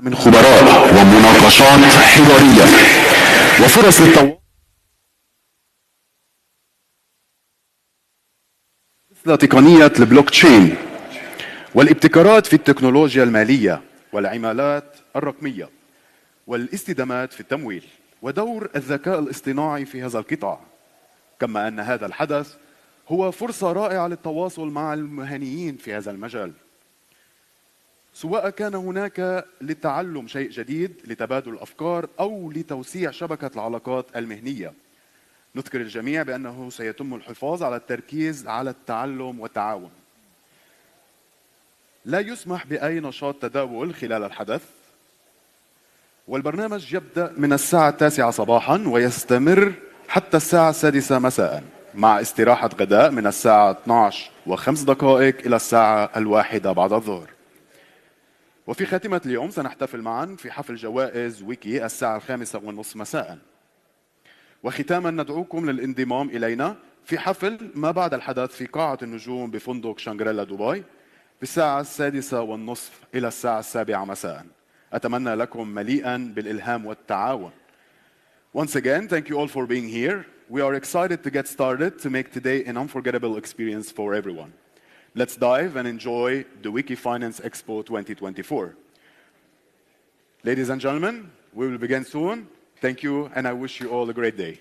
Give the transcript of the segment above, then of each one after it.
من خبراء ومناقشات حوارية وفرص للتواصل مثل تقنية البلوك تشين والابتكارات في التكنولوجيا المالية والعملات الرقمية والاستدامات في التمويل ودور الذكاء الاصطناعي في هذا القطاع. كما أن هذا الحدث هو فرصة رائعة للتواصل مع المهنيين في هذا المجال، سواء كان هناك لتعلم شيء جديد لتبادل الأفكار أو لتوسيع شبكة العلاقات المهنية. نذكر الجميع بأنه سيتم الحفاظ على التركيز على التعلم والتعاون. لا يسمح بأي نشاط تداول خلال الحدث، والبرنامج يبدأ من الساعة 9 صباحا ويستمر حتى الساعة 6 مساء، مع استراحة غداء من الساعة 12:05 إلى الساعة 1 بعد الظهر. وفي خاتمة اليوم سنحتفل معا في حفل جوائز ويكي الساعة 5:30 مساء. وختاما ندعوكم للانضمام إلينا في حفل ما بعد الحدث في قاعة النجوم بفندق شانغريلا دبي في الساعة 6:30 إلى الساعة 7 مساء. أتمنى لكم مليئا بالإلهام والتعاون. Once again, thank you all for being here. We are excited to get started to make today an unforgettable experience for everyone. Let's dive and enjoy the Wiki Finance Expo 2024. Ladies and gentlemen, we will begin soon. Thank you, and I wish you all a great day.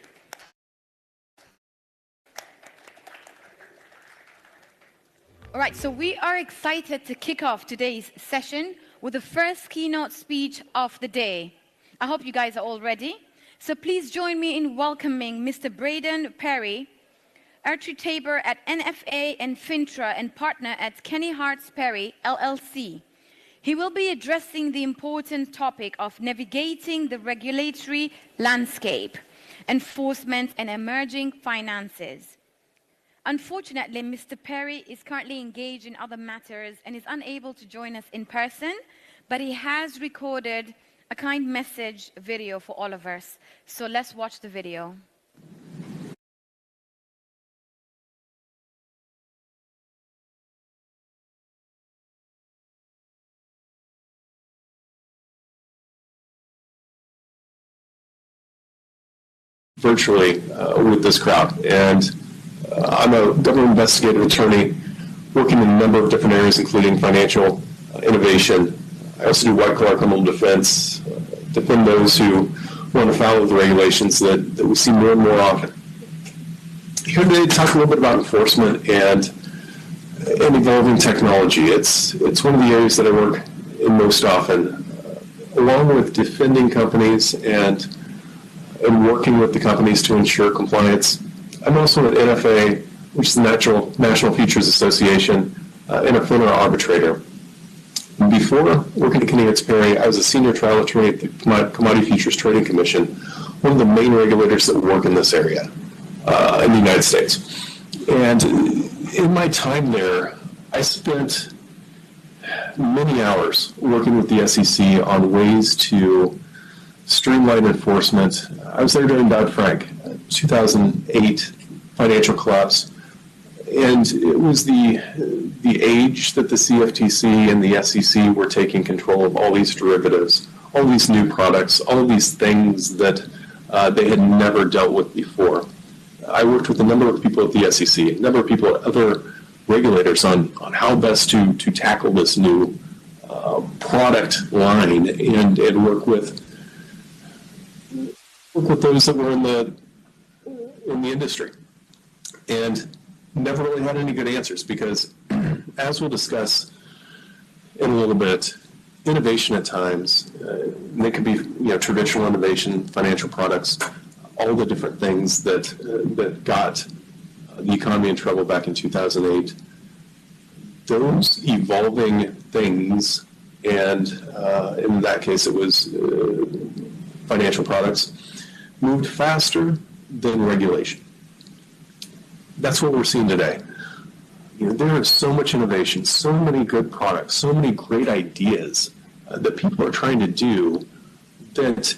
All right, so we are excited to kick off today's session with the first keynote speech of the day. I hope you guys are all ready. So please join me in welcoming Mr. Braden Perry, Archie Tabor at NFA and Fintra and partner at Kenny Harts Perry, LLC. He will be addressing the important topic of navigating the regulatory landscape, enforcement, and emerging finances. Unfortunately, Mr. Perry is currently engaged in other matters and is unable to join us in person, but he has recorded a kind message video for all of us. So let's watch the video. Virtually with this crowd, and I'm a government investigative attorney working in a number of different areas, including financial innovation. I also do white-collar criminal defense, defend those who run afoul of the regulations that we see more and more often. Here today to talk a little bit about enforcement and evolving technology. It's one of the areas that I work in most often, along with defending companies and working with the companies to ensure compliance. I'm also at NFA, which is the National Futures Association, and a FINRA arbitrator. Before working at Kenny Harts Perry, I was a senior trial attorney at the Commodity Futures Trading Commission, one of the main regulators that work in this area in the United States. And in my time there, I spent many hours working with the SEC on ways to streamline enforcement. I was there during Dodd-Frank, 2008 financial collapse, and it was the age that the CFTC and the SEC were taking control of all these derivatives, all these new products, all of these things that they had never dealt with before. I worked with a number of people at the SEC, a number of people at other regulators on how best to tackle this new product line and work with those that were in the industry, and never really had any good answers because, as we'll discuss in a little bit, innovation at times, and it could be traditional innovation, financial products, all the different things that got the economy in trouble back in 2008. Those evolving things, and in that case it was financial products, moved faster than regulation. That's what we're seeing today. There is so much innovation, so many good products, so many great ideas that people are trying to do that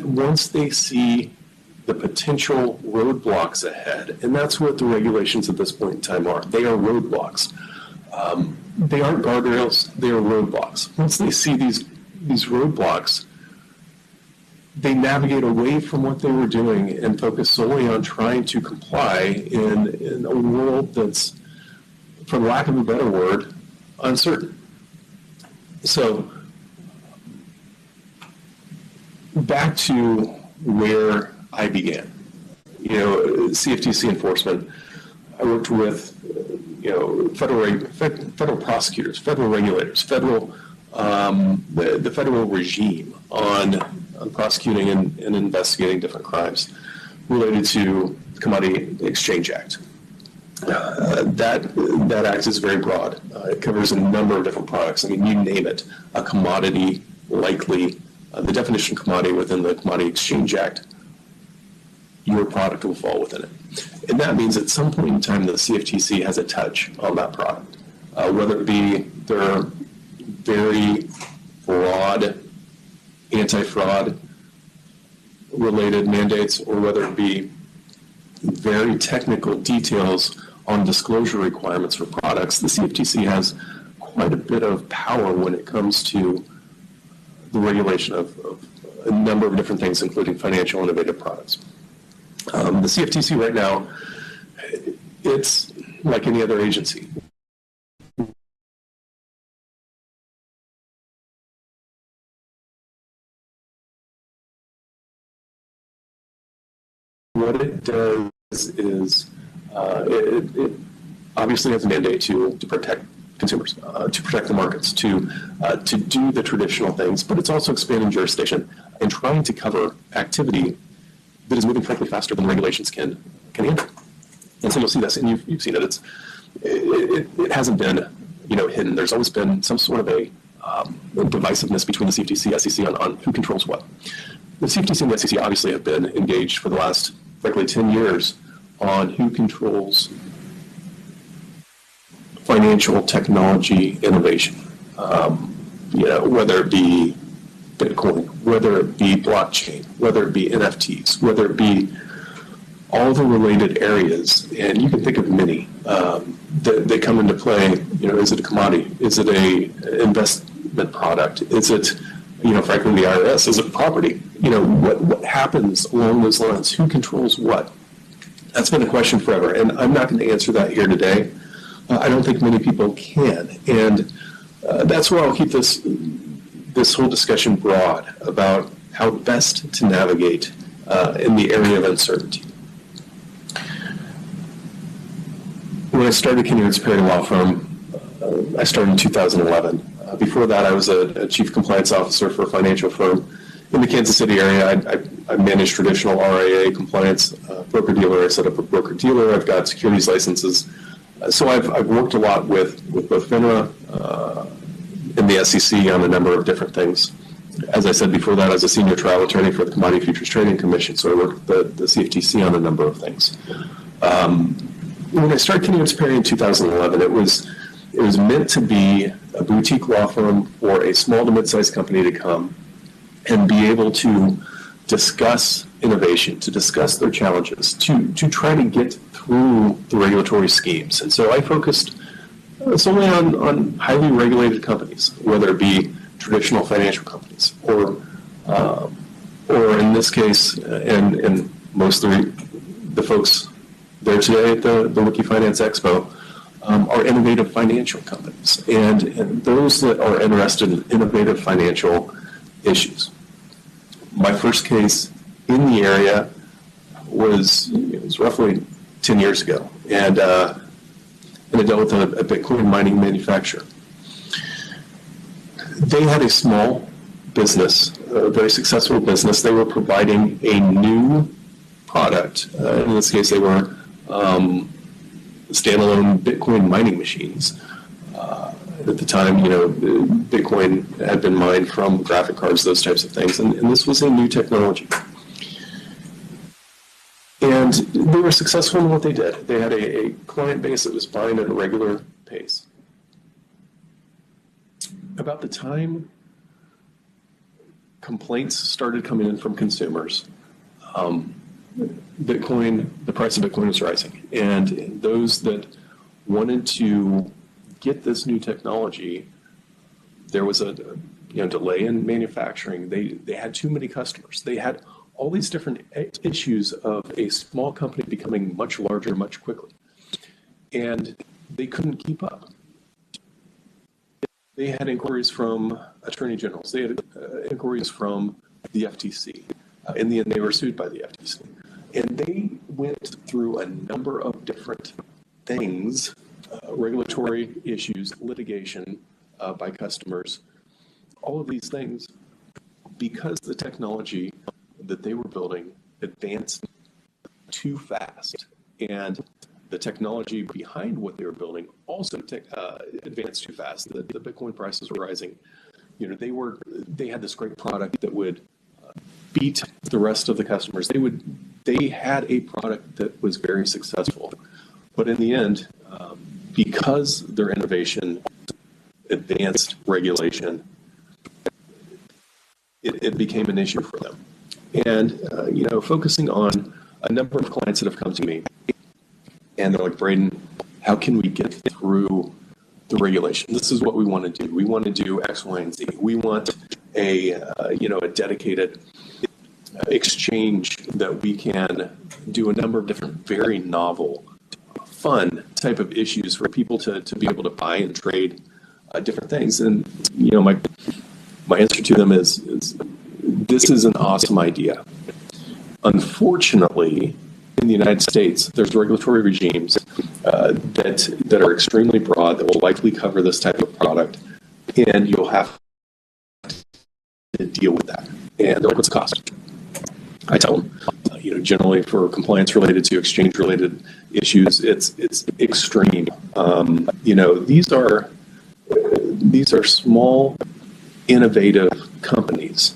once they see the potential roadblocks ahead, and that's what the regulations at this point in time are. They are roadblocks. They aren't guardrails, they are roadblocks. Once they see these roadblocks, they navigate away from what they were doing and focus solely on trying to comply in a world that's, for lack of a better word, uncertain. So back to where I began. CFTC enforcement, I worked with federal prosecutors, federal regulators, the federal regime on prosecuting and investigating different crimes related to the Commodity Exchange Act. That act is very broad. It covers a number of different products. I mean, you name it, a commodity, likely, the definition of commodity within the Commodity Exchange Act, your product will fall within it. And that means at some point in time, the CFTC has a touch on that product, whether it be their very broad anti-fraud related mandates, or whether it be very technical details on disclosure requirements for products. The CFTC has quite a bit of power when it comes to the regulation of a number of different things, including financial innovative products. The CFTC right now, it's like any other agency. What it does is it obviously has a mandate to protect consumers, to protect the markets, to do the traditional things, but it's also expanding jurisdiction and trying to cover activity that is moving frankly faster than regulations can handle. And so you'll see this, and you've seen it. It hasn't been hidden. There's always been some sort of a divisiveness between the CFTC, SEC on who controls what. The CFTC and the SEC obviously have been engaged for the last, frankly, 10 years on who controls financial technology innovation. Whether it be Bitcoin, whether it be blockchain, whether it be NFTs, whether it be all the related areas, and you can think of many that come into play. Is it a commodity? Is it a investment product? Is it, frankly, the IRS? Is it property? What happens along those lines? Who controls what? That's been a question forever, and I'm not going to answer that here today. I don't think many people can, and that's where I'll keep this whole discussion broad about how best to navigate in the area of uncertainty. When I started Kenny Perry Law Firm, I started in 2011. Before that, I was a chief compliance officer for a financial firm in the Kansas City area. I managed traditional RIA compliance, broker-dealer. I set up a broker-dealer. I've got securities licenses. So I've worked a lot with both FINRA and the SEC on a number of different things. As I said before that, I was a senior trial attorney for the Commodity Futures Trading Commission, so I worked with the CFTC on a number of things. When I started Kenny Perry in 2011, it was meant to be a boutique law firm for a small to mid-sized company to come and be able to discuss innovation, to discuss their challenges, to try to get through the regulatory schemes. And so I focused solely on highly regulated companies, whether it be traditional financial companies or in this case, and most of the folks there today at the Wiki Finance Expo are innovative financial companies and those that are interested in innovative financial issues. My first case in the area was roughly 10 years ago, and I dealt with a Bitcoin mining manufacturer. They had a small business, a very successful business. They were providing a new product. In this case, they were standalone Bitcoin mining machines. At the time, Bitcoin had been mined from graphic cards, those types of things, and this was a new technology. And they were successful in what they did. They had a client base that was buying at a regular pace. About the time complaints started coming in from consumers, the price of Bitcoin was rising. And those that wanted to get this new technology, there was a delay in manufacturing. They had too many customers. They had all these different issues of a small company becoming much larger much quickly. And they couldn't keep up. They had inquiries from attorney generals. They had inquiries from the FTC. In the end, they were sued by the FTC. And they went through a number of different things, regulatory issues, litigation by customers, all of these things, because the technology that they were building advanced too fast. And the technology behind what they were building also advanced too fast. The Bitcoin prices were rising. They had this great product that would beat the rest of the customers. They had a product that was very successful, but in the end, because their innovation advanced regulation, it became an issue for them. And focusing on a number of clients that have come to me, and they're like, Braden, how can we get through the regulation? This is what we want to do. We want to do X, Y, and Z. We want a dedicated exchange that we can do a number of different, very novel, fun type of issues for people to be able to buy and trade different things. And my answer to them is this is an awesome idea. Unfortunately, in the United States, there's regulatory regimes that are extremely broad that will likely cover this type of product, and you'll have to deal with that. And they're like, what's the cost? I tell them, generally for compliance related to exchange related issues, it's extreme. These are small, innovative companies,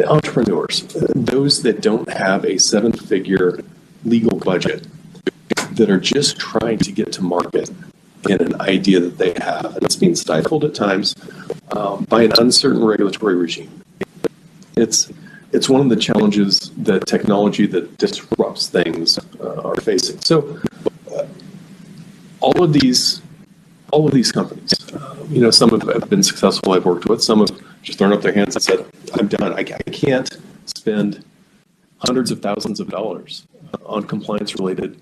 entrepreneurs, those that don't have a 7-figure legal budget, that are just trying to get to market in an idea that they have. And it's being stifled at times by an uncertain regulatory regime. It's one of the challenges that technology that disrupts things are facing. So all of these companies, some have been successful I've worked with, some have just thrown up their hands and said, I'm done. I can't spend hundreds of thousands of dollars on compliance-related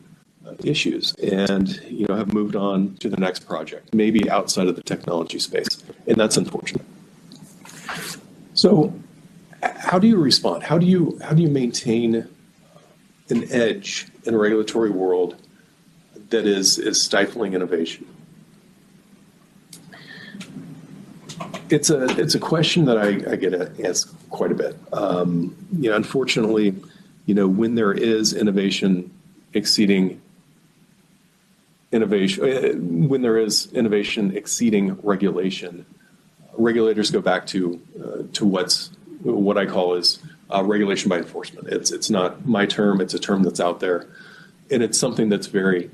issues, and have moved on to the next project, maybe outside of the technology space, and that's unfortunate. So how do you respond? How do you maintain an edge in a regulatory world that is stifling innovation? It's a question that I get asked quite a bit. Unfortunately, when there is innovation exceeding regulation, regulators go back to what I call is regulation by enforcement. It's not my term; it's a term that's out there, and it's something that's very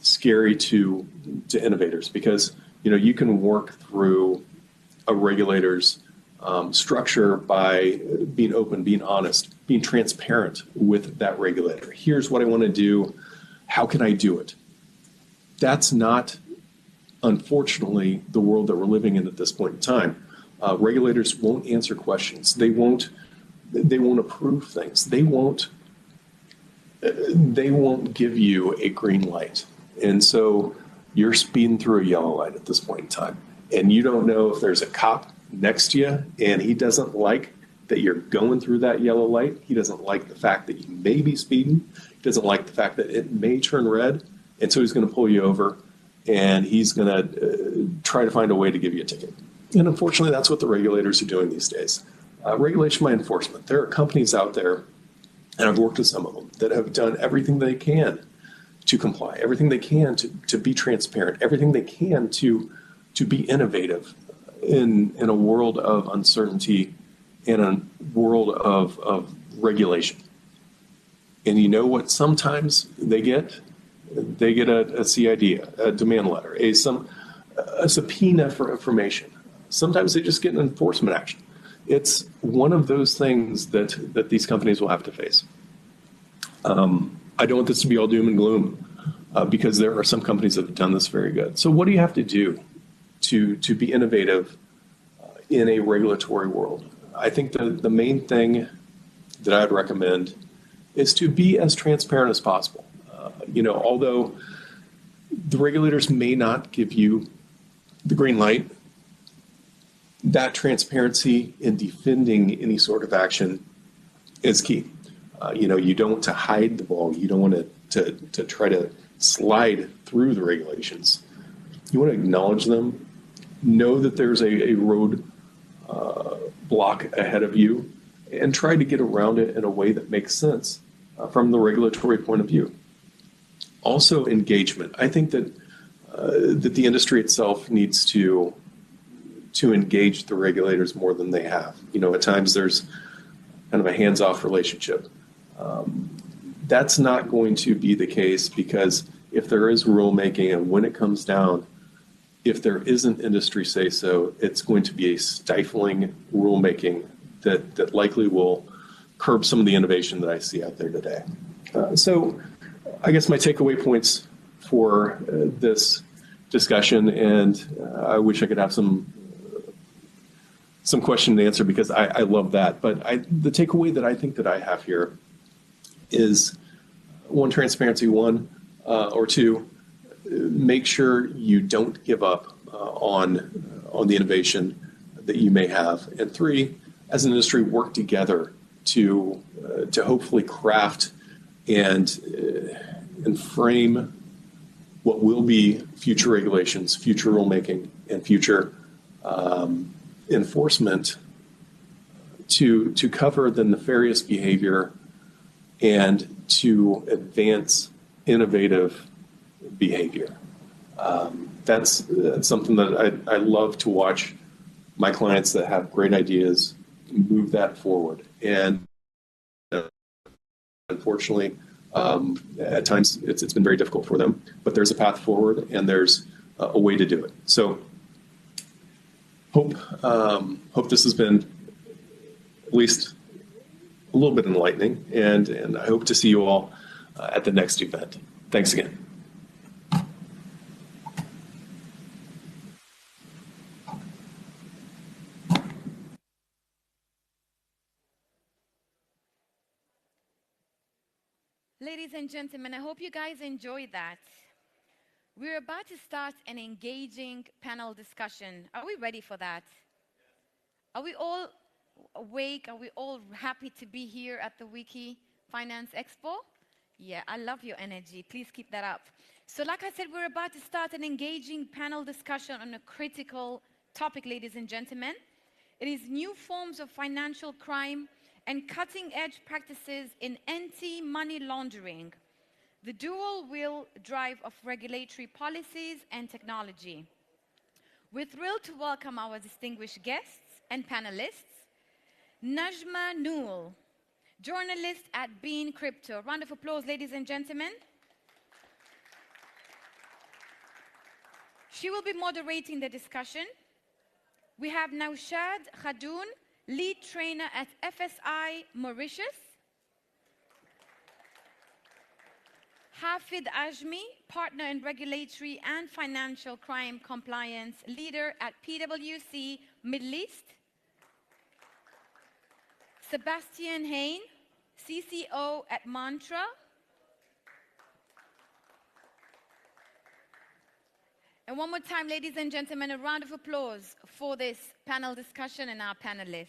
scary to innovators, because you can work through a regulator's structure by being open, being honest, being transparent with that regulator. Here's what I want to do. How can I do it? That's not, unfortunately, the world that we're living in at this point in time. Regulators won't answer questions. They won't approve things. They won't give you a green light. And so you're speeding through a yellow light at this point in time. And you don't know if there's a cop next to you and he doesn't like that you're going through that yellow light. He doesn't like the fact that you may be speeding. He doesn't like the fact that it may turn red. And so he's going to pull you over, and he's going to try to find a way to give you a ticket. And unfortunately, that's what the regulators are doing these days. Regulation by enforcement. There are companies out there, and I've worked with some of them, that have done everything they can to comply, everything they can to be transparent, everything they can to be innovative in a world of uncertainty, in a world of regulation. And you know what sometimes they get? They get a CID, a demand letter, a subpoena for information. Sometimes they just get an enforcement action. It's one of those things that these companies will have to face. I don't want this to be all doom and gloom, because there are some companies that have done this very good. So what do you have to do to be innovative in a regulatory world. I think the main thing that I'd recommend is to be as transparent as possible. Although the regulators may not give you the green light, that transparency in defending any sort of action is key. You don't want to hide the ball. You don't want to try to slide through the regulations. You want to acknowledge them, know that there's a road block ahead of you, and try to get around it in a way that makes sense from the regulatory point of view. Also, engagement. I think that the industry itself needs to engage the regulators more than they have. At times there's kind of a hands-off relationship. That's not going to be the case, because if there is rulemaking and when it comes down, if there isn't industry say-so, it's going to be a stifling rulemaking that likely will curb some of the innovation that I see out there today. So I guess my takeaway points for this discussion, and I wish I could have some question and answer, because I love that. But the takeaway that I think that I have here is, one, transparency, or two, make sure you don't give up on the innovation that you may have, and three, as an industry, work together to hopefully craft and frame what will be future regulations, future rulemaking, and future enforcement to cover the nefarious behavior and to advance innovative behavior. That's something that I love to watch my clients that have great ideas move that forward. And unfortunately, at times it's been very difficult for them, but there's a path forward and there's a way to do it. So hope this has been at least a little bit enlightening, and I hope to see you all at the next event. Thanks again. Ladies and gentlemen, I hope you guys enjoyed that. We're about to start an engaging panel discussion. Are we ready for that? Are we all awake? Are we all happy to be here at the Wiki Finance Expo? Yeah, I love your energy. Please keep that up. So like I said, we're about to start an engaging panel discussion on a critical topic, ladies and gentlemen. It is new forms of financial crime and cutting-edge practices in anti-money laundering, the dual-wheel drive of regulatory policies and technology. We're thrilled to welcome our distinguished guests and panelists. Najma Nool, journalist at Bean Crypto. Round of applause, ladies and gentlemen. She will be moderating the discussion. We have Naushad Khadoun, lead trainer at FSI Mauritius. Hafid Ajmi, partner in regulatory and financial crime compliance, leader at PwC Middle East. Sebastian Hain, CCO at Mantra. And one more time, ladies and gentlemen, a round of applause for this panel discussion and our panelists.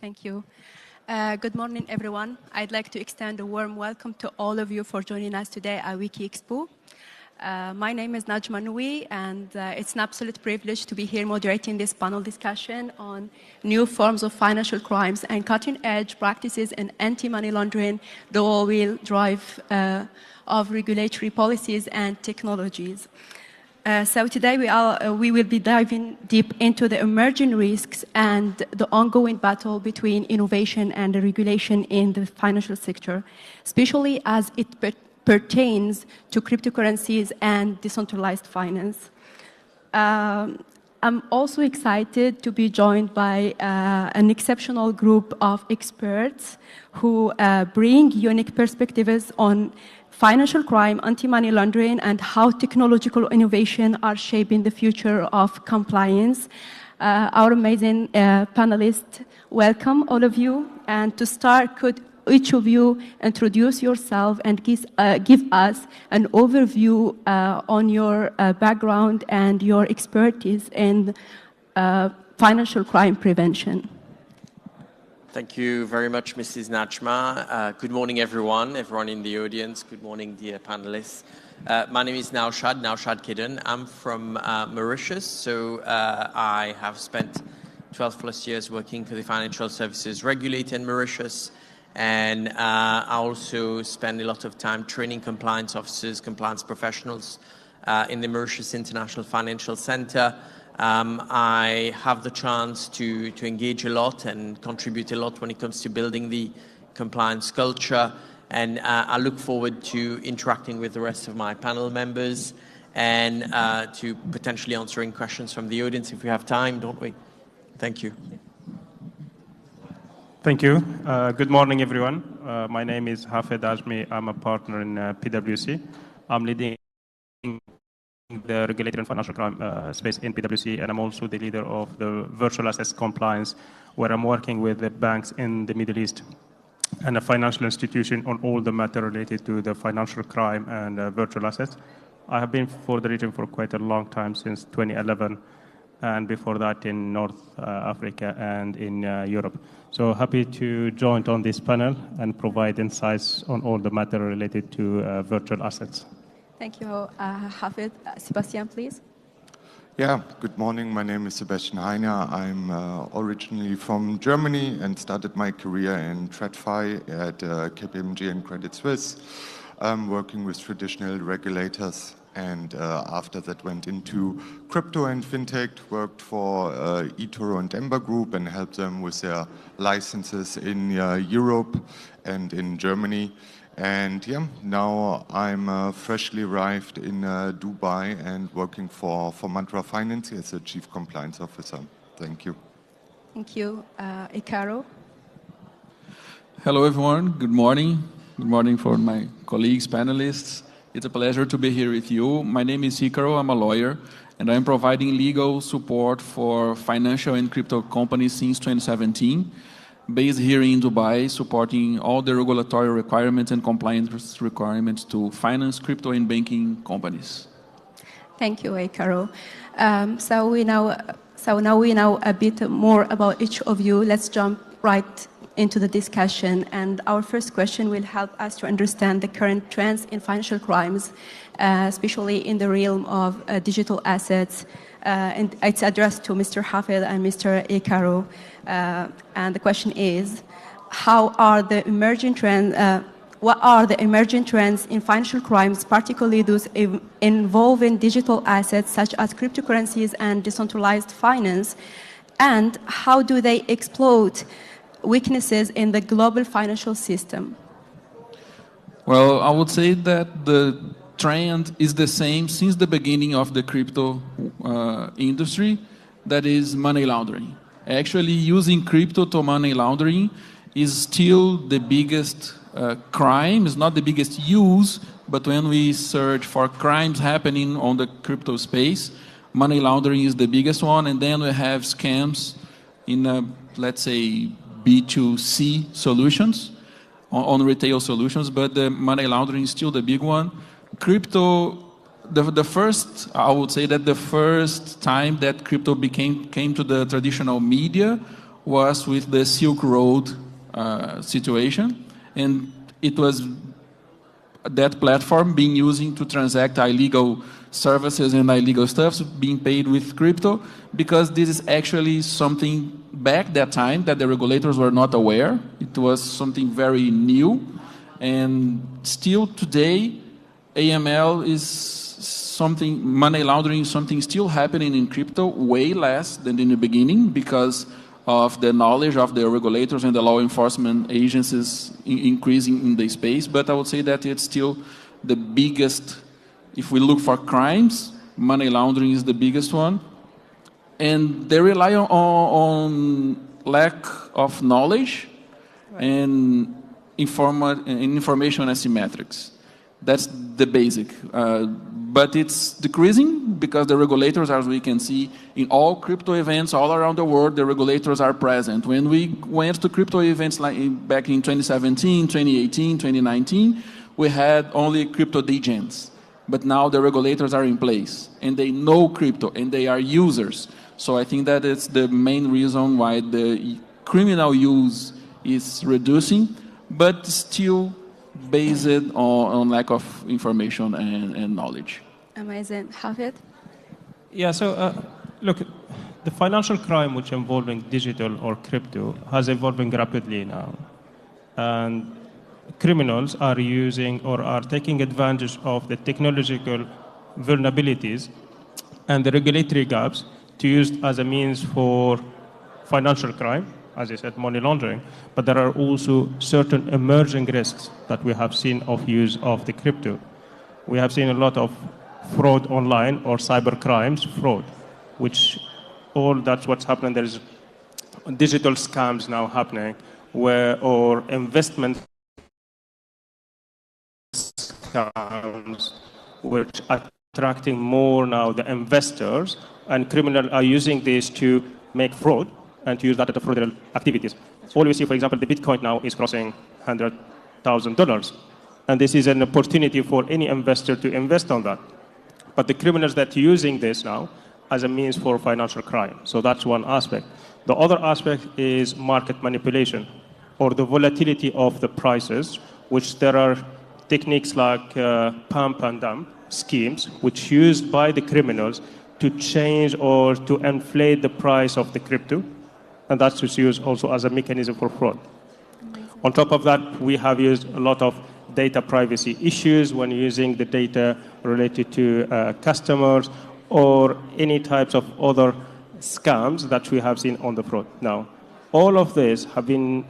Thank you. Good morning, everyone. I'd like to extend a warm welcome to all of you for joining us today at Wiki Expo. My name is Najma Nool, and it's an absolute privilege to be here moderating this panel discussion on new forms of financial crimes and cutting-edge practices in anti-money laundering, the all-wheel drive of regulatory policies and technologies. So today we will be diving deep into the emerging risks and the ongoing battle between innovation and regulation in the financial sector, especially as it pertains to cryptocurrencies and decentralized finance. I'm also excited to be joined by an exceptional group of experts who bring unique perspectives on financial crime, anti-money laundering, and how technological innovation are shaping the future of compliance. Our amazing panelists, welcome all of you. And to start, could each of you introduce yourself and give us an overview on your background and your expertise in financial crime prevention? Thank you very much, Mrs. Najma. Good morning, everyone in the audience. Good morning, dear panelists. My name is Naushad Kidden. I'm from Mauritius, so I have spent 12 plus years working for the financial services regulator in Mauritius. And I also spend a lot of time training compliance officers, compliance professionals in the Mauritius International Financial Center. I have the chance to engage a lot and contribute a lot when it comes to building the compliance culture. And I look forward to interacting with the rest of my panel members and to potentially answering questions from the audience if we have time, don't we? Thank you. Thank you. Good morning, everyone. My name is Hafed Ajmi. I'm a partner in PwC. I'm leading the regulatory and financial crime space in PwC, and I'm also the leader of the virtual assets compliance, where I'm working with the banks in the Middle East and a financial institution on all the matter related to the financial crime and virtual assets. I have been for the region for quite a long time, since 2011, and before that in North Africa and in Europe. So happy to join on this panel and provide insights on all the matter related to virtual assets. Thank you, Hafid. Sebastian, please. Yeah, good morning. My name is Sebastian Heiner. I'm originally from Germany and started my career in TradFi at KPMG and Credit Suisse, working with traditional regulators. And after that went into crypto and fintech, worked for eToro and Ember Group and helped them with their licenses in Europe and in Germany. And yeah, now I'm freshly arrived in Dubai and working for Mantra Finance as a Chief Compliance Officer. Thank you. Thank you. Ikaro. Hello, everyone. Good morning. Good morning for my colleagues, panelists. It's a pleasure to be here with you. My name is Ikaro. I'm a lawyer, and I'm providing legal support for financial and crypto companies since 2017. Based here in Dubai, supporting all the regulatory requirements and compliance requirements to finance crypto and banking companies. Thank you, Ikaro. So now we know a bit more about each of you. Let's jump right into the discussion. And our first question will help us to understand the current trends in financial crimes, especially in the realm of digital assets. And it's addressed to Mr. Hafid and Mr. Ikaro. And the question is, what are the emerging trends in financial crimes, particularly those involving digital assets such as cryptocurrencies and decentralized finance? And how do they exploit weaknesses in the global financial system? Well, I would say that the trend is the same since the beginning of the crypto industry, that is money laundering. Actually, using crypto to money laundering is still the biggest crime. It's not the biggest use, but when we search for crimes happening on the crypto space, money laundering is the biggest one, and then we have scams in, let's say, B2C solutions, on retail solutions, but the money laundering is still the big one. Crypto, I would say that the first time that crypto came to the traditional media was with the Silk Road situation, and it was that platform being used to transact illegal services and illegal stuff being paid with crypto, because this is actually something back that time that the regulators were not aware. It was something very new, and still today AML is something, money laundering is something still happening in crypto, way less than in the beginning because of the knowledge of the regulators and the law enforcement agencies increasing in the space. But I would say that it's still the biggest, if we look for crimes, money laundering is the biggest one. And they rely on lack of knowledge and information asymmetrics. That's the basic. But it's decreasing because the regulators, as we can see, in all crypto events all around the world, the regulators are present. When we went to crypto events like back in 2017, 2018, 2019, we had only crypto degens. But now the regulators are in place, and they know crypto, and they are users. So I think that it's the main reason why the criminal use is reducing, but still based on lack of information and knowledge. Amazing. Hafid? Yeah, so look, the financial crime which involving digital or crypto has evolving rapidly now. And criminals are using or are taking advantage of the technological vulnerabilities and the regulatory gaps to use as a means for financial crime, as I said, money laundering, but there are also certain emerging risks that we have seen of use of the crypto. We have seen a lot of fraud online or cyber crimes, fraud, which all that's what's happening. There's digital scams now happening or investment scams, which are attracting more now the investors, and criminals are using this to make fraud and to use that at fraudulent activities. All we see, for example, the Bitcoin now is crossing $100,000. And this is an opportunity for any investor to invest on that. But the criminals that are using this now as a means for financial crime. So that's one aspect. The other aspect is market manipulation or the volatility of the prices, which there are techniques like pump and dump schemes, which used by the criminals to change or to inflate the price of the crypto. And that's used also as a mechanism for fraud. Amazing. On top of that, we have used a lot of data privacy issues when using the data related to customers or any types of other scams that we have seen on the fraud. Now, all of this have been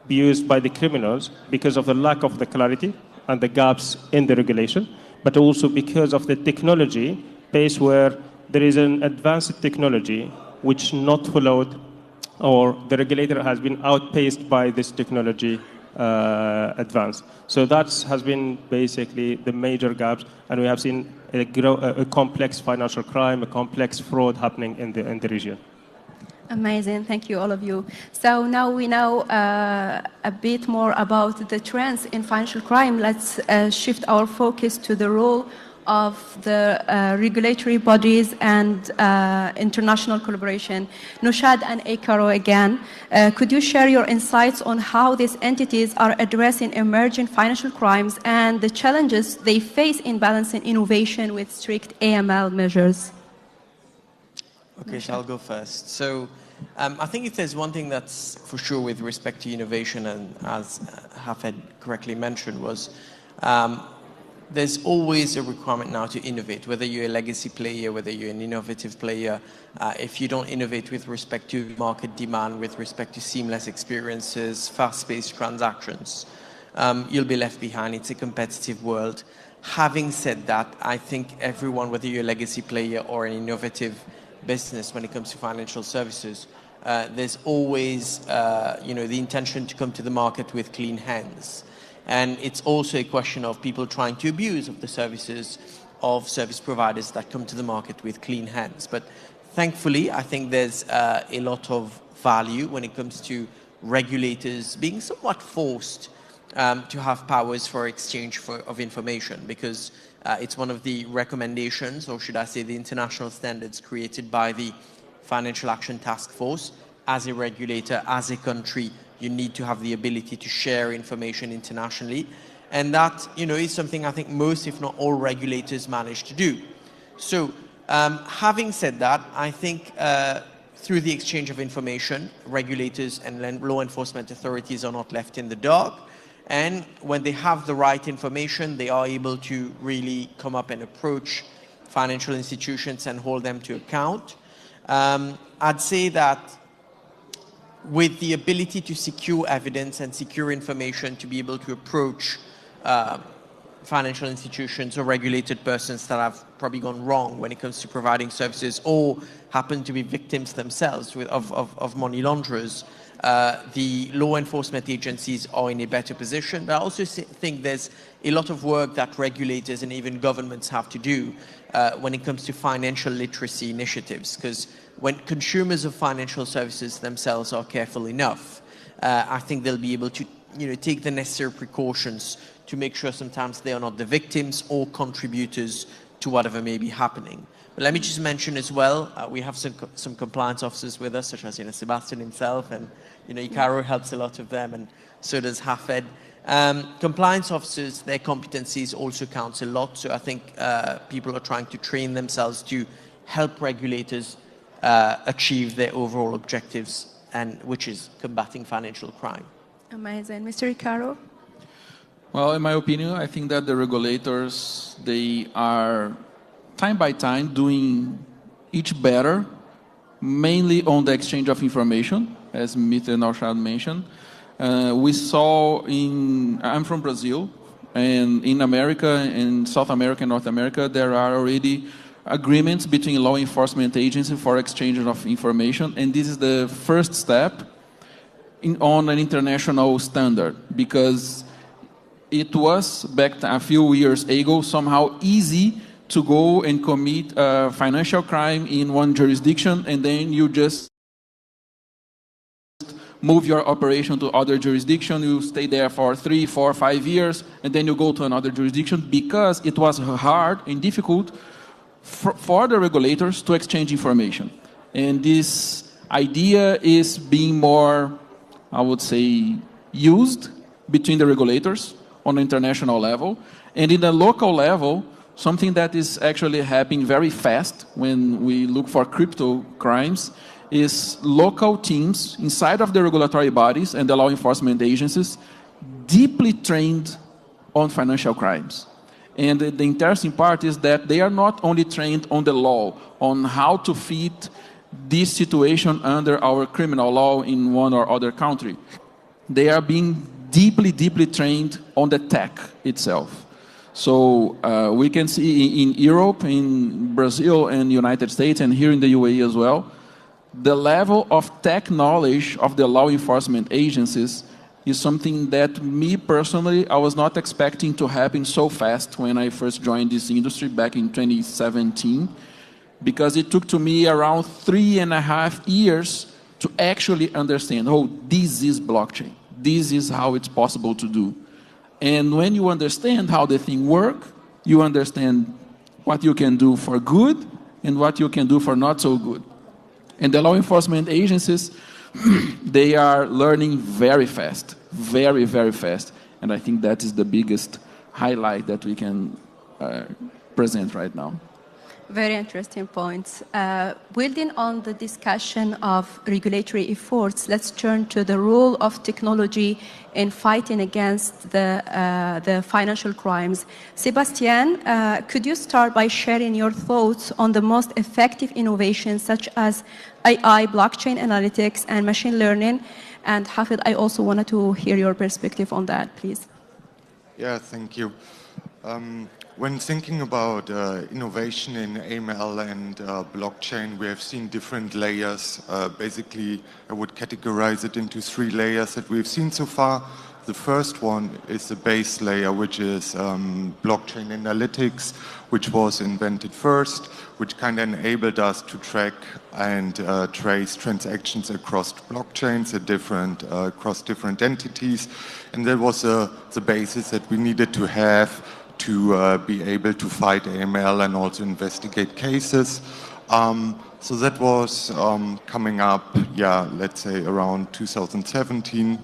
used by the criminals because of the lack of the clarity and the gaps in the regulation, but also because of the technology base where there is an advanced technology which not followed or the regulator has been outpaced by this technology advance. So that has been basically the major gaps, and we have seen a complex financial crime, a complex fraud happening in the region. Amazing, thank you all of you. So now we know a bit more about the trends in financial crime. Let's shift our focus to the role of the regulatory bodies and international collaboration. Nushad and Ekaro again, could you share your insights on how these entities are addressing emerging financial crimes and the challenges they face in balancing innovation with strict AML measures? Okay, so I'll go first. So I think if there's one thing that's for sure with respect to innovation, and as Hafed correctly mentioned, was there's always a requirement now to innovate, whether you're a legacy player, whether you're an innovative player. If you don't innovate with respect to market demand, with respect to seamless experiences, fast-paced transactions, you'll be left behind. It's a competitive world. Having said that, I think everyone, whether you're a legacy player or an innovative business when it comes to financial services, there's always the intention to come to the market with clean hands. And it's also a question of people trying to abuse of the services of service providers that come to the market with clean hands. But thankfully, I think there's a lot of value when it comes to regulators being somewhat forced to have powers for exchange of information, because it's one of the recommendations, or should I say the international standards created by the Financial Action Task Force. As a regulator, as a country, you need to have the ability to share information internationally. And that, is something I think most, if not all, regulators manage to do. So having said that, I think through the exchange of information, regulators and law enforcement authorities are not left in the dark. And when they have the right information, they are able to really come up and approach financial institutions and hold them to account. I'd say that with the ability to secure evidence and secure information to be able to approach financial institutions or regulated persons that have probably gone wrong when it comes to providing services or happen to be victims themselves of money launderers, the law enforcement agencies are in a better position. But I also think there's a lot of work that regulators and even governments have to do when it comes to financial literacy initiatives, because when consumers of financial services themselves are careful enough, I think they'll be able to take the necessary precautions to make sure sometimes they are not the victims or contributors to whatever may be happening. But let me just mention as well, we have some compliance officers with us, such as Sebastian himself, and Icaro helps a lot of them, and so does Hafed. Compliance officers, their competencies also counts a lot, so I think people are trying to train themselves to help regulators achieve their overall objectives, and which is combating financial crime. Amazing. Mr. Icaro? Well, in my opinion, I think that the regulators, they are time by time doing each better, mainly on the exchange of information, as Mr. Naushad mentioned. We saw I'm from Brazil, and in America, in South America and North America, there are already agreements between law enforcement agencies for exchange of information, and this is the first step on an international standard, because it was back a few years ago somehow easy to go and commit a financial crime in one jurisdiction, and then you just move your operation to other jurisdiction, you stay there for 3, 4, 5 years, and then you go to another jurisdiction, because it was hard and difficult for the regulators to exchange information. And this idea is being more, I would say, used between the regulators on an international level. And in the local level, something that is actually happening very fast when we look for crypto crimes is local teams inside of the regulatory bodies and the law enforcement agencies deeply trained on financial crimes. And the interesting part is that they are not only trained on the law, on how to fit this situation under our criminal law in one or other country. They are being deeply, deeply trained on the tech itself. So we can see in Europe, in Brazil and United States, and here in the UAE as well, the level of tech knowledge of the law enforcement agencies is something that me personally, I was not expecting to happen so fast when I first joined this industry back in 2017, because it took to me around 3.5 years to actually understand, oh, this is blockchain. This is how it's possible to do. And when you understand how the thing works, you understand what you can do for good and what you can do for not so good. And the law enforcement agencies, they are learning very fast, very, very fast. And I think that is the biggest highlight that we can present right now. Very interesting points. Building on the discussion of regulatory efforts, let's turn to the role of technology in fighting against the financial crimes. Sebastian, could you start by sharing your thoughts on the most effective innovations such as AI, blockchain analytics, and machine learning? And Hafid, I also wanted to hear your perspective on that, please. Yeah, thank you. When thinking about innovation in AML and blockchain, we have seen different layers. Basically, I would categorize it into 3 layers that we've seen so far. The first one is the base layer, which is blockchain analytics, which was invented first, which kind of enabled us to track and trace transactions across blockchains across different entities. And that was the basis that we needed to have to be able to fight AML and also investigate cases. So that was coming up, let's say around 2017,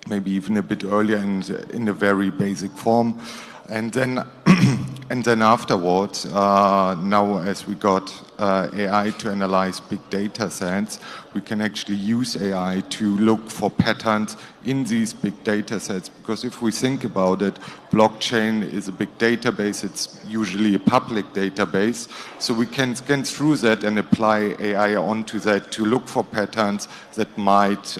maybe even a bit earlier in a very basic form. And then, and then afterwards, now as we got AI to analyze big data sets, we can actually use AI to look for patterns in these big data sets. Because if we think about it, blockchain is a big database. It's usually a public database. So we can scan through that and apply AI onto that to look for patterns that might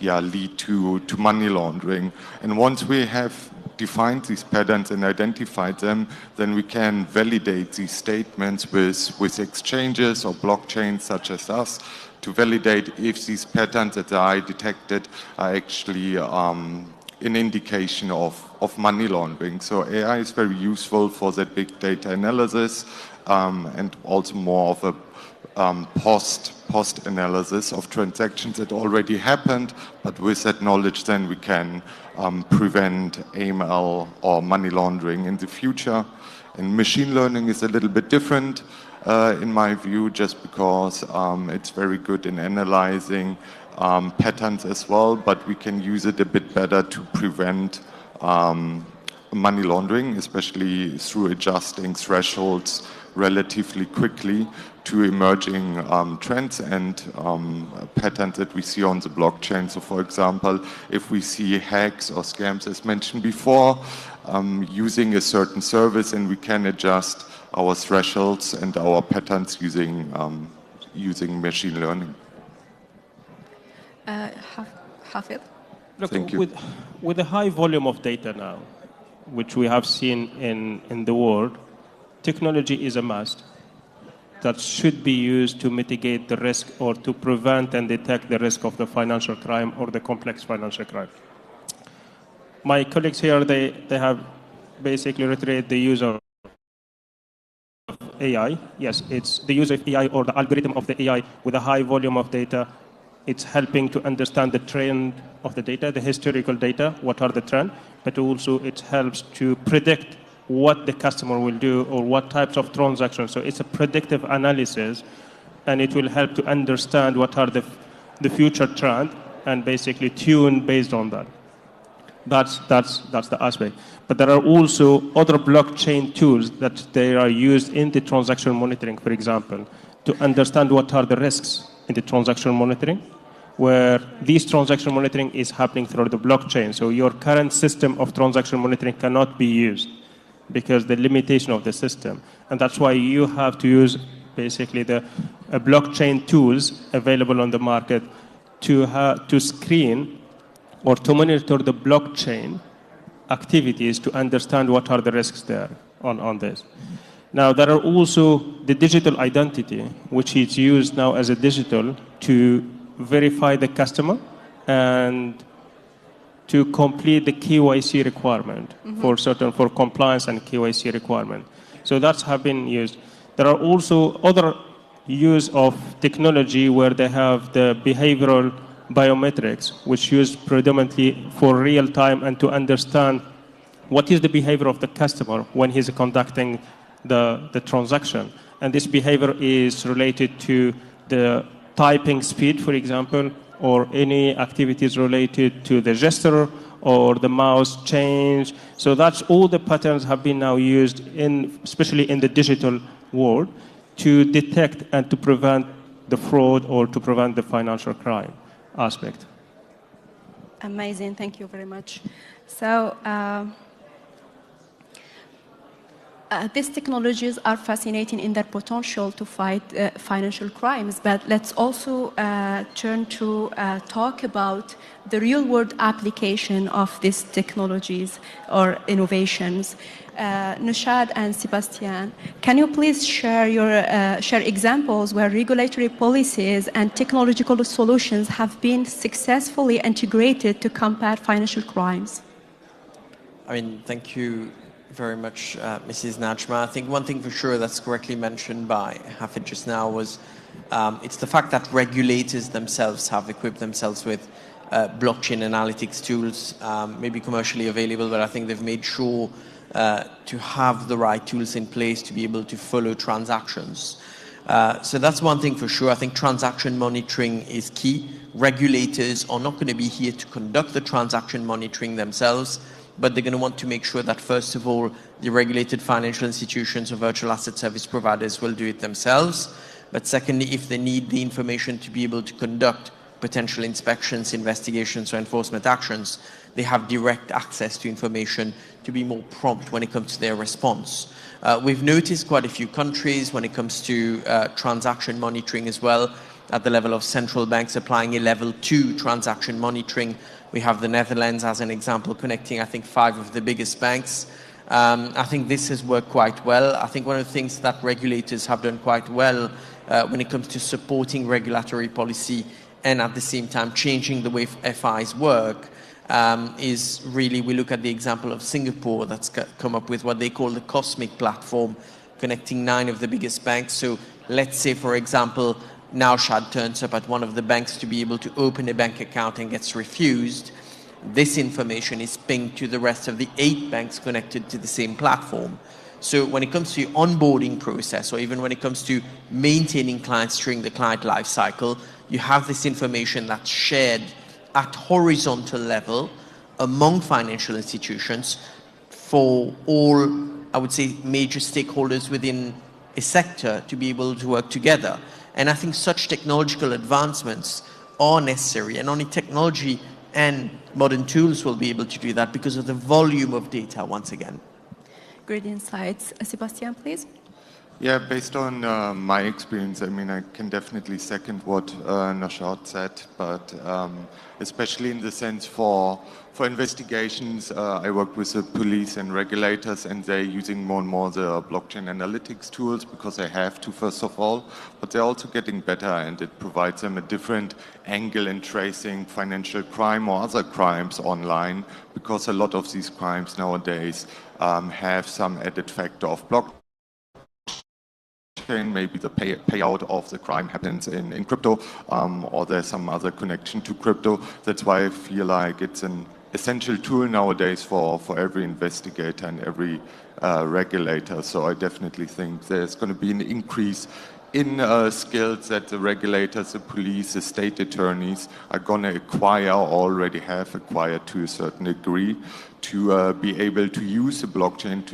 lead to money laundering. And once we have defined these patterns and identified them, then we can validate these statements with exchanges or blockchains such as us to validate if these patterns that I detected are actually an indication of money laundering. So AI is very useful for that big data analysis and also more of a post analysis of transactions that already happened, but with that knowledge then we can prevent AML or money laundering in the future. And machine learning is a little bit different in my view, just because it's very good in analyzing patterns as well, but we can use it a bit better to prevent money laundering, especially through adjusting thresholds relatively quickly to emerging trends and patterns that we see on the blockchain. So for example, if we see hacks or scams, as mentioned before, using a certain service, and we can adjust our thresholds and our patterns using machine learning. Hafid? Look, Thank you. with the high volume of data now, which we have seen in the world, technology is a must that should be used to mitigate the risk or to prevent and detect the risk of the financial crime or the complex financial crime. My colleagues here, they have basically reiterated the use of AI. Yes, it's the use of AI or the algorithm of the AI with a high volume of data. It's helping to understand the trend of the data, the historical data, what are the trends, but also it helps to predict what the customer will do or what types of transactions. So it's a predictive analysis, and it will help to understand what are the future trends and basically tune based on that. That's the aspect. But there are also other blockchain tools that they are used in the transaction monitoring, for example, to understand what are the risks in the transaction monitoring, where this transaction monitoring is happening through the blockchain. So your current system of transaction monitoring cannot be used because the limitation of the system. And that's why you have to use basically the blockchain tools available on the market to screen or to monitor the blockchain activities to understand what are the risks there on this. Now, there are also the digital identity, which is used now as a digital to verify the customer and to complete the KYC requirement for compliance and KYC requirement. So that's have been used. There are also other use of technology where they have the behavioral biometrics, which used predominantly for real time and to understand what is the behavior of the customer when he's conducting the transaction. And this behavior is related to the typing speed, for example, or any activities related to the gesture or the mouse change. So that's all the patterns have been now used especially in the digital world, to detect and to prevent the fraud or to prevent the financial crime aspect. Amazing, thank you very much. So these technologies are fascinating in their potential to fight financial crimes, but let's also turn to talk about the real-world application of these technologies or innovations. Nushad and Sebastian, can you please share examples where regulatory policies and technological solutions have been successfully integrated to combat financial crimes? Thank you very much, Mrs. Najma. I think one thing for sure that's correctly mentioned by Hafid just now was it's the fact that regulators themselves have equipped themselves with blockchain analytics tools, maybe commercially available, but I think they've made sure to have the right tools in place to be able to follow transactions. So that's one thing for sure. I think transaction monitoring is key. Regulators are not going to be here to conduct the transaction monitoring themselves, but they're going to want to make sure that, first of all, the regulated financial institutions or virtual asset service providers will do it themselves. But secondly, if they need the information to be able to conduct potential inspections, investigations, or enforcement actions, they have direct access to information to be more prompt when it comes to their response. We've noticed quite a few countries when it comes to transaction monitoring as well, at the level of central banks applying a level 2 transaction monitoring. We have the Netherlands as an example, connecting, I think, 5 of the biggest banks. I think this has worked quite well. I think one of the things that regulators have done quite well when it comes to supporting regulatory policy and at the same time changing the way FIs work is really, we look at the example of Singapore that's come up with what they call the Cosmic platform, connecting 9 of the biggest banks. So let's say, for example, Naushad turns up at one of the banks to be able to open a bank account and gets refused. This information is pinged to the rest of the 8 banks connected to the same platform. So when it comes to the onboarding process, or even when it comes to maintaining clients during the client life cycle, you have this information that's shared at horizontal level among financial institutions for all, I would say, major stakeholders within a sector to be able to work together. And I think such technological advancements are necessary, and only technology and modern tools will be able to do that because of the volume of data once again. Great insights. Sebastian, please. Yeah, based on my experience, I mean, I can definitely second what Naushad said, but especially in the sense for investigations, I work with the police and regulators, and they're using more and more the blockchain analytics tools because they have to, first of all, but they're also getting better, and it provides them a different angle in tracing financial crime or other crimes online, because a lot of these crimes nowadays have some added factor of blockchain. Maybe the payout of the crime happens in crypto, or there's some other connection to crypto. That's why I feel like it's an essential tool nowadays for every investigator and every regulator. So I definitely think there's going to be an increase in skills that the regulators, the police, the state attorneys are going to acquire, or already have acquired to a certain degree, to be able to use the blockchain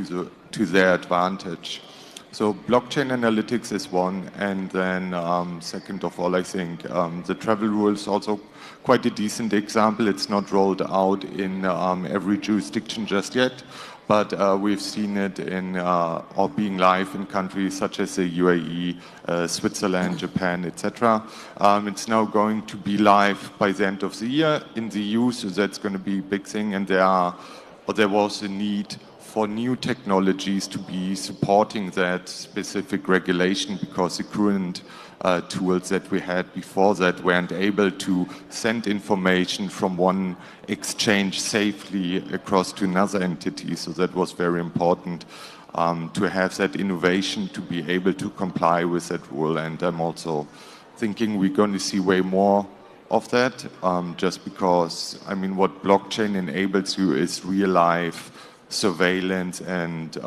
to their advantage. So blockchain analytics is one, and then second of all, I think the travel rule is also quite a decent example. It's not rolled out in every jurisdiction just yet, but we've seen it in or being live in countries such as the UAE, Switzerland, Japan, etc. It's now going to be live by the end of the year in the EU, so that's going to be a big thing. And there was a need for new technologies to be supporting that specific regulation, because the current tools that we had before that weren't able to send information from one exchange safely across to another entity. So that was very important to have that innovation to be able to comply with that rule. And I'm also thinking we're going to see way more of that, just because, I mean, what blockchain enables you is real life surveillance and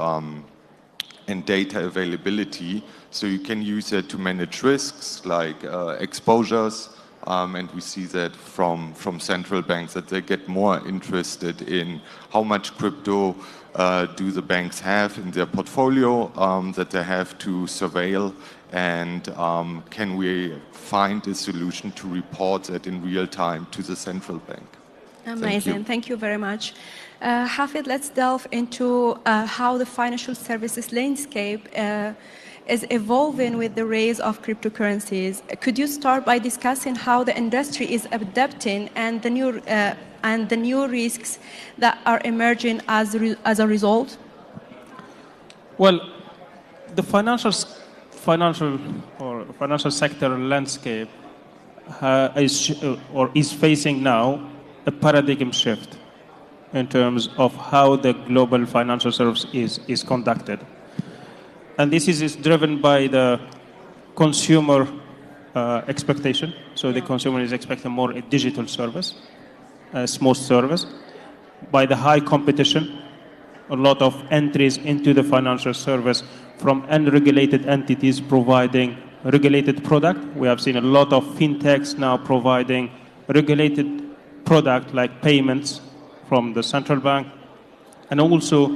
data availability, so you can use it to manage risks like exposures, and we see that from central banks that they get more interested in how much crypto do the banks have in their portfolio that they have to surveil, and can we find a solution to report that in real time to the central bank. Amazing. Thank you very much. Hafid, let's delve into how the financial services landscape is evolving with the rise of cryptocurrencies. Could you start by discussing how the industry is adapting and the new risks that are emerging as a result? Well, the financial sector landscape is facing now a paradigm shift in terms of how the global financial service is conducted. And this is driven by the consumer expectation. So the consumer is expecting more a digital service, a smooth service. By the high competition, a lot of entries into the financial service from unregulated entities providing regulated product. We have seen a lot of fintechs now providing regulated product like payments from the central bank, And also,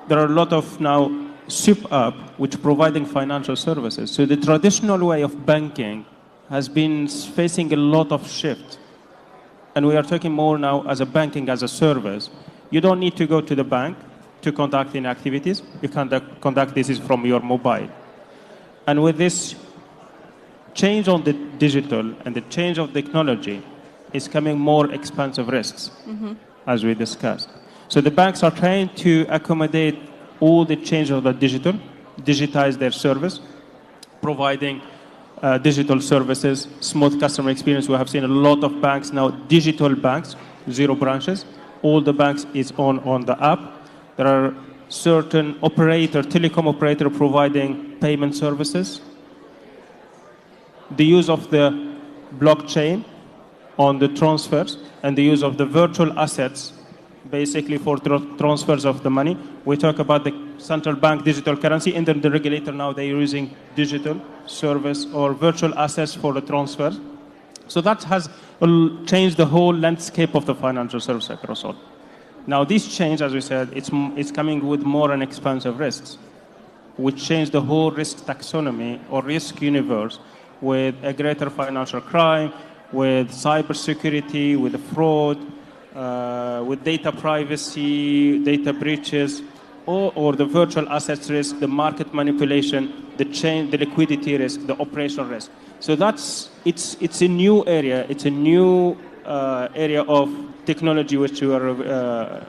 there are a lot of now soup up which providing financial services. So the traditional way of banking has been facing a lot of shift. And we are talking more now as a banking as a service. You don't need to go to the bank to conduct any activities. You can conduct this from your mobile. And with this change on the digital and the change of technology is coming more expensive risks, as we discussed. So the banks are trying to accommodate all the change of the digital, digitize their service, providing digital services, smooth customer experience. We have seen a lot of banks now, digital banks, 0 branches. All the banks is on the app. There are certain telecom operator providing payment services. The use of the blockchain on the transfers and the use of the virtual assets basically for transfers of the money. We talk about the central bank digital currency, and then the regulator now they're using digital service or virtual assets for the transfers. So that has changed the whole landscape of the financial service across all. Now this change, as we said, it's coming with more and expensive risks, which change the whole risk taxonomy or risk universe with a greater financial crime, with cybersecurity, with fraud, with data privacy, data breaches, or the virtual assets risk, the market manipulation, the liquidity risk, the operational risk. So it's a new area. It's a new area of technology which we are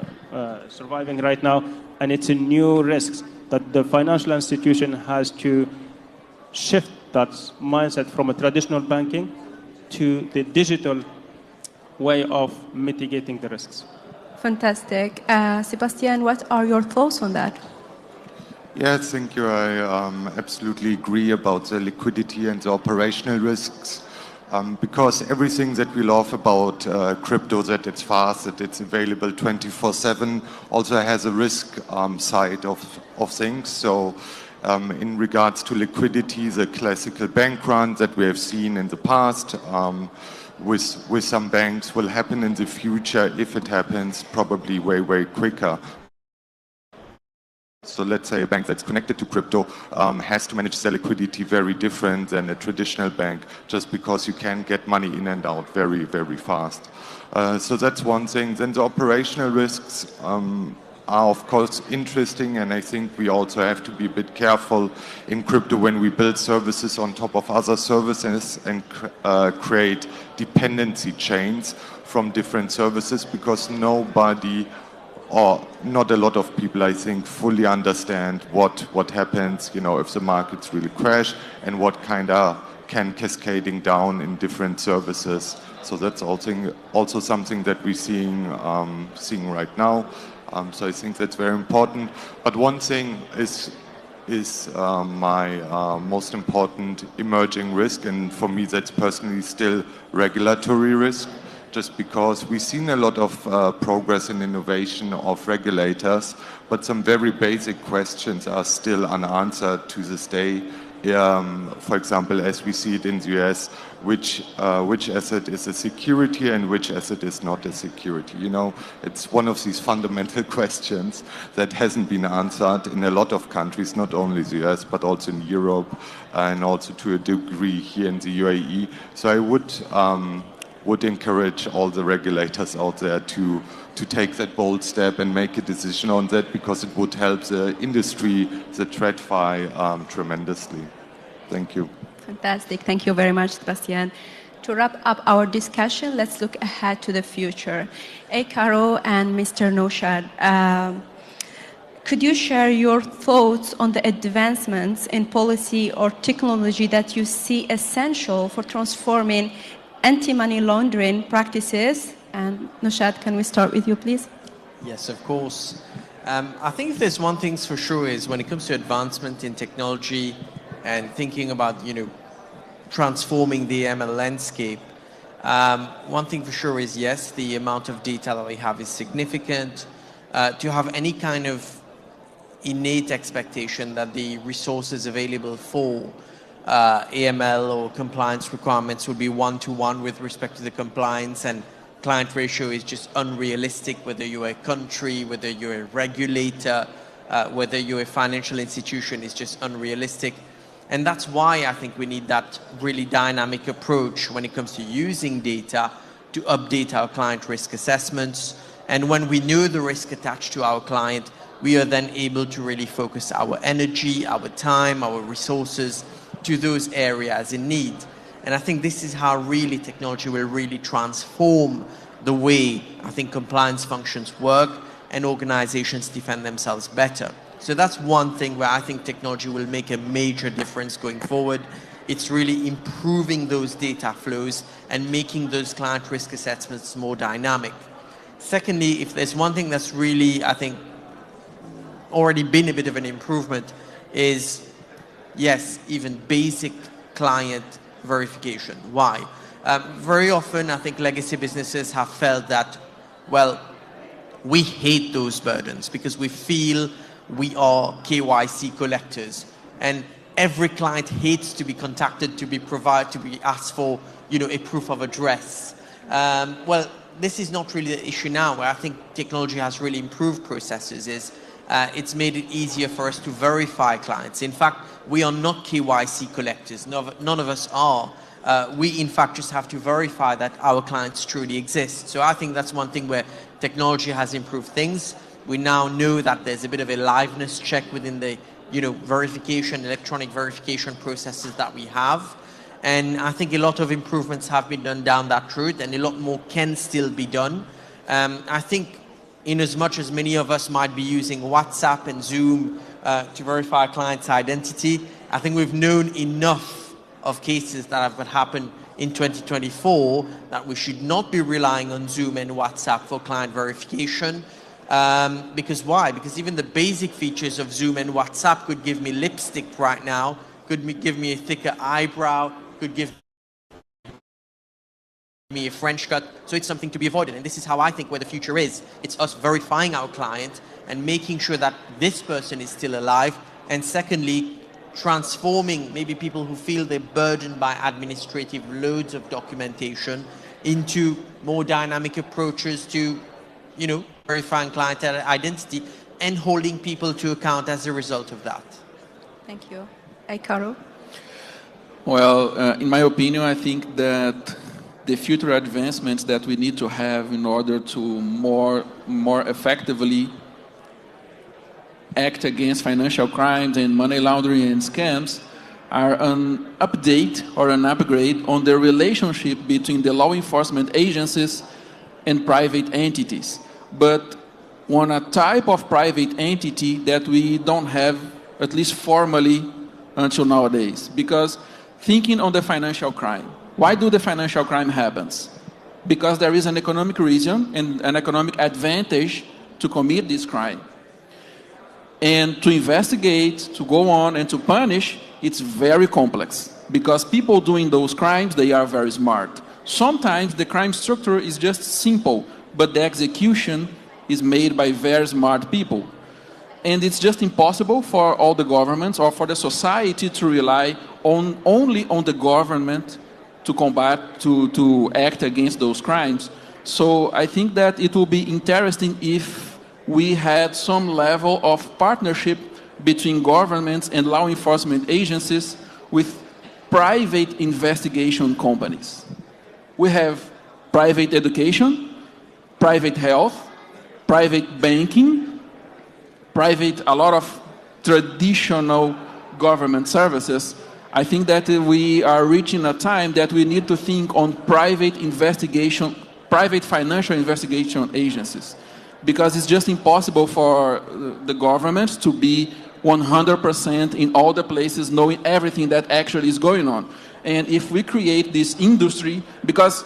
surviving right now, and it's a new risks that the financial institution has to shift that mindset from a traditional banking to the digital way of mitigating the risks. Fantastic. Sebastian, what are your thoughts on that? Yes, thank you. I absolutely agree about the liquidity and the operational risks. Because everything that we love about crypto, that it's fast, that it's available 24/7, also has a risk side of things. So in regards to liquidity, the classical bank run that we have seen in the past with some banks will happen in the future. If it happens, probably way quicker. So let's say a bank that's connected to crypto has to manage their liquidity very different than a traditional bank, just because you can get money in and out very fast. So that's one thing. Then the operational risks are of course interesting, and I think we also have to be a bit careful in crypto when we build services on top of other services and create dependency chains from different services, because nobody or not a lot of people, I think, fully understand what happens, if the markets really crash, and what kind of can cascading down in different services. So that's also something that we're seeing right now. So I think that's very important. But one thing is my most important emerging risk, and for me that's personally still regulatory risk. Just because we've seen a lot of progress and innovation of regulators, but some very basic questions are still unanswered to this day. For example, as we see it in the US, which asset is a security and which asset is not a security. It's one of these fundamental questions that hasn't been answered in a lot of countries, not only the US, but also in Europe and also to a degree here in the UAE. So I would encourage all the regulators out there to take that bold step and make a decision on that, because it would help the industry, the TradFi, tremendously. Thank you. Fantastic. Thank you very much, Sebastian. To wrap up our discussion, let's look ahead to the future. Caro and Mr. Naushad, could you share your thoughts on the advancements in policy or technology that you see essential for transforming anti-money laundering practices? And Naushad, can we start with you, please? Yes, of course. I think if there's one thing for sure is when it comes to advancement in technology and thinking about, transforming the ML landscape, one thing for sure is, yes, the amount of data that we have is significant. To have any kind of innate expectation that the resources available for AML or compliance requirements would be one-to-one with respect to the compliance and client ratio is just unrealistic, whether you're a country, whether you're a regulator, whether you're a financial institution, is just unrealistic. And that's why I think we need that really dynamic approach when it comes to using data to update our client risk assessments. And when we know the risk attached to our client, we are then able to really focus our energy, our time, our resources to those areas in need. And I think this is how really technology will really transform the way I think compliance functions work and organizations defend themselves better. So that's one thing where I think technology will make a major difference going forward. It's really improving those data flows and making those client risk assessments more dynamic. Secondly, if there's one thing that's really, I think, already been a bit of an improvement is, yes, even basic client verification. Why? Very often, I think legacy businesses have felt that, well, we hate those burdens because we feel we are KYC collectors, and every client hates to be contacted, to be asked for, a proof of address. Well, this is not really the issue now. Where I think technology has really improved processes is it's made it easier for us to verify clients. In fact, we are not KYC collectors. None of us are. We, in fact, just have to verify that our clients truly exist. So I think that's one thing where technology has improved things. We now know that there's a bit of a liveness check within the, electronic verification processes that we have. And I think a lot of improvements have been done down that route, and a lot more can still be done. I think in as much as many of us might be using WhatsApp and Zoom to verify a client's identity, I think we've known enough of cases that have happened in 2024 that we should not be relying on Zoom and WhatsApp for client verification. Because why? Because even the basic features of Zoom and WhatsApp could give me lipstick right now, could give me a thicker eyebrow, could give me a French cut. So it's something to be avoided. And this is how I think where the future is. It's us verifying our client and making sure that this person is still alive. And secondly, transforming maybe people who feel they're burdened by administrative loads of documentation into more dynamic approaches to, verifying client identity and holding people to account as a result of that. Thank you. Hey, Caro. Well, in my opinion, I think that the future advancements that we need to have in order to more effectively act against financial crimes and money laundering and scams are an update or an upgrade on the relationship between the law enforcement agencies and private entities, but on a type of private entity that we don't have, at least formally, until nowadays. Because thinking on the financial crime, why do the financial crime happens? Because there is an economic reason and an economic advantage to commit this crime. And to investigate, to go on and to punish, it's very complex. Because people doing those crimes, they are very smart. Sometimes the crime structure is just simple, but the execution is made by very smart people. And it's just impossible for all the governments or for the society to rely only on the government to combat, to act against those crimes. So I think that it will be interesting if we had some level of partnership between governments and law enforcement agencies with private investigation companies. We have private education, private health, private banking, a lot of traditional government services. I think that we are reaching a time that we need to think on private financial investigation agencies, because it's just impossible for the government to be 100% in all the places knowing everything that actually is going on. And if we create this industry, because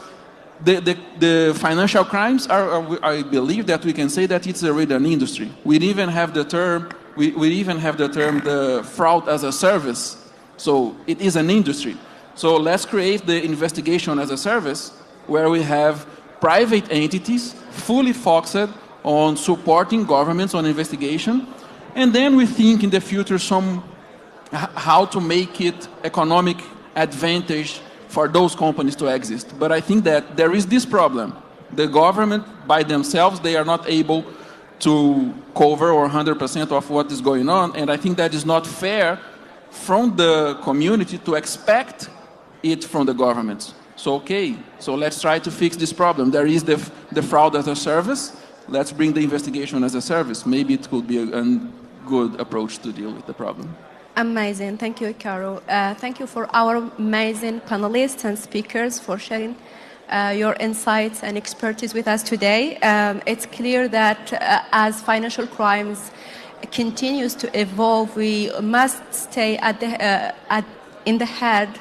the financial crimes are, I believe that we can say that it's already an industry. We even have the term, the fraud as a service. So it is an industry. So let's create the investigation as a service where we have private entities fully focused on supporting governments on investigation. And then we think in the future how to make it economic advantage for those companies to exist. But I think that there is this problem. The government, by themselves, they are not able to cover or 100% of what is going on, and I think that is not fair from the community to expect it from the government. So okay, so let's try to fix this problem. There is the fraud as a service. Let's bring the investigation as a service. Maybe it could be a good approach to deal with the problem. Amazing. Thank you, Caro. Thank you for our amazing panelists and speakers for sharing your insights and expertise with us today. It's clear that as financial crimes continues to evolve, we must stay in the head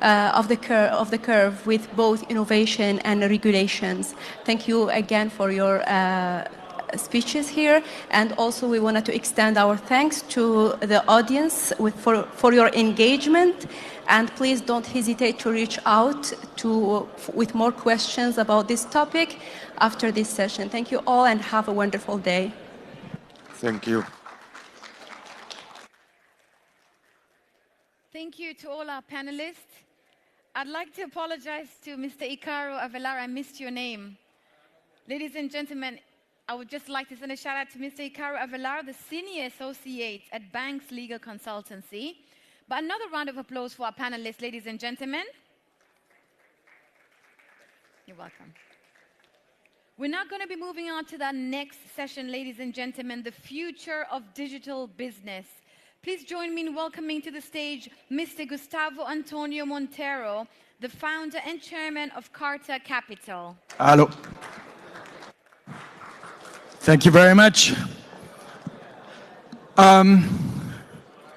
of the curve with both innovation and regulations. Thank you again for your speeches here, and also we wanted to extend our thanks to the audience for your engagement, and please don't hesitate to reach out with more questions about this topic after this session. Thank you all and have a wonderful day. Thank you. Thank you to all our panelists. I'd like to apologize to Mr. Icaro Avelar. I missed your name. Ladies and gentlemen, I would just like to send a shout out to Mr. Icaro Avelar, the Senior Associate at Banks Legal Consultancy. But another round of applause for our panelists, ladies and gentlemen. You're welcome. We're now going to be moving on to the next session, ladies and gentlemen, the future of digital business. Please join me in welcoming to the stage Mr. Gustavo Antonio Montero, the founder and chairman of Carta Capital. Hello. Thank you very much.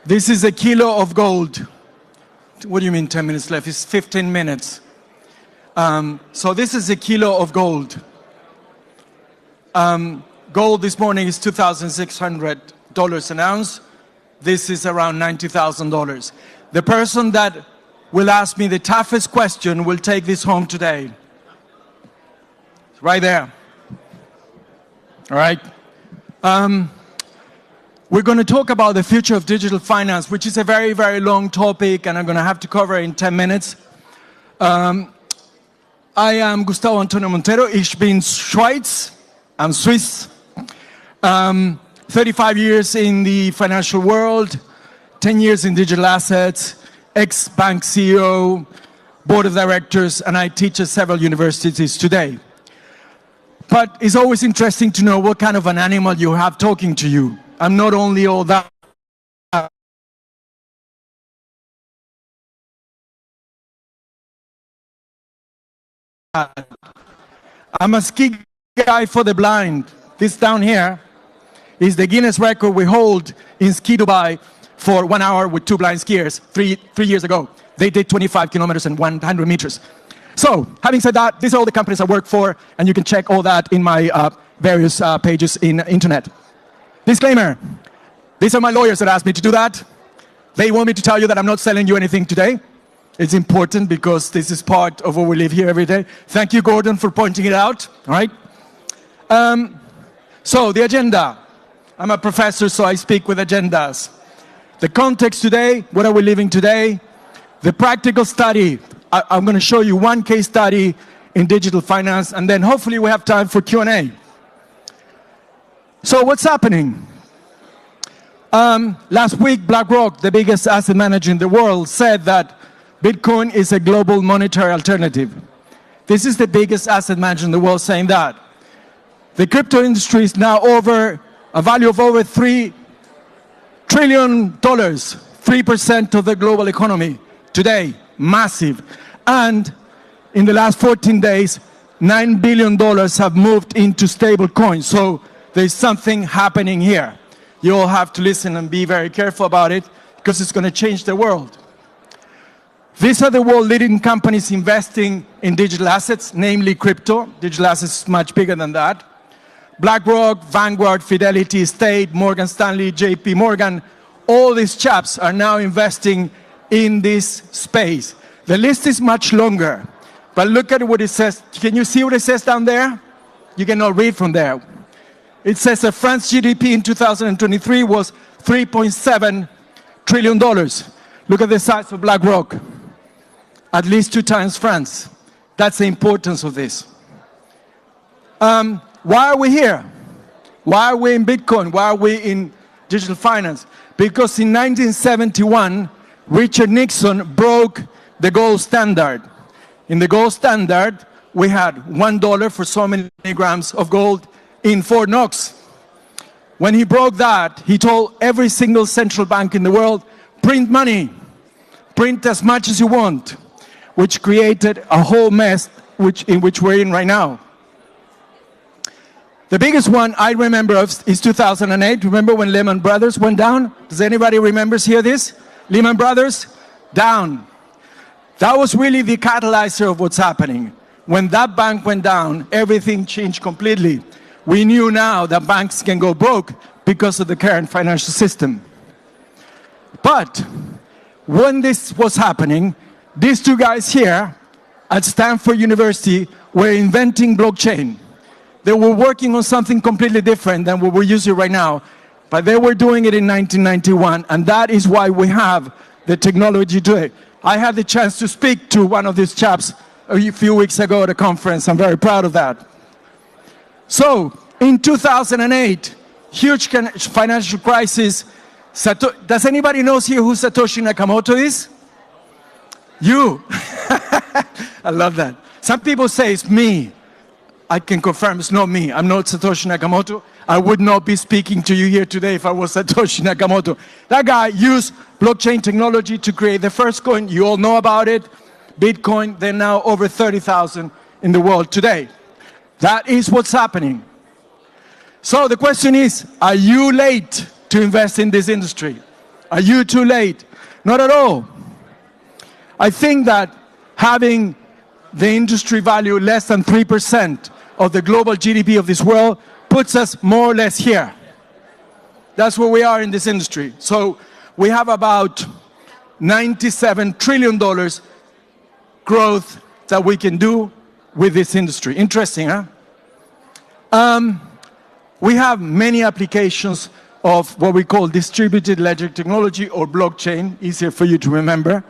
This is a kilo of gold. What do you mean 10 minutes left? It's 15 minutes. So this is a kilo of gold. Gold this morning is $2,600 an ounce. This is around $90,000. The person that will ask me the toughest question will take this home today. It's right there. All right. We're going to talk about the future of digital finance, which is a very, very long topic, and I'm going to have to cover it in 10 minutes. I am Gustavo Antonio Montero. Ich bin Schweiz. I'm Swiss. 35 years in the financial world, 10 years in digital assets, ex-bank CEO, board of directors, and I teach at several universities today. But it's always interesting to know what kind of an animal you have talking to you. I'm not only all that. I'm a ski guy for the blind. This down here is the Guinness record we hold in Ski Dubai for 1 hour with 2 blind skiers 3 years ago. They did 25 kilometers and 100 meters. So, having said that, these are all the companies I work for, and you can check all that in my various pages in the internet. Disclaimer, these are my lawyers that asked me to do that. They want me to tell you that I'm not selling you anything today. It's important because this is part of what we live here every day. Thank you, Gordon, for pointing it out. All right. So, the agenda. I'm a professor, so I speak with agendas. The context today, what are we living today? The practical study. I'm going to show you one case study in digital finance, and then hopefully we have time for Q&A. So what's happening? Last week, BlackRock, the biggest asset manager in the world, said that Bitcoin is a global monetary alternative. This is the biggest asset manager in the world saying that. The crypto industry is now over a value of over $3 trillion, 3% of the global economy today, massive. And in the last 14 days, $9 billion have moved into stable coins. So there's something happening here. You all have to listen and be very careful about it because it's going to change the world. These are the world leading companies investing in digital assets, namely crypto. Digital assets is much bigger than that. BlackRock, Vanguard, Fidelity, State, Morgan Stanley, JP Morgan, all these chaps are now investing in this space. The list is much longer, but look at what it says. Can you see what it says down there? You cannot read from there. It says that France GDP in 2023 was $3.7 trillion. Look at the size of BlackRock. At least 2 times France. That's the importance of this. Why are we here? Why are we in Bitcoin? Why are we in digital finance? Because in 1971, Richard Nixon broke the gold standard. In the gold standard, we had $1 for so many grams of gold in Fort Knox. When he broke that, he told every single central bank in the world, print money, print as much as you want, which created a whole mess in which we're in right now. The biggest one I remember of is 2008. Remember when Lehman Brothers went down? Does anybody remember here this? Lehman Brothers, down. That was really the catalyzer of what's happening. When that bank went down, everything changed completely. We knew now that banks can go broke because of the current financial system. But when this was happening, these two guys here at Stanford University were inventing blockchain. They were working on something completely different than what we're using right now, but they were doing it in 1991, and that is why we have the technology today. I had the chance to speak to one of these chaps a few weeks ago at a conference. I'm very proud of that. So, in 2008, huge financial crisis. Does anybody know here who Satoshi Nakamoto is? You. I love that. Some people say it's me. I can confirm it's not me. I'm not Satoshi Nakamoto. I would not be speaking to you here today if I was Satoshi Nakamoto. That guy used blockchain technology to create the first coin. You all know about it. Bitcoin, they're now over 30,000 in the world today. That is what's happening. So the question is, are you late to invest in this industry? Are you too late? Not at all. I think that having the industry value less than 3% of the global GDP of this world puts us more or less here. That's where we are in this industry. So we have about $97 trillion growth that we can do with this industry. Interesting, huh? We have many applications of what we call distributed ledger technology or blockchain, easier for you to remember,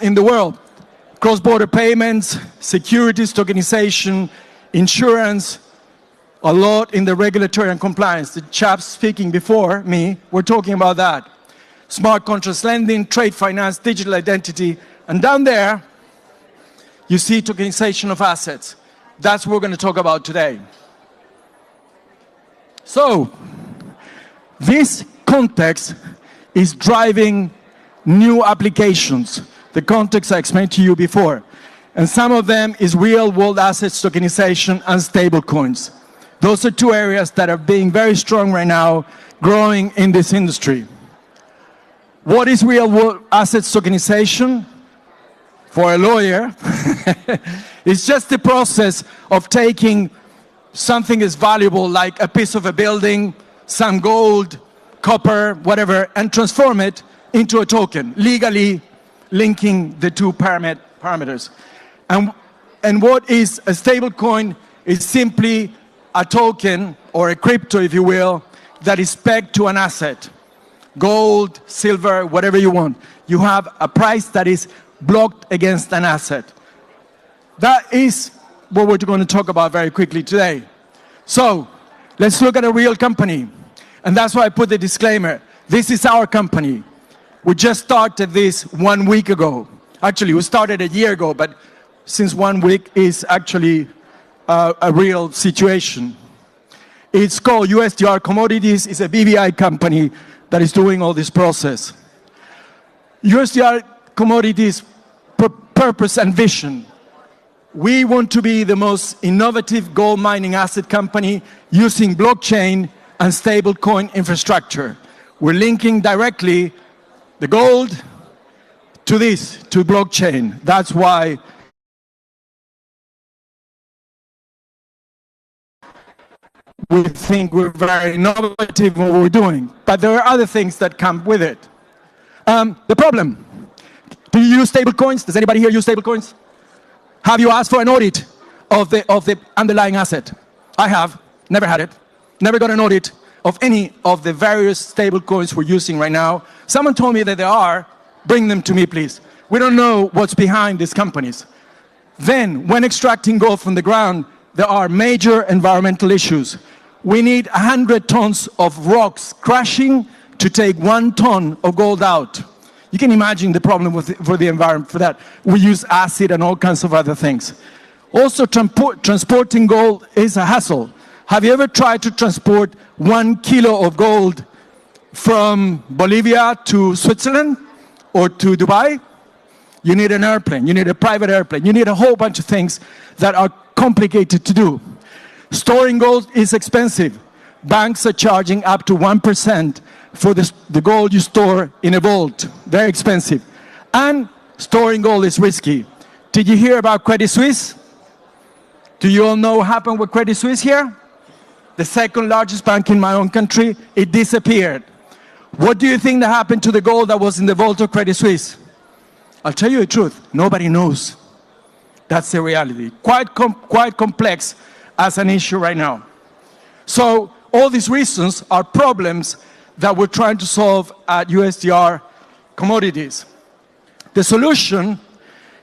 in the world. Cross-border payments, securities tokenization, insurance, a lot in the regulatory and compliance. The chaps speaking before me were talking about that. Smart contracts lending, trade finance, digital identity, and down there, you see tokenization of assets. That's what we're going to talk about today. So, this context is driving new applications. The context I explained to you before. And some of them is real-world assets tokenization and stablecoins. Those are two areas that are being very strong right now, growing in this industry. What is real-world assets tokenization? For a lawyer, it's just the process of taking something as valuable like a piece of a building, some gold, copper, whatever, and transform it into a token, legally linking the two parameters. And what is a stable coin is simply a token, or a crypto if you will, that is pegged to an asset. Gold, silver, whatever you want. You have a price that is blocked against an asset. That is what we're going to talk about very quickly today. So, let's look at a real company. And that's why I put the disclaimer. This is our company. We just started this 1 week ago. Actually, we started a year ago, but since 1 week is actually a real situation. It's called USDR Commodities. It's a BVI company that is doing all this process. USDR Commodities purpose and vision. We want to be the most innovative gold mining asset company using blockchain and stablecoin infrastructure. We're linking directly the gold to this, to blockchain. That's why we think we're very innovative in what we're doing. But there are other things that come with it. The problem, do you use stablecoins? Does anybody here use stablecoins? Have you asked for an audit of the underlying asset? I have, never had it. Never got an audit of any of the various stablecoins we're using right now. Someone told me that there are. Bring them to me, please. We don't know what's behind these companies. Then, when extracting gold from the ground, there are major environmental issues. We need 100 tons of rocks crashing to take 1 ton of gold out. You can imagine the problem for the environment for that. We use acid and all kinds of other things. Also, transporting gold is a hassle. Have you ever tried to transport 1 kilo of gold from Bolivia to Switzerland or to Dubai? You need an airplane, you need a private airplane, you need a whole bunch of things that are complicated to do. Storing gold is expensive. Banks are charging up to 1% for the gold you store in a vault. Very expensive. And storing gold is risky. Did you hear about Credit Suisse? Do you all know what happened with Credit Suisse here? The second largest bank in my own country, it disappeared. What do you think that happened to the gold that was in the vault of Credit Suisse? I'll tell you the truth, nobody knows. That's the reality. Quite complex as an issue right now. So all these reasons are problems that we're trying to solve at USDR Commodities. The solution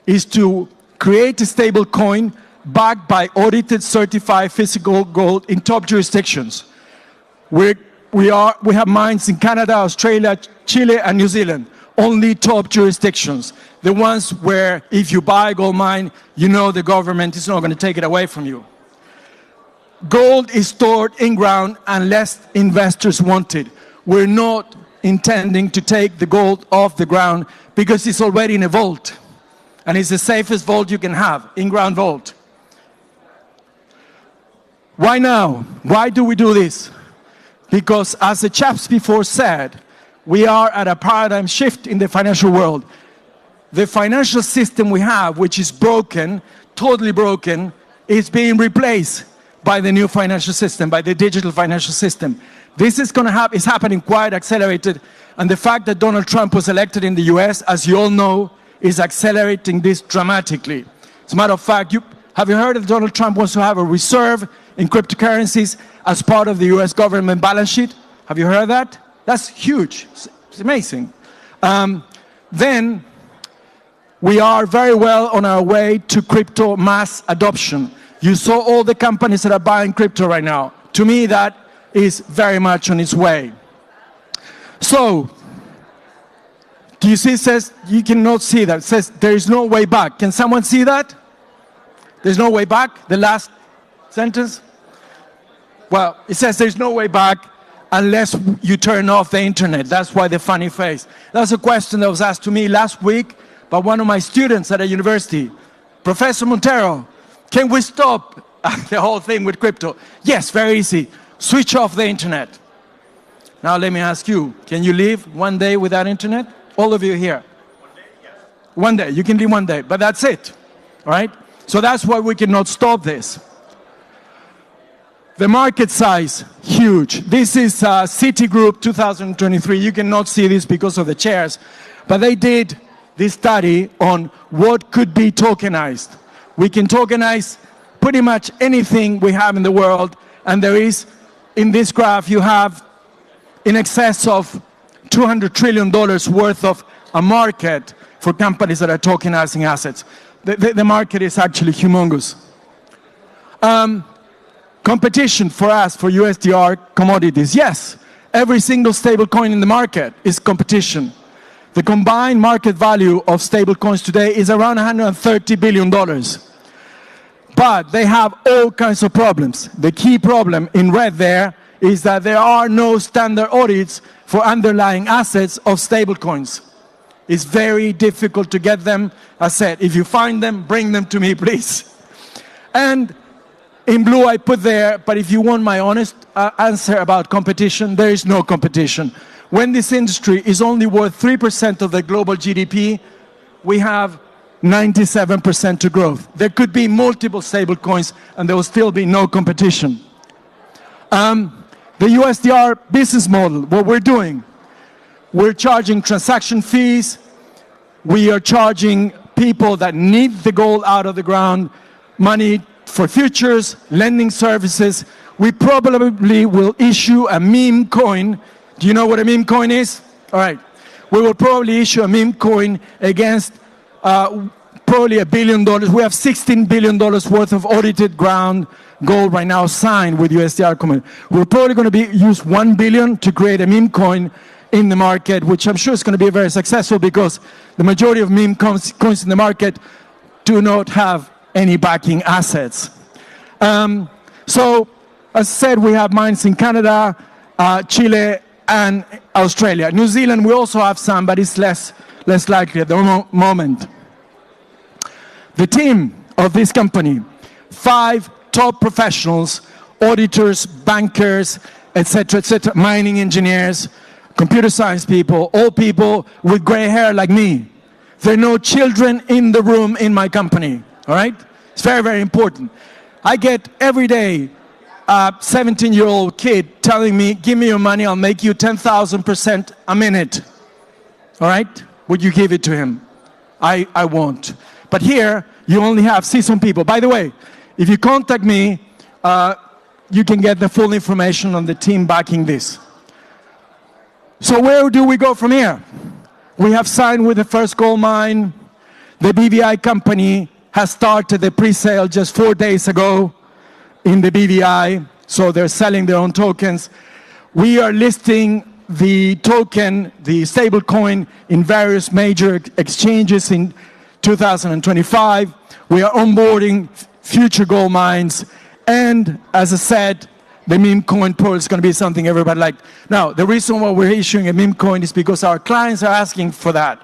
is to create a stable coin backed by audited, certified physical gold in top jurisdictions. We have mines in Canada, Australia, Chile, and New Zealand. Only top jurisdictions. The ones where if you buy a gold mine, you know the government is not going to take it away from you. Gold is stored in ground unless investors want it. We're not intending to take the gold off the ground because it's already in a vault. And it's the safest vault you can have, in-ground vault. Why now? Why do we do this? Because as the chaps before said, we are at a paradigm shift in the financial world. The financial system we have, which is broken, totally broken, is being replaced by the new financial system, by the digital financial system. This is going to happen, is happening quite accelerated, and the fact that Donald Trump was elected in the US, as you all know, is accelerating this dramatically. As a matter of fact, have you heard that Donald Trump wants to have a reserve in cryptocurrencies as part of the US government balance sheet? Have you heard that? That's huge. It's amazing. Then we are very well on our way to crypto mass adoption. You saw all the companies that are buying crypto right now. To me, that is very much on its way. So, do you see it says, you cannot see that. It says there is no way back. Can someone see that? There's no way back, the last sentence? Well, it says there's no way back unless you turn off the internet. That's why the funny face. That's a question that was asked to me last week by one of my students at a university. Professor Montero, can we stop the whole thing with crypto? Yes, very easy. Switch off the internet. Now let me ask you, can you live one day without internet? All of you here. One day, yes. One day, you can live one day, but that's it, all right? So that's why we cannot stop this. The market size, huge. This is Citigroup 2023. You cannot see this because of the chairs, but they did this study on what could be tokenized. We can tokenize pretty much anything we have in the world, and there is, in this graph, you have in excess of $200 trillion worth of a market for companies that are tokenizing assets. The market is actually humongous. Competition for us, for USDR commodities. Yes, every single stable coin in the market is competition. The combined market value of stable coins today is around $130 billion. But they have all kinds of problems. The key problem in red there is that there are no standard audits for underlying assets of stable coins. It's very difficult to get them. I said, if you find them, bring them to me, please. And in blue I put there, but if you want my honest answer about competition, there is no competition. When this industry is only worth 3% of the global GDP, we have 97% to growth. There could be multiple stable coins and there will still be no competition. The USDR business model, what we're doing, we're charging transaction fees. We are charging people that need the gold out of the ground money for futures, lending services. We probably will issue a meme coin. Do you know what a meme coin is? All right. We will probably issue a meme coin against probably $1 billion. We have $16 billion worth of audited ground gold right now signed with USDR community. We're probably going to use 1 billion to create a meme coin in the market, which I'm sure is going to be very successful because the majority of meme coins in the market do not have any backing assets. So, as I said, we have mines in Canada, Chile, and Australia. New Zealand, we also have some, but it's less likely at the moment. The team of this company, 5 top professionals, auditors, bankers, etc., mining engineers, computer science people, all people with gray hair like me. There are no children in the room in my company, all right? It's very, very important. I get every day a 17-year-old kid telling me, give me your money, I'll make you 10,000% a minute. All right? Would you give it to him? I won't. But here, you only have seasoned people. By the way, if you contact me, you can get the full information on the team backing this. So where do we go from here? We have signed with the first gold mine. The BVI company has started the pre-sale just 4 days ago in the BVI, so they're selling their own tokens. We are listing the token, the stable coin, in various major exchanges in 2025. We are onboarding future gold mines, and as I said, the meme coin pool is going to be something everybody likes. Now, the reason why we're issuing a meme coin is because our clients are asking for that.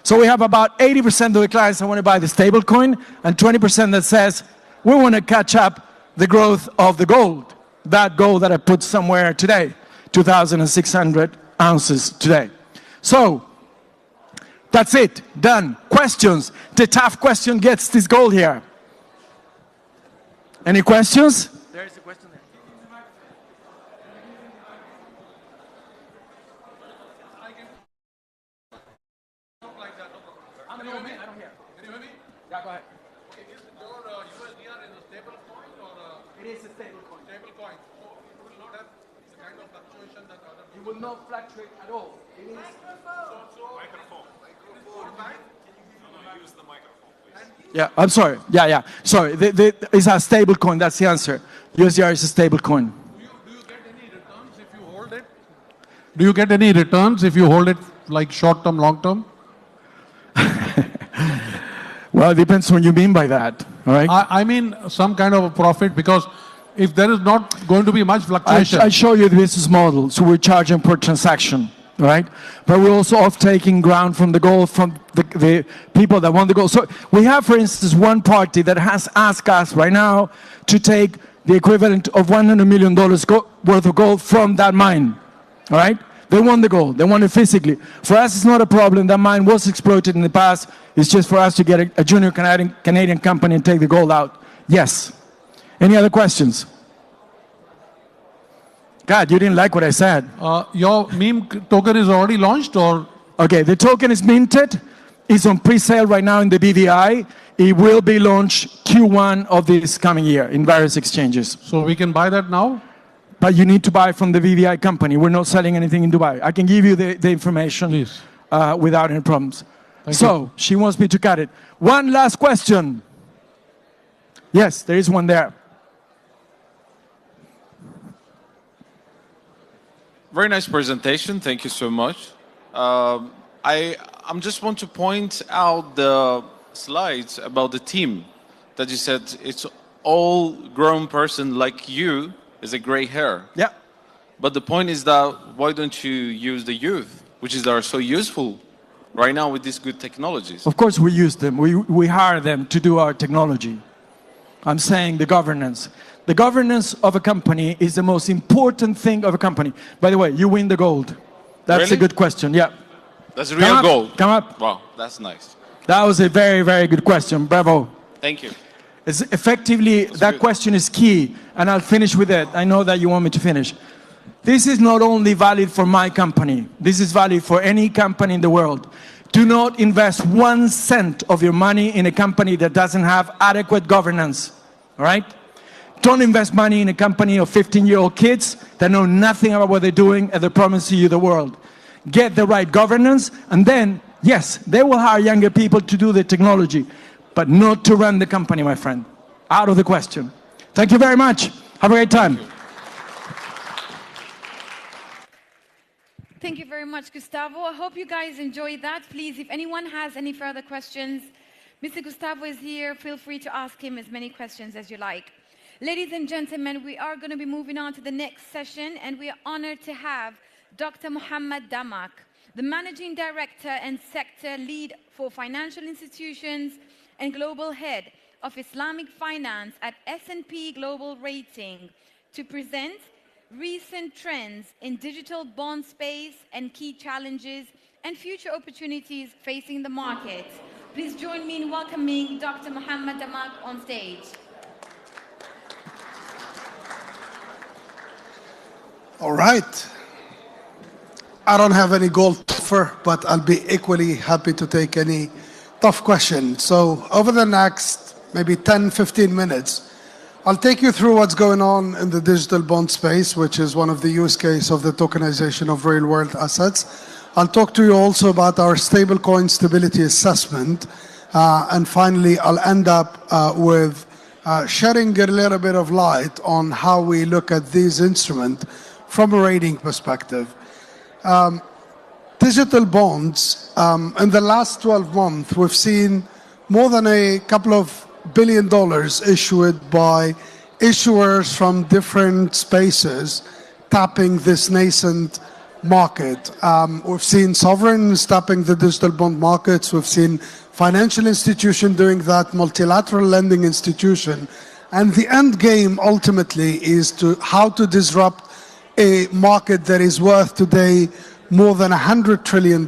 So we have about 80% of the clients that want to buy the stable coin, and 20% that says, we want to catch up the growth of the gold, that gold that I put somewhere today, 2,600 ounces today. So, that's it, done. Questions? The tough question gets this gold here. Any questions? There is a question there. I don't hear. Can you hear me? Yeah, go ahead. Okay, is your USDR is a stable coin or it is a stable coin. Stable coin. So it will not have the kind of fluctuation that other. It will not fluctuate at all. It is. Microphone. Use the microphone, please. Yeah, I'm sorry. Yeah. Sorry. It's a stable coin. That's the answer. USDR is a stable coin. Do you get any returns if you hold it? Do you get any returns if you hold it, like short term, long term? Well, it depends what you mean by that. All right. I mean some kind of a profit, because if there is not going to be much fluctuation. I show you the business model. So we're charging per transaction. All right, but we're also off taking ground from the gold from the people that want the gold. So we have, for instance, one party that has asked us right now to take the equivalent of $100 million worth of gold from that mine. All right, they want the gold. They want it physically. For us, it's not a problem. That mine was exploited in the past. It's just for us to get a junior Canadian company and take the gold out. Yes. Any other questions? God, you didn't like what I said. Your meme token is already launched, or? Okay, the token is minted. It's on pre-sale right now in the BVI. It will be launched Q1 of this coming year in various exchanges. So we can buy that now? But you need to buy from the BVI company. We're not selling anything in Dubai. I can give you the information. Please. Without any problems. Thank you. She wants me to cut it. One last question. Yes, there is one there. Very nice presentation. Thank you so much. I'm just want to point out the slides about the team that you said it's all grown person like you is a gray hair. Yeah. But the point is that why don't you use the youth, which are so useful right now with these good technologies? Of course we use them. We hire them to do our technology. I'm saying the governance. The governance of a company is the most important thing of a company. By the way, you win the gold. That's Really? a good question, yeah. That's a real goal. Come up. Wow, that's nice. That was a very, very good question. Bravo. Thank you. It's effectively, that good. question is key, and I'll finish with it. I know that you want me to finish. This is not only valid for my company. This is valid for any company in the world. Do not invest 1 cent of your money in a company that doesn't have adequate governance. All right? Don't invest money in a company of 15-year-old kids that know nothing about what they're doing and they're promising you the world. Get the right governance, and then, yes, they will hire younger people to do the technology, but not to run the company, my friend. Out of the question. Thank you very much. Have a great time. Thank you very much, Gustavo. I hope you guys enjoyed that. Please, if anyone has any further questions, Mr. Gustavo is here. Feel free to ask him as many questions as you like. Ladies and gentlemen, we are going to be moving on to the next session, and we are honored to have Dr. Mohammed Damak, the Managing Director and Sector Lead for Financial Institutions and Global Head of Islamic Finance at S&P Global Rating, to present recent trends in digital bond space and key challenges and future opportunities facing the market. Please join me in welcoming Dr. Mohammed Damak on stage. All right. I don't have any gold to offer, but I'll be equally happy to take any tough question. So over the next maybe 10, 15 minutes, I'll take you through what's going on in the digital bond space, which is one of the use cases of the tokenization of real world assets. I'll talk to you also about our stablecoin stability assessment. And finally, I'll end up with shedding a little bit of light on how we look at these instruments from a rating perspective. Digital bonds, in the last 12 months, we've seen more than a couple of $1 billion issued by issuers from different spaces tapping this nascent market. We've seen sovereigns tapping the digital bond markets. We've seen financial institutions doing that, multilateral lending institution. And the end game ultimately is how to disrupt a market that is worth today more than $100 trillion.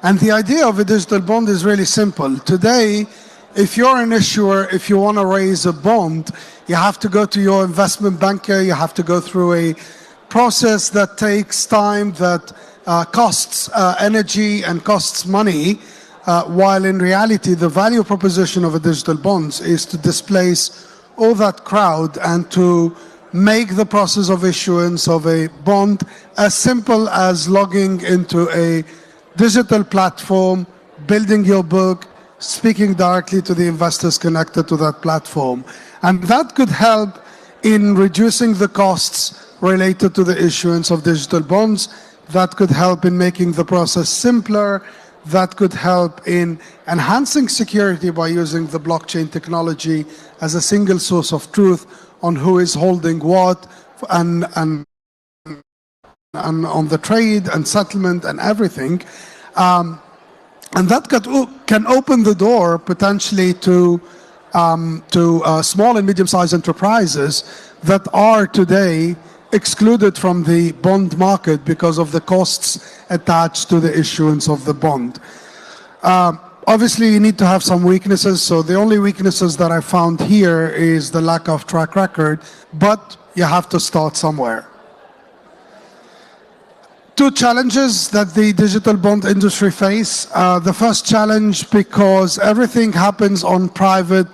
And the idea of a digital bond is really simple. Today, if you're an issuer, if you want to raise a bond, you have to go to your investment banker, you have to go through a process that takes time, that costs energy and costs money, while in reality the value proposition of a digital bonds is to displace all that crowd and to make the process of issuance of a bond as simple as logging into a digital platform, building your book, speaking directly to the investors connected to that platform. And that could help in reducing the costs related to the issuance of digital bonds. That could help in making the process simpler. That could help in enhancing security by using the blockchain technology as a single source of truth on who is holding what and on the trade and settlement and everything. And that can open the door potentially to small and medium-sized enterprises that are today excluded from the bond market because of the costs attached to the issuance of the bond. Obviously, you need to have some weaknesses. So the only weaknesses that I found here is the lack of track record, but you have to start somewhere. Two challenges that the digital bond industry face. The first challenge, because everything happens on private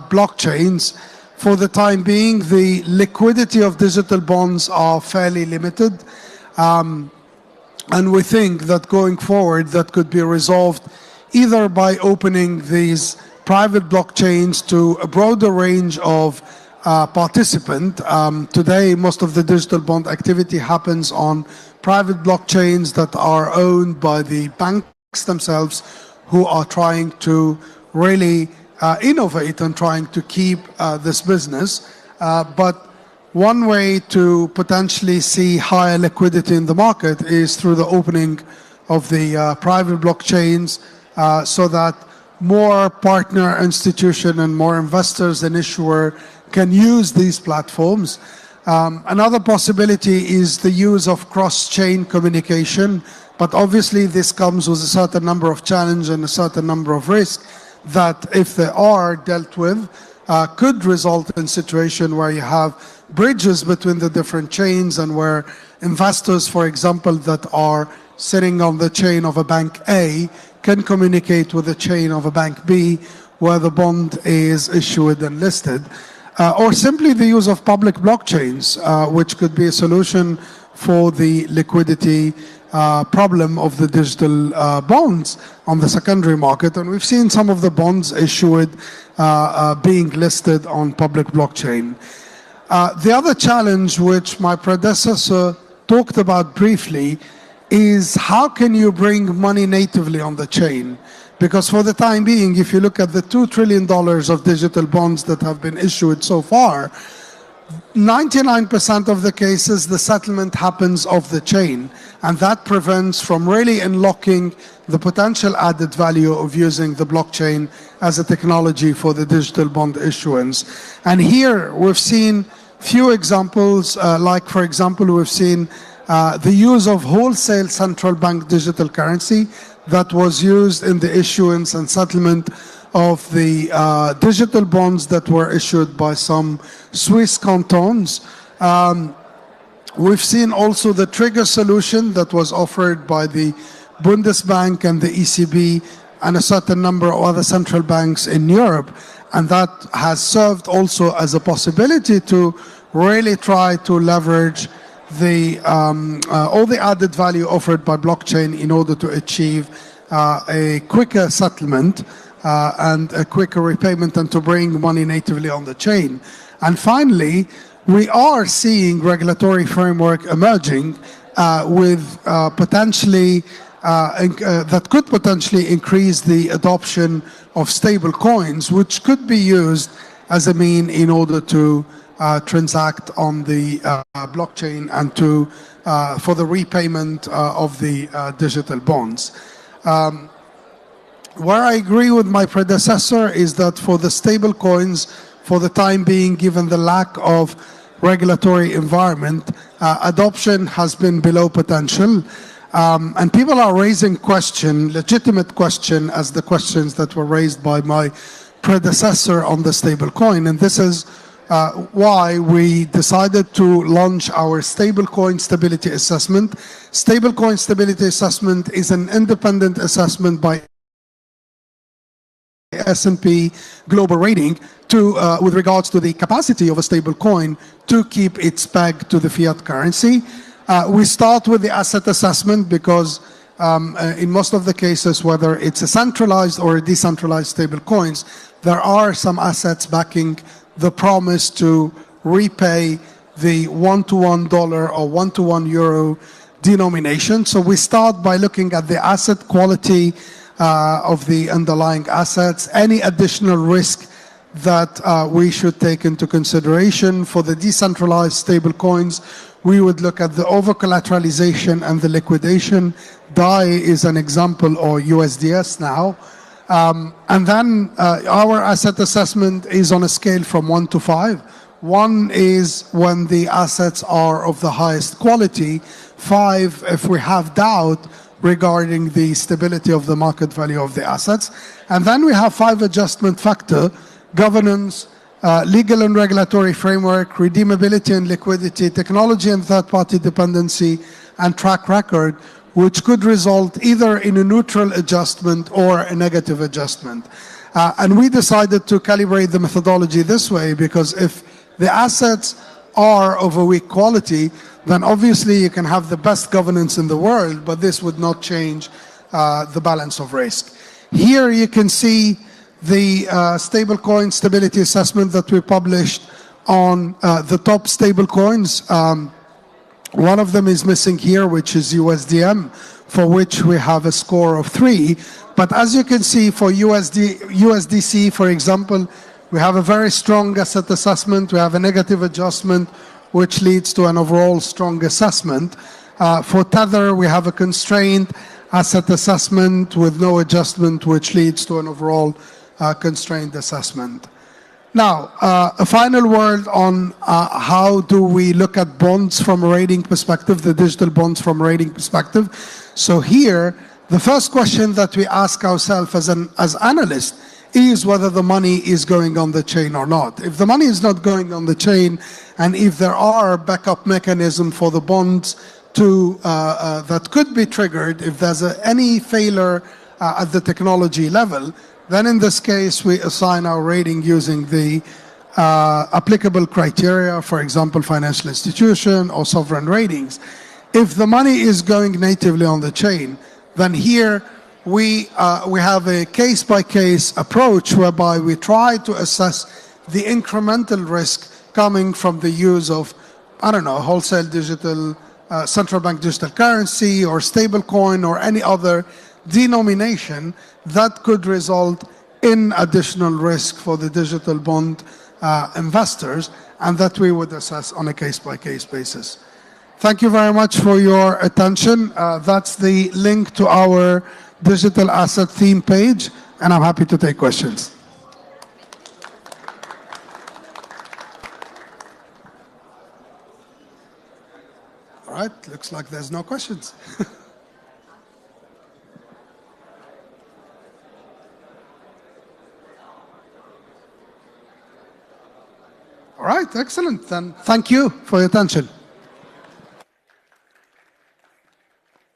blockchains, for the time being, the liquidity of digital bonds are fairly limited. And we think that going forward, that could be resolved either by opening these private blockchains to a broader range of participants. Today, most of the digital bond activity happens on private blockchains that are owned by the banks themselves, who are trying to really innovate and trying to keep this business. But one way to potentially see higher liquidity in the market is through the opening of the private blockchains, so that more partner institution and more investors and issuer can use these platforms. Another possibility is the use of cross-chain communication, but obviously this comes with a certain number of challenges and a certain number of risks that, if they are dealt with, could result in a situation where you have bridges between the different chains, and where investors, for example, that are sitting on the chain of a bank A can communicate with the chain of a bank B where the bond is issued and listed. Or simply the use of public blockchains, which could be a solution for the liquidity problem of the digital bonds on the secondary market, and we've seen some of the bonds issued being listed on public blockchain. The other challenge, which my predecessor talked about briefly, is how can you bring money natively on the chain? Because for the time being, if you look at the $2 trillion of digital bonds that have been issued so far, 99% of the cases, the settlement happens off the chain, and that prevents from really unlocking the potential added value of using the blockchain as a technology for the digital bond issuance. And here we've seen few examples, like for example, we've seen the use of wholesale central bank digital currency that was used in the issuance and settlement of the digital bonds that were issued by some Swiss cantons. We've seen also the trigger solution that was offered by the Bundesbank and the ECB and a certain number of other central banks in Europe, and that has served also as a possibility to really try to leverage the all the added value offered by blockchain in order to achieve a quicker settlement and a quicker repayment, and to bring money natively on the chain. And finally, we are seeing regulatory framework emerging with potentially that could potentially increase the adoption of stable coins, which could be used as a mean in order to transact on the blockchain and to for the repayment of the digital bonds. Where I agree with my predecessor is that for the stable coins, for the time being, given the lack of regulatory environment, adoption has been below potential. And people are raising legitimate question, as the questions that were raised by my predecessor on the stable coin. And this is why we decided to launch our stablecoin stability assessment. Stablecoin stability assessment is an independent assessment by S&P Global Rating with regards to the capacity of a stable coin to keep its peg to the fiat currency. We start with the asset assessment because in most of the cases, whether it's a centralized or a decentralized stable coins, there are some assets backing the promise to repay the $1-to-1 or $1-to-1 euro denomination. So we start by looking at the asset quality of the underlying assets, any additional risk that we should take into consideration. For the decentralized stable coins, we would look at the over-collateralization and the liquidation. DAI is an example, or USDS now. And then our asset assessment is on a scale from 1 to 5. 1 is when the assets are of the highest quality. 5, if we have doubt regarding the stability of the market value of the assets. And then we have 5 adjustment factor: governance, legal and regulatory framework, redeemability and liquidity, technology and third-party dependency, and track record, which could result either in a neutral adjustment or a negative adjustment. And we decided to calibrate the methodology this way because if the assets are of a weak quality, then obviously you can have the best governance in the world, but this would not change the balance of risk. Here you can see the stablecoin stability assessment that we published on the top stablecoins. One of them is missing here, which is USDM, for which we have a score of 3. But as you can see, for USDC, for example, we have a very strong asset assessment. We have a negative adjustment, which leads to an overall strong assessment. For Tether, we have a constrained asset assessment with no adjustment, which leads to an overall constrained assessment. Now, a final word on how do we look at bonds from a rating perspective, the digital bonds from a rating perspective. So here, the first question that we ask ourselves as analysts is whether the money is going on the chain or not. If the money is not going on the chain, and if there are backup mechanisms for the bonds to that could be triggered, if there's any failure at the technology level, then in this case we assign our rating using the applicable criteria, for example, financial institution or sovereign ratings. if the money is going natively on the chain, then here we have a case-by-case approach whereby we try to assess the incremental risk coming from the use of, I don't know, wholesale digital, central bank digital currency or stablecoin or any other denomination that could result in additional risk for the digital bond investors, and that we would assess on a case-by-case basis. Thank you very much for your attention. That's the link to our digital asset theme page, and I'm happy to take questions. All right, looks like there's no questions. All right, excellent. Then thank you for your attention.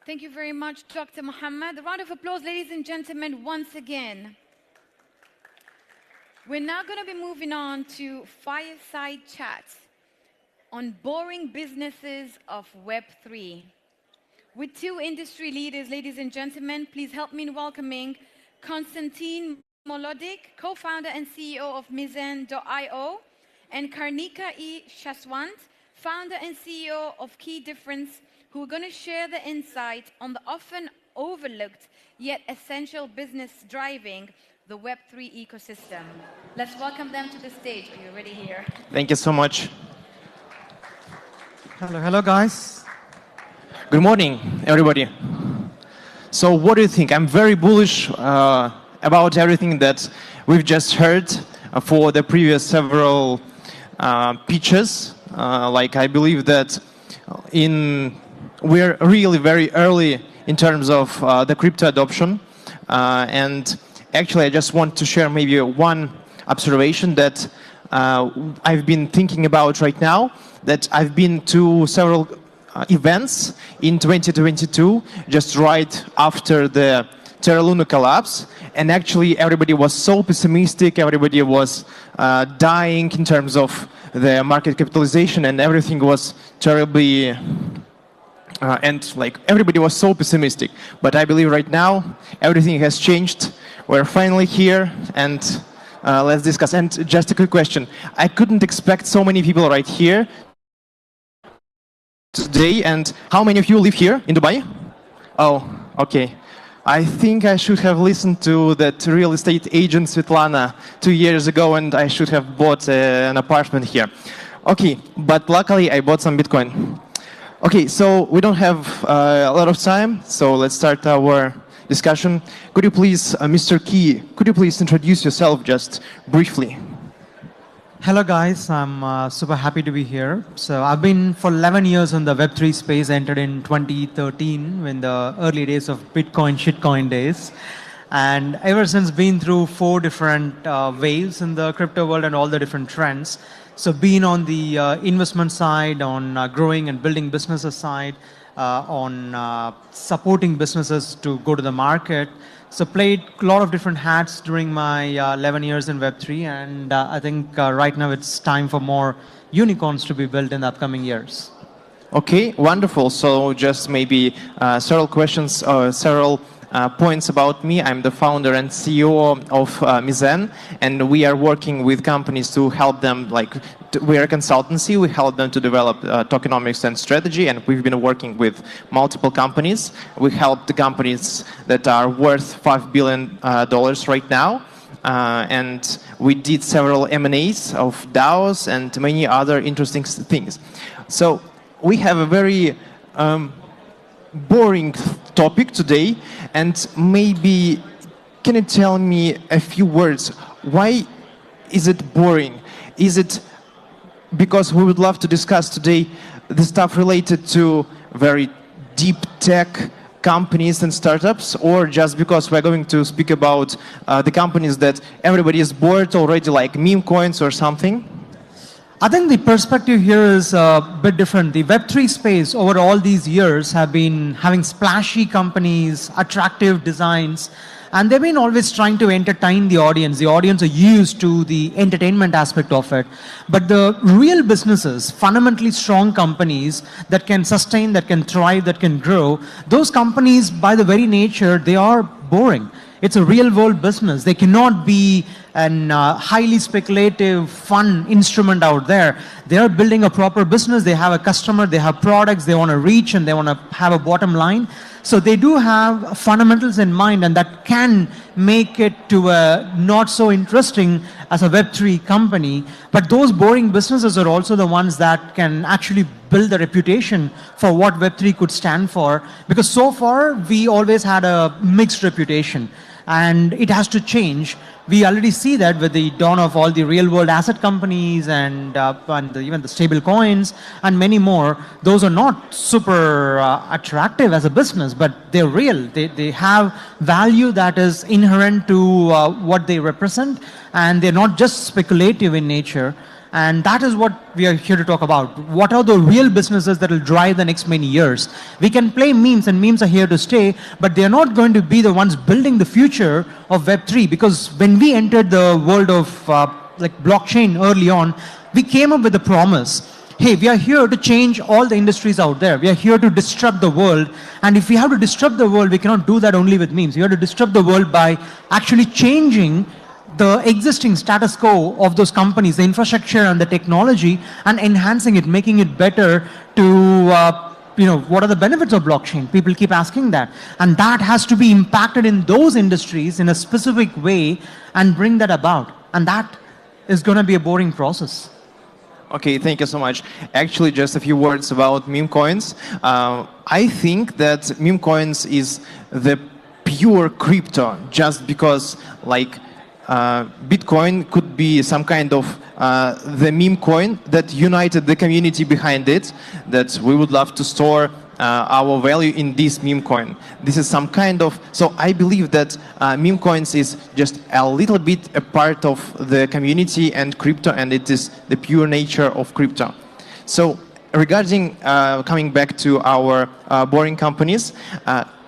Thank you very much, Dr. Mohammed. A round of applause, ladies and gentlemen, once again. We're now going to be moving on to fireside chats on boring businesses of Web3. With two industry leaders, ladies and gentlemen, please help me in welcoming Konstantin Molodic, co-founder and CEO of Mizan.io, and Karnika E. Shaswant, founder and CEO of Key Difference, who are going to share the insight on the often overlooked yet essential business driving the Web3 ecosystem. Let's welcome them to the stage. Are you already here? Thank you so much. Hello guys. Good morning, everybody. So what do you think? I'm very bullish about everything that we've just heard for the previous several pitches. I believe that we're really very early in terms of the crypto adoption. And actually, I just want to share maybe one observation that I've been thinking about right now, that I've been to several events in 2022, just right after the Terra Luna collapse. And actually, everybody was so pessimistic, everybody was dying in terms of the market capitalization, and everything was terribly everybody was so pessimistic. But I believe right now everything has changed. We're finally here, and let's discuss. And just a quick question: I couldn't expect so many people right here today. And how many of you live here in Dubai? Oh, okay. I think I should have listened to that real estate agent Svetlana 2 years ago, and I should have bought an apartment here. Okay, but luckily I bought some Bitcoin. Okay, so we don't have a lot of time, so let's start our discussion. Could you please, Mr. Key, could you please introduce yourself just briefly? Hello guys, I'm super happy to be here. So I've been for 11 years in the Web3 space, entered in 2013 in the early days of Bitcoin, shitcoin days. And ever since been through 4 different waves in the crypto world and all the different trends. So being on the investment side, on growing and building businesses side, on supporting businesses to go to the market. So played a lot of different hats during my 11 years in Web3, and I think right now it's time for more unicorns to be built in the upcoming years. Okay, wonderful. So just maybe several questions or several points about me. I'm the founder and CEO of Mizan, and we are working with companies to help them, we are a consultancy, we help them to develop tokenomics and strategy, and we've been working with multiple companies. We help the companies that are worth $5 billion right now, and we did several M&As of DAOs and many other interesting things. So we have a very boring topic today, and maybe can you tell me a few words? Why is it boring? Is it because we would love to discuss today the stuff related to very deep tech companies and startups, or just because we're going to speak about the companies that everybody is bored already, like meme coins or something? I think the perspective here is a bit different. The Web3 space over all these years have been having splashy companies, attractive designs, And they've been always trying to entertain the audience. The audience are used to the entertainment aspect of it. But the real businesses, fundamentally strong companies that can sustain, that can thrive, that can grow, those companies, by the very nature, they are boring. It's a real world business. They cannot be an highly speculative, fun instrument out there. They are building a proper business. They have a customer, they have products, they want to reach, and they want to have a bottom line. So they do have fundamentals in mind, and that can make it to a not so interesting as a Web3 company. But those boring businesses are also the ones that can actually build a reputation for what Web3 could stand for. Because so far, we always had a mixed reputation, and it has to change. We already see that with the dawn of all the real-world asset companies and even the stable coins and many more. Those are not super attractive as a business, but they're real. They have value that is inherent to what they represent, and they're not just speculative in nature. And that is what we are here to talk about. What are the real businesses that will drive the next many years? We can play memes, and memes are here to stay, but they're not going to be the ones building the future of Web3. Because when we entered the world of like blockchain early on, we came up with a promise. Hey, we are here to change all the industries out there. We are here to disrupt the world. And if we have to disrupt the world, we cannot do that only with memes. We have to disrupt the world by actually changing the existing status quo of those companies, the infrastructure and the technology, and enhancing it, making it better to, what are the benefits of blockchain? People keep asking that. And that has to be impacted in those industries in a specific way and bring that about. And that is going to be a boring process. Okay, thank you so much. Actually, just a few words about meme coins. I think that meme coins is the pure crypto, just because like Bitcoin could be some kind of the meme coin that united the community behind it, that we would love to store our value in this meme coin. This is some kind of, so I believe that meme coins is just a little bit a part of the community and crypto, and it is the pure nature of crypto. So regarding coming back to our boring companies,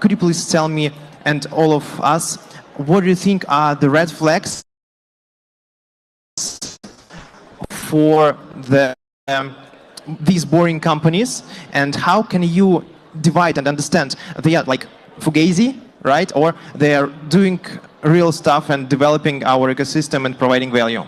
could you please tell me and all of us, what do you think are the red flags for these boring companies, and how can you divide and understand they are like fugazi, right, or they are doing real stuff and developing our ecosystem and providing value?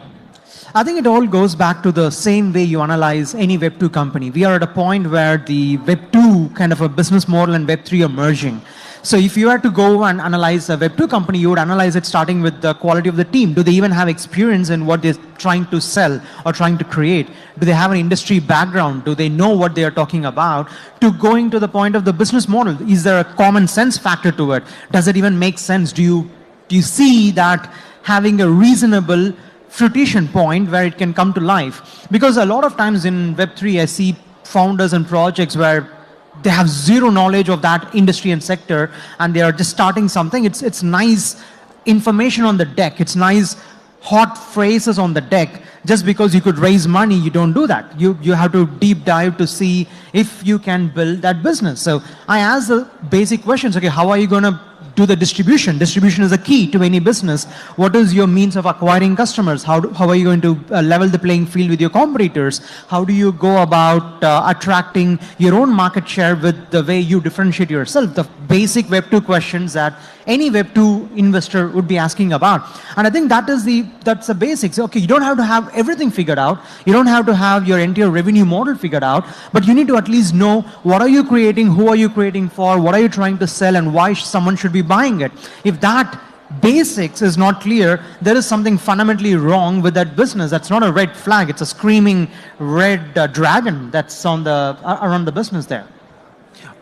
I think it all goes back to the same way you analyze any Web2 company. We are at a point where the Web2 kind of a business model and Web3 are merging. So if you had to go and analyze a Web2 company, you would analyze it starting with the quality of the team. Do they even have experience in what they're trying to sell or trying to create? Do they have an industry background? Do they know what they are talking about? To going to the point of the business model, is there a common sense factor to it? Does it even make sense? Do you see that having a reasonable fruition point where it can come to life? Because a lot of times in Web3, I see founders and projects where they have zero knowledge of that industry and sector, and they are just starting something. It's nice information on the deck. It's nice hot phrases on the deck. Just because you could raise money, you don't do that. You have to deep dive to see if you can build that business. So I ask the basic questions. Okay, how are you going to do the distribution? Distribution is a key to any business. What is your means of acquiring customers? How are you going to level the playing field with your competitors? How do you go about attracting your own market share with the way you differentiate yourself? The basic Web2 questions that any Web2 investor would be asking about. And I think that's the basics. Okay, you don't have to have everything figured out. You don't have to have your entire revenue model figured out, but you need to at least know what are you creating, who are you creating for, what are you trying to sell, and why someone should be buying it. If that basics is not clear, there is something fundamentally wrong with that business. That's not a red flag. It's a screaming red dragon that's on around the business there.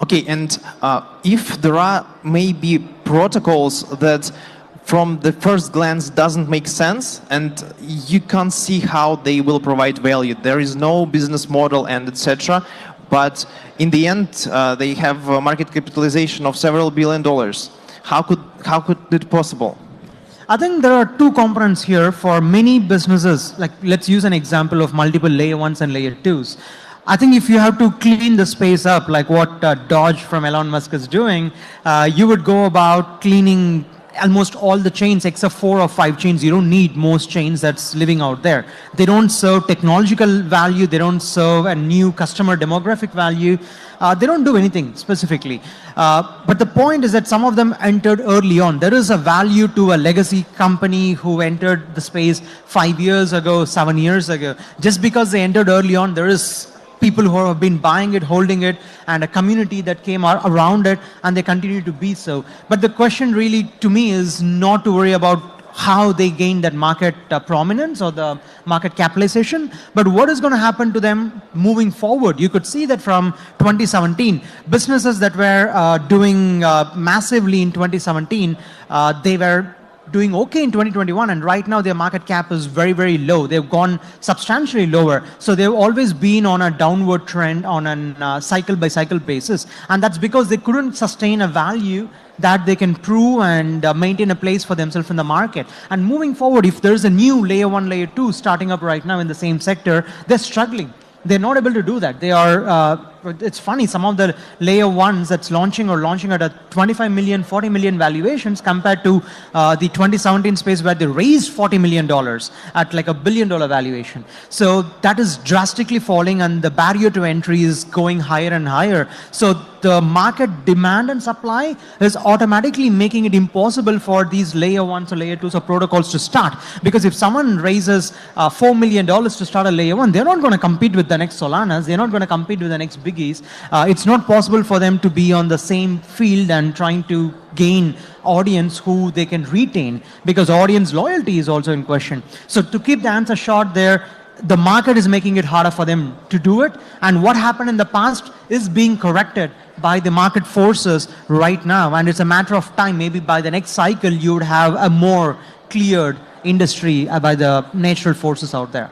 Okay, and if there are maybe protocols that from the first glance doesn't make sense and you can't see how they will provide value, there is no business model and etc., but in the end they have a market capitalization of several $billion. How could it possible? I think there are two components here for many businesses. Like, let's use an example of multiple layer ones and layer twos. I think if you have to clean the space up, like what Dodge from Elon Musk is doing, you would go about cleaning almost all the chains except 4 or 5 chains. You don't need most chains that's living out there. They don't serve technological value. They don't serve a new customer demographic value. They don't do anything specifically. But the point is that some of them entered early on. There is a value to a legacy company who entered the space 5 years ago, 7 years ago. Just because they entered early on, there is people who have been buying it, holding it, and a community that came around it, and they continue to be so. But the question really, to me, is not to worry about how they gain that market prominence or the market capitalization, but what is going to happen to them moving forward. You could see that from 2017, businesses that were doing massively in 2017, they were doing okay in 2021, and right now their market cap is very, very low. They've gone substantially lower. So they've always been on a downward trend on a cycle-by-cycle basis. And that's because they couldn't sustain a value that they can prove and maintain a place for themselves in the market. And moving forward, if there's a new layer 1, layer 2 starting up right now in the same sector, they're struggling. They're not able to do that. They are, it's funny, some of the layer 1s that's launching at a 25 million, 40 million valuations compared to the 2017 space where they raised $40 million at like $1 billion valuation. So that is drastically falling, and the barrier to entry is going higher and higher. So the market demand and supply is automatically making it impossible for these layer 1s or layer 2s or protocols to start. Because if someone raises $4 million to start a layer 1, they're not going to compete with the next Solanas. They're not going to compete with the next biggies. It's not possible for them to be on the same field and trying to gain audience who they can retain, because audience loyalty is also in question. So to keep the answer short there, the market is making it harder for them to do it, and what happened in the past is being corrected by the market forces right now, and it's a matter of time. Maybe by the next cycle you would have a more cleared industry by the natural forces out there.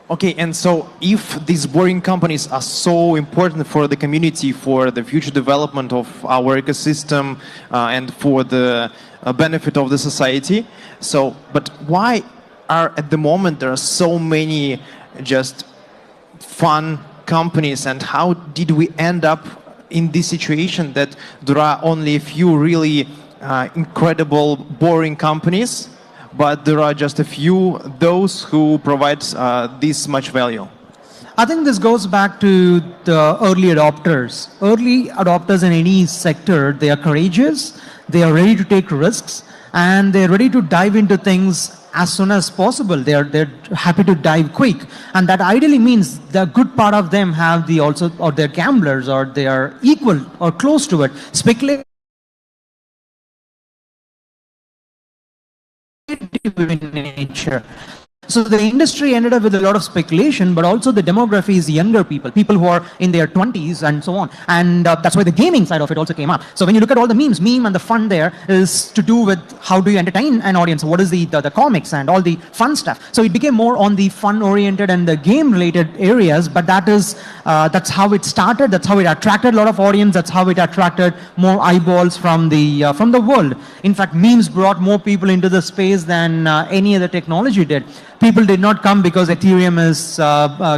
Okay, and so if these boring companies are so important for the community, for the future development of our ecosystem, and for the benefit of the society, so, but why are at the moment there are so many just fun companies, and how did we end up in this situation that there are only a few really incredible boring companies, but there are just a few those who provide this much value? I think this goes back to the early adopters. Early adopters in any sector, they are courageous, they are ready to take risks, and they're ready to dive into things as soon as possible. They're happy to dive quick, and that ideally means the good part of them have the also, or they're gamblers, or they are equal or close to it. Speculate in nature. So the industry ended up with a lot of speculation, but also the demography is younger people, people who are in their 20s and so on. And that's why the gaming side of it also came up. So when you look at all the meme and the fun there is to do with how do you entertain an audience, what is the comics and all the fun stuff. So it became more on the fun-oriented and the game-related areas, but that is, that's how it started, that's how it attracted a lot of audience, that's how it attracted more eyeballs from the world. In fact, memes brought more people into the space than any other technology did. People did not come because Ethereum is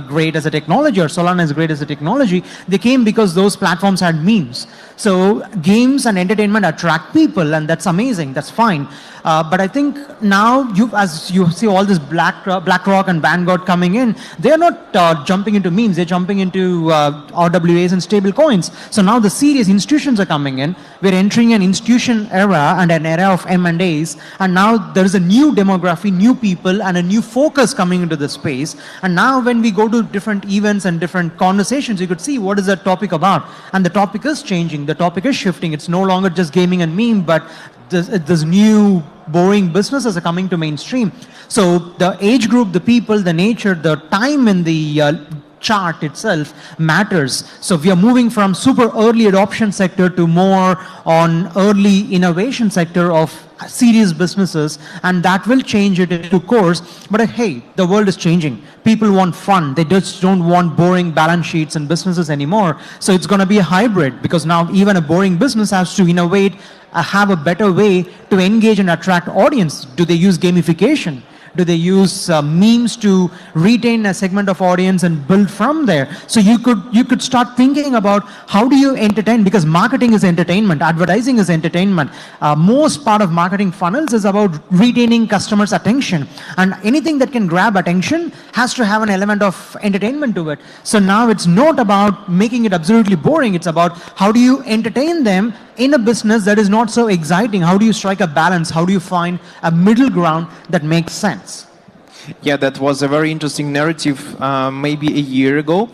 great as a technology or Solana is great as a technology. They came because those platforms had memes. So games and entertainment attract people, and that's amazing, that's fine. But I think now, as you see all this BlackRock and Vanguard coming in, they're not jumping into memes, they're jumping into RWAs and stable coins. So now the serious institutions are coming in. We're entering an institution era and an era of M&As, and now there is a new demography, new people, and a new focus coming into the space. And now when we go to different events and different conversations, you could see what is the topic about. And the topic is changing, the topic is shifting. It's no longer just gaming and meme, but this new boring businesses are coming to mainstream. So the age group, the people, the nature, the time in the chart itself matters. So we are moving from super early adoption sector to more on early innovation sector of serious businesses, and that will change it into course. But hey, the world is changing. People want fun. They just don't want boring balance sheets and businesses anymore. So it's going to be a hybrid, because now even a boring business has to innovate, have a better way to engage and attract audience. Do they use gamification? Do they use memes to retain a segment of audience and build from there? So you could start thinking about how do you entertain, because marketing is entertainment, advertising is entertainment. Most part of marketing funnels is about retaining customers' attention, and anything that can grab attention has to have an element of entertainment to it. So now it's not about making it absolutely boring, it's about how do you entertain them in a business that is not so exciting. How do you strike a balance? How do you find a middle ground that makes sense? Yeah, that was a very interesting narrative maybe a year ago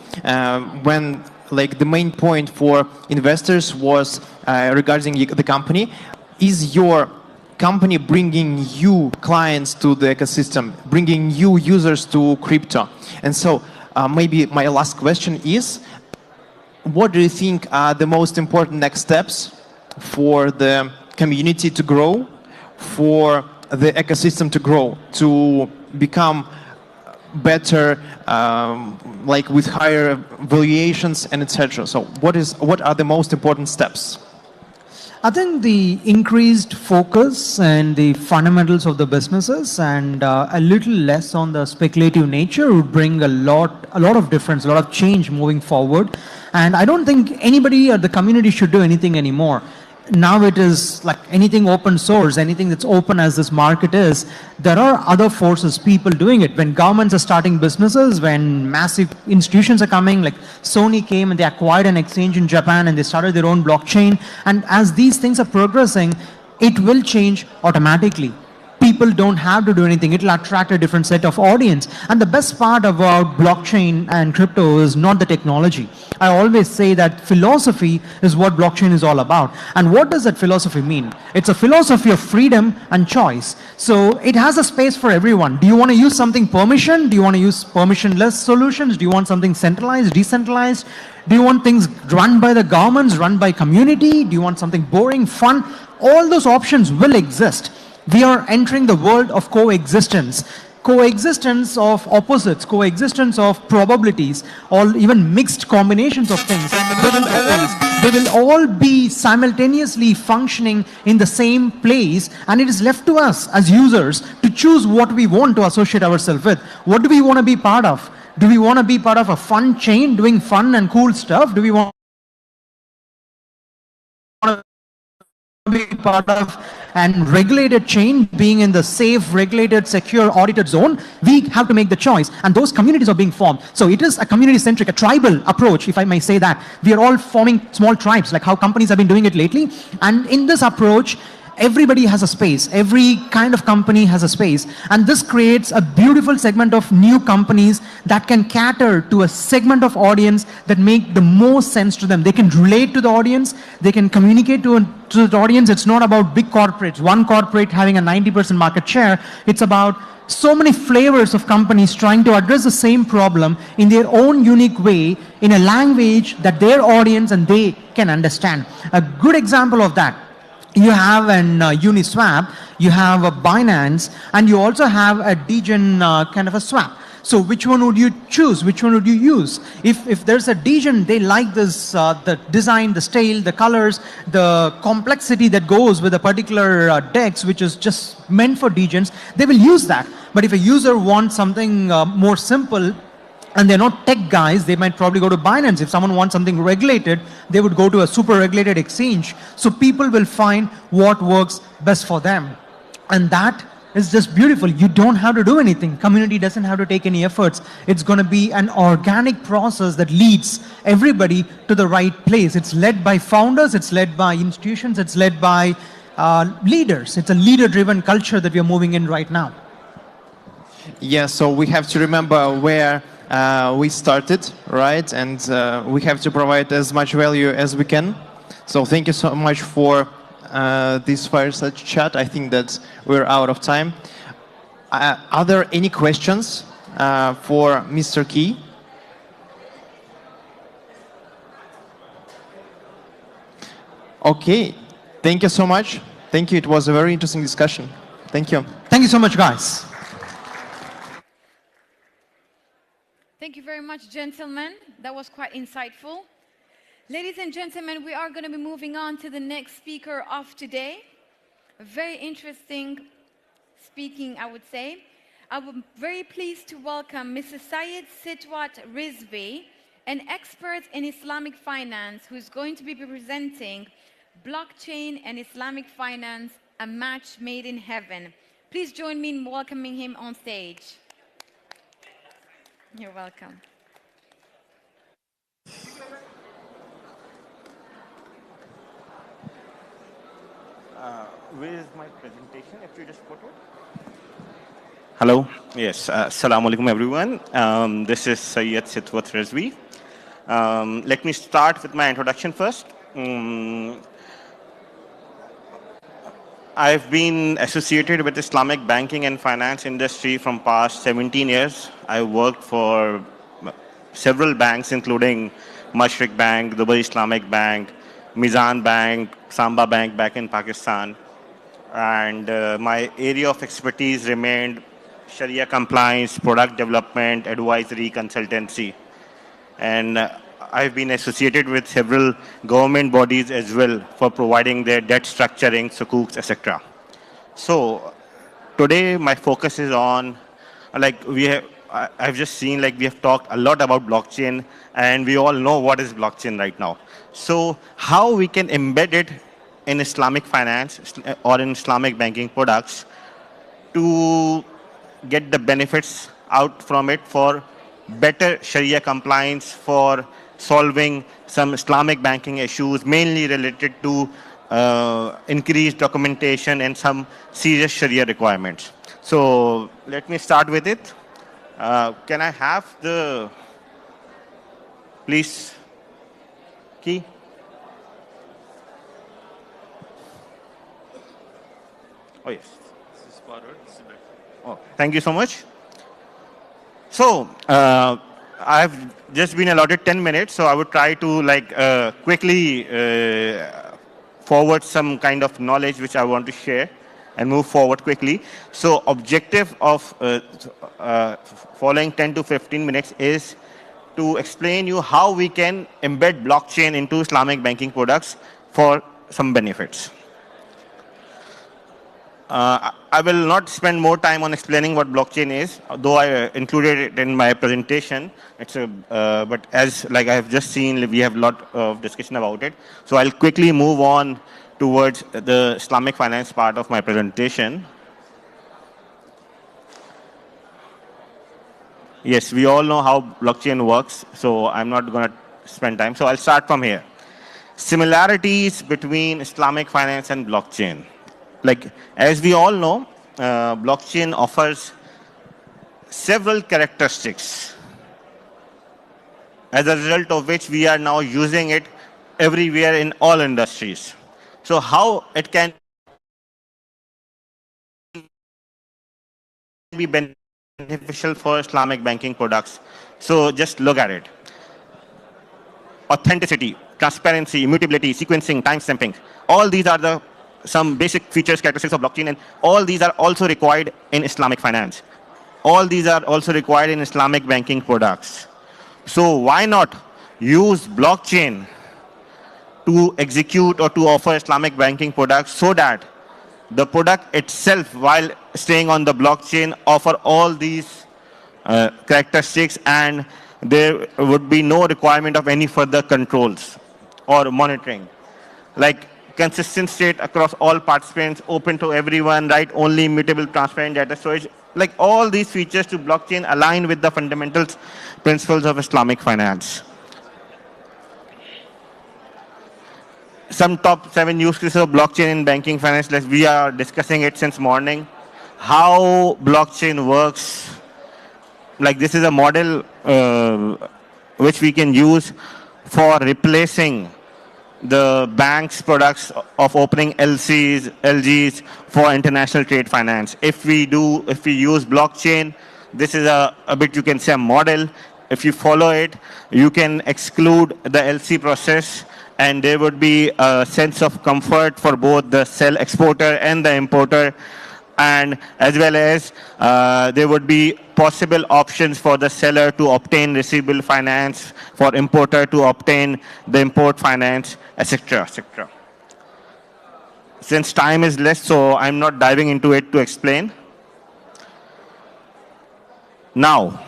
when like the main point for investors was regarding the company. Is your company bringing you clients to the ecosystem, bringing you users to crypto? And so maybe my last question is, what do you think are the most important next steps for the community to grow, for the ecosystem to grow, to become better, like with higher valuations and etc.? So what are the most important steps? I think the increased focus and the fundamentals of the businesses and a little less on the speculative nature would bring a lot of difference, a lot of change moving forward. And I don't think anybody or the community should do anything anymore. Now it is like anything open source, anything that's open as this market is, there are other forces, people doing it. When governments are starting businesses, when massive institutions are coming, like Sony came and they acquired an exchange in Japan and they started their own blockchain. And as these things are progressing, it will change automatically. People don't have to do anything. It'll attract a different set of audience. And the best part about blockchain and crypto is not the technology. I always say that philosophy is what blockchain is all about. And what does that philosophy mean? It's a philosophy of freedom and choice. So it has a space for everyone. Do you want to use something permission? Do you want to use permissionless solutions? Do you want something centralized, decentralized? Do you want things run by the governments, run by community? Do you want something boring, fun? All those options will exist. We are entering the world of coexistence. Coexistence of opposites, coexistence of probabilities, or even mixed combinations of things. They will all be simultaneously functioning in the same place, and it is left to us as users to choose what we want to associate ourselves with. What do we want to be part of? Do we want to be part of a fun chain doing fun and cool stuff? Do we want to be part of and regulated chain, being in the safe, regulated, secure, audited zone? We have to make the choice, and those communities are being formed. So it is a community-centric, a tribal approach, if I may say that. We are all forming small tribes, like how companies have been doing it lately. And in this approach, everybody has a space. Every kind of company has a space. And this creates a beautiful segment of new companies that can cater to a segment of audience that make the most sense to them. They can relate to the audience. They can communicate to the audience. It's not about big corporates, one corporate having a 90% market share. It's about so many flavors of companies trying to address the same problem in their own unique way, in a language that their audience and they can understand. A good example of that, you have an Uniswap, you have a Binance, and you also have a Degen kind of a swap. So which one would you choose? Which one would you use? If there's a Degen, they like this, the design, the style, the colors, the complexity that goes with a particular DEX, which is just meant for Degens, they will use that. But if a user wants something more simple, and they're not tech guys, they might probably go to Binance. If someone wants something regulated, they would go to a super regulated exchange. So people will find what works best for them. And that is just beautiful. You don't have to do anything. Community doesn't have to take any efforts. It's going to be an organic process that leads everybody to the right place. It's led by founders, it's led by institutions, it's led by leaders. It's a leader-driven culture that we are moving in right now. Yeah, so we have to remember where we started, right? And we have to provide as much value as we can. So thank you so much for this fireside chat. I think that we're out of time. Are there any questions for Mr. Key? Okay, thank you so much. Thank you. It was a very interesting discussion. Thank you. Thank you so much, guys. Thank you very much, gentlemen. That was quite insightful. Ladies and gentlemen, we are going to be moving on to the next speaker of today. A very interesting speaking, I would say. I'm very pleased to welcome Mr. Syed Sitwat Rizvi, an expert in Islamic finance, who's going to be presenting Blockchain and Islamic Finance, a match made in heaven. Please join me in welcoming him on stage. You're welcome. Where is my presentation? If you just put it. Hello. Yes. Assalamu alaikum, everyone. This is Syed Sitwat Rizvi. Let me start with my introduction first. I've been associated with Islamic banking and finance industry from past 17 years. I worked for several banks, including Mashriq Bank, Dubai Islamic Bank, Mizan Bank, Samba Bank back in Pakistan. And my area of expertise remained Sharia compliance, product development, advisory, consultancy. And I've been associated with several government bodies as well for providing their debt structuring, sukuks, etc. So today my focus is on, I've just seen, we have talked a lot about blockchain, and we all know what is blockchain right now. So how we can embed it in Islamic finance or in Islamic banking products to get the benefits out from it for better Sharia compliance, for solving some Islamic banking issues, mainly related to increased documentation and some serious Sharia requirements. So let me start with it. Can I have the, please, key? Oh, yes. This is forward. Oh, thank you so much. So, I've just been allotted 10 minutes, so I would try to quickly forward some kind of knowledge which I want to share and move forward quickly. So, objective of following 10 to 15 minutes is to explain you how we can embed blockchain into Islamic banking products for some benefits. I will not spend more time on explaining what blockchain is, though I included it in my presentation. But as I have just seen, we have a lot of discussion about it. So I'll quickly move on towards the Islamic finance part of my presentation. Yes, we all know how blockchain works, so I'm not going to spend time. So I'll start from here. Similarities between Islamic finance and blockchain. As we all know, blockchain offers several characteristics, as a result of which we are now using it everywhere in all industries. So how it can be beneficial for Islamic banking products? So just look at it. Authenticity, transparency, immutability, sequencing, timestamping. All these are some basic features, characteristics of blockchain, and all these are also required in Islamic finance. All these are also required in Islamic banking products. So why not use blockchain to execute or to offer Islamic banking products so that the product itself, while staying on the blockchain, offer all these characteristics, and there would be no requirement of any further controls or monitoring. Consistent state across all participants, open to everyone, right? Only immutable, transparent data storage. All these features to blockchain align with the fundamentals, principles of Islamic finance. Some top 7 use cases of blockchain in banking finance. We are discussing it since morning. How blockchain works. This is a model which we can use for replacing the bank's products of opening LCs, LGs for international trade finance. If we use blockchain, this is a bit, you can say, a model. If you follow it, you can exclude the LC process, and there would be a sense of comfort for both the exporter and the importer, and as well as there would be possible options for the seller to obtain receivable finance, for importer to obtain the import finance, etc., etc. Since time is less, so I'm not diving into it to explain. Now,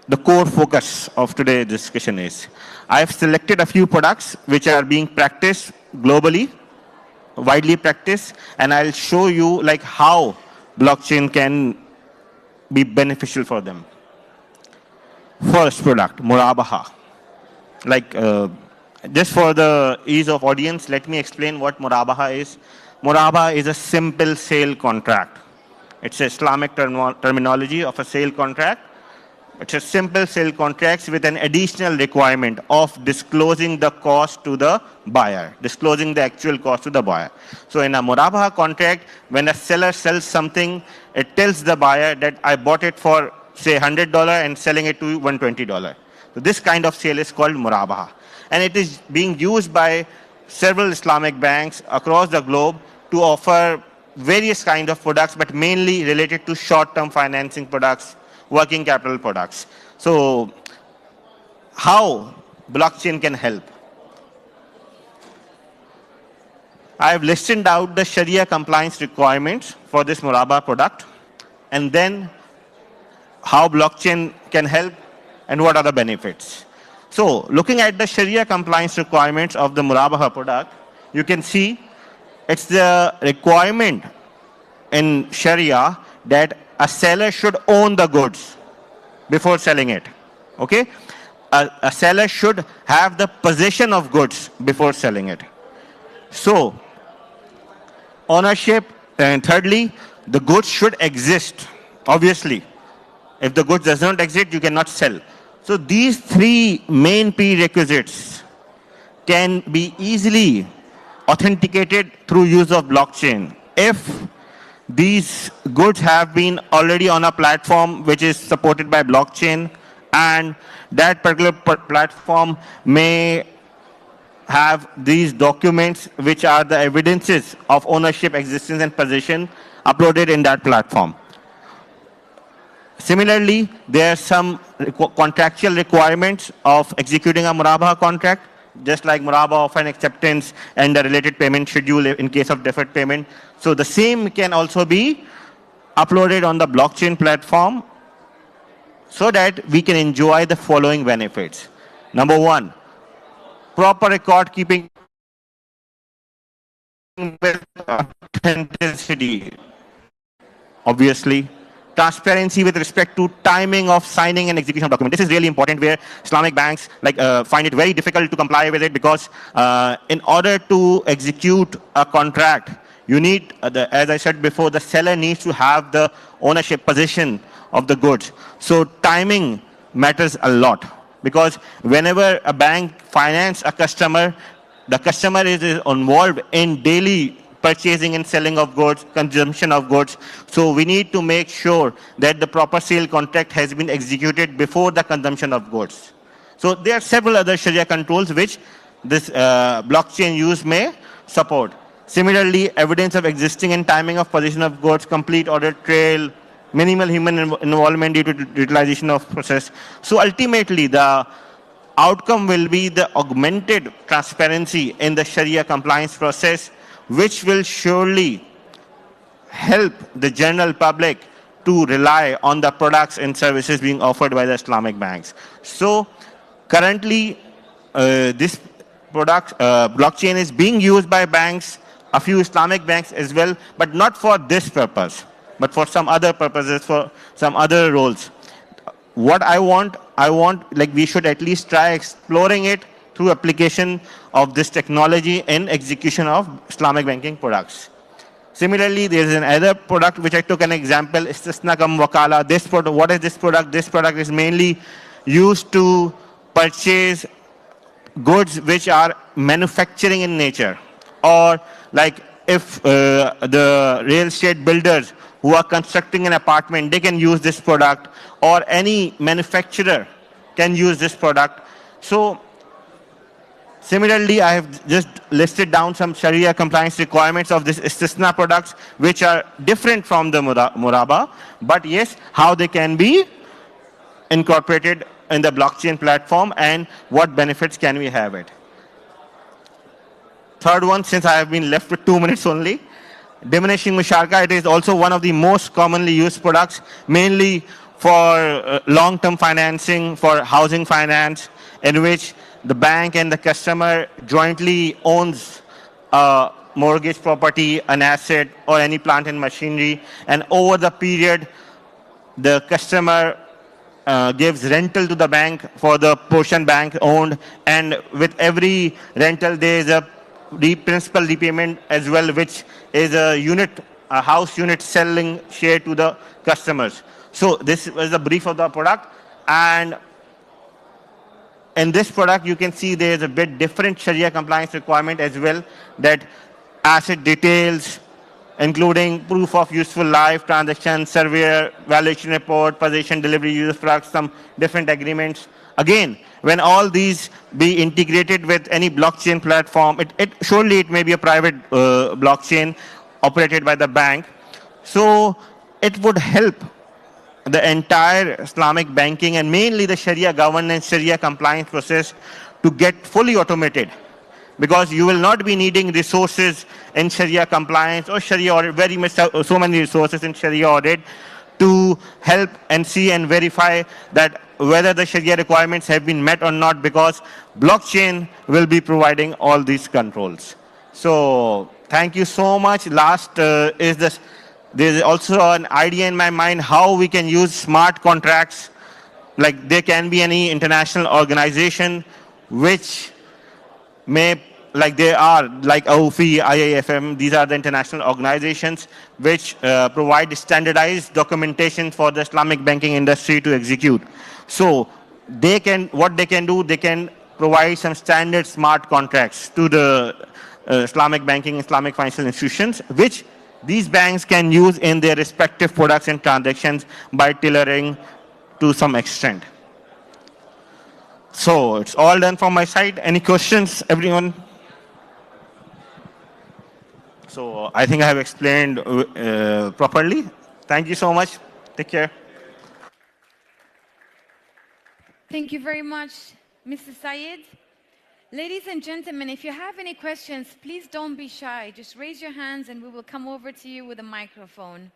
the core focus of today's discussion is, I've selected a few products which are being practiced globally, widely practiced, and I'll show you like how blockchain can be beneficial for them. First product, Murabaha. Like, just for the ease of audience, let me explain what Murabaha is. Murabaha is a simple sale contract. It's an Islamic terminology of a sale contract. It's a simple sale contract with an additional requirement of disclosing the cost to the buyer, disclosing the actual cost to the buyer. So in a Murabaha contract, when a seller sells something, it tells the buyer that I bought it for, say, $100 and selling it to you $120. So this kind of sale is called Murabaha. And it is being used by several Islamic banks across the globe to offer various kinds of products, but mainly related to short-term financing products, working capital products. So how blockchain can help? I have listed out the Sharia compliance requirements for this Murabaha product, and then how blockchain can help and what are the benefits. So looking at the Sharia compliance requirements of the Murabaha product, you can see it's the requirement in Sharia that a seller should own the goods before selling it. Okay? A seller should have the possession of goods before selling it. So, ownership, and thirdly, the goods should exist, obviously. If the goods does not exist, you cannot sell. So these three main prerequisites can be easily authenticated through use of blockchain if these goods have been already on a platform which is supported by blockchain, and that particular platform may have these documents which are the evidences of ownership, existence and possession uploaded in that platform. Similarly, there are some contractual requirements of executing a Murabaha contract, just like Murabaha of an acceptance and the related payment schedule in case of deferred payment. So the same can also be uploaded on the blockchain platform so that we can enjoy the following benefits. Number one, proper record keeping with authenticity, obviously. Transparency with respect to timing of signing and execution of document. This is really important, where Islamic banks find it very difficult to comply with it, because in order to execute a contract, you need, as I said before, the seller needs to have the ownership position of the goods. So timing matters a lot, because whenever a bank finances a customer, the customer is involved in daily purchasing and selling of goods, consumption of goods. So we need to make sure that the proper sale contract has been executed before the consumption of goods. So there are several other Sharia controls which this blockchain use may support. Similarly, evidence of existing and timing of possession of goods, complete audit trail, minimal human involvement due to utilization of process. So ultimately, the outcome will be the augmented transparency in the Sharia compliance process, which will surely help the general public to rely on the products and services being offered by the Islamic banks. So currently, this product, blockchain is being used by banks, a few Islamic banks as well, but not for this purpose, but for some other purposes, for some other roles. What I want, like we should at least try exploring it through application of this technology in execution of Islamic banking products. Similarly, there is another product which I took an example, Istisna Kam Wakala. This product, what is this product? This product is mainly used to purchase goods which are manufacturing in nature, or like if the real estate builders who are constructing an apartment, they can use this product, or any manufacturer can use this product. So similarly, I have just listed down some Sharia compliance requirements of this Istisna products, which are different from the Murabaha, but yes, how they can be incorporated in the blockchain platform and what benefits can we have it. Third one, since I have been left with 2 minutes only, diminishing musharaka. It is also one of the most commonly used products, mainly for long-term financing, for housing finance, in which the bank and the customer jointly owns a mortgage property, an asset, or any plant and machinery, and over the period, the customer gives rental to the bank for the portion bank owned, and with every rental there is a principal repayment as well, which is a house unit selling share to the customers. So this was a brief of the product, and in this product you can see there is a bit different Sharia compliance requirement as well, that asset details including proof of useful life, transaction, surveyor, valuation report, possession, delivery, use products, some different agreements. Again, when all these be integrated with any blockchain platform, surely it may be a private blockchain operated by the bank. So it would help the entire Islamic banking and mainly the Sharia governance, Sharia compliance process to get fully automated. Because you will not be needing resources in Sharia compliance or Sharia audit, very much so many resources in Sharia audit to help and see and verify that whether the Sharia requirements have been met or not, because blockchain will be providing all these controls. So thank you so much. Last is this. There's also an idea in my mind how we can use smart contracts. Like there can be any international organization which may, like they are, like AUFI, IAFM, these are the international organizations which provide standardized documentation for the Islamic banking industry to execute. So they can, what they can do, they can provide some standard smart contracts to the Islamic banking, Islamic financial institutions, which these banks can use in their respective products and transactions by tailoring to some extent. So it's all done from my side. Any questions, everyone? So I think I have explained properly. Thank you so much. Take care. Thank you very much, Mr. Syed. Ladies and gentlemen, if you have any questions, please don't be shy. Just raise your hands and we will come over to you with a microphone.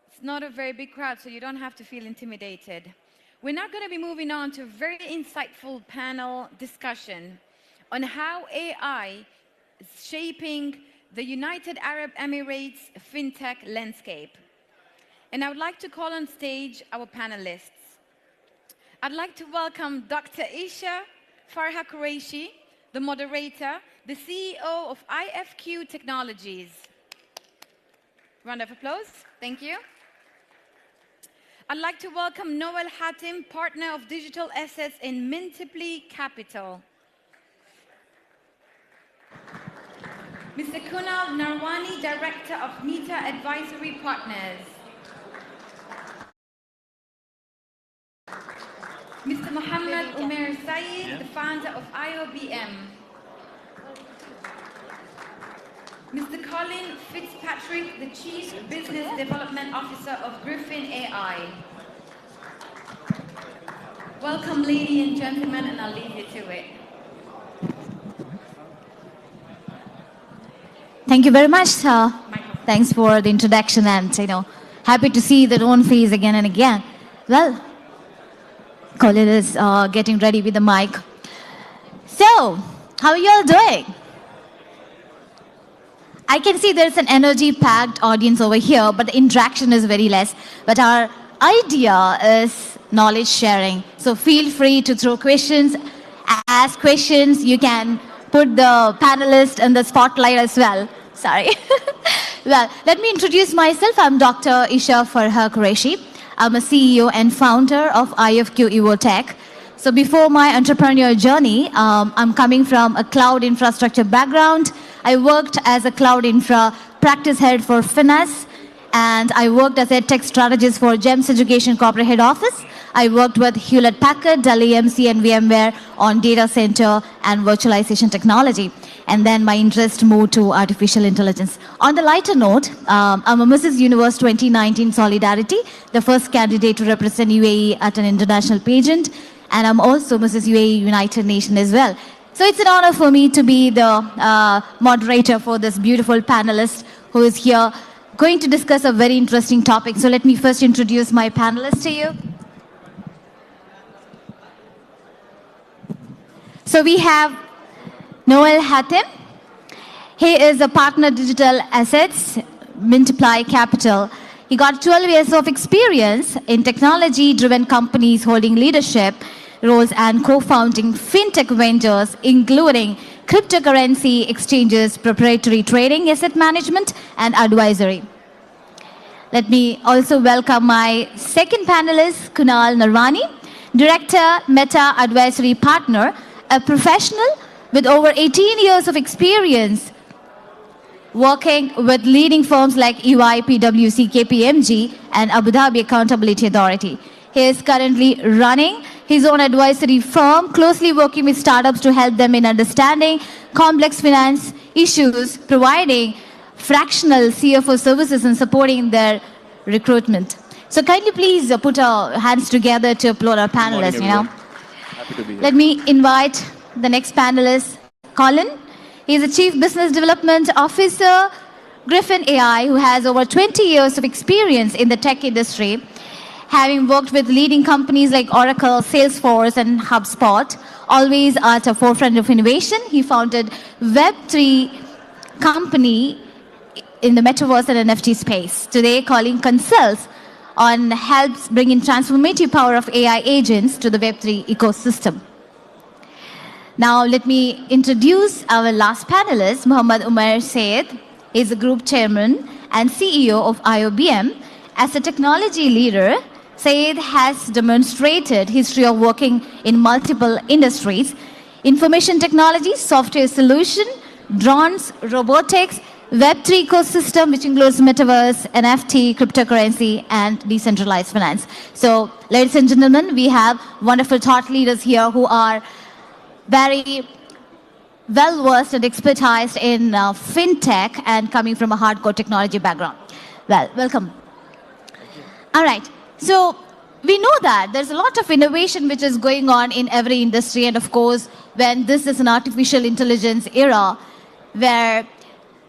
It's not a very big crowd, so you don't have to feel intimidated. We're now going to be moving on to a very insightful panel discussion on how AI is shaping the United Arab Emirates fintech landscape. And I would like to call on stage our panelists. I'd like to welcome Dr. Isha Farha Qureshi, the moderator, the CEO of IFQ Technologies. Round of applause. Thank you. I'd like to welcome Noel Hatim, partner of digital assets in Mintiply Capital. Mr. Kunal Narwani, director of Nita Advisory Partners. Mr. Mohammed Umair Saeed, the founder of IOBM. Mr. Colin Fitzpatrick, the Chief Business Development Officer of Griffin AI. Welcome, ladies and gentlemen, and I'll leave you to it. Thank you very much. Thanks for the introduction, and happy to see the own face again and again. Well, Colin is getting ready with the mic. So, how are you all doing? I can see there's an energy-packed audience over here, but the interaction is very less. But our idea is knowledge sharing. So feel free to throw questions, ask questions. You can put the panelist in the spotlight as well. Sorry. Well, let me introduce myself. I'm Dr. Isha Farha Qureshi. I'm a CEO and founder of IFQ EvoTech. So before my entrepreneurial journey, I'm coming from a cloud infrastructure background. I worked as a cloud infra practice head for Finance, and I worked as a tech strategist for GEMS Education Corporate Head Office. I worked with Hewlett Packard, Dell EMC, and VMware on data center and virtualization technology. And then my interest moved to artificial intelligence. On the lighter note, I'm a Mrs. Universe 2019 Solidarity, the first candidate to represent UAE at an international pageant. And I'm also Mrs. UAE United Nations as well. So it's an honor for me to be the moderator for this beautiful panelist who is here going to discuss a very interesting topic. So let me first introduce my panelists to you. So we have Noel Hatem. He is a partner digital assets, Multiply Capital. He got 12 years of experience in technology-driven companies holding leadership roles and co-founding fintech ventures, including cryptocurrency exchanges, proprietary trading, asset management, and advisory. Let me also welcome my second panelist, Kunal Narwani, Director, Meta Advisory Partner, a professional with over 18 years of experience working with leading firms like EY, PwC, KPMG, and Abu Dhabi Accountability Authority. He is currently running his own advisory firm, closely working with startups to help them in understanding complex finance issues, providing fractional CFO services and supporting their recruitment. So kindly please put our hands together to applaud our panelists, Happy to be here. Let me invite the next panelist, Colin. He is a Chief Business Development Officer, Griffin AI, who has over 20 years of experience in the tech industry, having worked with leading companies like Oracle, Salesforce, and HubSpot, always at the forefront of innovation. He founded Web3 company in the metaverse and NFT space. Today, Colin consults on helps bring in transformative power of AI agents to the Web3 ecosystem. Now, let me introduce our last panelist, Muhammad Umar Sayed. He is the Group Chairman and CEO of IOBM. As a technology leader, Sayed has demonstrated history of working in multiple industries: information technology, software solution, drones, robotics, Web3 ecosystem, which includes metaverse, NFT, cryptocurrency, and decentralized finance. So, ladies and gentlemen, we have wonderful thought leaders here who are very well-versed and expertised in fintech and coming from a hardcore technology background. Well, welcome. All right. So we know that there's a lot of innovation which is going on in every industry. And of course, when this is an artificial intelligence era where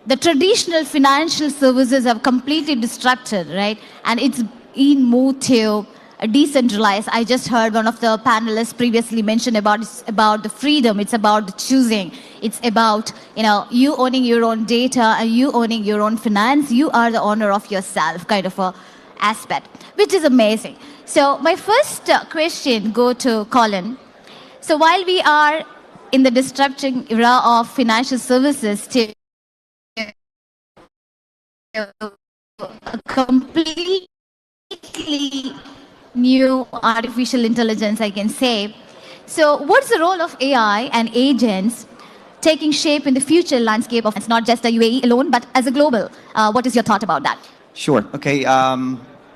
the traditional financial services have completely disrupted, right? And it's been moved to decentralized. I just heard one of the panelists previously mention about the freedom. It's about the choosing. It's about you owning your own data and you owning your own finance. You are the owner of yourself, kind of a aspect, which is amazing. So my first question go to Colin. So while we are in the disrupting era of financial services to a completely new artificial intelligence, I can say. So what's the role of AI and agents taking shape in the future landscape of, it's not just the UAE alone, but as a global? What is your thought about that? Sure. Okay.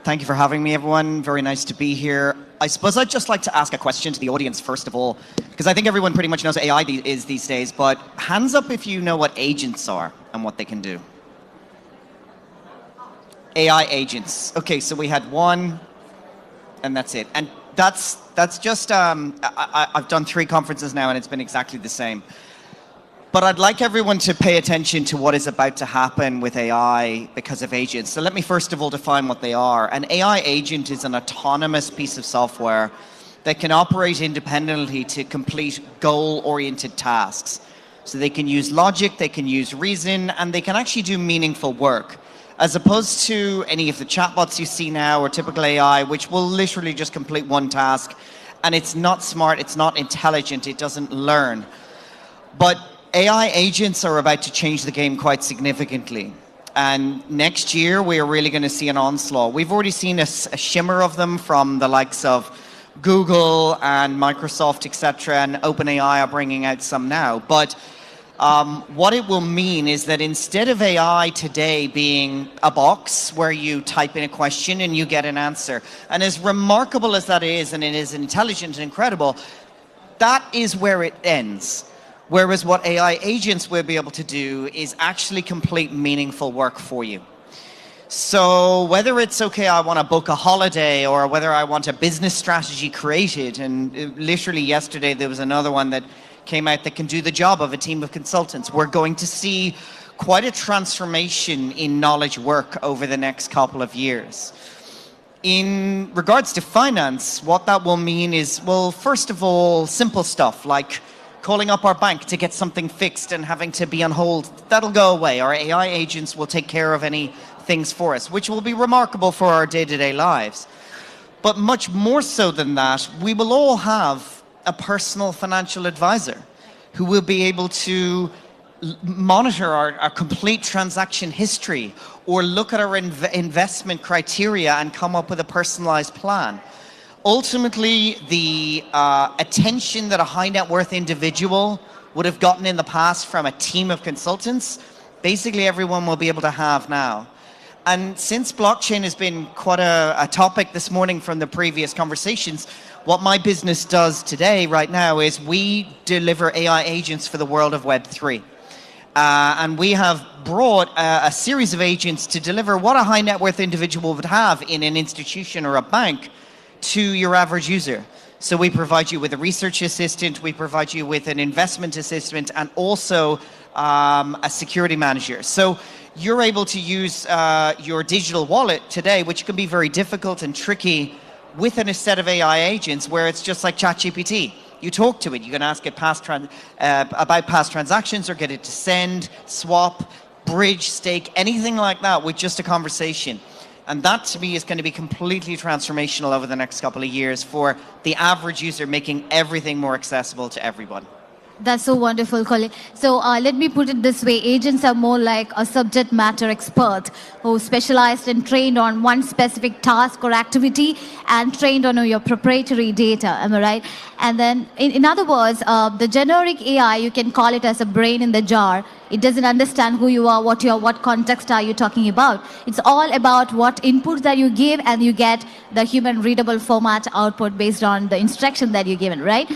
Thank you for having me, everyone. Very nice to be here. I suppose I'd just like to ask a question to the audience, first of all, because I think everyone pretty much knows what AI is these days, but hands up if you know what agents are and what they can do. AI agents. Okay, so we had one, and that's it. And that's just, I've done 3 conferences now and it's been exactly the same. But I'd like everyone to pay attention to what is about to happen with AI because of agents. So let me first of all define what they are. An AI agent is an autonomous piece of software that can operate independently to complete goal-oriented tasks. So they can use logic, they can use reason, and they can actually do meaningful work, as opposed to any of the chatbots you see now or typical AI, which will literally just complete one task, and it's not smart, it's not intelligent, it doesn't learn. But AI agents are about to change the game quite significantly. And next year, we are really going to see an onslaught. We've already seen a shimmer of them from the likes of Google and Microsoft, etc., and OpenAI are bringing out some now. But what it will mean is that instead of AI today being a box where you type in a question and you get an answer, and as remarkable as that is, and it is intelligent and incredible, that is where it ends. Whereas what AI agents will be able to do is actually complete meaningful work for you. So whether it's, okay, I want to book a holiday, or whether I want a business strategy created, and literally yesterday there was another one that came out that can do the job of a team of consultants. We're going to see quite a transformation in knowledge work over the next couple of years. In regards to finance, what that will mean is, well, first of all, simple stuff like calling up our bank to get something fixed and having to be on hold. That'll go away. Our AI agents will take care of any things for us, which will be remarkable for our day-to-day lives. But much more so than that, we will all have a personal financial advisor who will be able to monitor our complete transaction history or look at our investment criteria and come up with a personalized plan. Ultimately, the attention that a high net worth individual would have gotten in the past from a team of consultants, basically everyone will be able to have now. And since blockchain has been quite a topic this morning from the previous conversations, what my business does today, right now, is we deliver AI agents for the world of Web3. And we have brought a series of agents to deliver what a high net worth individual would have in an institution or a bank to your average user. So we provide you with a research assistant, we provide you with an investment assistant, and also a security manager. So you're able to use your digital wallet today, which can be very difficult and tricky, with a set of AI agents where it's just like ChatGPT. You talk to it, you can ask it about past transactions or get it to send, swap, bridge, stake, anything like that with just a conversation. And that to me is going to be completely transformational over the next couple of years for the average user, making everything more accessible to everyone. That's so wonderful, Colin. So let me put it this way. Agents are more like a subject matter expert who specialized and trained on one specific task or activity and trained on your proprietary data. Am I right? And then, in other words, the generic AI, you can call it as a brain in the jar. It doesn't understand who you are, what context are you talking about. It's all about what inputs that you give, and you get the human readable format output based on the instruction that you're given, right?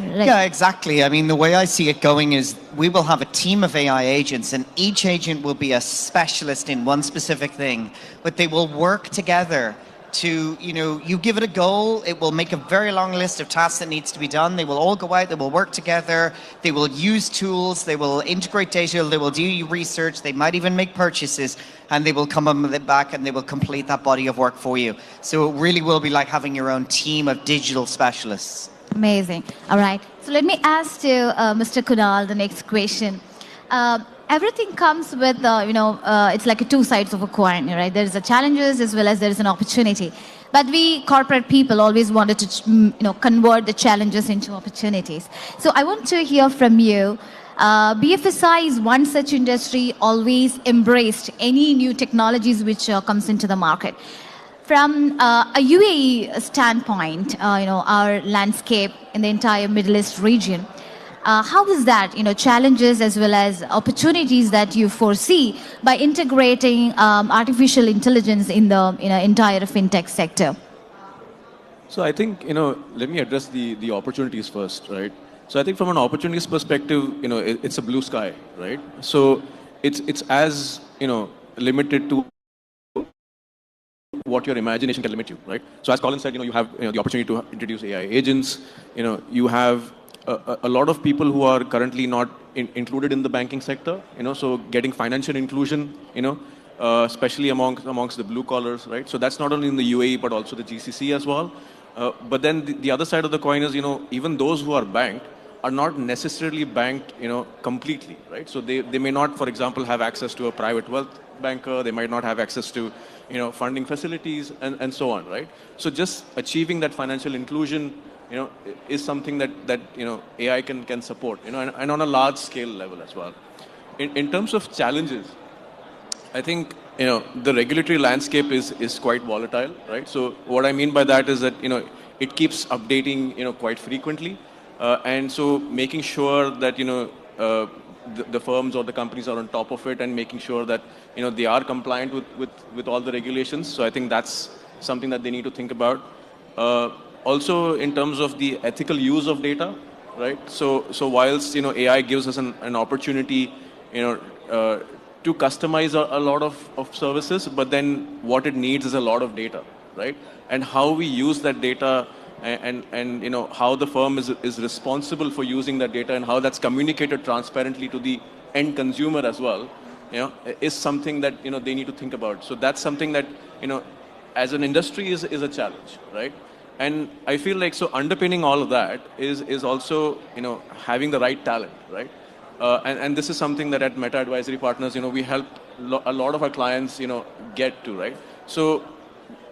Right. Yeah, exactly. I mean, the way I see it going is we will have a team of AI agents, and each agent will be a specialist in one specific thing, but they will work together to, you give it a goal, it will make a very long list of tasks that needs to be done. They will all go out, they will work together, they will use tools, they will integrate data, they will do research, they might even make purchases, and they will come back and they will complete that body of work for you. So it really will be like having your own team of digital specialists. Amazing. All right. So let me ask to Mr. Kunal the next question. Everything comes with, it's like two sides of a coin, right? There's the challenges as well as there is an opportunity. But we corporate people always wanted to, convert the challenges into opportunities. So I want to hear from you. BFSI is one such industry always embraced any new technologies which comes into the market. From a UAE standpoint, our landscape in the entire Middle East region, how is that, challenges as well as opportunities that you foresee by integrating artificial intelligence in the entire fintech sector? So I think, let me address the opportunities first, right? So I think from an opportunities perspective, it's a blue sky, right? So it's as, limited to what your imagination can limit you, right? So as Colin said, you have the opportunity to introduce AI agents. You have a lot of people who are currently not included in the banking sector. So getting financial inclusion. Especially amongst the blue collars, right? So that's not only in the UAE but also the GCC as well. But then the other side of the coin is, even those who are banked are not necessarily banked, completely, right? So they may not, for example, have access to a private wealth banker. They might not have access to funding facilities and so on, right? So just achieving that financial inclusion, is something that AI can support, and on a large scale level as well. In terms of challenges, I think the regulatory landscape is quite volatile, right? So what I mean by that is that it keeps updating quite frequently, and so making sure that the firms or the companies are on top of it and making sure that they are compliant with all the regulations. So I think that's something that they need to think about. Also in terms of the ethical use of data, right? So whilst AI gives us an opportunity to customize a lot of services, but then what it needs is a lot of data, right? And how we use that data and how the firm is responsible for using that data and how that's communicated transparently to the end consumer as well, is something that, they need to think about. So that's something that, as an industry is a challenge, right? And I feel like, so underpinning all of that is also, having the right talent, right? And this is something that at Meta Advisory Partners, we help a lot of our clients, get to, right? So,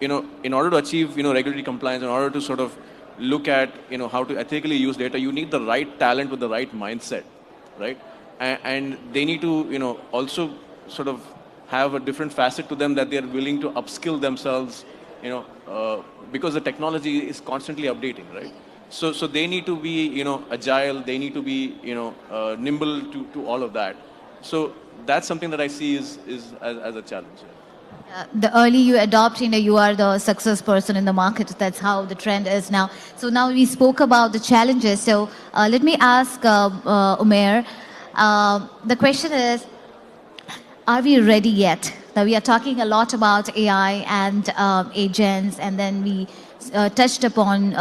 in order to achieve, regulatory compliance, in order to sort of look at, how to ethically use data, you need the right talent with the right mindset, right? And they need to, also sort of have a different facet to them that they are willing to upskill themselves, because the technology is constantly updating, right? So they need to be, agile. They need to be, nimble to all of that. So that's something that I see is as a challenge. The early you adopt, you are the success person in the market. That's how the trend is now. So now we spoke about the challenges. So let me ask Umair. The question is, are we ready yet? Now we are talking a lot about AI and agents, and then we touched upon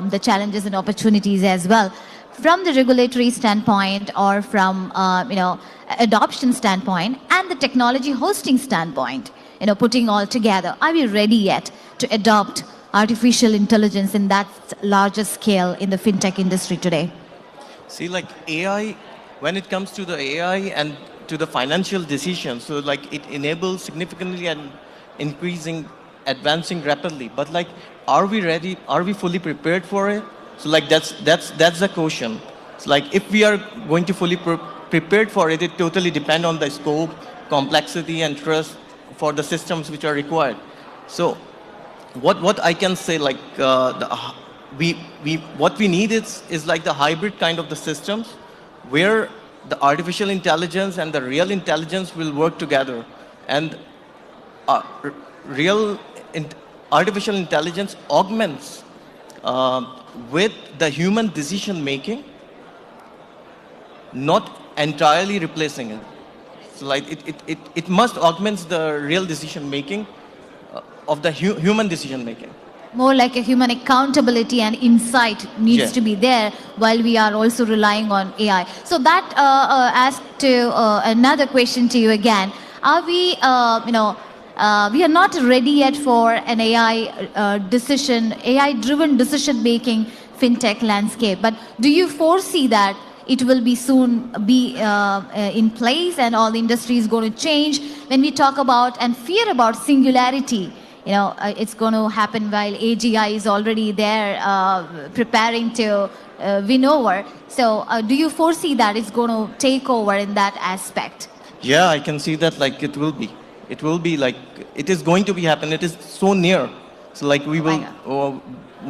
the challenges and opportunities as well. From the regulatory standpoint, or from adoption standpoint, and the technology hosting standpoint, putting all together, are we ready yet to adopt artificial intelligence in that larger scale in the fintech industry today? See, like AI, when it comes to the AI and to the financial decisions, so like it enables significantly and advancing rapidly. But like, are we ready? Are we fully prepared for it? So like that's the question. It's like if we are going to fully prepared for it, it totally depends on the scope, complexity, and trust for the systems which are required. So what I can say, like what we need is like the hybrid kind of the systems where the artificial intelligence and the real intelligence will work together, and artificial intelligence augments with the human decision making, not entirely replacing it. So like it must augment the real decision making of the human decision making. More like a human accountability and insight needs to be there, while we are also relying on AI. So that asks to another question to you again. Are we, we are not ready yet for an AI-driven decision-making fintech landscape. But do you foresee that it will be soon be in place, and all the industry is going to change? When we talk about and fear about singularity, it's going to happen while AGI is already there preparing to win over. So do you foresee that it's going to take over in that aspect? Yeah, I can see that, like it will be. It will be like, it is going to be happen. It is so near. So like we will,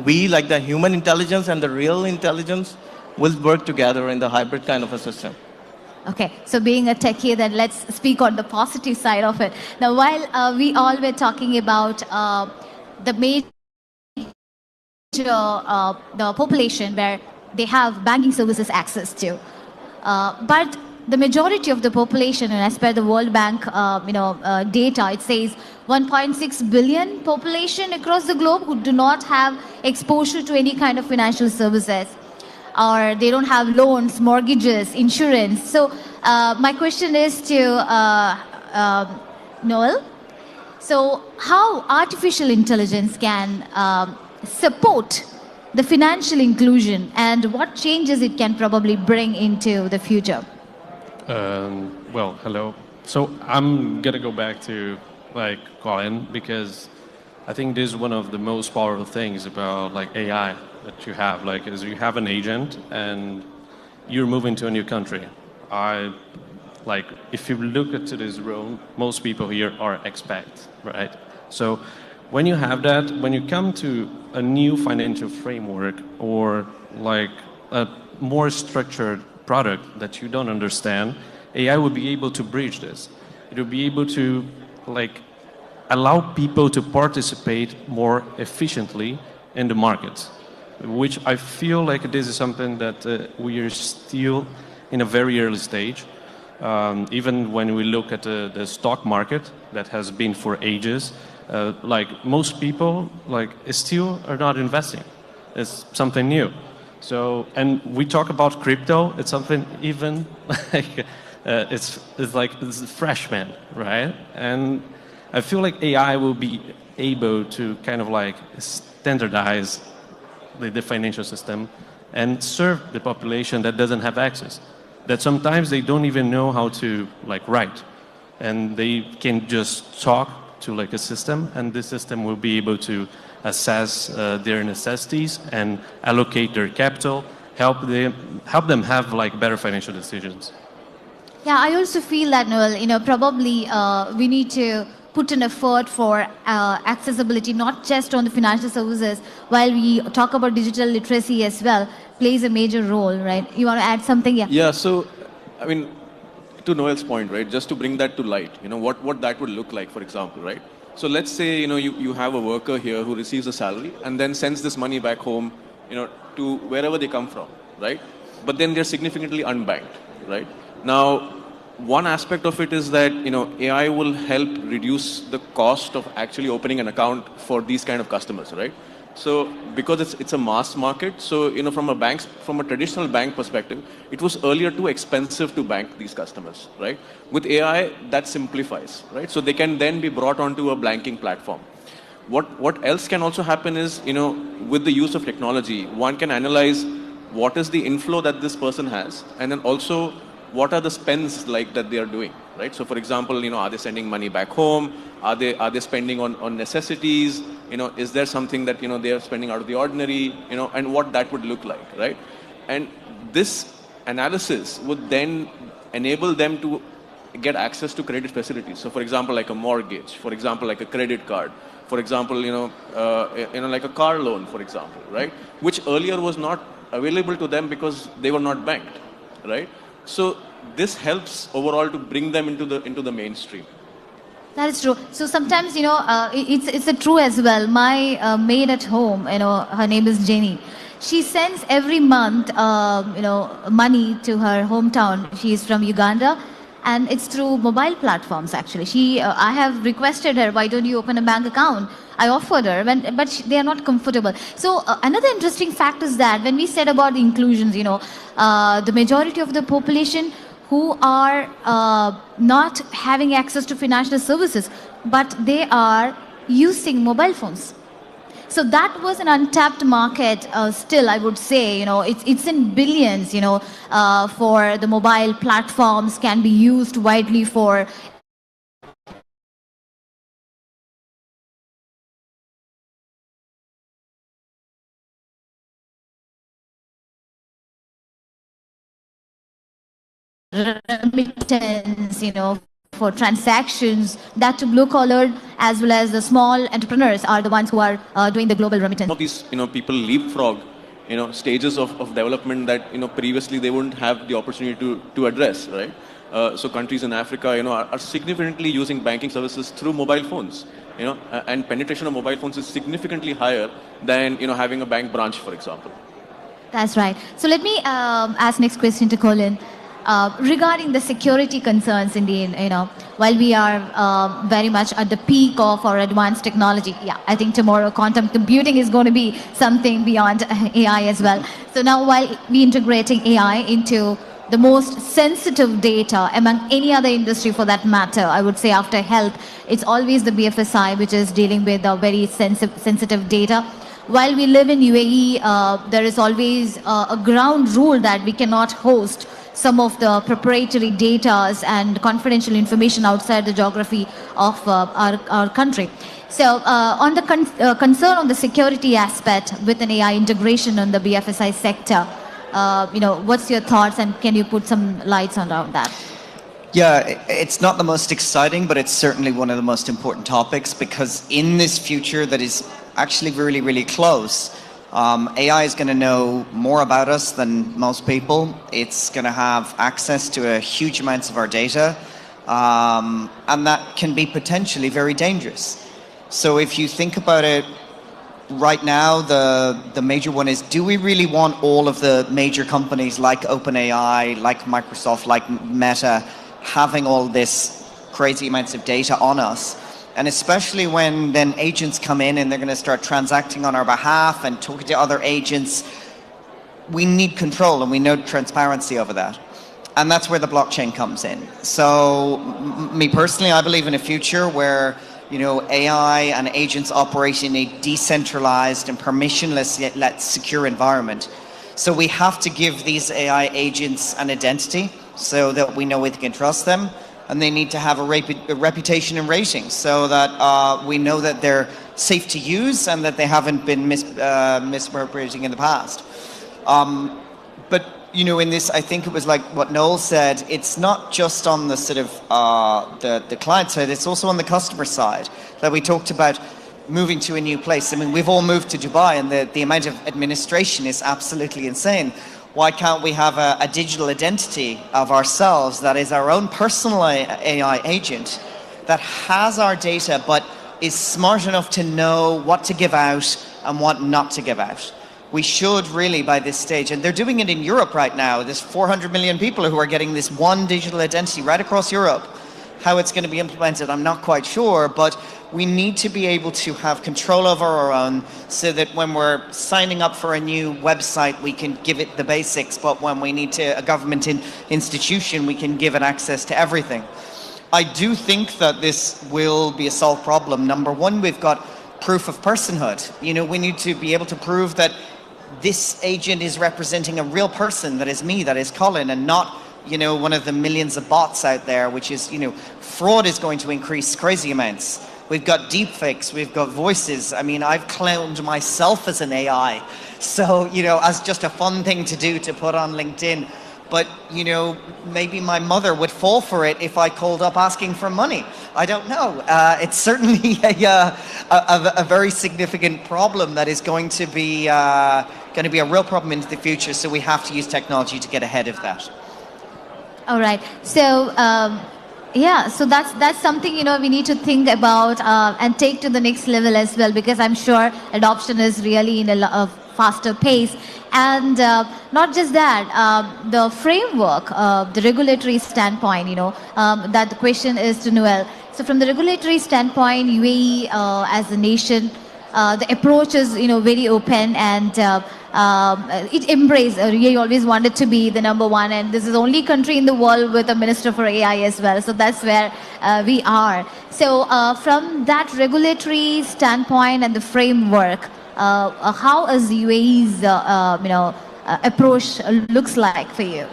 we like the human intelligence and the real intelligence will work together in the hybrid kind of a system. Okay, so being a techie, then let's speak on the positive side of it. Now, while we all were talking about the major, the population where they have banking services access to, but the majority of the population, and as per the World Bank, data, it says 1.6 billion population across the globe who do not have exposure to any kind of financial services, or they don't have loans, mortgages, insurance. So my question is to Noel. So how artificial intelligence can support the financial inclusion, and what changes it can probably bring into the future? Well, hello. So I'm gonna go back to like Colin, because I think this is one of the most powerful things about like AI that you have. Like, is you have an agent and you're moving to a new country. If you look into this room, most people here are expats, right? So when you have that, when you come to a new financial framework or like a more structured product that you don't understand, AI will be able to bridge this. It will be able to like allow people to participate more efficiently in the market, which I feel like this is something that we are still in a very early stage. Even when we look at the stock market that has been for ages, like most people like still are not investing. It's something new. So, and we talk about crypto, it's something even like it's a freshman, right? And I feel like AI will be able to kind of like standardize the financial system and serve the population that doesn't have access, that sometimes they don't even know how to like write, and they can just talk to like a system, and this system will be able to assess their necessities and allocate their capital, help them have like better financial decisions. Yeah, I also feel that, Noel, probably we need to put an effort for accessibility, not just on the financial services, while we talk about digital literacy as well, plays a major role, right? You want to add something? Yeah. Yeah, so, I mean, to Noel's point, right, just to bring that to light, what that would look like, for example, right? So let's say, you have a worker here who receives a salary and then sends this money back home, to wherever they come from, right? But then they're significantly unbanked, right? Now, one aspect of it is that, AI will help reduce the cost of actually opening an account for these kind of customers, right? So, because it's a mass market, so, from a traditional bank perspective, it was earlier too expensive to bank these customers, right? With AI, that simplifies, right? So they can then be brought onto a banking platform. What else can also happen is, with the use of technology, one can analyze what is the inflow that this person has, and then also what are the spends like that they are doing, right? So for example, are they sending money back home? Are they spending on necessities? Is there something that, they are spending out of the ordinary, and what that would look like, right? And this analysis would then enable them to get access to credit facilities. So for example, like a mortgage, for example, like a credit card, for example, like a car loan, for example, right? Which earlier was not available to them because they were not banked, right? So this helps overall to bring them into the mainstream. That is true. So sometimes, it's true as well. My maid at home, her name is Jenny. She sends every month, money to her hometown. She is from Uganda, and it's through mobile platforms. Actually, I have requested her, why don't you open a bank account? I offered her, but they are not comfortable. So another interesting fact is that when we said about the inclusions, the majority of the population who are not having access to financial services, but they are using mobile phones. So that was an untapped market still, I would say, it's in billions, for the mobile platforms can be used widely for remittance, for transactions, that to blue-collar as well as the small entrepreneurs are the ones who are doing the global remittance. Some of these, people leapfrog, stages of development that, previously they wouldn't have the opportunity to address, right? So countries in Africa, are significantly using banking services through mobile phones, and penetration of mobile phones is significantly higher than, having a bank branch, for example. That's right. So let me ask next question to Colin. Regarding the security concerns, indeed, while we are very much at the peak of our advanced technology, I think tomorrow quantum computing is going to be something beyond AI as well. So now while we integrating AI into the most sensitive data among any other industry for that matter, I would say after health, it's always the BFSI which is dealing with very sensitive data. While we live in UAE, there is always a ground rule that we cannot host some of the proprietary data and confidential information outside the geography of our country. So on the concern on the security aspect with an AI integration on the BFSI sector, what's your thoughts, and can you put some lights on that? Yeah, it's not the most exciting, but it's certainly one of the most important topics, because in this future that is actually really, really close, AI is going to know more about us than most people. It's going to have access to a huge amounts of our data, and that can be potentially very dangerous. So if you think about it, right now the major one is, do we really want all of the major companies like OpenAI, like Microsoft, like Meta, having all this crazy amounts of data on us? And especially when then agents come in and they're going to start transacting on our behalf and talking to other agents, we need control and we need transparency over that. And that's where the blockchain comes in. So me personally, I believe in a future where AI and agents operate in a decentralized and permissionless yet secure environment. So we have to give these AI agents an identity so that we know we can trust them, and they need to have a reputation and rating so that we know that they're safe to use and that they haven't been misappropriating in the past. But in this, I think it was like what Noel said, it's not just on the sort of the client side, it's also on the customer side that we talked about moving to a new place. I mean, we've all moved to Dubai and the amount of administration is absolutely insane. Why can't we have a digital identity of ourselves that is our own personal AI agent that has our data but is smart enough to know what to give out and what not to give out? We should really by this stage, and they're doing it in Europe right now. There's 400 million people who are getting this one digital identity right across Europe. How it's going to be implemented, I'm not quite sure, but we need to be able to have control over our own so that when we're signing up for a new website, we can give it the basics, but when we need a government institution, we can give it access to everything. I do think that this will be a solved problem. Number one, we've got proof of personhood. We need to be able to prove that this agent is representing a real person, that is me, that is Colin, and not one of the millions of bots out there, which is, fraud is going to increase crazy amounts. We've got deepfakes, we've got voices. I mean, I've cloned myself as an AI. So, as just a fun thing to do to put on LinkedIn. But, maybe my mother would fall for it if I called up asking for money. I don't know. It's certainly a very significant problem that is going to be a real problem into the future. So we have to use technology to get ahead of that. All right. So, so that's something, we need to think about and take to the next level as well, because I'm sure adoption is really in a faster pace. And not just that, the framework, the regulatory standpoint, that the question is to Noel. So from the regulatory standpoint, UAE as a nation, the approach is, very open, and it embraced. UAE always wanted to be the number one, and this is the only country in the world with a minister for AI as well. So that's where we are. So from that regulatory standpoint and the framework, how is UAE's approach looks like for you?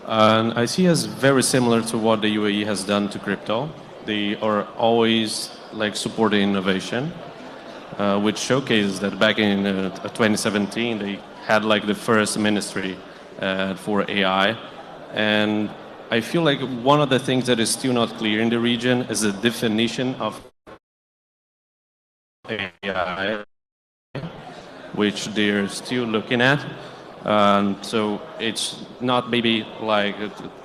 I see as very similar to what the UAE has done to crypto. They are always supporting innovation, which showcases that back in 2017 they had the first ministry for AI, and I feel like one of the things that is still not clear in the region is the definition of AI, which they're still looking at. So it's not maybe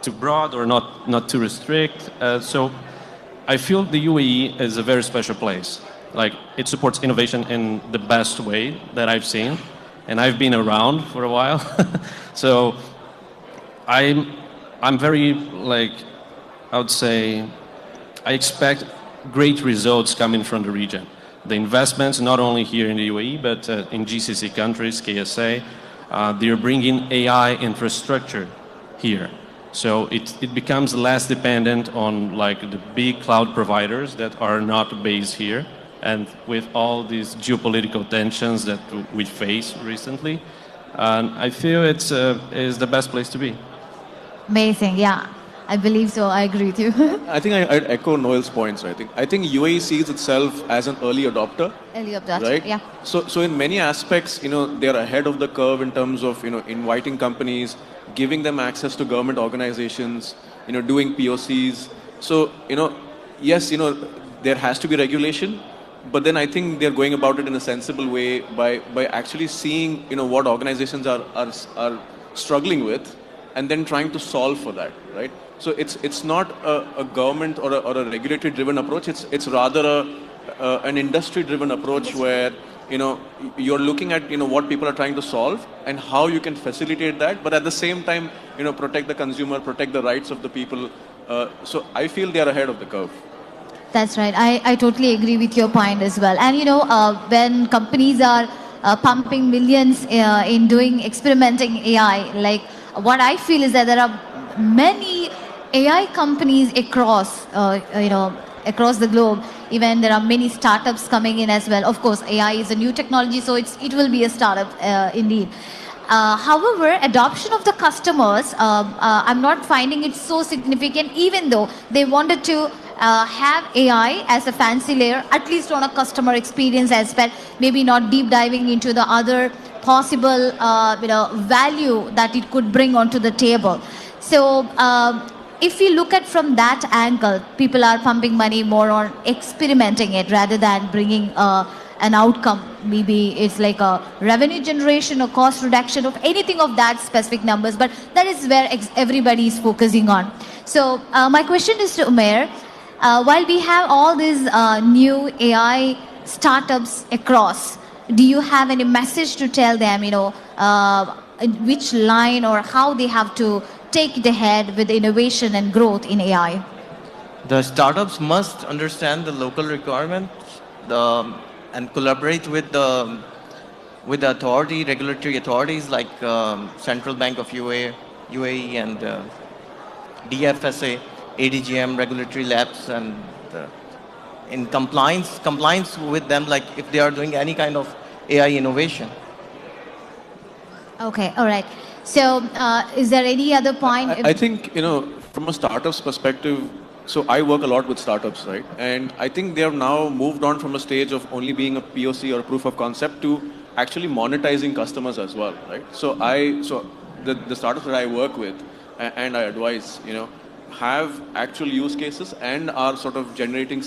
too broad or not too restrict. So I feel the UAE is a very special place. It supports innovation in the best way that I've seen, and I've been around for a while. So I'm very I would say I expect great results coming from the region. The investments, not only here in the UAE, but in GCC countries, KSA, they're bringing AI infrastructure here. So it becomes less dependent on the big cloud providers that are not based here. And with all these geopolitical tensions that we face recently, I feel it's is the best place to be. Amazing, yeah. I believe so. I agree with you. I think I'd echo Noel's points. I think UAE sees itself as an early adopter. Early adopter, right? Yeah. So in many aspects, they're ahead of the curve in terms of inviting companies, giving them access to government organizations, doing POCs. So yes, there has to be regulation, but then I think they're going about it in a sensible way by actually seeing what organizations are struggling with, and then trying to solve for that, right? So it's not a government or a regulatory driven approach. It's rather an industry driven approach where you're looking at what people are trying to solve and how you can facilitate that, but at the same time protect the consumer, protect the rights of the people. So I feel they are ahead of the curve. That's right. I totally agree with your point as well. And when companies are pumping millions in doing experimenting AI, what I feel is that there are many AI companies across, across the globe. Even there are many startups coming in as well. Of course, AI is a new technology, so it will be a startup indeed. However, adoption of the customers, I'm not finding it so significant, even though they wanted to have AI as a fancy layer, at least on a customer experience aspect, maybe not deep diving into the other possible value that it could bring onto the table. So if we look at from that angle, people are pumping money more on experimenting it rather than bringing an outcome. Maybe it's like a revenue generation or cost reduction of anything of that specific numbers, but that is where everybody is focusing on. So my question is to Umair. While we have all these new AI startups across, do you have any message to tell them, which line or how they have to take the head with innovation and growth in AI? The startups must understand the local requirements and collaborate with the regulatory authorities like Central Bank of UAE and DFSA, ADGM, regulatory labs, and in compliance with them, like if they are doing any kind of AI innovation. Okay, all right. So is there any other point? I think, from a startup's perspective, so I work a lot with startups, right? And I think they have now moved on from a stage of only being a POC or a proof of concept to actually monetizing customers as well, right? So the startups that I work with and I advise, have actual use cases and are sort of generating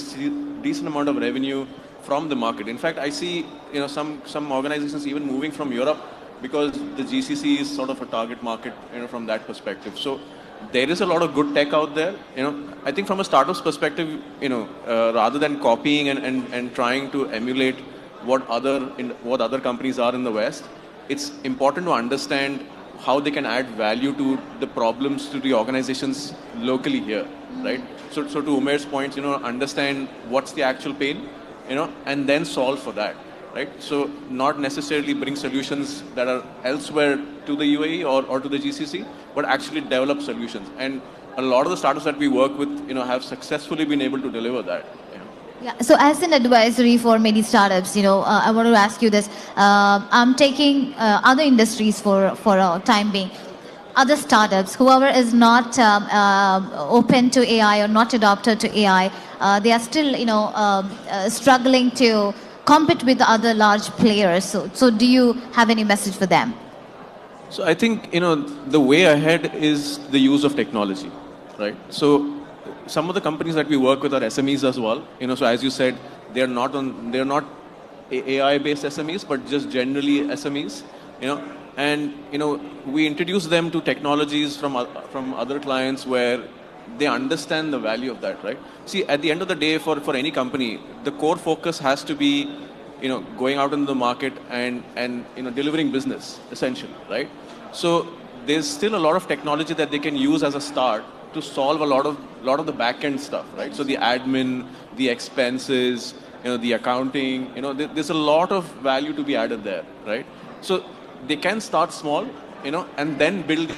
decent amount of revenue from the market. In fact, I see, some organizations even moving from Europe because the GCC is sort of a target market, from that perspective. So there is a lot of good tech out there. I think from a startup's perspective, rather than copying and trying to emulate what other companies are in the West, it's important to understand how they can add value to the problems to the organizations locally here, right? So to Umair's point, understand what's the actual pain, and then solve for that, right? So not necessarily bring solutions that are elsewhere to the UAE or to the GCC, but actually develop solutions. And a lot of the startups that we work with, have successfully been able to deliver that. Yeah. So as an advisory for many startups, I want to ask you this. I'm taking other industries for a time being. Other startups, whoever is not open to AI or not adopted to AI, they are still, struggling to compete with other large players. So do you have any message for them? So I think, the way ahead is the use of technology, right? So some of the companies that we work with are SMEs as well. So as you said, they're not AI-based SMEs, but just generally SMEs. And we introduce them to technologies from other clients where they understand the value of that, right? See, at the end of the day, for any company, the core focus has to be, going out into the market and delivering business, essentially, right? So there's still a lot of technology that they can use as a start to solve a lot of the back-end stuff, right? So the admin, the expenses, the accounting, there's a lot of value to be added there, right? So they can start small, and then build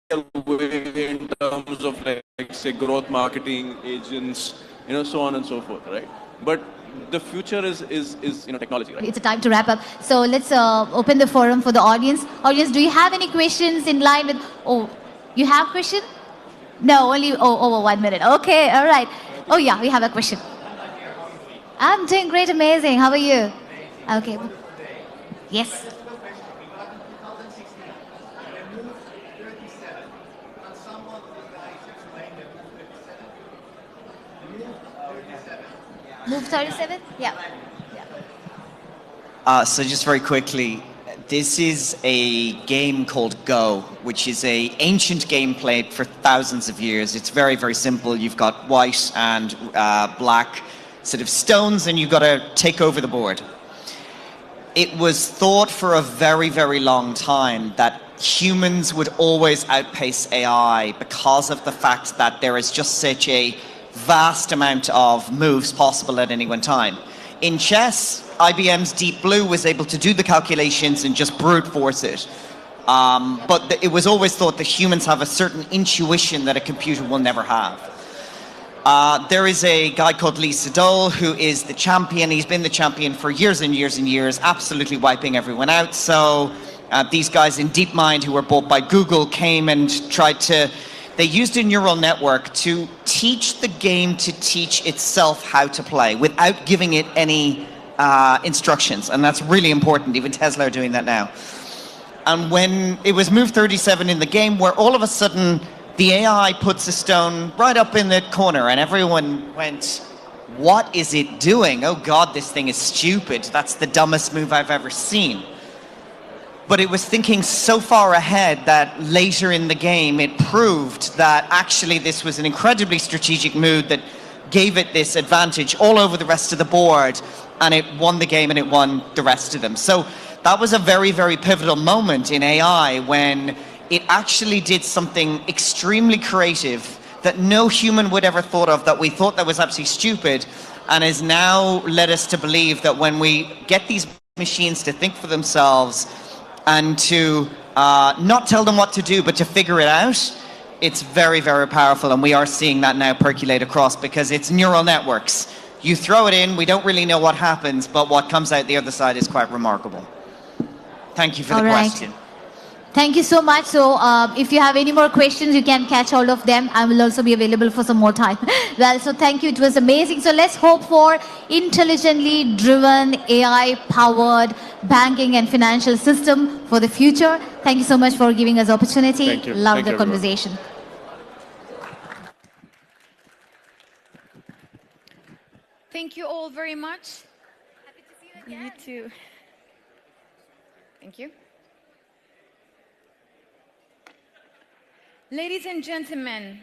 in terms of like say growth marketing agents, so on and so forth, right? But the future is technology, right? It's a time to wrap up. So let's open the forum for the audience. Audience, do you have any questions in line with? Oh, you have question? No, only over 1 minute. Okay, all right. Oh yeah, we have a question. I'm doing great, amazing. How are you? Okay. Yes. Move 37? Yeah. So just very quickly, this is a game called Go, which is an ancient game played for thousands of years. It's very, very simple. You've got white and black sort of stones, and you've got to take over the board. It was thought for a very, very long time that humans would always outpace AI because of the fact that there is just such a vast amount of moves possible at any one time. In chess, IBM's Deep Blue was able to do the calculations and just brute force it. But it was always thought that humans have a certain intuition that a computer will never have. There is a guy called Lee who is the champion. He's been the champion for years and years and years, absolutely wiping everyone out. So these guys in DeepMind, who were bought by Google, came and tried to... They used a neural network to teach the game to teach itself how to play without giving it any instructions. And that's really important. Even Tesla are doing that now. And when it was move 37 in the game, where all of a sudden the AI puts a stone right up in the corner and everyone went, what is it doing? Oh God, this thing is stupid. That's the dumbest move I've ever seen. But it was thinking so far ahead that later in the game it proved that actually this was an incredibly strategic move that gave it this advantage all over the rest of the board, and it won the game and it won the rest of them. So that was a very, very pivotal moment in AI when it actually did something extremely creative that no human would ever thought of, that we thought that was absolutely stupid, and has now led us to believe that when we get these machines to think for themselves and to not tell them what to do, but to figure it out, it's very, very powerful. And we are seeing that now percolate across because it's neural networks. You throw it in, we don't really know what happens, but what comes out the other side is quite remarkable. Thank you for the question. Thank you so much. So if you have any more questions, you can catch all of them. I will also be available for some more time. Well, so thank you. It was amazing. So let's hope for intelligently driven, AI-powered banking and financial system for the future. Thank you so much for giving us opportunity. Thank you. Love the conversation. Thank you all very much. Happy to see you again. You too. Thank you. Ladies and gentlemen,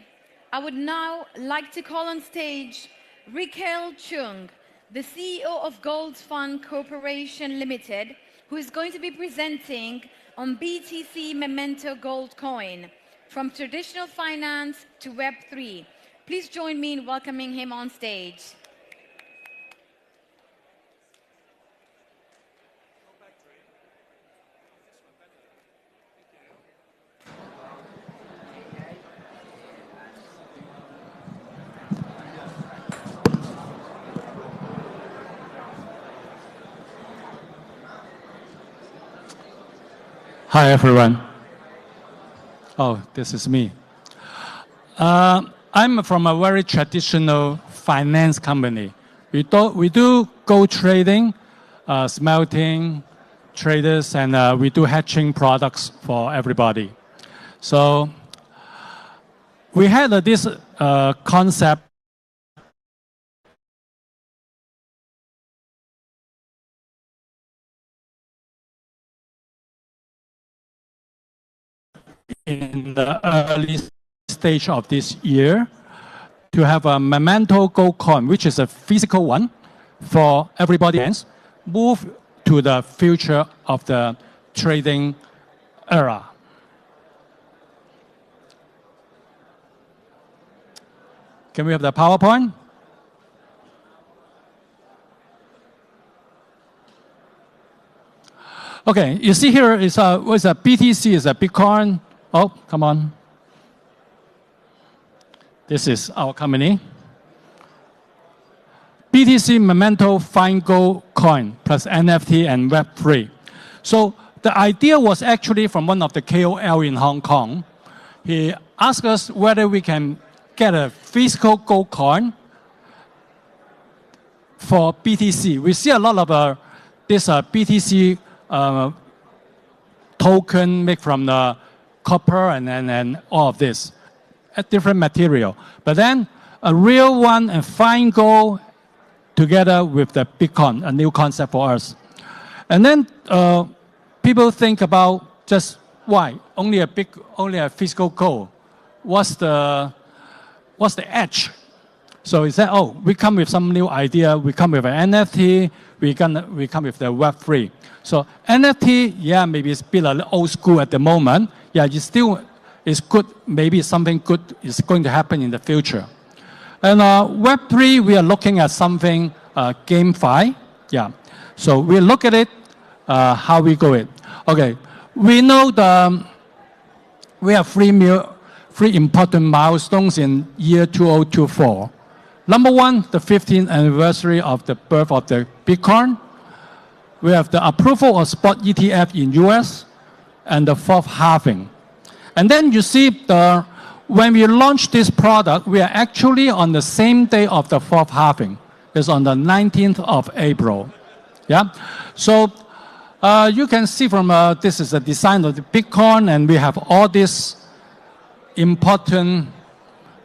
I would now like to call on stage Rikael Chung, the CEO of Gold Fund Corporation Limited, who is going to be presenting on BTC Memento Gold Coin, from traditional finance to Web3. Please join me in welcoming him on stage. Hi, everyone. Oh, this is me. I'm from a very traditional finance company. We do gold trading, smelting, traders, and we do hedging products for everybody. So we had this concept in the early stage of this year to have a memento gold coin, which is a physical one for everybody else, move to the future of the trading era. Can we have the PowerPoint? Okay, you see here is what's a BTC, is a Bitcoin. Oh, come on. This is our company. BTC Memento Fine Gold Coin plus NFT and Web3. So the idea was actually from one of the KOL in Hong Kong. He asked us whether we can get a physical gold coin for BTC. We see a lot of this BTC token made from the copper and all of this, a different material. But then a real one and fine gold together with the Bitcoin, a new concept for us. And then people think about just why only a physical gold. What's the edge? So he said, oh, we come with some new idea. We come with an NFT. We come with the Web3. So NFT, yeah, maybe it's still a little old school at the moment. Yeah, it still is good. Maybe something good is going to happen in the future. And Web3, we are looking at something GameFi, Yeah. So we look at it, how we go it. Okay. We know we have three important milestones in year 2024. Number one, the 15th anniversary of the birth of the Bitcoin. We have the approval of spot ETF in US and the fourth halving. And then you see when we launch this product, we are actually on the same day of the fourth halving. It's on the 19th of April. Yeah. So you can see from this is the design of the Bitcoin, and we have all these important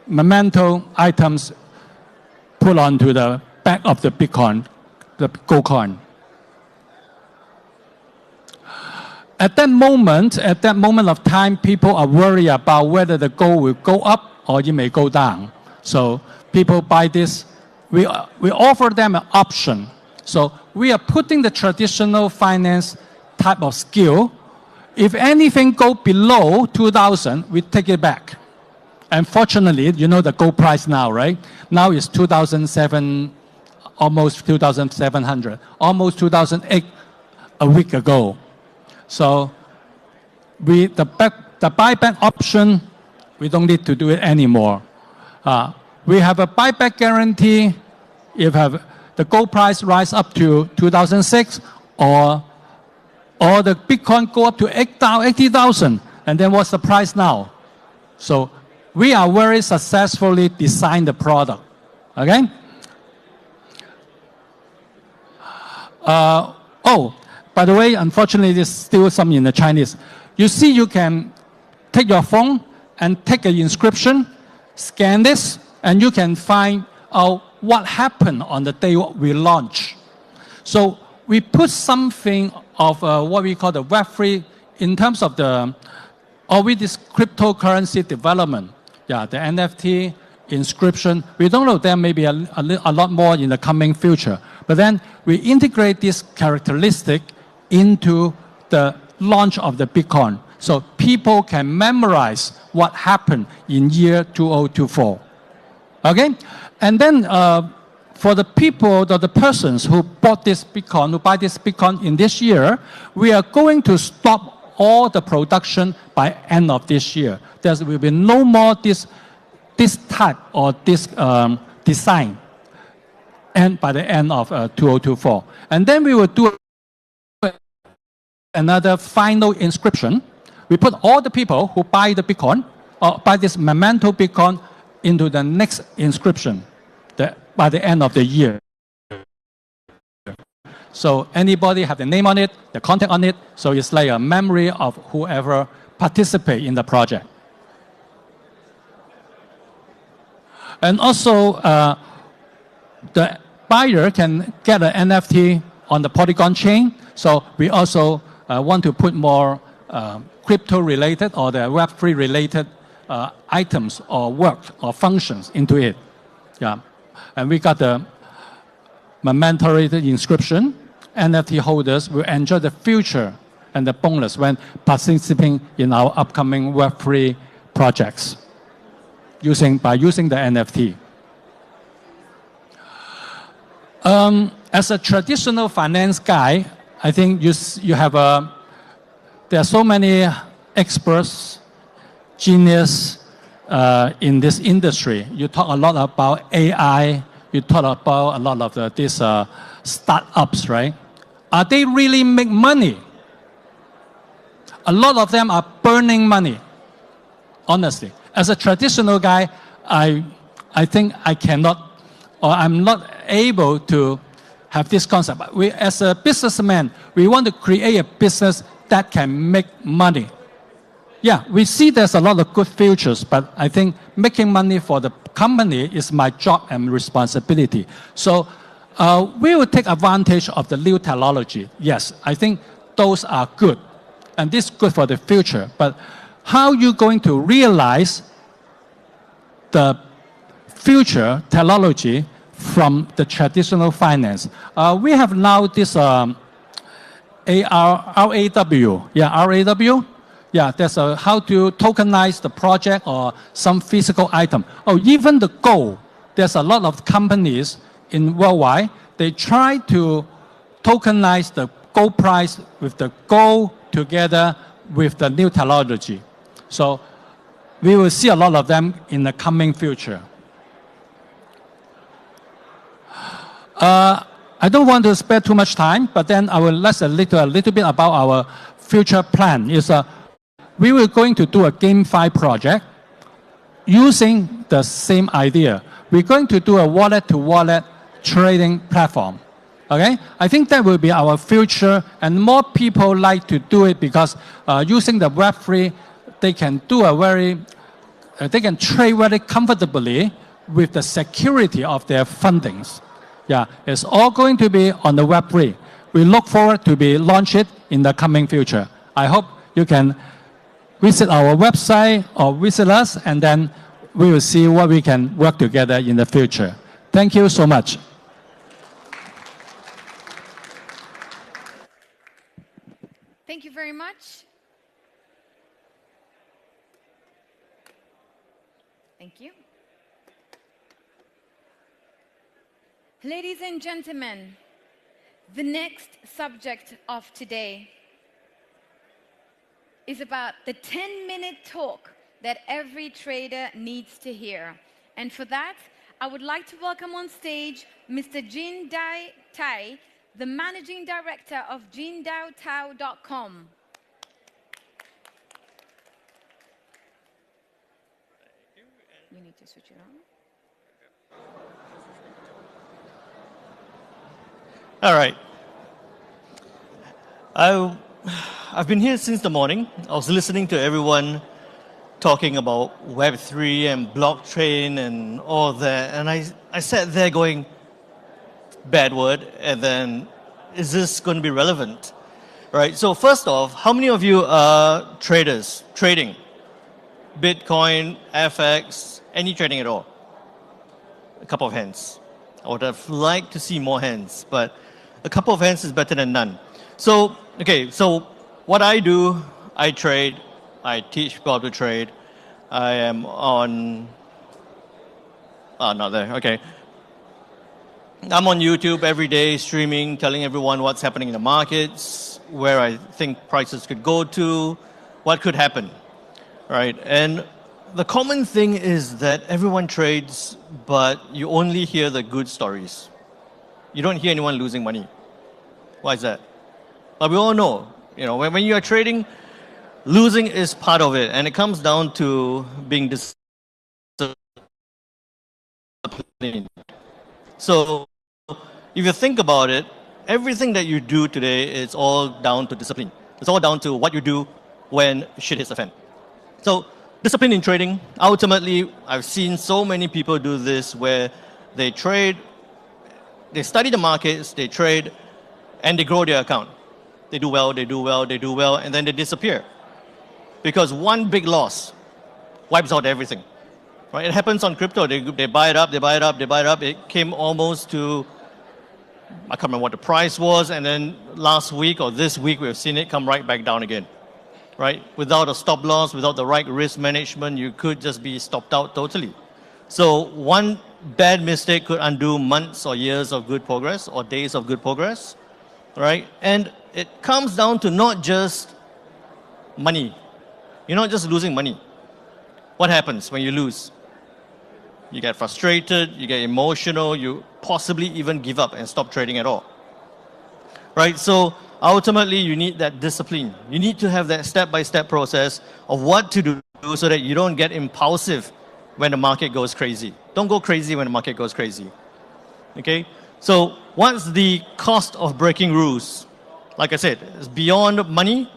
memento items put onto the back of the Bitcoin, the gold coin. At that moment of time, people are worried about whether the gold will go up or it may go down. So people buy this. We offer them an option. So we are putting the traditional finance type of skill. If anything go below 2,000, we take it back. Unfortunately, you know the gold price now, right? Now it's 2,007, almost 2,700, almost 2,008 a week ago. So the buyback option, we don't need to do it anymore. We have a buyback guarantee if the gold price rise up to 2006 or the Bitcoin go up to 80,000, and then what's the price now? So we are very successfully designed the product. Okay? By the way, unfortunately, there's still some in the Chinese. You see, you can take your phone and take an inscription, scan this, and you can find out what happened on the day we launch. So we put something of what we call the Web3 in terms of this cryptocurrency development. Yeah, the NFT, inscription. We don't know, there may be a lot more in the coming future. But then we integrate this characteristic into the launch of the Bitcoin. So people can memorize what happened in year 2024. Okay? And then for the people, the persons who bought this Bitcoin, who buy this Bitcoin in this year, we are going to stop all the production by end of this year. There will be no more this type or this design and by the end of 2024. And then we will do another final inscription. We put all the people who buy the Bitcoin or buy this memento Bitcoin into the next inscription by the end of the year. So anybody have the name on it, the contact on it, so it's like a memory of whoever participate in the project. And also, the buyer can get an NFT on the Polygon chain. So we also want to put more crypto-related or the Web3 related items or work or functions into it. Yeah. And we got the memento-rated inscription. NFT holders will enjoy the future and the bonus when participating in our upcoming Web3 projects by using the NFT. As a traditional finance guy, I think you have there are so many experts, genius in this industry. You talk a lot about AI. You talk about a lot of these startups, right? Are they really make money? A lot of them are burning money, honestly. As a traditional guy, I think I cannot, or I'm not able to have this concept. As a businessman, we want to create a business that can make money. Yeah, we see there's a lot of good futures, but I think making money for the company is my job and responsibility. So we will take advantage of the new technology. Yes, I think those are good, and this is good for the future. But how are you going to realize the future technology from the traditional finance? We have now this RAW. Yeah, RAW. Yeah, there's how to tokenize the project or some physical item. Oh, even the gold. There's a lot of companies in worldwide. They try to tokenize the gold price with the gold together with the new technology. So we will see a lot of them in the coming future. I don't want to spare too much time, but then I will let a little bit about our future plan. We were going to do a GameFi project using the same idea. We're going to do a wallet-to-wallet trading platform. Okay? I think that will be our future, and more people like to do it because using the Web3, they can they can trade very comfortably with the security of their fundings. Yeah, it's all going to be on the Web3. We look forward to be launch it in the coming future. I hope you can visit our website or visit us, and then we will see what we can work together in the future. Thank you so much. Thank you very much. Thank you. Ladies and gentlemen, the next subject of today is about the 10-minute talk that every trader needs to hear. And for that, I would like to welcome on stage Mr. Jin Dai Tai, the Managing Director of JinDaoTao.com. You need to switch it on. All right. I've been here since the morning. I was listening to everyone talking about Web3 and blockchain and all that. And I sat there going, bad word, and then, is this going to be relevant? Right, so first off, how many of you are traders, trading? Bitcoin, FX, any trading at all? A couple of hands. I would have liked to see more hands, but a couple of hands is better than none. So, okay, so what I do, I trade, I teach people how to trade. I am on, not there, okay. I'm on YouTube every day, streaming, telling everyone what's happening in the markets, where I think prices could go to, what could happen, right? And the common thing is that everyone trades, but you only hear the good stories. You don't hear anyone losing money. Why is that? But we all know, when you are trading, losing is part of it, and it comes down to being disciplined. So, if you think about it, everything that you do today is all down to discipline. It's all down to what you do when shit hits the fan. So, discipline in trading, ultimately, I've seen so many people do this where they trade, they study the markets, they trade, and they grow their account. They do well, they do well, they do well, and then they disappear. Because one big loss wipes out everything. Right? It happens on crypto. They buy it up, they buy it up, they buy it up. It came almost to, I can't remember what the price was, and then last week or this week we've seen it come right back down again. Right? Without a stop loss, without the right risk management, you could just be stopped out totally. So one bad mistake could undo months or years of good progress or days of good progress. Right? And it comes down to not just money. You're not just losing money. What happens when you lose? You get frustrated, you get emotional, you possibly even give up and stop trading at all. Right? So ultimately, you need that discipline. You need to have that step-by-step process of what to do so that you don't get impulsive when the market goes crazy. Don't go crazy when the market goes crazy. Okay? So what's the cost of breaking rules? Like I said, it's beyond money.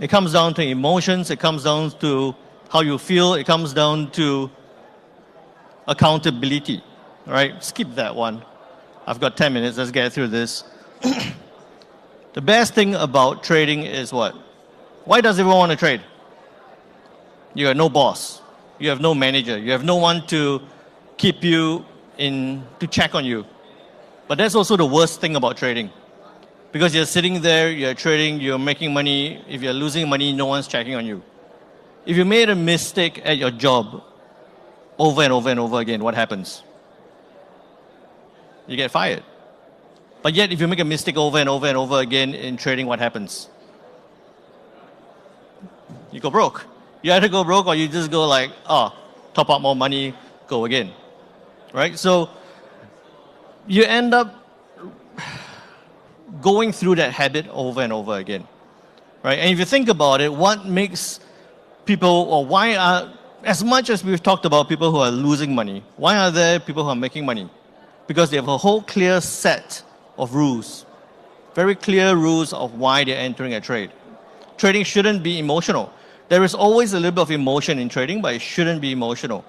It comes down to emotions. It comes down to how you feel. It comes down to accountability. All right? Skip that one. I've got 10 minutes. Let's get through this. The best thing about trading is what? Why does everyone want to trade? You have no boss. You have no manager. You have no one to keep you in, to check on you. But that's also the worst thing about trading. Because you're sitting there, you're trading, you're making money. If you're losing money, no one's checking on you. If you made a mistake at your job over and over and over again, what happens? You get fired. But yet, if you make a mistake over and over and over again in trading, what happens? You go broke. You either go broke or you just go like, oh, top up more money, go again, right? So you end up going through that habit over and over again, right? And if you think about it, what makes people, or why are, as much as we've talked about people who are losing money, why are there people who are making money? Because they have a whole clear set of rules, very clear rules of why they're entering a trade. Trading shouldn't be emotional. There is always a little bit of emotion in trading, but it shouldn't be emotional.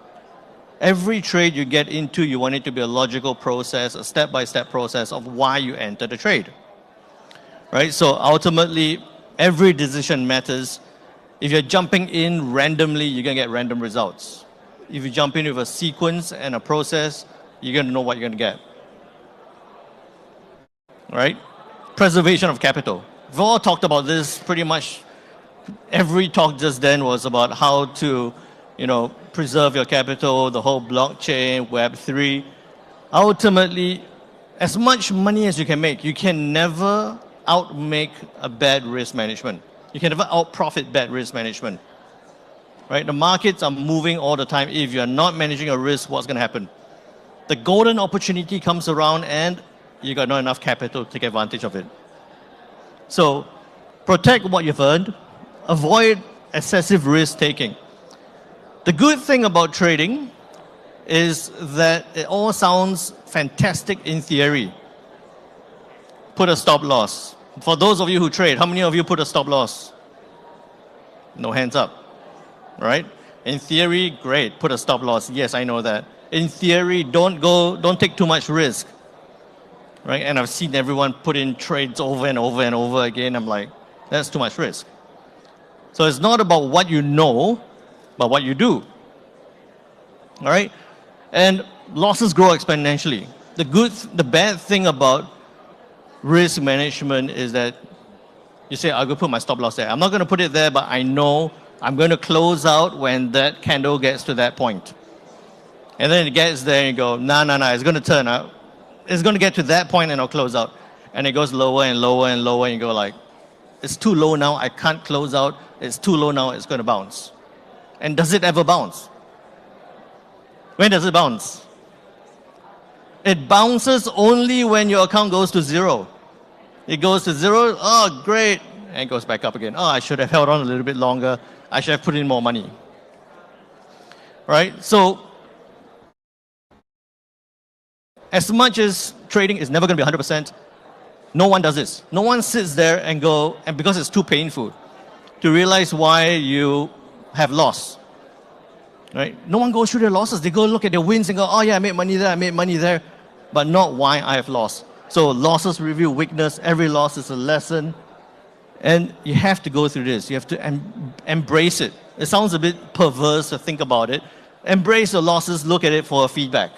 Every trade you get into, you want it to be a logical process, a step-by-step process of why you enter the trade. Right? So ultimately, every decision matters. If you're jumping in randomly, you're going to get random results. If you jump in with a sequence and a process, you're going to know what you're going to get. Right? Preservation of capital. We've all talked about this pretty much. Every talk just then was about how to, preserve your capital, the whole blockchain, Web3. Ultimately, as much money as you can make, you can never outmake a bad risk management. You can never outprofit bad risk management. Right? The markets are moving all the time. If you're not managing a risk, what's going to happen? The golden opportunity comes around and you got not enough capital to take advantage of it. So protect what you've earned. Avoid excessive risk taking. The good thing about trading is that it all sounds fantastic in theory. Put a stop loss. For those of you who trade, how many of you put a stop loss? No hands up, right? In theory, great, put a stop loss. Yes, I know that. In theory, don't take too much risk, right? And I've seen everyone put in trades over and over and over again. I'm like, that's too much risk. So it's not about what you know, but what you do. All right? And losses grow exponentially. The bad thing about risk management is that you say, I'll go put my stop loss there. I'm not going to put it there, but I know I'm going to close out when that candle gets to that point. And then it gets there and you go, nah, it's going to turn out. It's going to get to that point and I'll close out. And it goes lower and lower and lower and you go like, it's too low now, I can't close out. It's too low now, it's going to bounce. And does it ever bounce? When does it bounce? It bounces only when your account goes to zero. It goes to zero, oh great, and it goes back up again. Oh, I should have held on a little bit longer. I should have put in more money. Right? So, as much as trading is never going to be 100%, no one does this. No one sits there and because it's too painful to realize why you have lost. Right? No one goes through their losses. They go look at their wins and go, oh yeah, I made money there, I made money there, but not why I have lost. So losses reveal weakness. Every loss is a lesson. And you have to go through this. You have to embrace it. It sounds a bit perverse to think about it. Embrace the losses, look at it for feedback.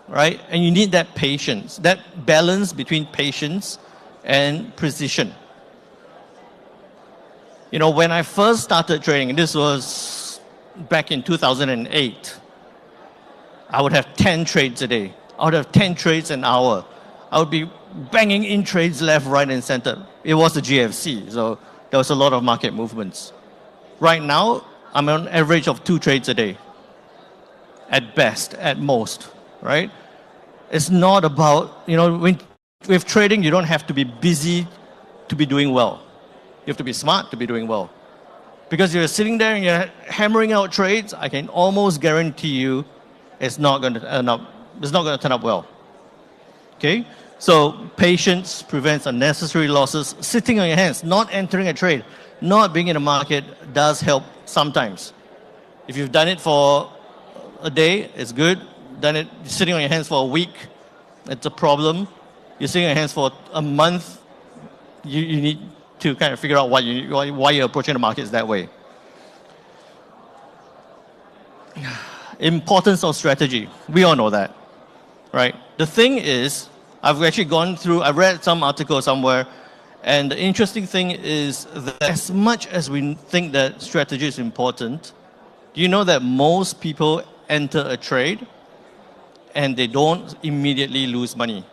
Right? And you need that patience, that balance between patience and precision. When I first started trading, and this was back in 2008, I would have 10 trades a day. I would have 10 trades an hour. I would be banging in trades left, right, and center. It was the GFC, so there was a lot of market movements. Right now, I'm on average of 2 trades a day. At best, at most. Right? It's not about, with trading, you don't have to be busy to be doing well. You have to be smart to be doing well. Because if you're sitting there and you're hammering out trades, I can almost guarantee you it's not going to turn up well. Okay? So patience prevents unnecessary losses. Sitting on your hands, not entering a trade, not being in the market does help sometimes. If you've done it for a day, it's good. Done it sitting on your hands for a week, it's a problem. You're sitting on your hands for a month, you need to kind of figure out why you're approaching the markets that way. Importance of strategy. We all know that, right? The thing is, I've actually I read some article somewhere, and the interesting thing is that as much as we think that strategy is important, do you know that most people enter a trade and they don't immediately lose money?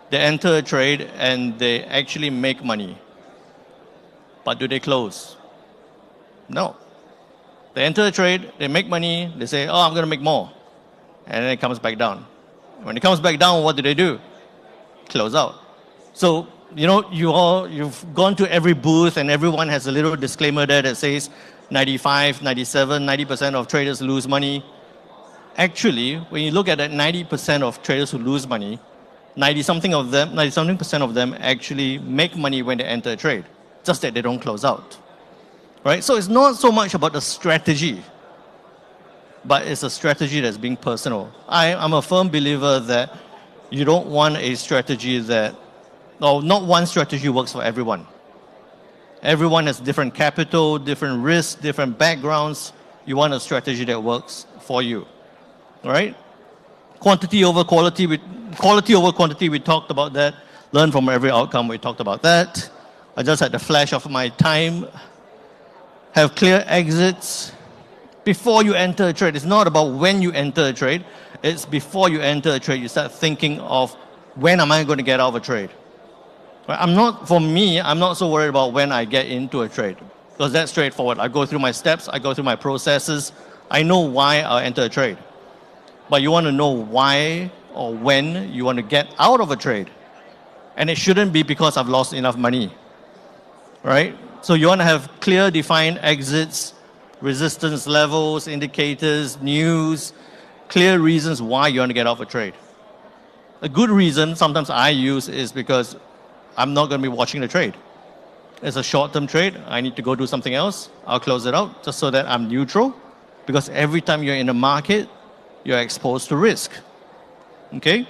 they enter a trade and they actually make money. But do they close? No. They enter a trade, they make money, they say, oh, I'm going to make more. And then it comes back down. When it comes back down, what do? Close out. So, you know, you've gone to every booth and everyone has a little disclaimer there that says 95, 97, 90% of traders lose money. Actually, when you look at that 90% of traders who lose money, 90-something of them actually make money when they enter a trade, just that they don't close out. Right? So it's not so much about the strategy, but it's a strategy that's being personal. I'm a firm believer that you don't want a strategy not one strategy works for everyone. Everyone has different capital, different risks, different backgrounds. You want a strategy that works for you. All right? Quantity over quality, quality over quantity, we talked about that. Learn from every outcome, we talked about that. I just had the flash of my time. Have clear exits before you enter a trade. It's not about when you enter a trade. It's before you enter a trade, you start thinking of when am I going to get out of a trade. I'm not so worried about when I get into a trade, because that's straightforward. I go through my steps, I go through my processes. I know why I'll enter a trade. But you want to know why or when you want to get out of a trade. And it shouldn't be because I've lost enough money, right? So you want to have clear, defined exits, resistance levels, indicators, news, clear reasons why you want to get out of a trade. A good reason sometimes I use is because I'm not going to be watching the trade. It's a short-term trade. I need to go do something else. I'll close it out just so that I'm neutral, because every time you're in a market, you're exposed to risk. Okay?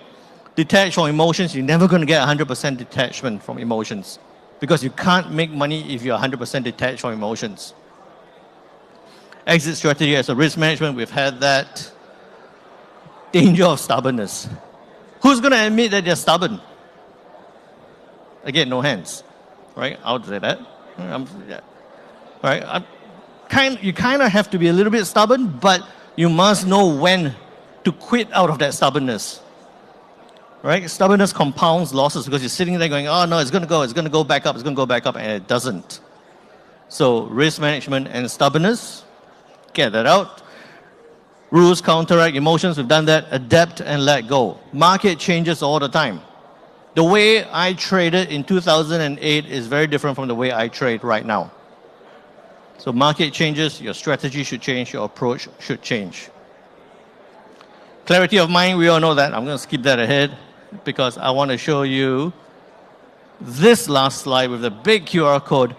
Detach from emotions. You're never going to get 100% detachment from emotions, because you can't make money if you're 100% detached from emotions. Exit strategy as a risk management, we've had that. Danger of stubbornness. Who's going to admit that they're stubborn? Again, no hands, right? I would say that. Right? You kind of have to be a little bit stubborn, but you must know when to quit out of that stubbornness. Right? Stubbornness compounds losses, because you're sitting there going, oh no, it's going to go back up, and it doesn't. So risk management and stubbornness, get that out. Rules counteract emotions, we've done that. Adapt and let go. Market changes all the time. The way I traded in 2008 is very different from the way I trade right now. So market changes, your strategy should change, your approach should change. Clarity of mind, we all know that. I'm going to skip that ahead because I want to show you this last slide with the big QR code.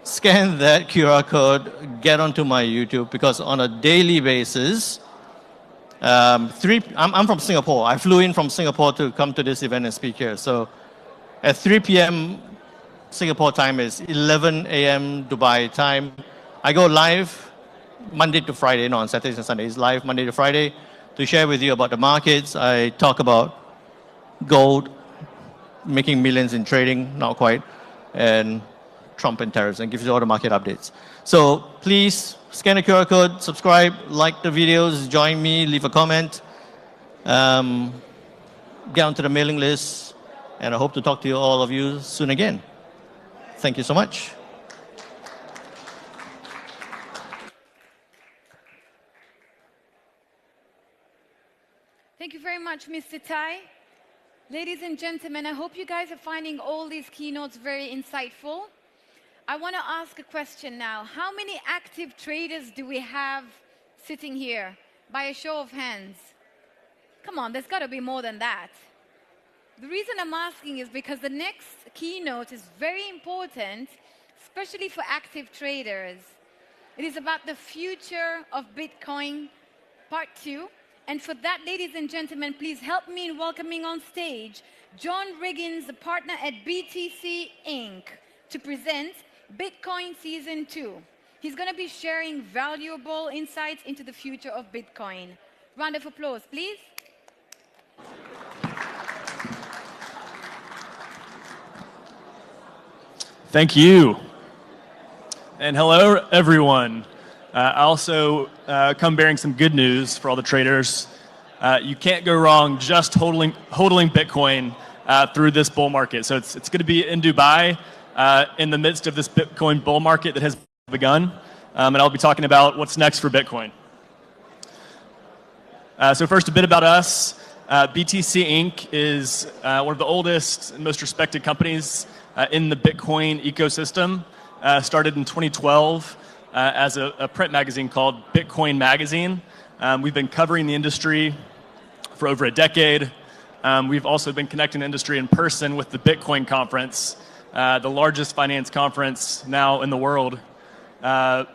Scan that QR code, get onto my YouTube, because on a daily basis, I'm from Singapore. I flew in from Singapore to come to this event and speak here. So at 3 p.m. Singapore time is 11 a.m. Dubai time. I go live Monday to Friday, on Saturdays and Sundays, live Monday to Friday to share with you about the markets. I talk about gold, making millions in trading, not quite, and Trump and tariffs, and gives you all the market updates. So please scan the QR code, subscribe, like the videos, join me, leave a comment, get onto the mailing list, and I hope to talk to all of you soon again. Thank you so much. Thank you very much, Mr. Tai. Ladies and gentlemen, I hope you guys are finding all these keynotes very insightful. I want to ask a question now. How many active traders do we have sitting here? By a show of hands. Come on, there's got to be more than that. The reason I'm asking is because the next keynote is very important, especially for active traders. It is about the future of Bitcoin, part 2. And for that, ladies and gentlemen, please help me in welcoming on stage John Riggins, the partner at BTC Inc., to present Bitcoin Season 2. He's going to be sharing valuable insights into the future of Bitcoin. Round of applause, please. Thank you. And hello, everyone. I also come bearing some good news for all the traders. You can't go wrong just holding Bitcoin. through this bull market. So it's going to be in Dubai in the midst of this Bitcoin bull market that has begun. And I'll be talking about what's next for Bitcoin. So first, a bit about us. BTC Inc. is one of the oldest and most respected companies in the Bitcoin ecosystem. Started in 2012 as a print magazine called Bitcoin Magazine. We've been covering the industry for over a decade. We've also been connecting the industry in person with the Bitcoin conference, the largest finance conference now in the world, as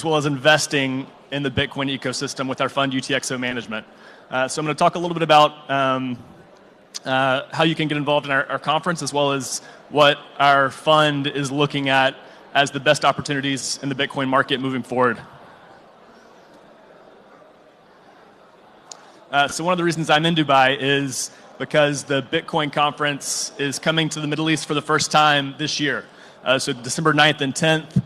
well as investing in the Bitcoin ecosystem with our fund UTXO management. So I'm going to talk a little bit about how you can get involved in our conference, as well as what our fund is looking at as the best opportunities in the Bitcoin market moving forward. So one of the reasons I'm in Dubai is because the Bitcoin conference is coming to the Middle East for the first time this year. So December 9th and 10th,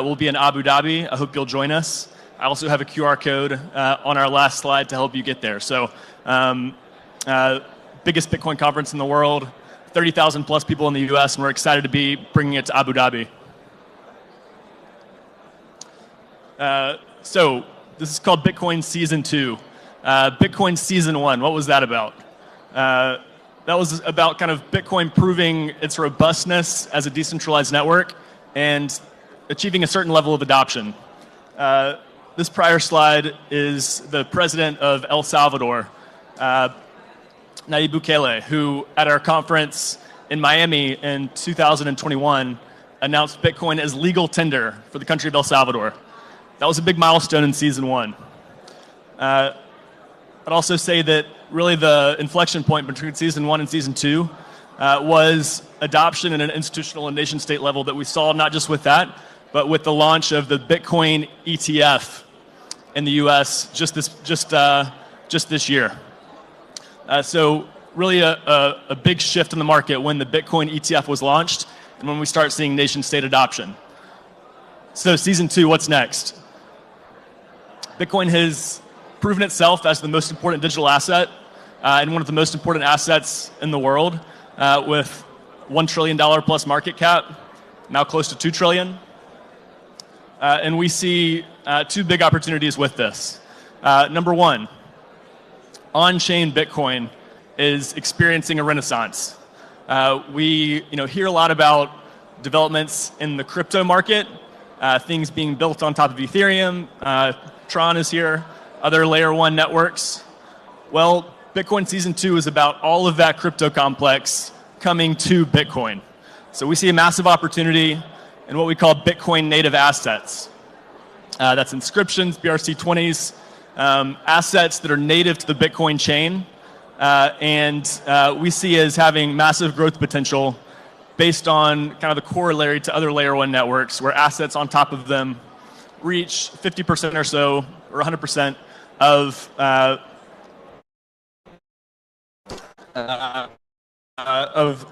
we'll be in Abu Dhabi. I hope you'll join us. I also have a QR code on our last slide to help you get there. So biggest Bitcoin conference in the world, 30,000 plus people in the US, and we're excited to be bringing it to Abu Dhabi. So this is called Bitcoin Season 2. Bitcoin Season 1, what was that about? That was about kind of Bitcoin proving its robustness as a decentralized network and achieving a certain level of adoption. This prior slide is the president of El Salvador, Nayib Bukele, who at our conference in Miami in 2021 announced Bitcoin as legal tender for the country of El Salvador. That was a big milestone in Season 1. I'd also say that really the inflection point between Season 1 and Season 2 was adoption at an institutional and nation state level that we saw not just with that, but with the launch of the Bitcoin ETF in the US just this year. So really a big shift in the market when the Bitcoin ETF was launched and when we start seeing nation state adoption. So Season 2, what's next? Bitcoin has proven itself as the most important digital asset and one of the most important assets in the world with $1 trillion plus market cap, now close to $2 trillion. And we see two big opportunities with this. Number one, on-chain Bitcoin is experiencing a renaissance. We hear a lot about developments in the crypto market, things being built on top of Ethereum, Tron is here, other layer 1 networks. Well, Bitcoin Season 2 is about all of that crypto complex coming to Bitcoin. So we see a massive opportunity in what we call Bitcoin native assets. That's inscriptions, BRC20s, assets that are native to the Bitcoin chain, and we see as having massive growth potential based on kind of the corollary to other layer 1 networks where assets on top of them reach 50% or so, or 100% of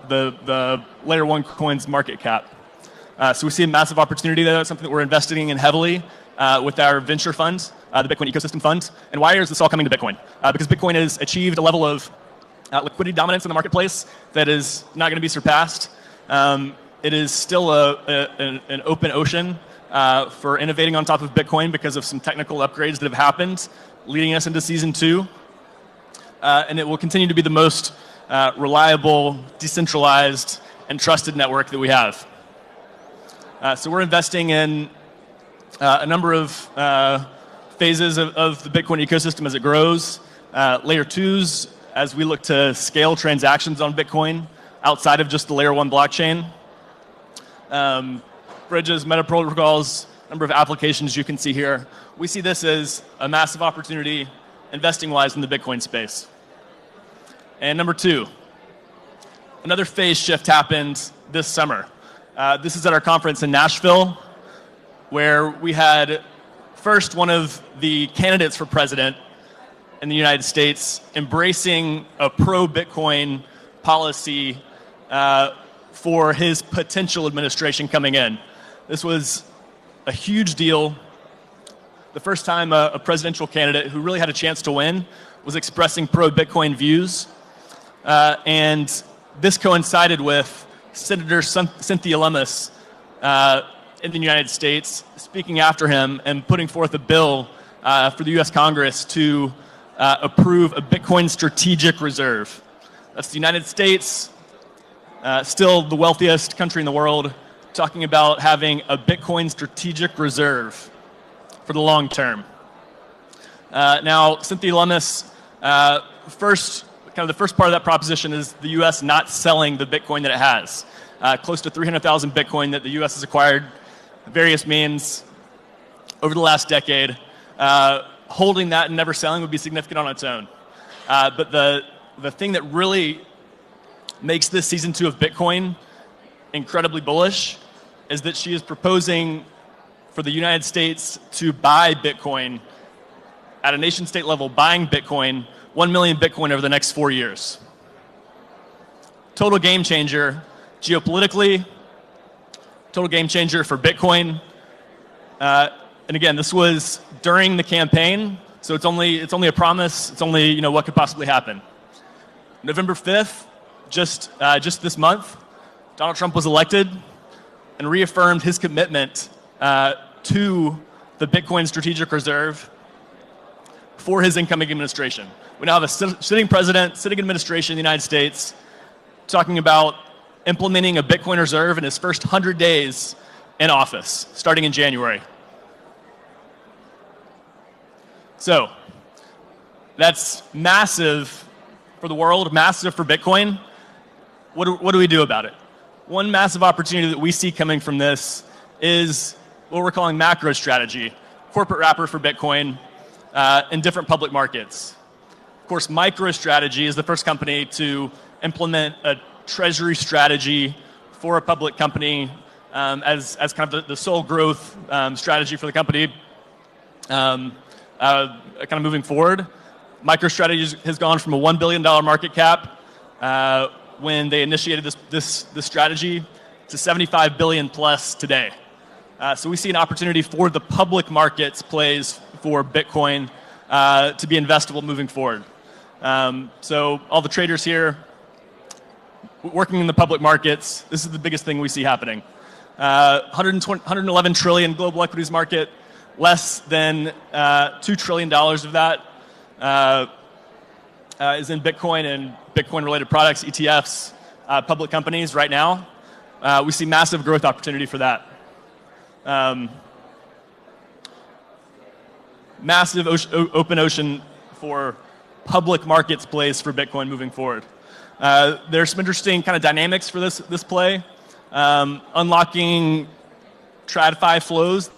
the layer 1 coin's market cap. So we see a massive opportunity there. That's something that we're investing in heavily with our venture fund, the Bitcoin Ecosystem Fund. And why is this all coming to Bitcoin? Because Bitcoin has achieved a level of liquidity dominance in the marketplace that is not going to be surpassed. It is still an open ocean for innovating on top of Bitcoin because of some technical upgrades that have happened, leading us into Season 2. And it will continue to be the most reliable, decentralized, and trusted network that we have. So we're investing in a number of phases of the Bitcoin ecosystem as it grows. Layer 2s, as we look to scale transactions on Bitcoin outside of just the layer 1 blockchain. Bridges, meta protocols, number of applications you can see here. We see this as a massive opportunity investing-wise in the Bitcoin space. And number 2, another phase shift happened this summer. This is at our conference in Nashville, where we had first one of the candidates for president in the United States embracing a pro-Bitcoin policy for his potential administration coming in. This was a huge deal. The first time a presidential candidate who really had a chance to win was expressing pro-Bitcoin views. And this coincided with Senator Cynthia Lummis in the United States speaking after him and putting forth a bill for the US Congress to approve a Bitcoin strategic reserve. That's the United States, still the wealthiest country in the world, talking about having a Bitcoin strategic reserve for the long term. Now, Cynthia Lummis, the first part of that proposition is the U.S. not selling the Bitcoin that it has. Close to 300,000 Bitcoin that the U.S. has acquired various means over the last decade. Holding that and never selling would be significant on its own. But the thing that really makes this season 2 of Bitcoin incredibly bullish is that she is proposing for the United States to buy Bitcoin at a nation state level, buying Bitcoin, 1 million Bitcoin over the next 4 years. Total game changer geopolitically, total game changer for Bitcoin. And again, this was during the campaign, so it's only a promise. It's only what could possibly happen. November 5th, just this month, Donald Trump was elected and reaffirmed his commitment to the Bitcoin strategic reserve for his incoming administration. We now have a sitting president, sitting administration in the United States, talking about implementing a Bitcoin reserve in his first 100 days in office, starting in January. So that's massive for the world, massive for Bitcoin. What do we do about it? One massive opportunity that we see coming from this is what we're calling macro strategy, corporate wrapper for Bitcoin in different public markets. Of course, MicroStrategy is the first company to implement a treasury strategy for a public company as kind of the sole growth strategy for the company kind of moving forward. MicroStrategy has gone from a $1 billion market cap when they initiated this strategy to 75 billion plus today. So we see an opportunity for the public markets plays for Bitcoin to be investable moving forward. So all the traders here working in the public markets, this is the biggest thing we see happening. 111 trillion global equities market, less than $2 trillion of that is in Bitcoin and Bitcoin-related products, ETFs, public companies right now. We see massive growth opportunity for that. Massive open ocean for public markets plays for Bitcoin moving forward. There's some interesting kind of dynamics for this play. Unlocking TradFi flows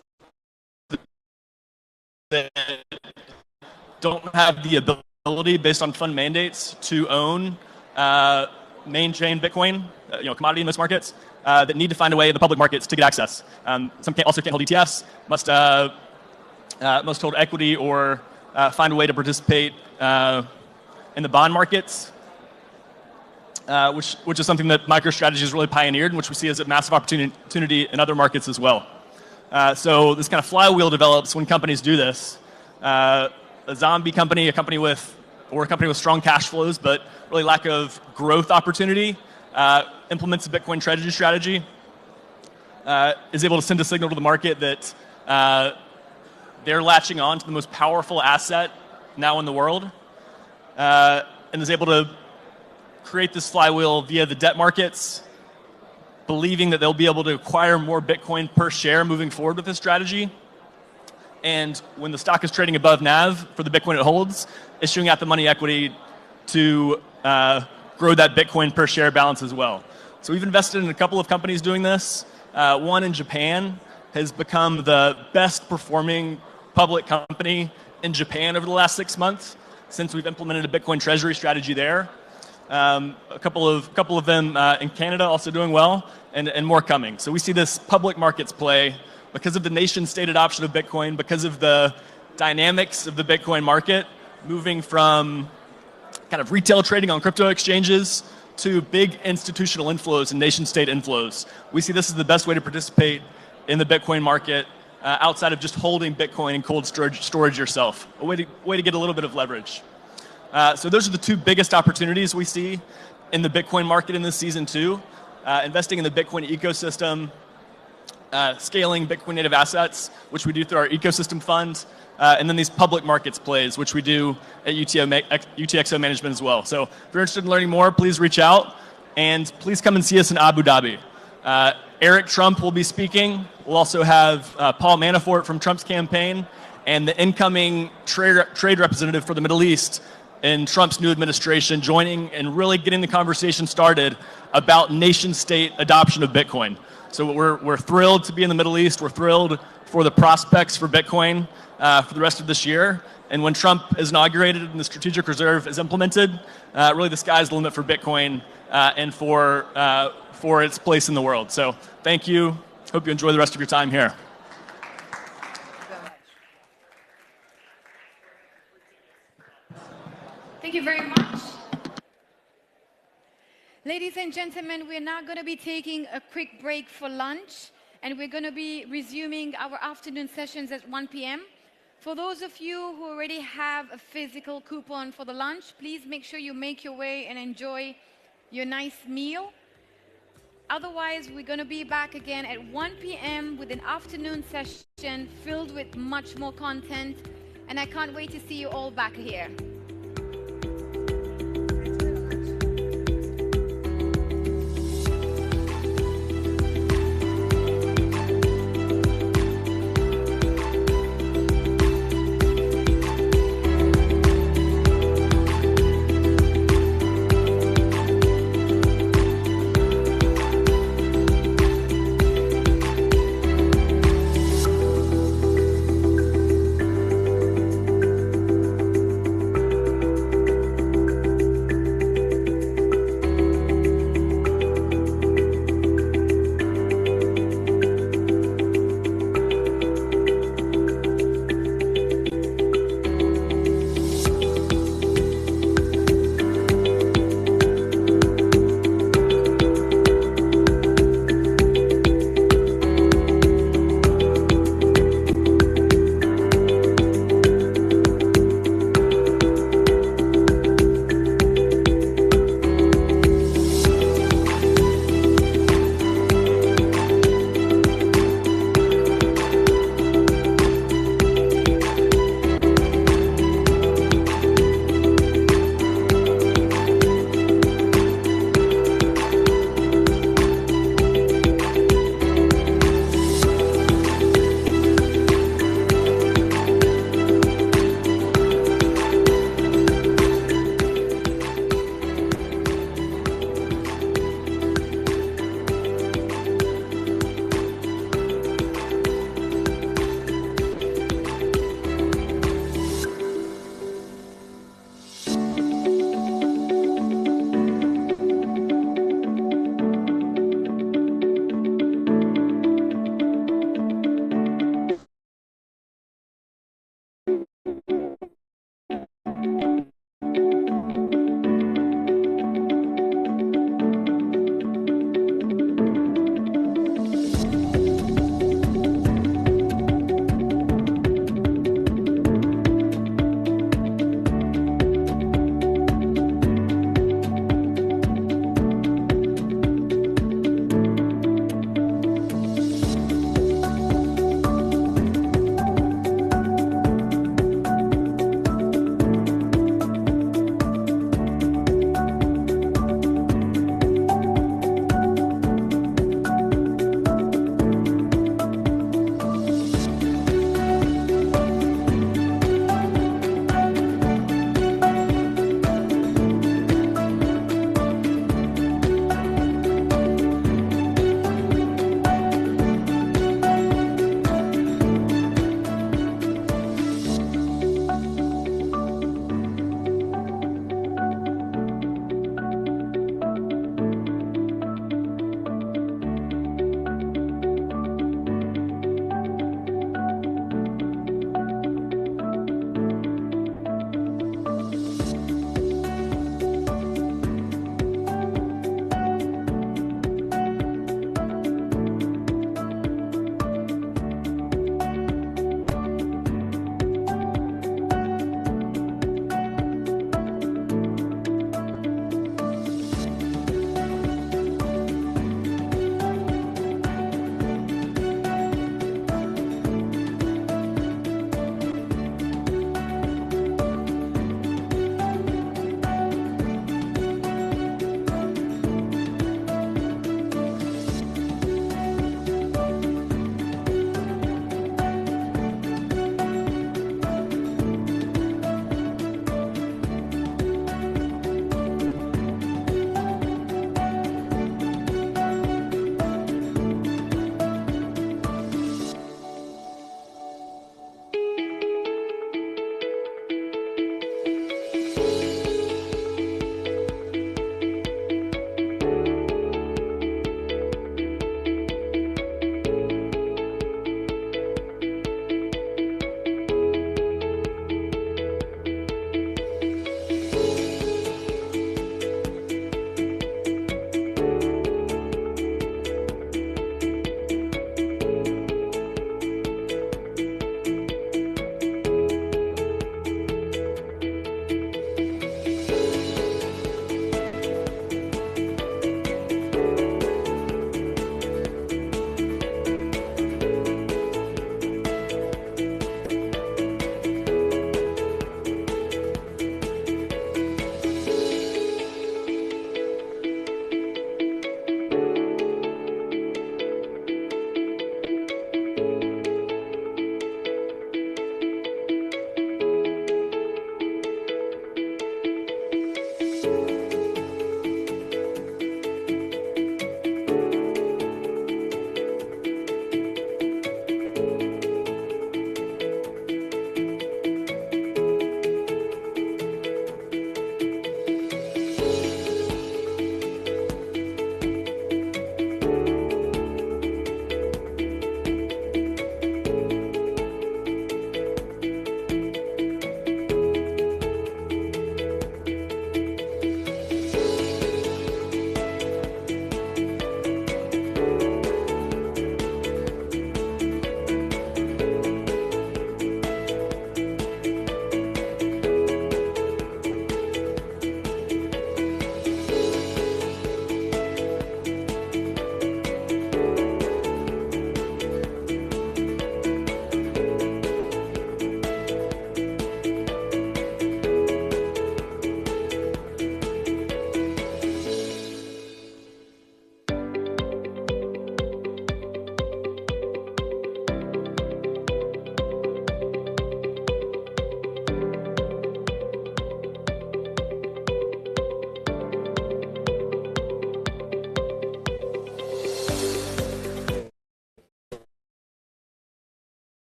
that don't have the ability based on fund mandates to own main chain Bitcoin, commodity in most markets, that need to find a way in the public markets to get access. Some also can't hold ETFs, must hold equity or find a way to participate in the bond markets, which is something that MicroStrategy has really pioneered and which we see as a massive opportunity in other markets as well. So this kind of flywheel develops when companies do this. A zombie company, a company with strong cash flows, but really lack of growth opportunity, implements a Bitcoin treasury strategy, is able to send a signal to the market that they're latching on to the most powerful asset now in the world, and is able to create this flywheel via the debt markets, believing that they'll be able to acquire more Bitcoin per share moving forward with this strategy. And when the stock is trading above NAV for the Bitcoin it holds, issuing out the money equity to grow that Bitcoin per share balance as well. So we've invested in a couple of companies doing this. One in Japan has become the best performing public company in Japan over the last 6 months since we've implemented a Bitcoin treasury strategy there. A couple of them in Canada also doing well, and more coming. So we see this public markets play because of the nation-state adoption of Bitcoin, because of the dynamics of the Bitcoin market, moving from kind of retail trading on crypto exchanges to big institutional inflows and nation-state inflows. We see this as the best way to participate in the Bitcoin market outside of just holding Bitcoin in cold storage yourself, a way to get a little bit of leverage. So those are the two biggest opportunities we see in the Bitcoin market in this season 2. Investing in the Bitcoin ecosystem, scaling Bitcoin native assets, which we do through our ecosystem fund, and then these public markets plays, which we do at UTXO Management as well. So if you're interested in learning more, please reach out, and please come and see us in Abu Dhabi. Eric Trump will be speaking. We'll also have Paul Manafort from Trump's campaign and the incoming trade representative for the Middle East in Trump's new administration joining and really getting the conversation started about nation-state adoption of Bitcoin. So we're thrilled to be in the Middle East. We're thrilled for the prospects for Bitcoin for the rest of this year. And when Trump is inaugurated and the strategic reserve is implemented, really the sky's the limit for Bitcoin and for its place in the world. So thank you. Hope you enjoy the rest of your time here. Thank you very much. Ladies and gentlemen, we're now going to be taking a quick break for lunch, and we're going to be resuming our afternoon sessions at 1 p.m. For those of you who already have a physical coupon for the lunch, please make sure you make your way and enjoy your nice meal. Otherwise, we're going to be back again at 1 p.m. with an afternoon session filled with much more content, and I can't wait to see you all back here.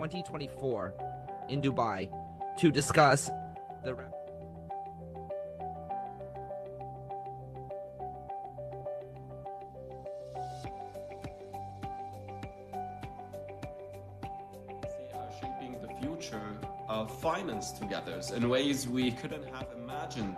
2024 in Dubai to discuss the shaping the future of finance together in ways we couldn't have imagined.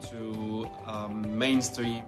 To mainstream.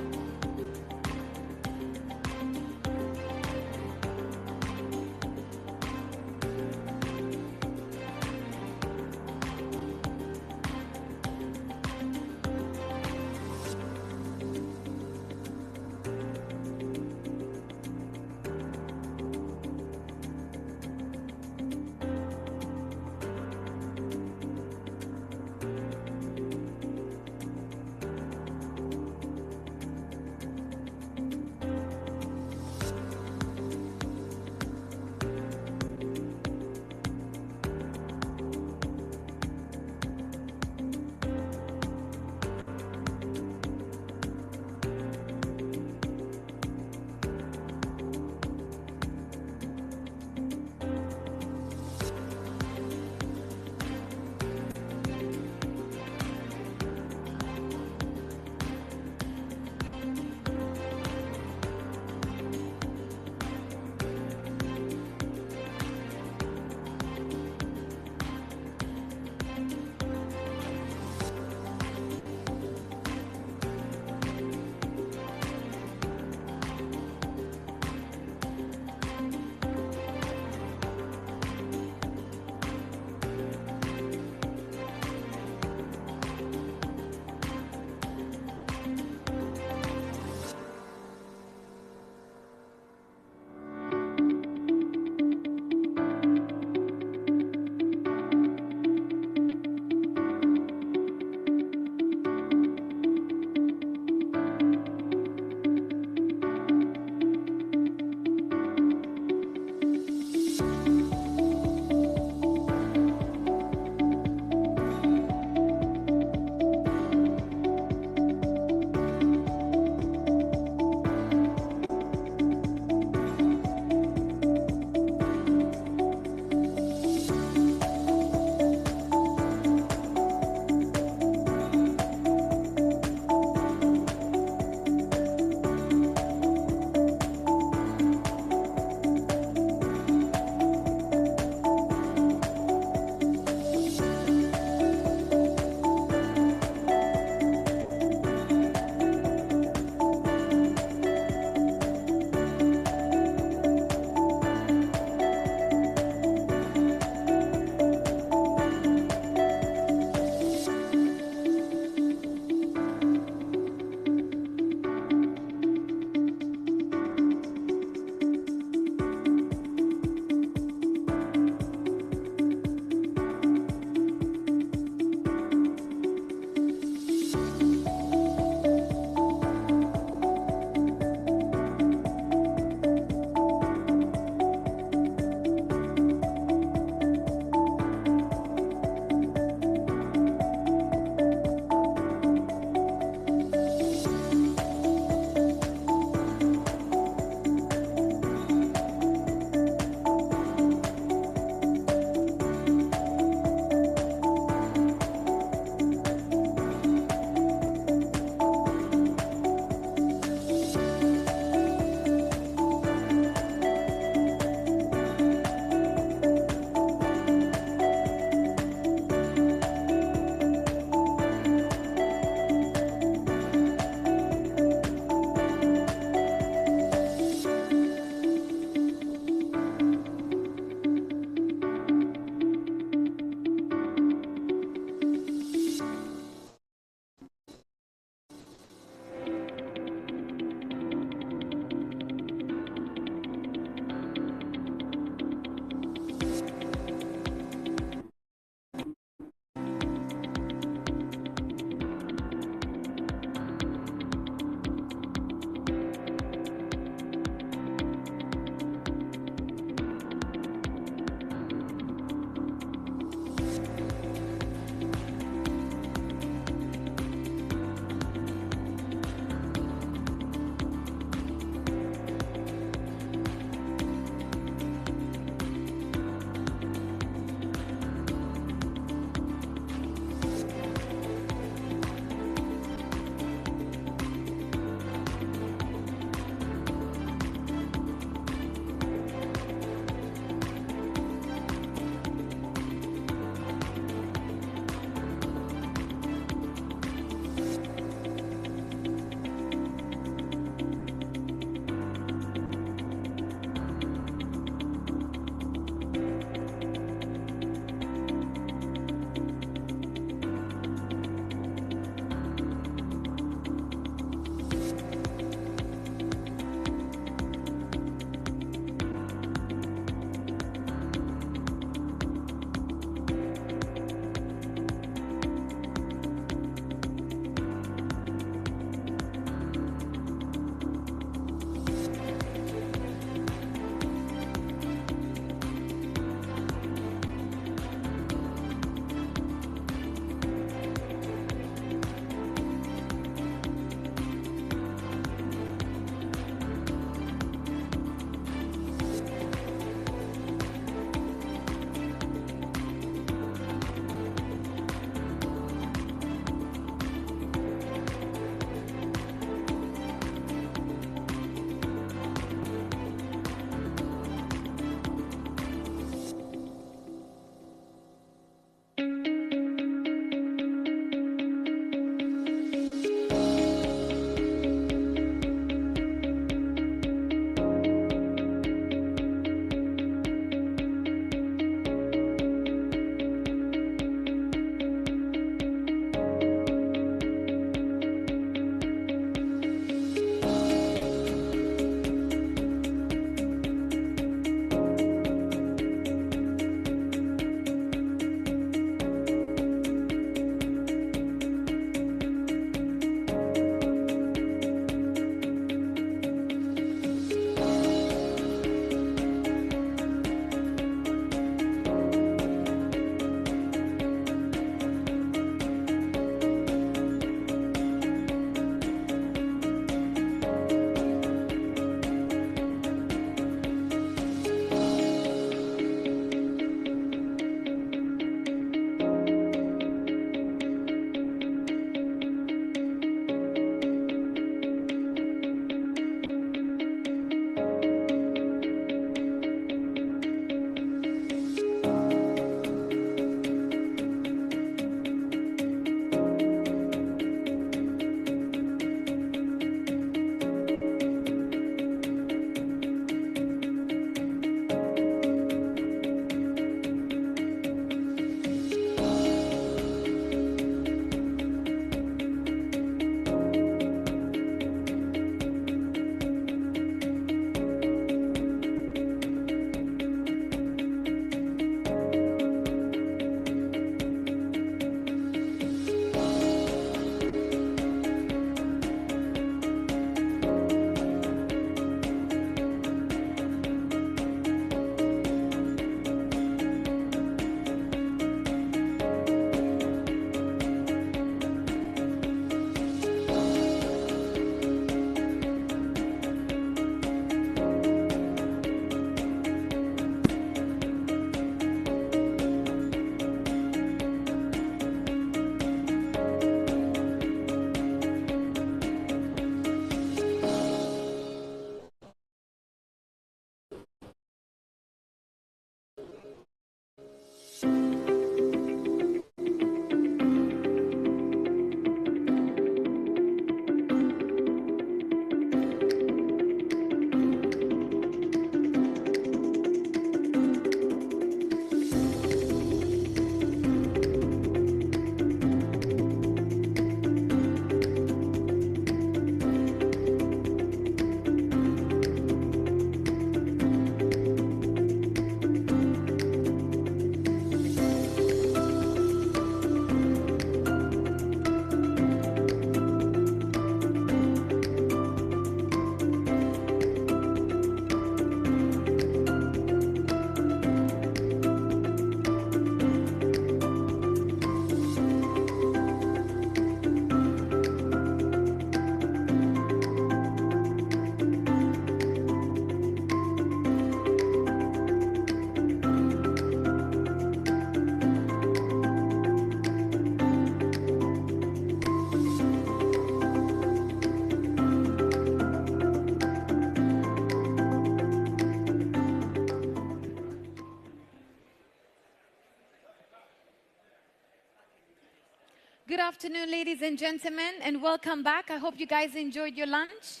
Good afternoon, ladies and gentlemen, and welcome back. I hope you guys enjoyed your lunch.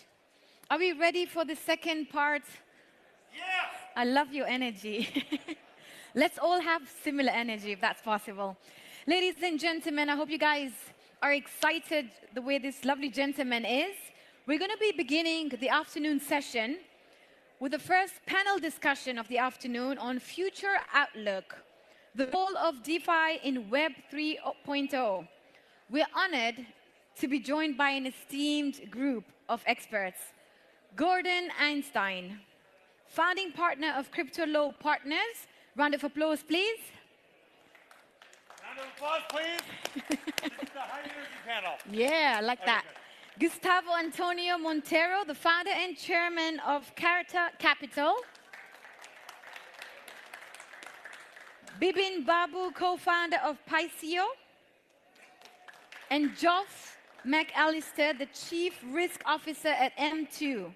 Are we ready for the second part? Yes! I love your energy. Let's all have similar energy, if that's possible. Ladies and gentlemen, I hope you guys are excited the way this lovely gentleman is. We're going to be beginning the afternoon session with the first panel discussion of the afternoon on future outlook, the role of DeFi in Web 3.0. We're honored to be joined by an esteemed group of experts. Gordon Einstein, founding partner of Crypto Law Partners. Round of applause, please. Round of applause, please. This is the high energy panel. Yeah, I like that. Gustavo Antonio Montero, the founder and chairman of Carta Capital. Bibin Babu, co-founder of Paisio. And Joff McAllister, the chief risk officer at M2.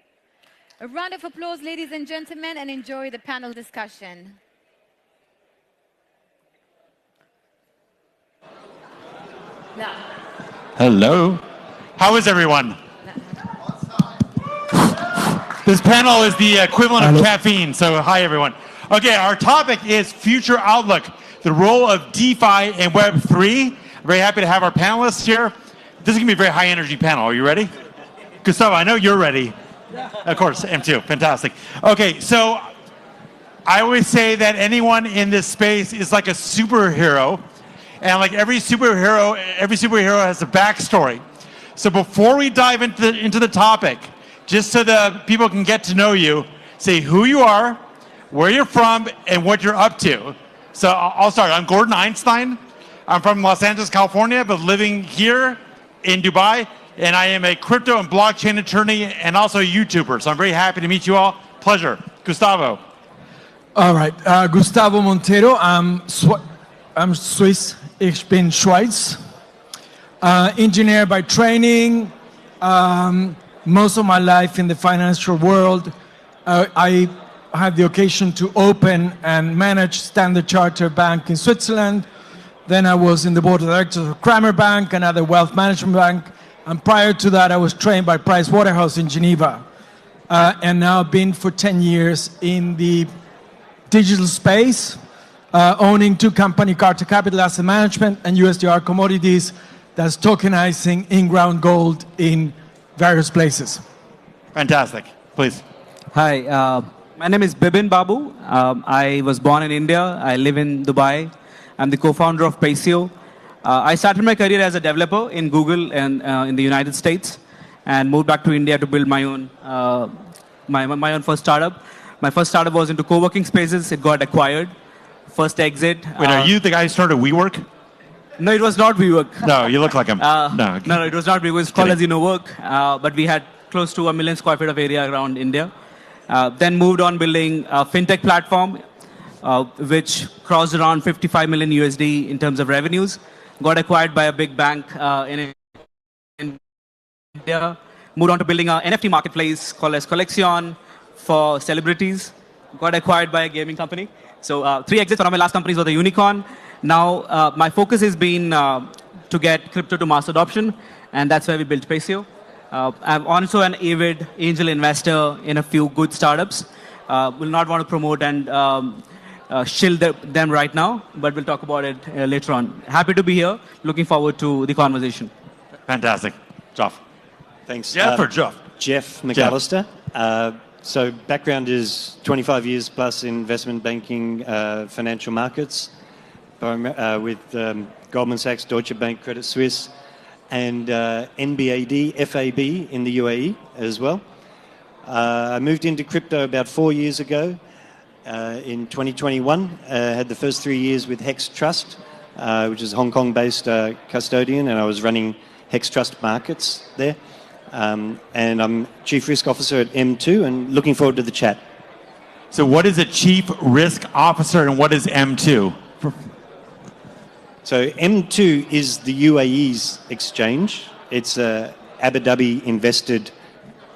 A round of applause, ladies and gentlemen, and enjoy the panel discussion. No. Hello. How is everyone? This panel is the equivalent of caffeine, so hi everyone. Okay, our topic is Future Outlook, the role of DeFi and Web3. I'm very happy to have our panelists here. This is going to be a very high energy panel. Are you ready? Gustavo, I know you're ready. Of course, M2, fantastic. Okay, so I always say that anyone in this space is like a superhero, and like every superhero has a backstory. So before we dive into the topic, just so that people can get to know you, say who you are, where you're from, and what you're up to. So I'll start. I'm Gordon Einstein. I'm from Los Angeles, California, but living here in Dubai, and I am a crypto and blockchain attorney and also a YouTuber. So I'm very happy to meet you all. Pleasure. Gustavo. All right, Gustavo Montero. I'm Swiss. Ich bin Schweiz. Engineer by training. Most of my life in the financial world. I had the occasion to open and manage Standard Chartered Bank in Switzerland. Then I was in the board of directors of Kramer Bank, another wealth management bank. And prior to that, I was trained by Price Waterhouse in Geneva. And now I've been for 10 years in the digital space, owning two companies, Carta Capital Asset Management and USDR Commodities, that's tokenizing in-ground gold in various places. Fantastic. Please. Hi, my name is Bibin Babu. I was born in India. I live in Dubai. I'm the co-founder of Paisio. I started my career as a developer in Google and in the United States, and moved back to India to build my own my own first startup. My first startup was into co-working spaces. It got acquired. First exit. Wait, are you the guy who started WeWork? No, it was not WeWork. No, you look like him. No, it was not WeWork. It was called as Work. But we had close to 1 million square feet of area around India. Then moved on building a fintech platform, which crossed around 55 million USD in terms of revenues. Got acquired by a big bank in India. Moved on to building an NFT marketplace called as Collection for celebrities. Got acquired by a gaming company. So 3 exits. One of my last companies was a unicorn. Now my focus has been to get crypto to mass adoption, and that's where we built Paisio. I'm also an avid angel investor in a few good startups. Will not want to promote and shield them right now, but we'll talk about it later on. Happy to be here. Looking forward to the conversation. Fantastic. Joff. Thanks. Jeff or Joff? Jeff McAllister. So background is 25 years plus in investment banking, financial markets, with Goldman Sachs, Deutsche Bank, Credit Suisse, and NBAD, FAB in the UAE as well. I moved into crypto about 4 years ago. In 2021, had the first 3 years with Hex Trust, which is a Hong Kong-based custodian, and I was running Hex Trust markets there. And I'm Chief Risk Officer at M2, and looking forward to the chat. So what is a Chief Risk Officer and what is M2? So M2 is the UAE's exchange. It's a Abu Dhabi invested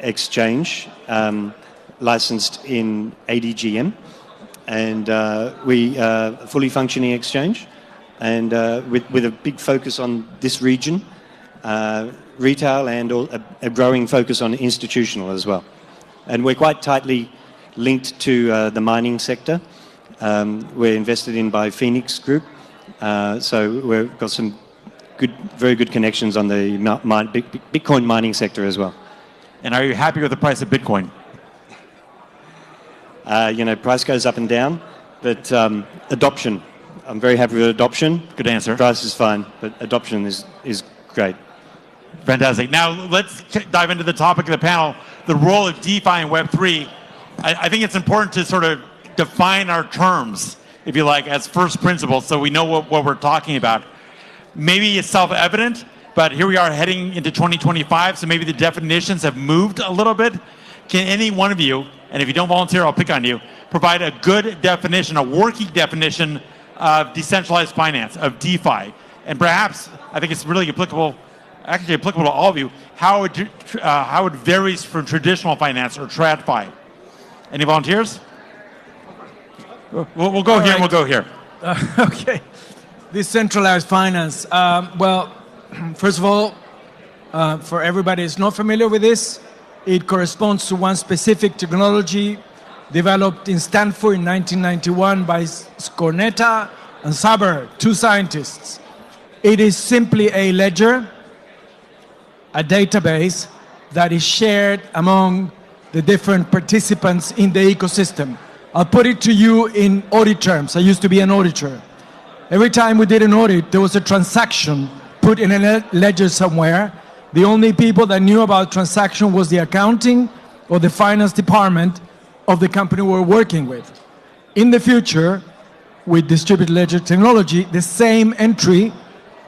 exchange, licensed in ADGM. And we are a fully functioning exchange. and with a big focus on this region, retail, and a growing focus on institutional as well. And we're quite tightly linked to the mining sector. We're invested in by Phoenix Group, so we've got some very good connections on the Bitcoin mining sector as well. And are you happy with the price of Bitcoin? Price goes up and down, but adoption, I'm very happy with adoption. Good answer. Price is fine, but adoption is great. Fantastic. Now let's dive into the topic of the panel, the role of DeFi and Web3. I think it's important to sort of define our terms, if you like, as first principles, so we know what we're talking about. Maybe it's self-evident, but here we are heading into 2025, so maybe the definitions have moved a little bit. Can any one of you, and if you don't volunteer, I'll pick on you, provide a good definition, a working definition of decentralized finance, of DeFi? And perhaps, I think it's really applicable to all of you, how it varies from traditional finance or TradFi. Any volunteers? We'll go here and we'll go here. Okay. Decentralized finance. Well, first of all, for everybody who's not familiar with this, it corresponds to one specific technology developed in Stanford in 1991 by Scornetta and Saber, two scientists. It is simply a ledger, a database that is shared among the different participants in the ecosystem. I'll put it to you in audit terms. I used to be an auditor. Every time we did an audit, there was a transaction put in a ledger somewhere. The only people that knew about transaction was the accounting or the finance department of the company we're working with. In the future, with distributed ledger technology, the same entry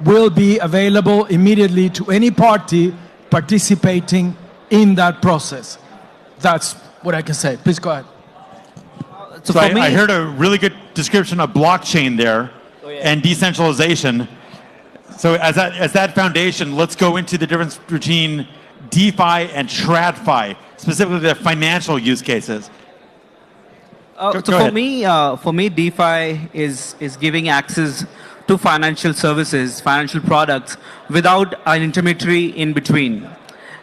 will be available immediately to any party participating in that process. That's what I can say. Please go ahead. So I heard a really good description of blockchain there and decentralization. So as that foundation, let's go into the difference between DeFi and TradFi, specifically the financial use cases. For me, DeFi is giving access to financial services, financial products, without an intermediary in between.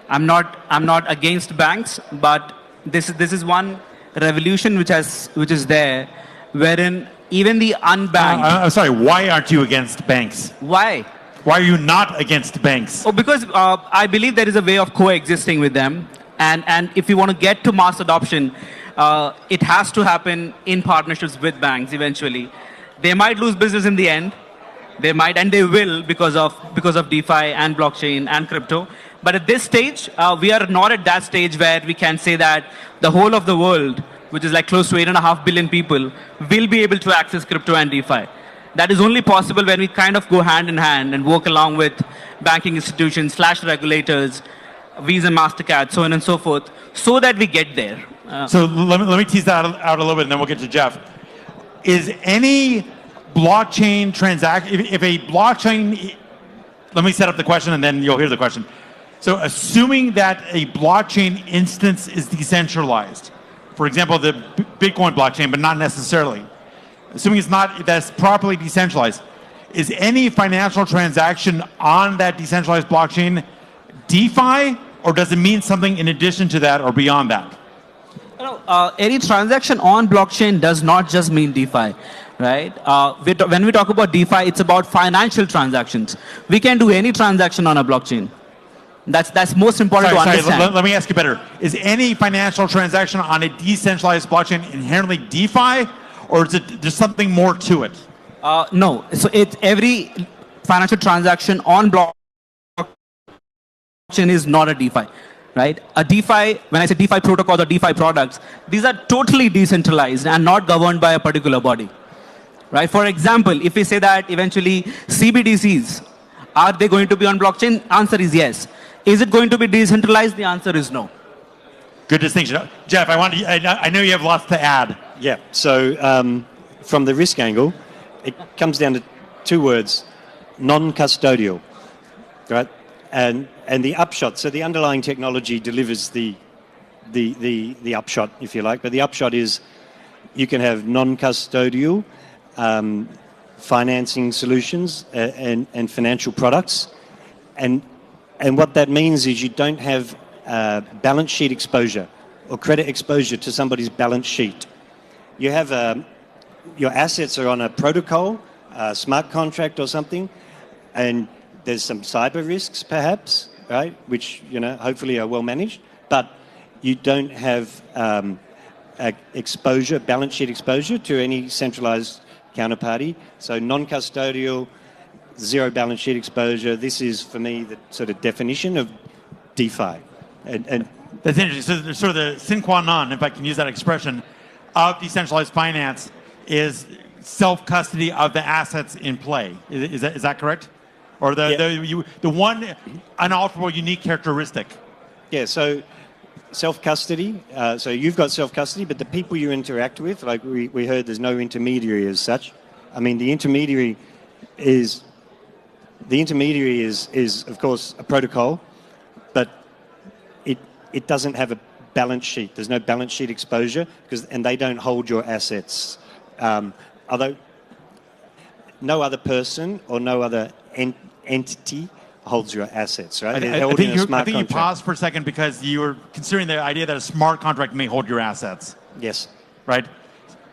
I'm not against banks, but this is one revolution which is there, wherein even the unbanked. I'm sorry. Why aren't you against banks? Why? Why are you not against banks? Oh, because I believe there is a way of coexisting with them, and if you want to get to mass adoption, it has to happen in partnerships with banks eventually. They might lose business in the end. They might, and they will, because of DeFi and blockchain and crypto. But at this stage, we are not at that stage where we can say that the whole of the world, which is like close to 8.5 billion people, will be able to access crypto and DeFi. That is only possible when we kind of go hand in hand and work along with banking institutions, /regulators, Visa, MasterCard, so on and so forth, so that we get there. So let me tease that out a little bit, and then we'll get to Jeff. Is any blockchain transaction, if a blockchain, let me set up the question and then you'll hear the question. So assuming that a blockchain instance is decentralized, for example, the Bitcoin blockchain, but not necessarily, assuming that's properly decentralized, is any financial transaction on that decentralized blockchain DeFi, or does it mean something in addition to that or beyond that? Any transaction on blockchain does not just mean DeFi, right? When we talk about DeFi, it's about financial transactions. We can do any transaction on a blockchain. That's most important to understand. Let me ask you better. Is any financial transaction on a decentralized blockchain inherently DeFi, or is it there's something more to it? No. So every financial transaction on blockchain is not a DeFi. Right? A DeFi, when I say DeFi protocol or DeFi products, these are totally decentralized and not governed by a particular body. Right? For example, if we say that eventually CBDCs, are they going to be on blockchain? Answer is yes. Is it going to be decentralized? The answer is no. Good distinction. Jeff, I know you have lots to add. Yeah, so from the risk angle, it comes down to two words, non-custodial, right? And the upshot, so the underlying technology delivers the upshot, if you like, but the upshot is you can have non-custodial financing solutions and financial products. And what that means is you don't have balance sheet exposure or credit exposure to somebody's balance sheet. You have your assets are on a protocol, a smart contract or something, and there's some cyber risks perhaps, right, which, you know, hopefully are well managed, but you don't have exposure, balance sheet exposure to any centralized counterparty. So non-custodial, zero balance sheet exposure. This is, for me, the sort of definition of DeFi. And that's interesting. So there's sort of the sine qua non, if I can use that expression, of decentralized finance is self-custody of the assets in play. Is that correct? Or the one unalterable unique characteristic? Yeah, so self-custody. So you've got self-custody, but the people you interact with, like we heard there's no intermediary as such. I mean, the intermediary is of course a protocol, but it doesn't have a balance sheet. There's no balance sheet exposure and they don't hold your assets. Although no other person or no other entity holds your assets, right? I think you paused for a second because you were considering the idea that a smart contract may hold your assets. Yes. Right?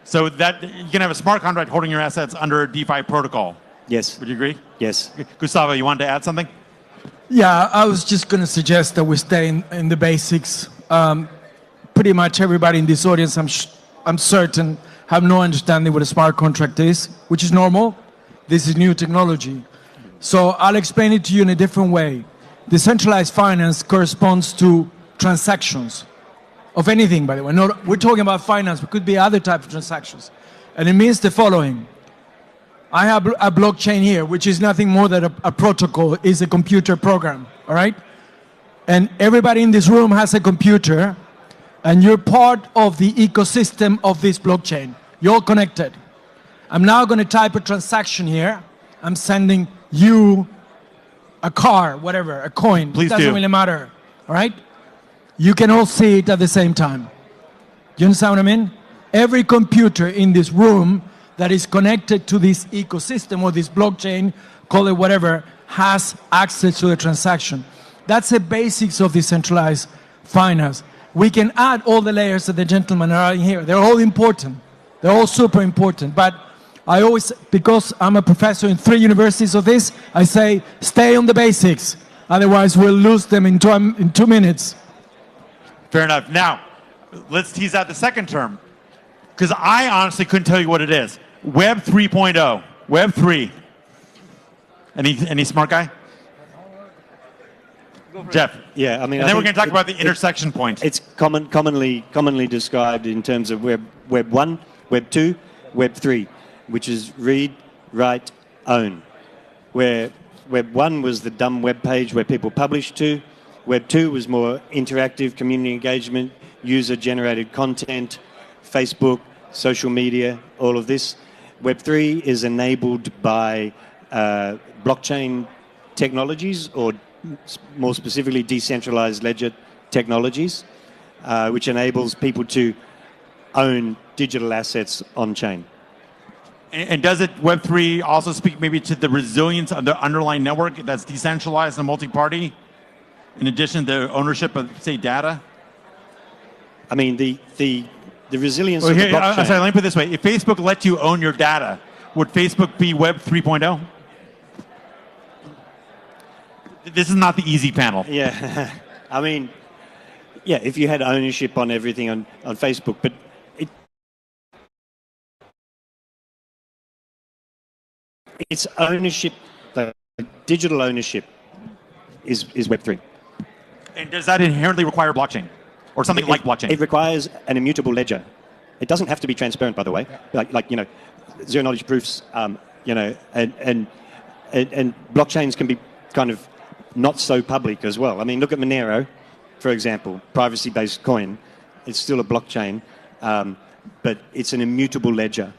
So that you can have a smart contract holding your assets under a DeFi protocol. Yes. Would you agree? Yes. Gustavo, you wanted to add something? Yeah, I was just going to suggest that we stay in the basics. Pretty much everybody in this audience, I'm certain, have no understanding what a smart contract is, which is normal. This is new technology. So I'll explain it to you in a different way. Decentralized finance corresponds to transactions of anything, by the way. We're talking about finance, but it could be other types of transactions. And it means the following. I have a blockchain here, which is nothing more than a protocol, is a computer program, all right? And everybody in this room has a computer, and you're part of the ecosystem of this blockchain. You're all connected. I'm now going to type a transaction here. I'm sending you a car, whatever, a coin. Please It doesn't do. really matter, all right? You can all see it at the same time. Do you understand what I mean? Every computer in this room that is connected to this ecosystem or this blockchain, call it whatever, has access to the transaction. That's the basics of decentralized finance. We can add all the layers that the gentlemen are in here. They're all important. They're all super important. But I always, because I'm a professor in 3 universities of this, I say, stay on the basics. Otherwise, we'll lose them in 2 minutes. Fair enough. Now, let's tease out the second term, because I honestly couldn't tell you what it is. Web 3.0. Web 3. Any smart guy? Jeff. Yeah, I mean, and then we're going to talk about the intersection point. It's commonly described in terms of Web 1, Web 2, Web 3, which is read, write, own. Where Web 1 was the dumb web page where people published to. Web 2 was more interactive community engagement, user-generated content, Facebook, social media, all of this. Web 3 is enabled by blockchain technologies, or more specifically decentralized ledger technologies, which enables people to own digital assets on-chain. And does it, Web 3, also speak maybe to the resilience of the underlying network that's decentralized and multi-party, in addition to ownership of, say, data? I mean, the resilience of the blockchain... Sorry, let me put it this way. If Facebook let you own your data, would Facebook be Web 3.0? This is not the easy panel. Yeah, I mean, yeah, if you had ownership on everything on Facebook, but it's ownership, the digital ownership is Web 3. And does that inherently require blockchain? Or something like blockchain? It requires an immutable ledger. It doesn't have to be transparent, by the way. Like you know, zero knowledge proofs, you know, and blockchains can be kind of not so public as well. I mean, look at Monero, for example, privacy-based coin. It's still a blockchain, but it's an immutable ledger.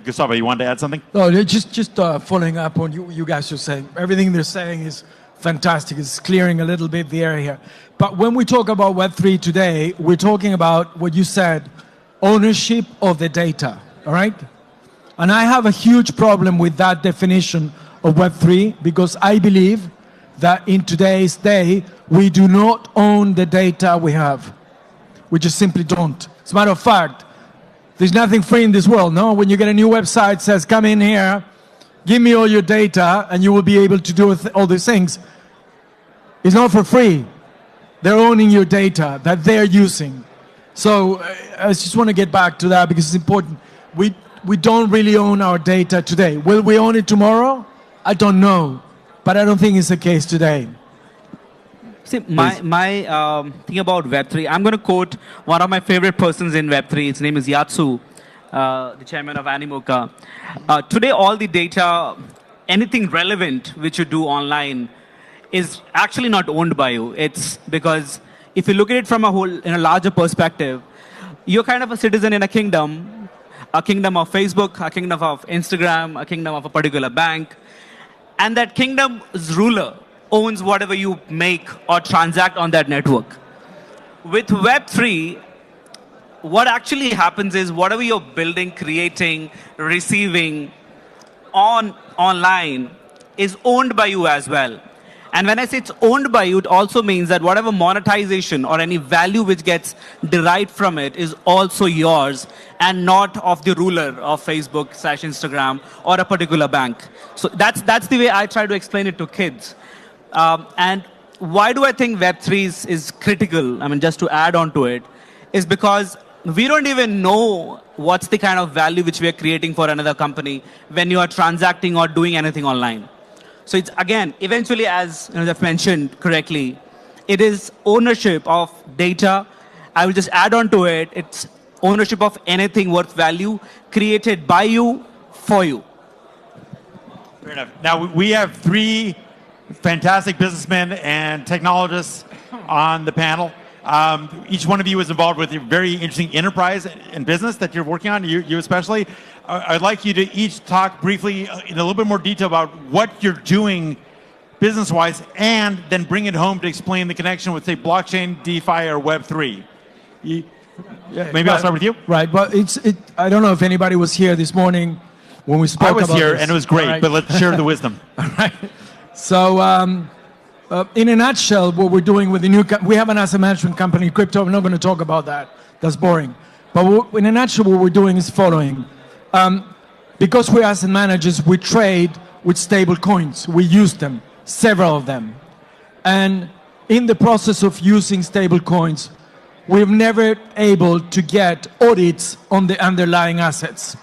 Gustavo, you wanted to add something? No, just following up on you guys are saying. Everything they're saying is fantastic. It's clearing a little bit the area here. But when we talk about Web3 today, we're talking about what you said, ownership of the data, all right? And I have a huge problem with that definition of Web3 because I believe that in today's day, we do not own the data we have. We just simply don't. As a matter of fact, there's nothing free in this world, no? When you get a new website that says, come in here, give me all your data, and you will be able to do all these things. It's not for free. They're owning your data that they're using. So I just want to get back to that because it's important. We don't really own our data today. Will we own it tomorrow? I don't know. But I don't think it's the case today. See, my thing about Web3, I'm going to quote one of my favorite persons in Web3. His name is Yatsu, the chairman of Animoca. Today, all the data, anything relevant which you do online is actually not owned by you. It's because if you look at it from in a larger perspective, you're kind of a citizen in a kingdom of Facebook, a kingdom of Instagram, a kingdom of a particular bank. And that kingdom's ruler owns whatever you make or transact on that network. With Web3, what actually happens is whatever you're building, creating, receiving online is owned by you as well. And when I say it's owned by you, it also means that whatever monetization or any value which gets derived from it is also yours and not of the ruler of Facebook / Instagram or a particular bank. So that's the way I try to explain it to kids. And why do I think Web3 is critical? I mean, just to add on to it, is because we don't even know what's the kind of value which we are creating for another company when you are transacting or doing anything online. So it's, again, eventually, as I've mentioned correctly, it is ownership of data. I will just add on to it, it's ownership of anything worth value created by you, for you. Fair enough. Now, we have three fantastic businessmen and technologists on the panel. Each one of you is involved with a very interesting enterprise and business that you're working on, you especially. I'd like you to each talk briefly in a little bit more detail about what you're doing business-wise and then bring it home to explain the connection with, say, blockchain, DeFi, or Web3. Maybe I'll start with you. Right, but I don't know if anybody was here this morning when we spoke about this. I was here, and it was great, right. But let's share the wisdom. All right. So, in a nutshell, what we're doing with the new, we have an asset management company, crypto. I'm not going to talk about that. That's boring. But in a nutshell, what we're doing is following. Because we're asset managers, we trade with stable coins. We use them, several of them. And in the process of using stable coins, we've never able to get audits on the underlying assets.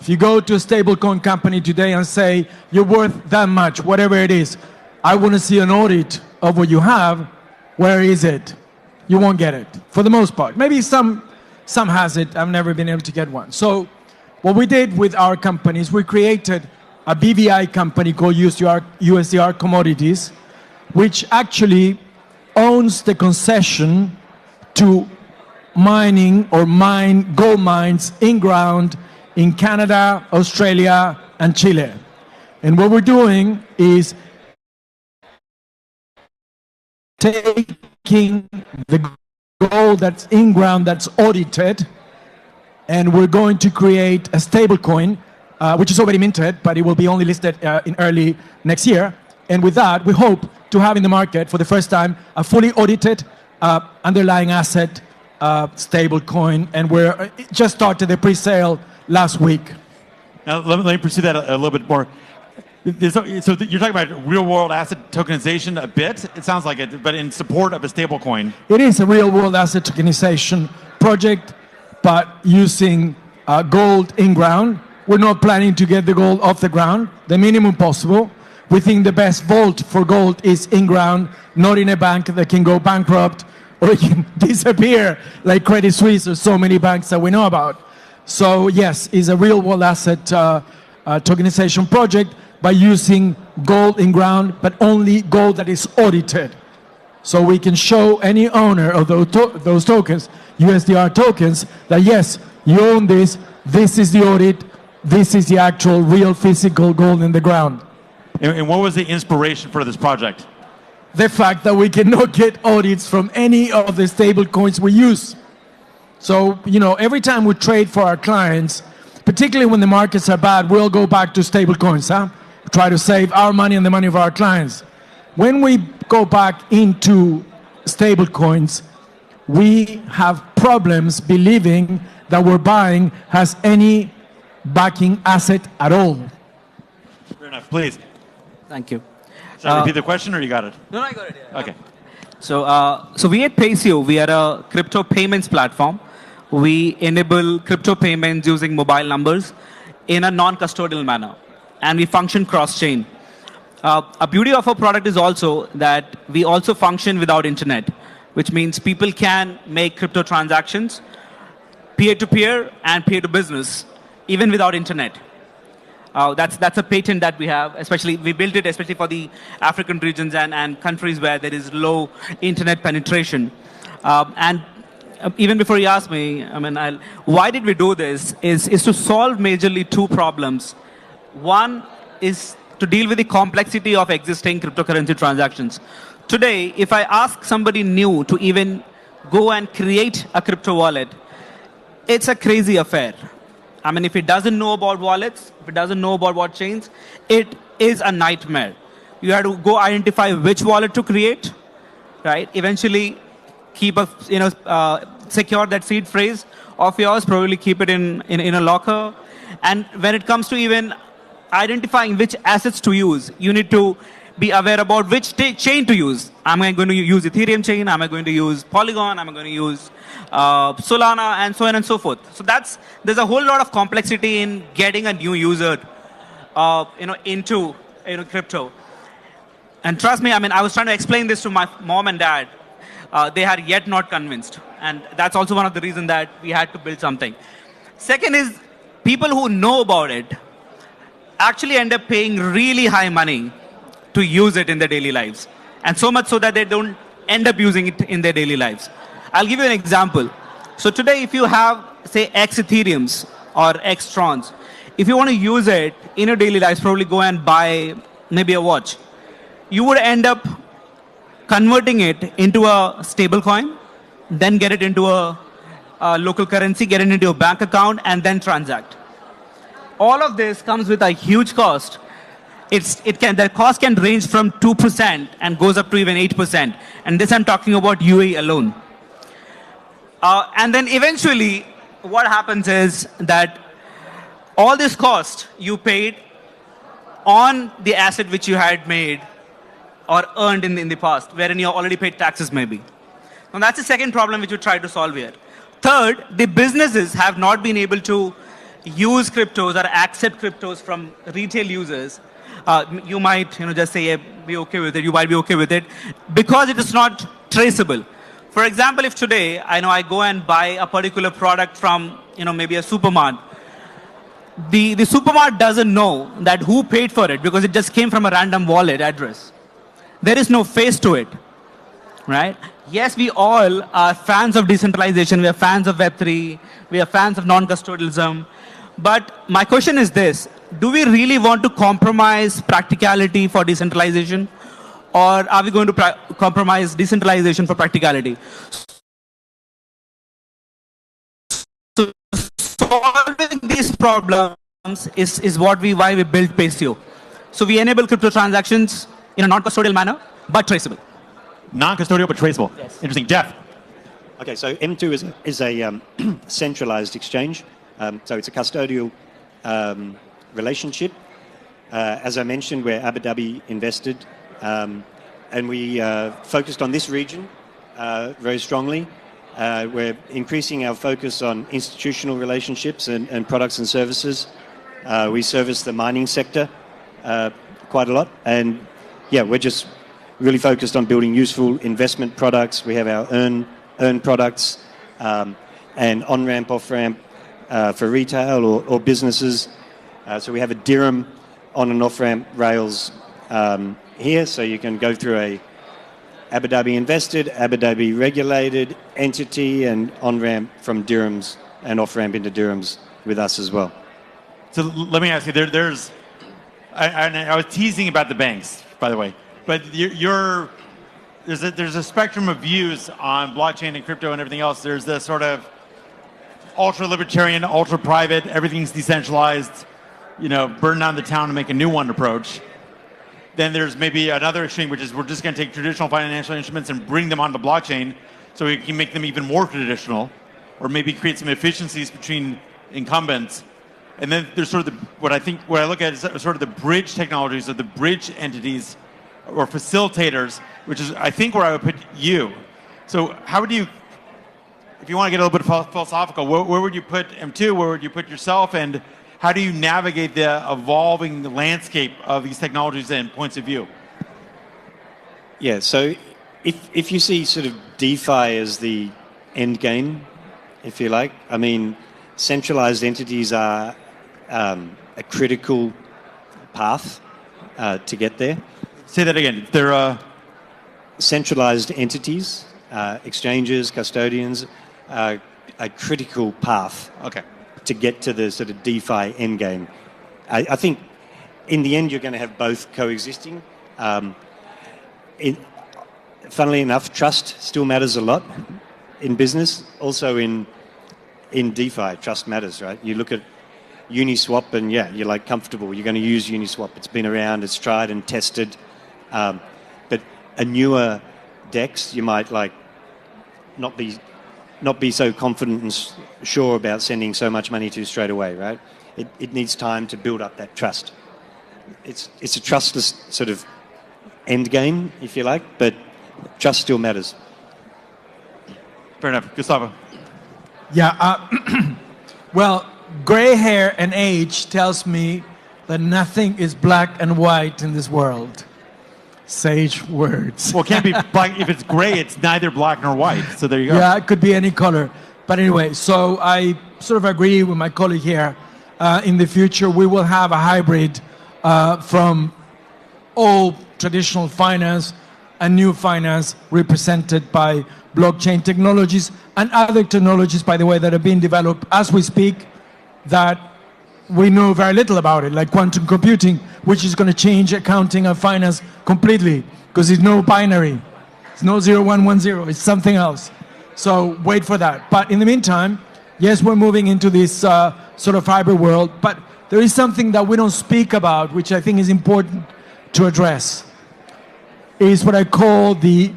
If you go to a stablecoin company today and say, you're worth that much, whatever it is, I want to see an audit of what you have, where is it? You won't get it, for the most part. Maybe some has it, I've never been able to get one. So what we did with our companies, we created a BVI company called USDR Commodities, which actually owns the concession to mining or mine gold mines in ground in Canada, Australia, and Chile. And what we're doing is taking the gold that's in ground, that's audited, and we're going to create a stable coin, which is already minted, but it will be only listed in early next year. And with that, we hope to have in the market for the first time a fully audited underlying asset stable coin, and we're just started the pre-sale last week. Now, let me pursue that a little bit more. So you're talking about real-world asset tokenization a bit, it sounds like it, but in support of a stable coin. It is a real-world asset tokenization project, but using gold in ground. We're not planning to get the gold off the ground, the minimum possible. We think the best vault for gold is in ground, not in a bank that can go bankrupt or it can disappear like Credit Suisse or so many banks that we know about. So yes, it's a real-world asset tokenization project by using gold in ground, but only gold that is audited. So we can show any owner of those tokens, USDR tokens, that yes, you own this, this is the audit, this is the actual real physical gold in the ground. And what was the inspiration for this project? The fact that we cannot get audits from any of the stable coins we use. So, every time we trade for our clients, particularly when the markets are bad, we'll go back to stable coins, huh? Try to save our money and the money of our clients. When we go back into stable coins, we have problems believing that we're buying has any backing asset at all. Fair enough, please. Thank you. Shall I repeat the question, or you got it? No, I got it. Yeah. Okay. So we at Paysio, we are a crypto payments platform. We enable crypto payments using mobile numbers in a non-custodial manner, and we function cross-chain. A beauty of our product is also that we also function without internet, which means people can make crypto transactions peer-to-peer and peer-to-business, even without internet. That's a patent that we have, especially we built it especially for the African regions and countries where there is low internet penetration. And even before you ask me, why did we do this? Is to solve majorly two problems. One is to deal with the complexity of existing cryptocurrency transactions. Today, if I ask somebody new to even go and create a crypto wallet, it's a crazy affair. If it doesn't know about wallets, if it doesn't know about what chains, it is a nightmare. You have to go identify which wallet to create, right? Eventually, keep secure that seed phrase of yours, probably keep it in a locker. And when it comes to even identifying which assets to use, you need to be aware about which chain to use. Am I going to use Ethereum chain? Am I going to use Polygon? Am I going to use Solana? And so on and so forth. So there's a whole lot of complexity in getting a new user into crypto. And trust me, I was trying to explain this to my mom and dad. They are yet not convinced. And that's also one of the reasons that we had to build something. Second is, people who know about it actually end up paying really high money to use it in their daily lives. And so much so that they don't end up using it in their daily lives. I'll give you an example. So today, if you have, say, X Ethereums or X Trons, if you want to use it in your daily lives, probably go and buy maybe a watch, you would end up converting it into a stable coin, then get it into a local currency, get it into your bank account, and then transact. All of this comes with a huge cost. The cost can range from 2% and goes up to even 8%. And this I'm talking about UAE alone. And then eventually, what happens is that all this cost you paid on the asset which you had made or earned in the past, wherein you already paid taxes maybe. Now that's the second problem which we try to solve here. Third, the businesses have not been able to use cryptos or accept cryptos from retail users. You might just say, be okay with it, you might be okay with it, because it is not traceable. For example, if today I go and buy a particular product from maybe a supermarket, the supermarket doesn't know that who paid for it because it just came from a random wallet address. There is no face to it, right? Yes, we all are fans of decentralization, we are fans of Web3, we are fans of non-custodialism, but my question is this: do we really want to compromise practicality for decentralization, or are we going to compromise decentralization for practicality? So solving these problems is why we built Paysio. So we enable crypto transactions in a non-custodial manner, but traceable. Non-custodial, but traceable. Yes. Interesting. Jeff. Okay, so M2 is a centralized exchange. So it's a custodial relationship. As I mentioned, we're Abu Dhabi invested, and we focused on this region very strongly. We're increasing our focus on institutional relationships and products and services. We service the mining sector quite a lot, and yeah, we're just really focused on building useful investment products. We have our earn products and on-ramp, off-ramp for retail or businesses. So we have a dirham on and off-ramp rails here, so you can go through a Abu Dhabi invested, Abu Dhabi regulated entity, and on-ramp from dirhams and off-ramp into dirhams with us as well. So let me ask you, I was teasing about the banks, by the way, but there's a spectrum of views on blockchain and crypto and everything else. There's the sort of ultra-libertarian, ultra-private, everything's decentralized, burn down the town and make a new one approach. Then there's maybe another extreme, which is we're just going to take traditional financial instruments and bring them onto the blockchain so we can make them even more traditional, or maybe create some efficiencies between incumbents. And then there's sort of what I look at is sort of the bridge technologies or the bridge entities or facilitators, which is, I think, where I would put you. So how would you, if you want to get a little bit philosophical, where would you put M2, where would you put yourself, and how do you navigate the evolving landscape of these technologies and points of view? Yeah, so if you see sort of DeFi as the end game, if you like, I mean, centralized entities are a critical path to get there. Say that again. They're centralized entities, exchanges, custodians, a critical path. Okay. To get to the sort of DeFi endgame. I think in the end you're going to have both coexisting. Funnily enough, trust still matters a lot in business. Also in DeFi, trust matters, right? You look at Uniswap and yeah, you're like comfortable. You're going to use Uniswap. It's been around, it's tried and tested. But a newer DEX, you might like not be so confident and sure about sending so much money to straight away, right? It needs time to build up that trust. It's a trustless sort of end game, if you like, but trust still matters. Fair enough. Gustavo. Yeah, well, gray hair and age tells me that nothing is black and white in this world. Sage words. Well, it can't be black. If it's gray, it's neither black nor white. So there you go. Yeah, it could be any color. But anyway, so I sort of agree with my colleague here. In the future, we will have a hybrid from old traditional finance and new finance represented by blockchain technologies and other technologies, by the way, that are being developed as we speak that we know very little about it, like quantum computing, which is going to change accounting and finance completely because it's no binary. It's no 0110. It's something else. So wait for that. But in the meantime, yes, we're moving into this sort of hybrid world, but there is something that we don't speak about, which I think is important to address, is what I call the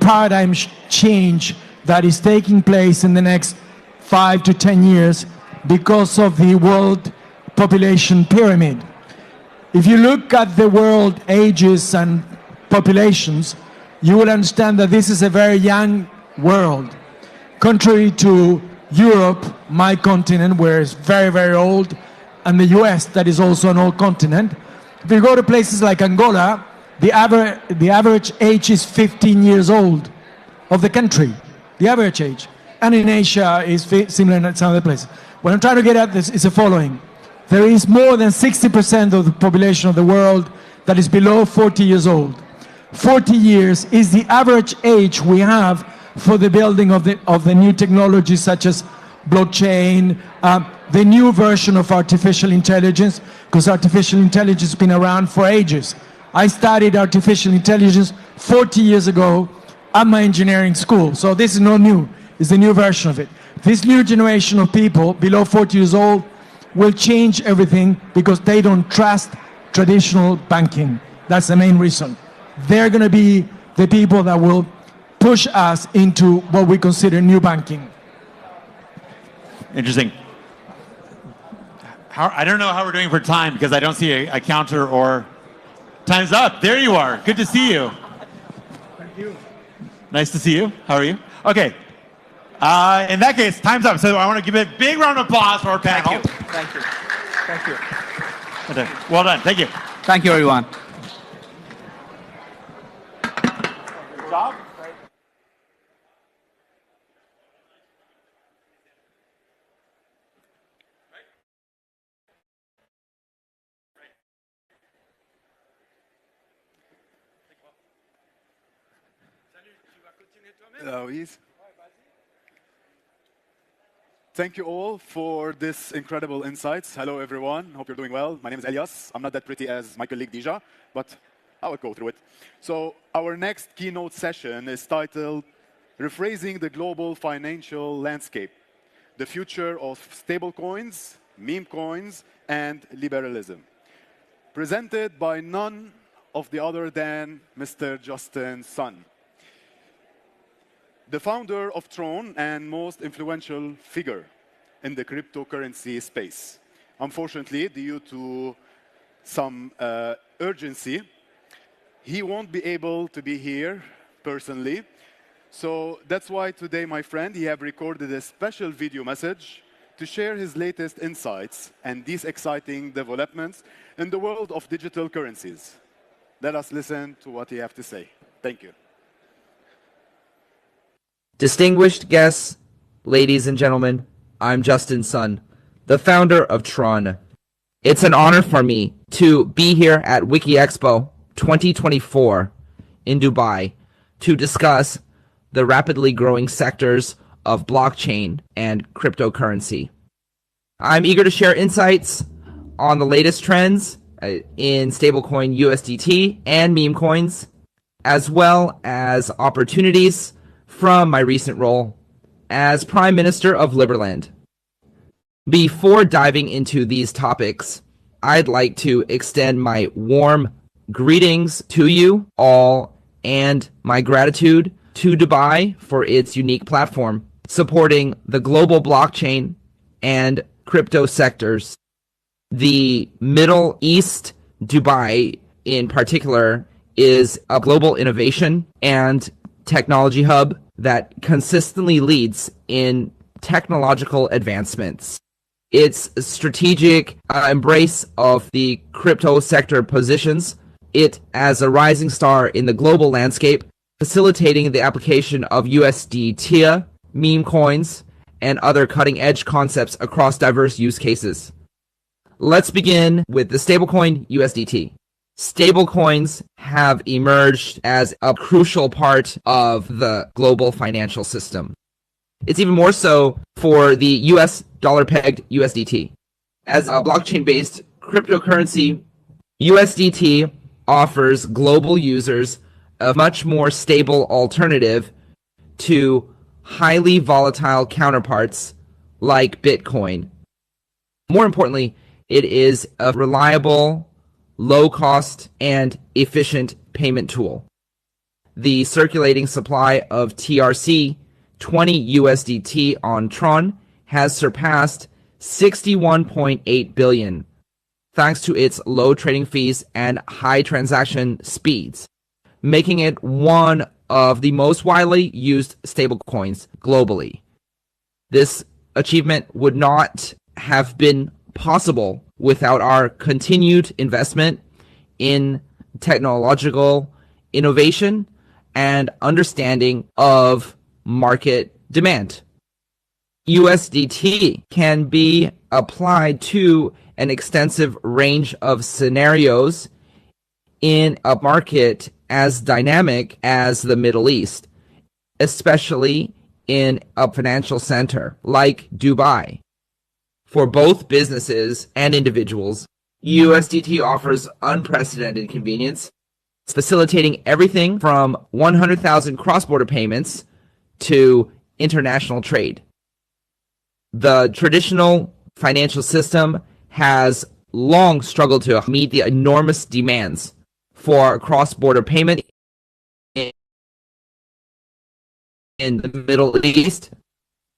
paradigm change that is taking place in the next 5 to 10 years because of the world population pyramid. If you look at the world ages and populations, you will understand that this is a very young world. Contrary to Europe, my continent, where it's very, very old, and the US, that is also an old continent. If you go to places like Angola, the average age is 15 years old of the country, the average age. And in Asia is similar in some other places. What I'm trying to get at this is the following. There is more than 60% of the population of the world that is below 40 years old. 40 years is the average age we have for the building of the new technologies such as blockchain, the new version of artificial intelligence, because artificial intelligence has been around for ages. I studied artificial intelligence 40 years ago at my engineering school, so this is not new. It's the new version of it. This new generation of people below 40 years old will change everything because they don't trust traditional banking. That's the main reason. They're going to be the people that will push us into what we consider new banking. Interesting. I don't know how we're doing for time because I don't see a counter or... Time's up. There you are. Good to see you. Thank you. Nice to see you. How are you? Okay. In that case, time's up. So I want to give a big round of applause for our panel. Thank you. Thank you. Thank you. Well done. Thank you. Thank you, everyone. Good job. Louise. Thank you all for this incredible insights. Hello, everyone. Hope you're doing well. My name is Elias. I'm not that pretty as my colleague Dija, but I will go through it. So our next keynote session is titled Rephrasing the Global Financial Landscape. the future of stablecoins, meme coins, and liberalism. Presented by none of the other than Mr. Justin Sun, the founder of Tron and most influential figure in the cryptocurrency space. Unfortunately, due to some urgency, he won't be able to be here personally. So that's why today, my friend, he have recorded a special video message to share his latest insights and these exciting developments in the world of digital currencies. Let us listen to what he have to say. Thank you. Distinguished guests, ladies and gentlemen, I'm Justin Sun, the founder of Tron. It's an honor for me to be here at Wiki Expo 2024 in Dubai to discuss the rapidly growing sectors of blockchain and cryptocurrency. I'm eager to share insights on the latest trends in stablecoin USDT and meme coins, as well as opportunities from my recent role as Prime Minister of Liberland. Before diving into these topics, I'd like to extend my warm greetings to you all and my gratitude to Dubai for its unique platform, supporting the global blockchain and crypto sectors. The Middle East, Dubai in particular, is a global innovation and technology hub that consistently leads in technological advancements. Its strategic embrace of the crypto sector positions it as a rising star in the global landscape, facilitating the application of USDT, meme coins, and other cutting-edge concepts across diverse use cases. Let's begin with the stablecoin USDT. Stablecoins have emerged as a crucial part of the global financial system. It's even more so for the US dollar-pegged USDT. As a blockchain-based cryptocurrency, USDT offers global users a much more stable alternative to highly volatile counterparts like Bitcoin. More importantly, it is a reliable, low-cost, and efficient payment tool. The circulating supply of TRC 20 USDT on Tron has surpassed 61.8 billion, thanks to its low trading fees and high transaction speeds, making it one of the most widely used stablecoins globally. This achievement would not have been possible without our continued investment in technological innovation and understanding of market demand. USDT can be applied to an extensive range of scenarios in a market as dynamic as the Middle East, especially in a financial center like Dubai. For both businesses and individuals, USDT offers unprecedented convenience, facilitating everything from 100,000 cross-border payments to international trade. The traditional financial system has long struggled to meet the enormous demands for cross-border payment in the Middle East,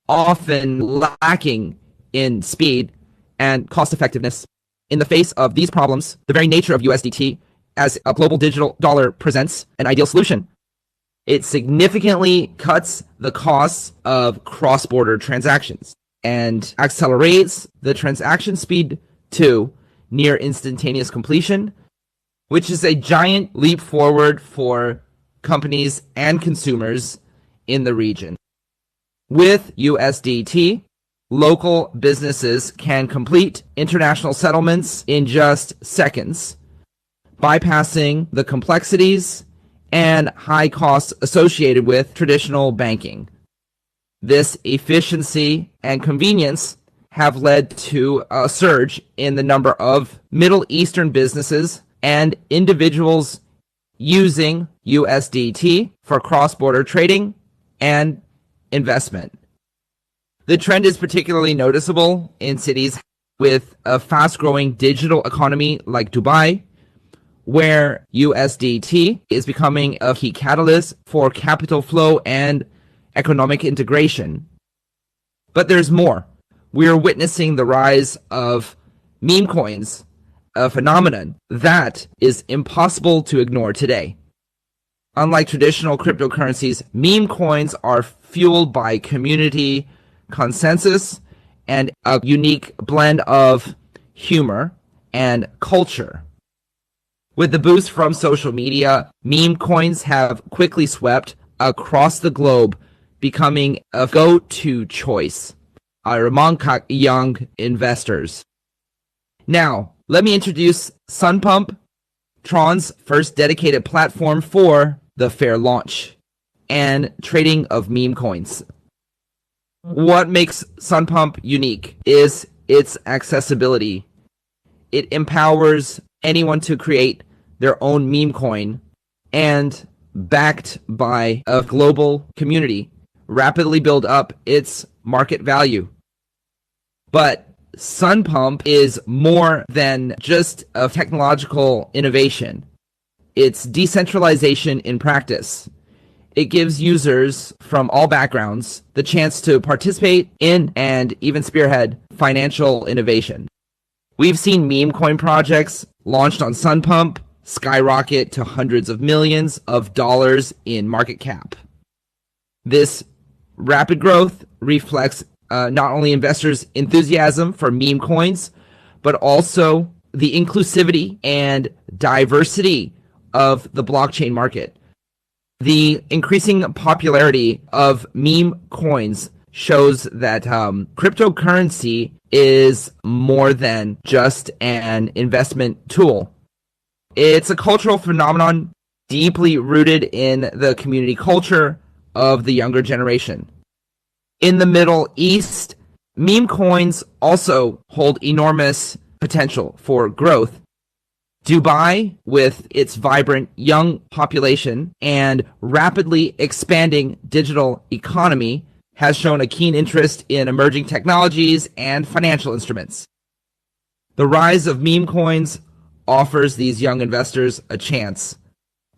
often lacking in speed and cost-effectiveness. In the face of these problems, the very nature of USDT as a global digital dollar presents an ideal solution. It significantly cuts the costs of cross-border transactions and accelerates the transaction speed to near instantaneous completion, which is a giant leap forward for companies and consumers in the region. With USDT, local businesses can complete international settlements in just seconds, bypassing the complexities and high costs associated with traditional banking. This efficiency and convenience have led to a surge in the number of Middle Eastern businesses and individuals using USDT for cross-border trading and investment. The trend is particularly noticeable in cities with a fast-growing digital economy like Dubai, where USDT is becoming a key catalyst for capital flow and economic integration. But there's more. We are witnessing the rise of meme coins, a phenomenon that is impossible to ignore today. Unlike traditional cryptocurrencies, meme coins are fueled by community consensus and a unique blend of humor and culture. With the boost from social media, meme coins have quickly swept across the globe, becoming a go-to choice among young investors. Now, let me introduce Sunpump, Tron's first dedicated platform for the fair launch and trading of meme coins. What makes Sunpump unique is its accessibility. It empowers anyone to create their own meme coin, and backed by a global community, rapidly build up its market value. But Sunpump is more than just a technological innovation. It's decentralization in practice. It gives users from all backgrounds the chance to participate in and even spearhead financial innovation. We've seen meme coin projects launched on Sunpump skyrocket to hundreds of millions of dollars in market cap. This rapid growth reflects not only investors' enthusiasm for meme coins, but also the inclusivity and diversity of the blockchain market. The increasing popularity of meme coins shows that cryptocurrency is more than just an investment tool. It's a cultural phenomenon deeply rooted in the community culture of the younger generation. In the Middle East, meme coins also hold enormous potential for growth. Dubai, with its vibrant young population and rapidly expanding digital economy, has shown a keen interest in emerging technologies and financial instruments. The rise of meme coins offers these young investors a chance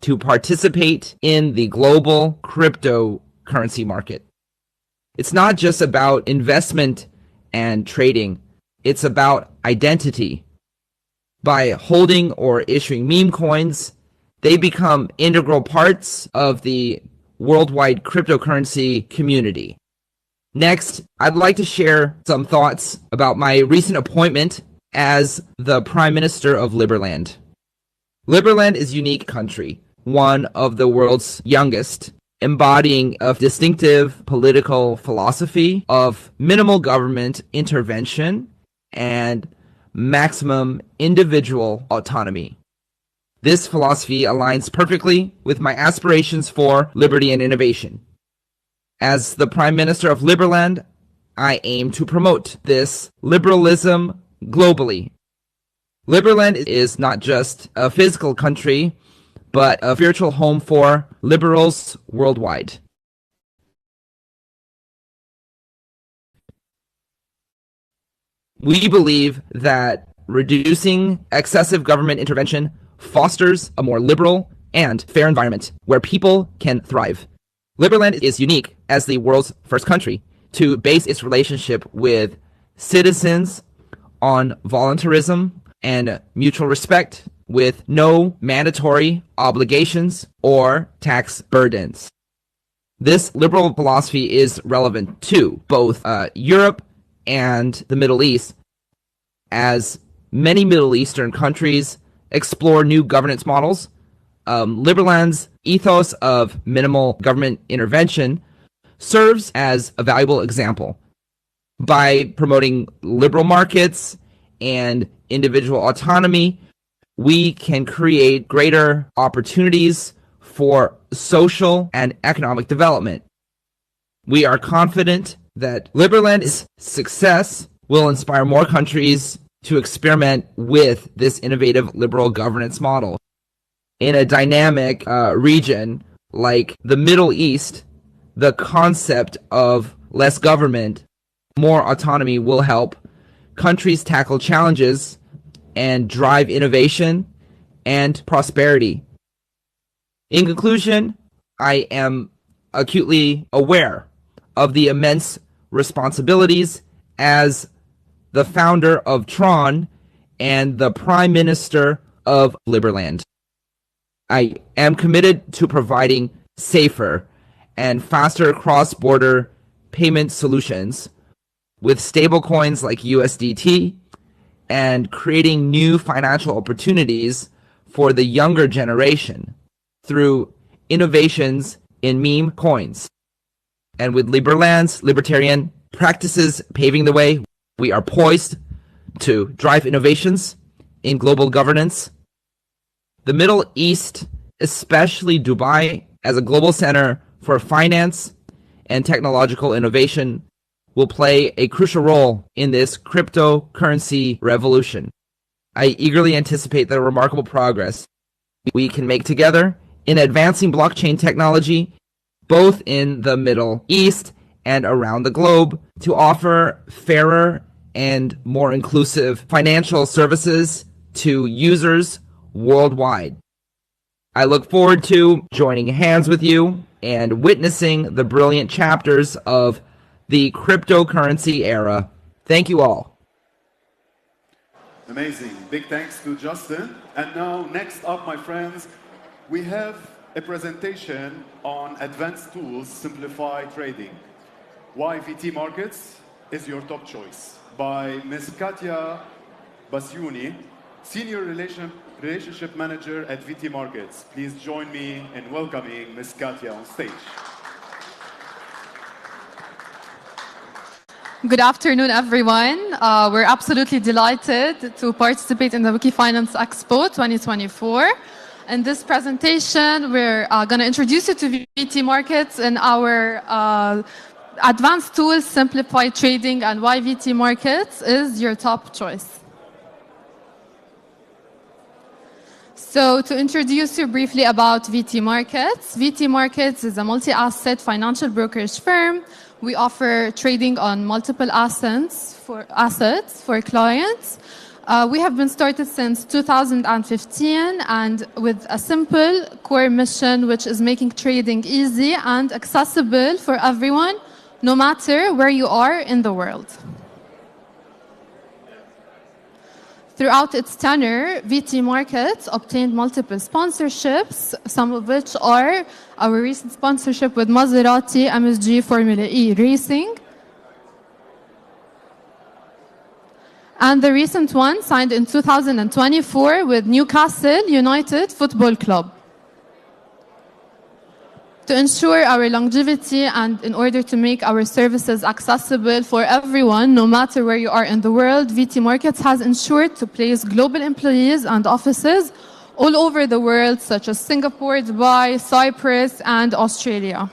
to participate in the global cryptocurrency market. It's not just about investment and trading, it's about identity. By holding or issuing meme coins, they become integral parts of the worldwide cryptocurrency community. Next, I'd like to share some thoughts about my recent appointment as the Prime Minister of Liberland. Liberland is a unique country, one of the world's youngest, embodying a distinctive political philosophy of minimal government intervention and maximum individual autonomy. This philosophy aligns perfectly with my aspirations for liberty and innovation. As the Prime Minister of Liberland, I aim to promote this liberalism globally. Liberland is not just a physical country, but a virtual home for liberals worldwide. We believe that reducing excessive government intervention fosters a more liberal and fair environment where people can thrive. Liberland is unique as the world's first country to base its relationship with citizens on voluntarism and mutual respect, with no mandatory obligations or tax burdens. This liberal philosophy is relevant to both Europe and the Middle East, as many Middle Eastern countries explore new governance models. Liberland's ethos of minimal government intervention serves as a valuable example. By promoting liberal markets and individual autonomy, we can create greater opportunities for social and economic development. We are confident that Liberland's success will inspire more countries to experiment with this innovative liberal governance model. In a dynamic region like the Middle East, the concept of less government more autonomy will help countries tackle challenges and drive innovation and prosperity. In conclusion, I am acutely aware of the immense responsibilities as the founder of Tron and the Prime Minister of Liberland. I am committed to providing safer and faster cross-border payment solutions with stablecoins like USDT and creating new financial opportunities for the younger generation through innovations in meme coins. And with Liberland's libertarian practices paving the way, we are poised to drive innovations in global governance. The Middle East, especially Dubai, as a global center for finance and technological innovation, will play a crucial role in this cryptocurrency revolution. I eagerly anticipate the remarkable progress we can make together in advancing blockchain technology, both in the Middle East and around the globe, to offer fairer and more inclusive financial services to users worldwide. I look forward to joining hands with you and witnessing the brilliant chapters of the cryptocurrency era. Thank you all. Amazing. Big thanks to Justin. And now, next up, my friends, we have a presentation on advanced tools simplify trading. Why VT Markets is your top choice, by Ms. Katia Basyuni, Senior Relationship Manager at VT Markets. Please join me in welcoming Ms. Katia on stage. Good afternoon, everyone. We're absolutely delighted to participate in the Wiki Finance Expo 2024. In this presentation, we're going to introduce you to VT Markets and our advanced tools simplify trading and why VT Markets is your top choice. So to introduce you briefly about VT Markets is a multi-asset financial brokerage firm. We offer trading on multiple assets for clients. We have been started since 2015 and with a simple core mission, which is making trading easy and accessible for everyone, no matter where you are in the world. Throughout its tenure, VT Markets obtained multiple sponsorships, some of which are our recent sponsorship with Maserati MSG Formula E Racing, and the recent one signed in 2024 with Newcastle United Football Club. To ensure our longevity and in order to make our services accessible for everyone, no matter where you are in the world, VT Markets has ensured to place global employees and offices all over the world, such as Singapore, Dubai, Cyprus, and Australia.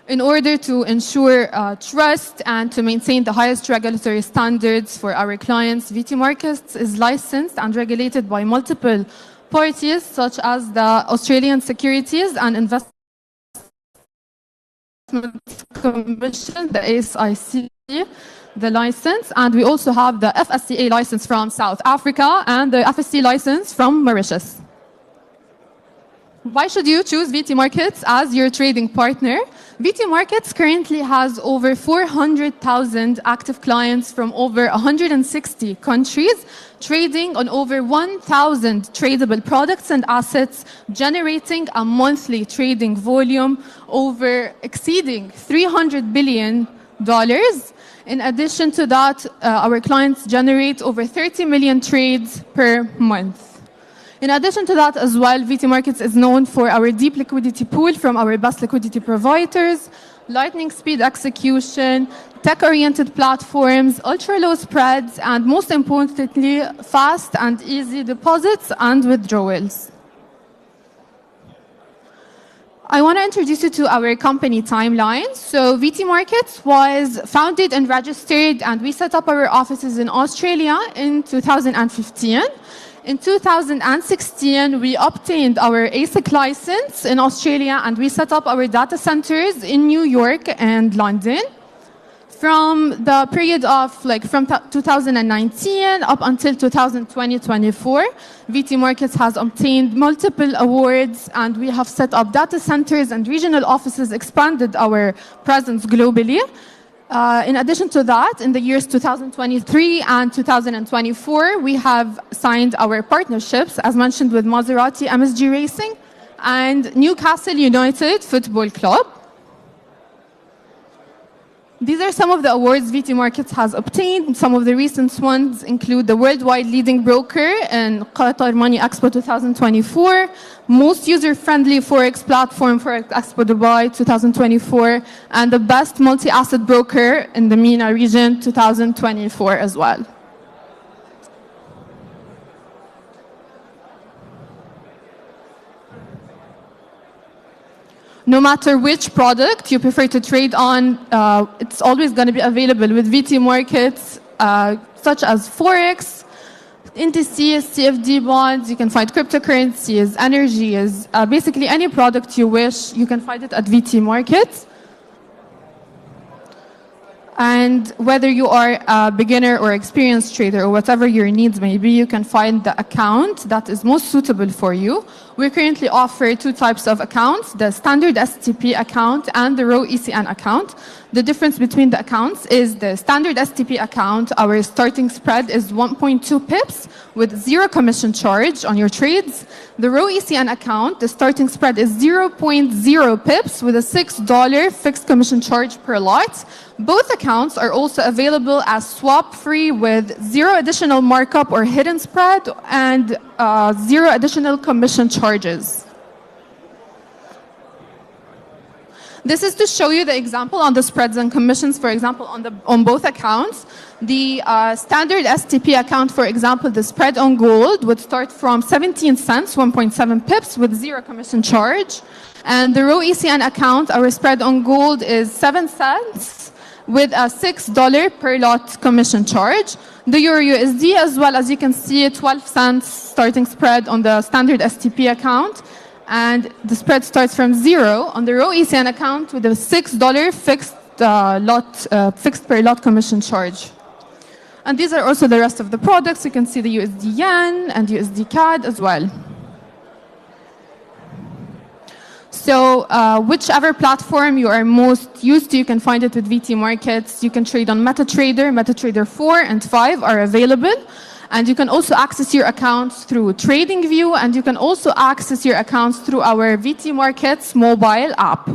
In order to ensure trust and to maintain the highest regulatory standards for our clients, VT Markets is licensed and regulated by multiple parties such as the Australian Securities and Investment Commission, the ASIC, the license, and we also have the FSCA license from South Africa and the FSC license from Mauritius. Why should you choose VT Markets as your trading partner? VT Markets currently has over 400,000 active clients from over 160 countries, trading on over 1,000 tradable products and assets, generating a monthly trading volume exceeding $300 billion. In addition to that, our clients generate over 30 million trades per month. In addition to that as well, VT Markets is known for our deep liquidity pool from our best liquidity providers, lightning speed execution, tech-oriented platforms, ultra-low spreads, and most importantly, fast and easy deposits and withdrawals. I want to introduce you to our company timeline. So VT Markets was founded and registered, and we set up our offices in Australia in 2015. In 2016, we obtained our ASIC license in Australia, and we set up our data centers in New York and London. From the period of from 2019 up until 2020-24, VT Markets has obtained multiple awards, and we have set up data centers and regional offices, expanded our presence globally. In addition to that, in the years 2023 and 2024, we have signed our partnerships, as mentioned, with Maserati MSG Racing and Newcastle United Football Club. These are some of the awards VT Markets has obtained. Some of the recent ones include the worldwide leading broker in Qatar Money Expo 2024, most user-friendly Forex platform for Expo Dubai 2024, and the best multi-asset broker in the MENA region 2024 as well. No matter which product you prefer to trade on, it's always going to be available with VT Markets, such as Forex, indices, CFD bonds. You can find cryptocurrencies, energies, basically any product you wish, you can find it at VT Markets. And whether you are a beginner or experienced trader or whatever your needs may be, you can find the account that is most suitable for you. We currently offer two types of accounts, the standard STP account and the Raw ECN account. The difference between the accounts is the standard STP account, our starting spread is 1.2 pips with 0 commission charge on your trades. The Raw ECN account, the starting spread is 0.0 pips with a $6 fixed commission charge per lot. Both accounts are also available as swap-free with 0 additional markup or hidden spread and 0 additional commission charges. This is to show you the example on the spreads and commissions, for example, on both accounts. The standard STP account, for example, the spread on gold would start from 17 cents, 1.7 pips with 0 commission charge. And the Raw ECN account, our spread on gold is 7 cents with a $6 per lot commission charge. The Euro USD, as well as you can see, 12 cents starting spread on the standard STP account. And the spread starts from 0 on the Raw ECN account with a $6 fixed per lot commission charge. And these are also the rest of the products. You can see the USD Yen and USD CAD as well. So whichever platform you are most used to, you can find it with VT Markets. You can trade on MetaTrader. MetaTrader 4 and 5 are available. And you can also access your accounts through TradingView, and you can also access your accounts through our VT Markets mobile app.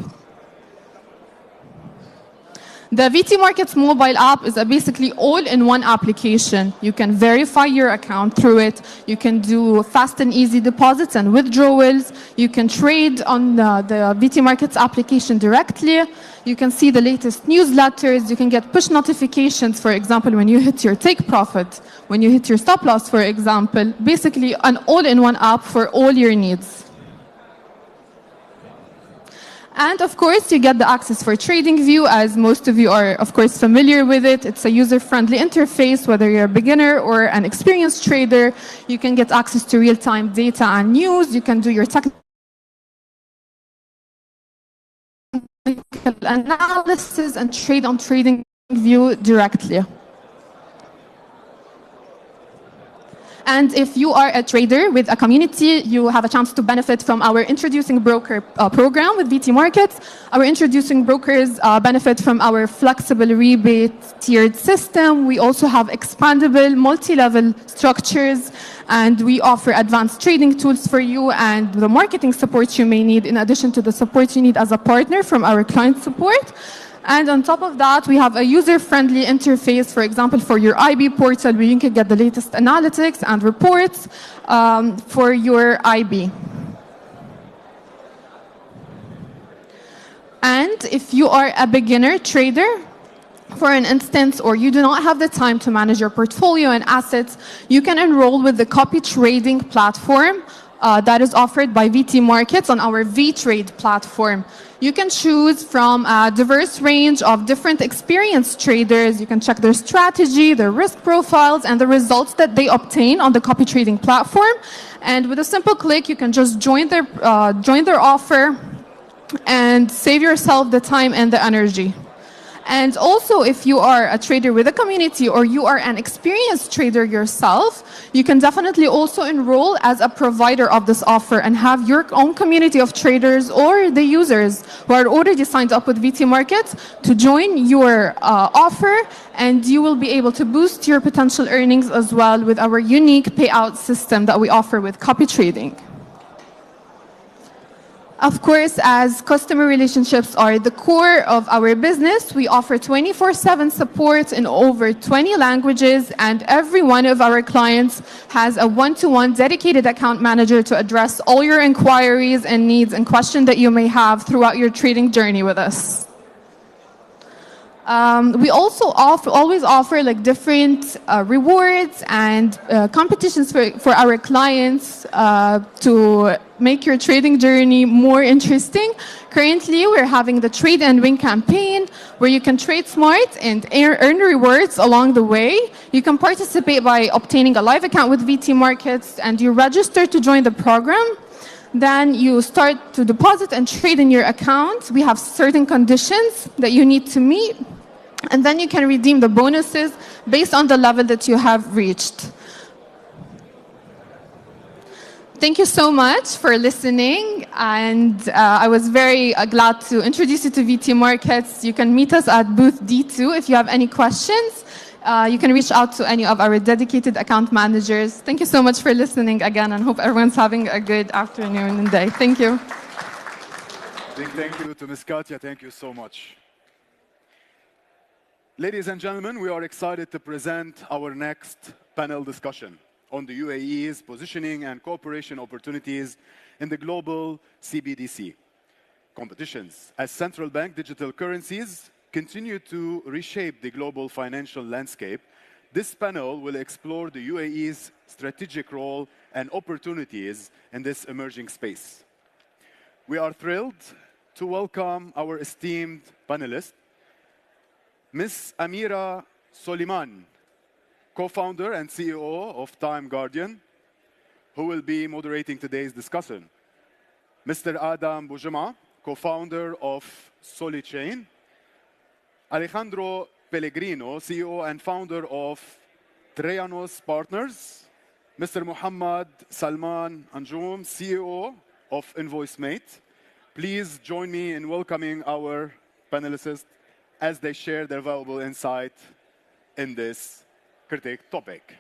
The VT Markets mobile app is a basically all-in-one application. You can verify your account through it. You can do fast and easy deposits and withdrawals. You can trade on the VT Markets application directly. You can see the latest newsletters. You can get push notifications, for example, when you hit your take profit, when you hit your stop loss, for example. Basically, an all-in-one app for all your needs. And of course, you get the access for TradingView, as most of you are, of course, familiar with it. It's a user-friendly interface, whether you're a beginner or an experienced trader. You can get access to real-time data and news. You can do your technical analysis and trade on TradingView directly. And if you are a trader with a community, you have a chance to benefit from our Introducing Broker program with VT Markets. Our Introducing Brokers benefit from our flexible rebate tiered system. We also have expandable multi-level structures, and we offer advanced trading tools for you and the marketing support you may need, in addition to the support you need as a partner from our client support. And on top of that, we have a user-friendly interface, for example, for your IB portal, where you can get the latest analytics and reports for your IB. And if you are a beginner trader, for an instance, or you do not have the time to manage your portfolio and assets, you can enroll with the copy trading platform that is offered by VT Markets on our VTrade platform. You can choose from a diverse range of different experienced traders. You can check their strategy, their risk profiles, and the results that they obtain on the copy trading platform. And with a simple click, you can just join their offer and save yourself the time and the energy. And also, if you are a trader with a community or you are an experienced trader yourself, you can definitely also enroll as a provider of this offer and have your own community of traders or the users who are already signed up with VT Markets to join your offer, and you will be able to boost your potential earnings as well with our unique payout system that we offer with copy trading. Of course, as customer relationships are the core of our business, we offer 24/7 support in over 20 languages, and every one of our clients has a one-to-one dedicated account manager to address all your inquiries and needs and questions that you may have throughout your trading journey with us. We also always offer like different rewards and competitions for our clients to make your trading journey more interesting. Currently, we're having the Trade and Win campaign where you can trade smart and earn rewards along the way. You can participate by obtaining a live account with VT Markets, and you register to join the program. Then you start to deposit and trade in your account. We have certain conditions that you need to meet, and then you can redeem the bonuses based on the level that you have reached. Thank you so much for listening, and I was very glad to introduce you to VT Markets. You can meet us at booth D2 if you have any questions. You can reach out to any of our dedicated account managers. Thank you so much for listening again, and hope everyone's having a good afternoon and day. Thank you. Big thank you to Ms. Katya. Thank you so much. Ladies and gentlemen, we are excited to present our next panel discussion on the UAE's positioning and cooperation opportunities in the global CBDC competitions. As central bank digital currencies continue to reshape the global financial landscape, this panel will explore the UAE's strategic role and opportunities in this emerging space. We are thrilled to welcome our esteemed panelists, Ms. Amira Soliman, co-founder and CEO of Time Guardian, who will be moderating today's discussion. Mr. Adam Boujama, co-founder of Solichain. Alejandro Pellegrino, CEO and founder of Treanos Partners. Mr. Muhammad Salman Anjoum, CEO of InvoiceMate. Please join me in welcoming our panelists as they share their valuable insight in this critical topic.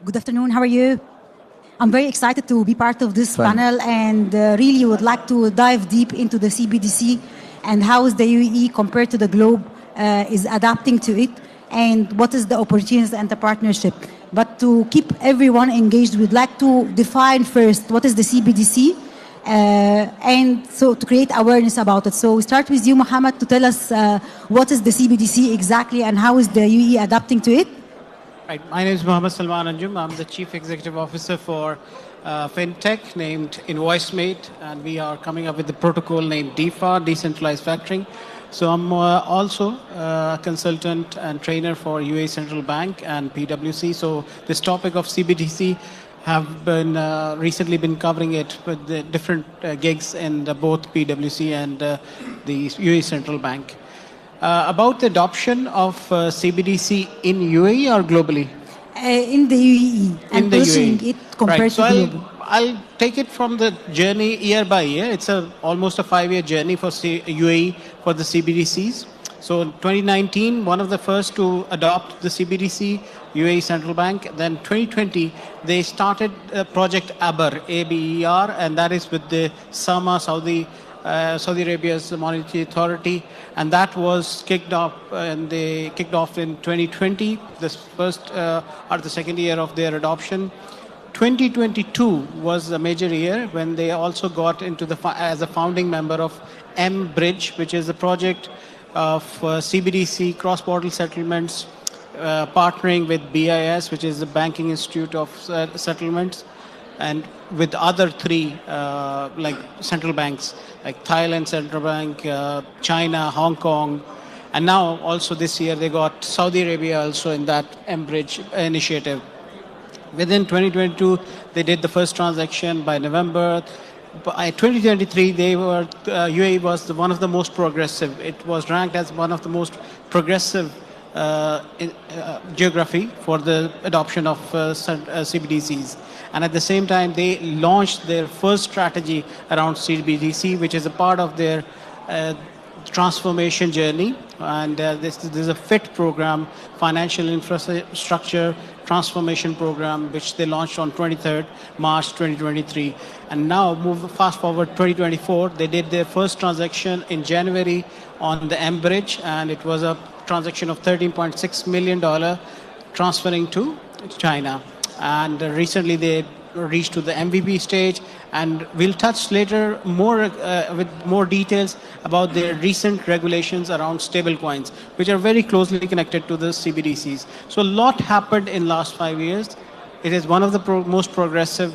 Good afternoon, how are you? I'm very excited to be part of this panel, and really would like to dive deep into the CBDC and how is the UAE compared to the globe is adapting to it, and what is the opportunities and the partnership. But to keep everyone engaged, we'd like to define first what is the CBDC and so to create awareness about it. So we start with you, Mohammed, to tell us what is the CBDC exactly and how is the UAE adapting to it? Right. My name is Mohammed Salman Anjum. I'm the Chief Executive Officer for FinTech named InvoiceMate, and we are coming up with the protocol named DeFi, Decentralized Factoring. So I'm also a consultant and trainer for UAE Central Bank and PwC. So this topic of CBDC have been recently been covering it with the different gigs in both PwC and the UAE Central Bank. About the adoption of CBDC in UAE or globally? In the UAE, and pushing it compared to global. I'll take it from the journey year by year. It's almost a 5-year journey for UAE for the CBDCs. So in 2019, one of the first to adopt the CBDC, UAE Central Bank. Then 2020, they started Project ABER, ABER, and that is with the SAMA, Saudi Arabia's monetary authority, and that was kicked off, and they kicked off in 2020, this first or the second year of their adoption. 2022 was a major year when they also got into as a founding member of M-Bridge, which is a project of CBDC cross-border settlements, partnering with BIS, which is the Banking Institute of Settlements, and with other 3 like central banks, like Thailand Central Bank, China, Hong Kong, and now also this year they got Saudi Arabia also in that M-Bridge initiative. Within 2022, they did the first transaction by November. By 2023, UAE was one of the most progressive. It was ranked as one of the most progressive geography for the adoption of CBDCs. And at the same time, they launched their first strategy around CBDC, which is a part of their transformation journey. And this is a FIT program, Financial Infrastructure Transformation Program, which they launched on 23rd March 2023. And now, fast forward 2024, they did their first transaction in January on the M-Bridge, and it was a transaction of $13.6 million transferring to China. And recently they reached to the MVP stage, and we'll touch later more with more details about the recent regulations around stablecoins, which are very closely connected to the CBDCs. So a lot happened in last 5 years. It is one of the most progressive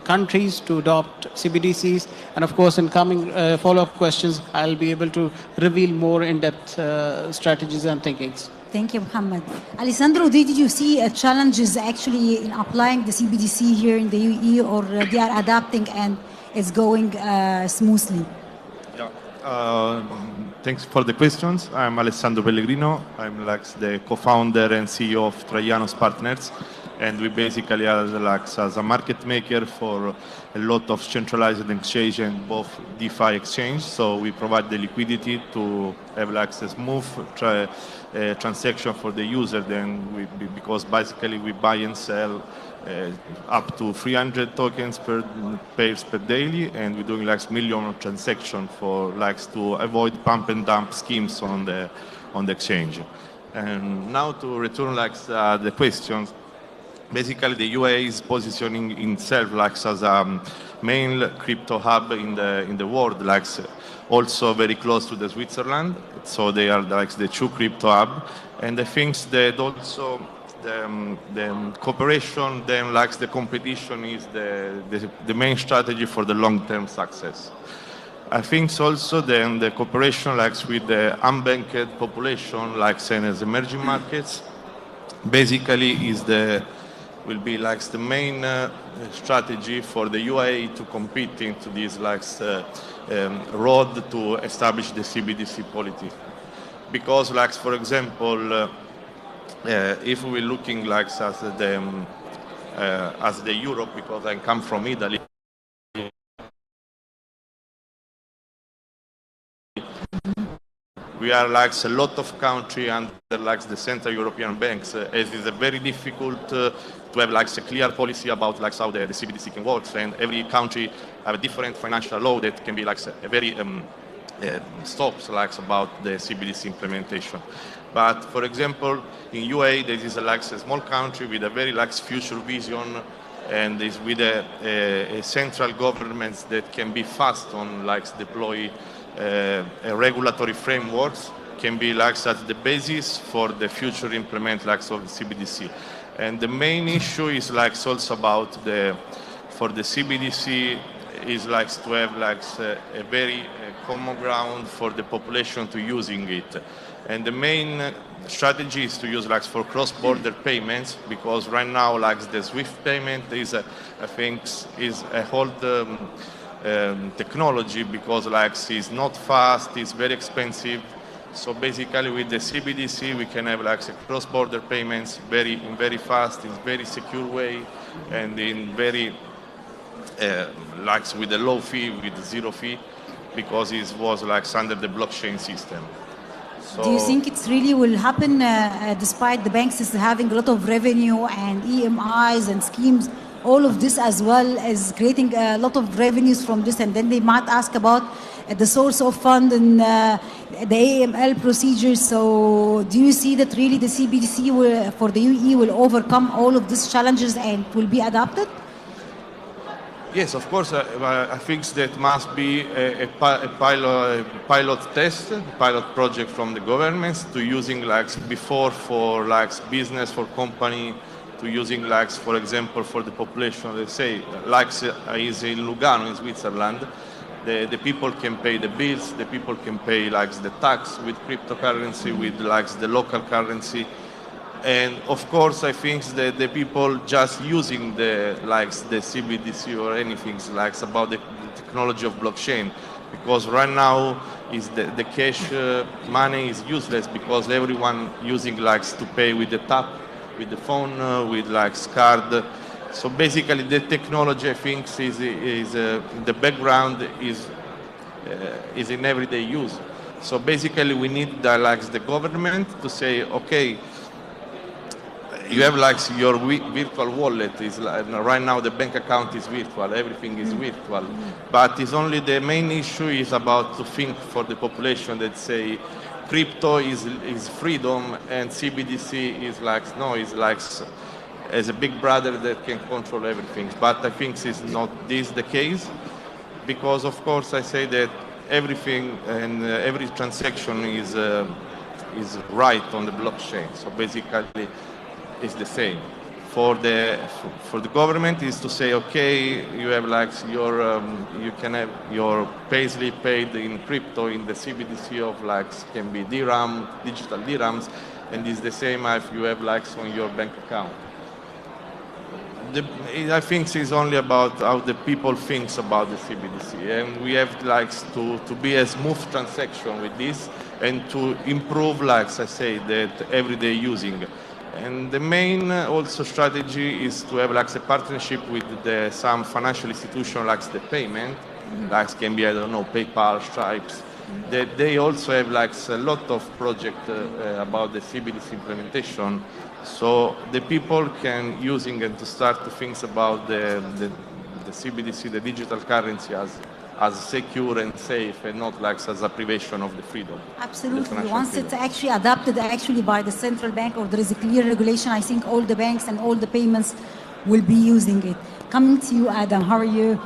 countries to adopt CBDCs, and of course in coming follow-up questions I'll be able to reveal more in-depth strategies and thinkings. Thank you, Mohammed. Alessandro, did you see challenges actually in applying the CBDC here in the UAE, or they are adapting and it's going smoothly? Yeah. Thanks for the questions. I'm Alessandro Pellegrino. I'm like the co-founder and CEO of Traiano's Partners, and we basically are like as a market maker for a lot of centralized exchange and both DeFi exchange. So we provide the liquidity to have like a smooth transaction for the user. Then because basically we buy and sell up to 300 tokens per pairs per daily, and we're doing like million of transactions for like to avoid pump and dump schemes on the exchange. And now to return like the questions. Basically, the UAE is positioning itself like as a main crypto hub in the world, like also very close to the Switzerland. So they are like the true crypto hub, and I think that also the cooperation, then like the competition is the main strategy for the long-term success. I think also then the cooperation like with the unbanked population, like saying as emerging markets, basically will be like the main strategy for the UAE to compete into this like road to establish the CBDC policy. Because like for example, if we're looking like as the Europe, because I come from Italy, we are like a lot of country under like the Central European banks. It is very difficult to have like a clear policy about like how the CBDC can work, and every country have a different financial law that can be like a very stops like about the CBDC implementation. But for example, in UAE, there is like a small country with a very like future vision and is with a central government that can be fast on like deploy regulatory frameworks, can be like as the basis for the future implement like of the CBDC. And the main issue is like also about for the CBDC is like to have like a very common ground for the population to using it. And the main strategy is to use like for cross-border payments, because right now like the SWIFT payment is I think is a old technology, because like it's not fast, it's very expensive. So basically with the CBDC we can have like cross-border payments in very fast, in very secure way, and in very like with a low fee, with zero fee, because it was like under the blockchain system. So do you think it really will happen despite the banks is having a lot of revenue and EMIs and schemes, all of this as well as creating a lot of revenues from this, and then they might ask about the source of fund and the AML procedures. So do you see that really the CBDC for the UAE will overcome all of these challenges and will be adopted? Yes, of course. I think that must be a pilot test, pilot project from the governments to using like before for like business, for company, to using like, for example, for the population. Let's say like is in Lugano in Switzerland, the people can pay the bills, the people can pay like the tax with cryptocurrency, with like the local currency. And of course, I think that the people just using the CBDC or anything like about the technology of blockchain, because right now is the cash money is useless, because everyone using like to pay with the tap, with the phone, with like card. So basically, the technology I think is the background is in everyday use. So basically, we need the government to say, okay, you have like your virtual wallet is like, right now the bank account is virtual, everything is virtual, but it's only the main issue is about to think for the population that say crypto is freedom and CBDC is like no, is like as a big brother that can control everything. But I think it's not this the case, because of course I say that everything and every transaction is right on the blockchain. So basically is the same. For the government is to say, okay, you have like your you can have your payslip paid in crypto in the CBDC of like can be dirham, digital dirhams, and it's the same if you have like on your bank account. I think it's only about how the people thinks about the CBDC, and we have like to be a smooth transaction with this and to improve, like I say, that everyday using. And the main also strategy is to have like a partnership with some financial institution like the payment, like can be, I don't know, PayPal, Stripes. They also have like a lot of projects about the CBDC implementation. So the people can using and to start to think about the CBDC, the digital currency as secure and safe, and not like as a privation of the freedom. Absolutely. Once it's actually adopted by the central bank, or there is a clear regulation, I think all the banks and all the payments will be using it. Coming to you, Adam, how are you?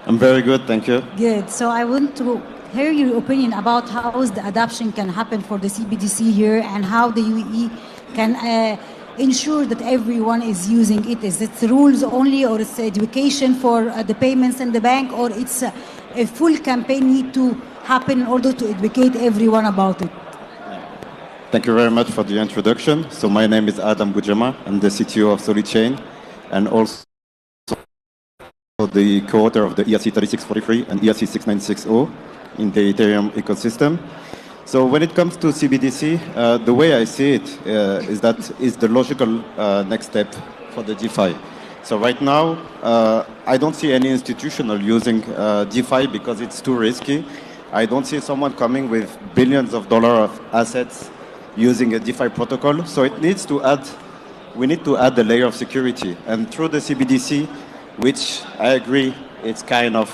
I'm very good, thank you. Good. So I want to hear your opinion about how the adoption can happen for the CBDC here, and how the UAE can ensure that everyone is using it. Is it rules only, or it's education for the payments in the bank, or it's a full campaign need to happen in order to educate everyone about it? Thank you very much for the introduction. So my name is Adam Bujama. I'm the CTO of SolidChain, and also the co-author of the ERC 3643 and ERC 6960 in the Ethereum ecosystem. So when it comes to CBDC, the way I see it is that it's the logical next step for the DeFi. So right now, I don't see any institutional using DeFi because it's too risky. I don't see someone coming with billions of dollars of assets using a DeFi protocol. So it needs to add, we need to add a layer of security. And through the CBDC, which I agree, it's kind of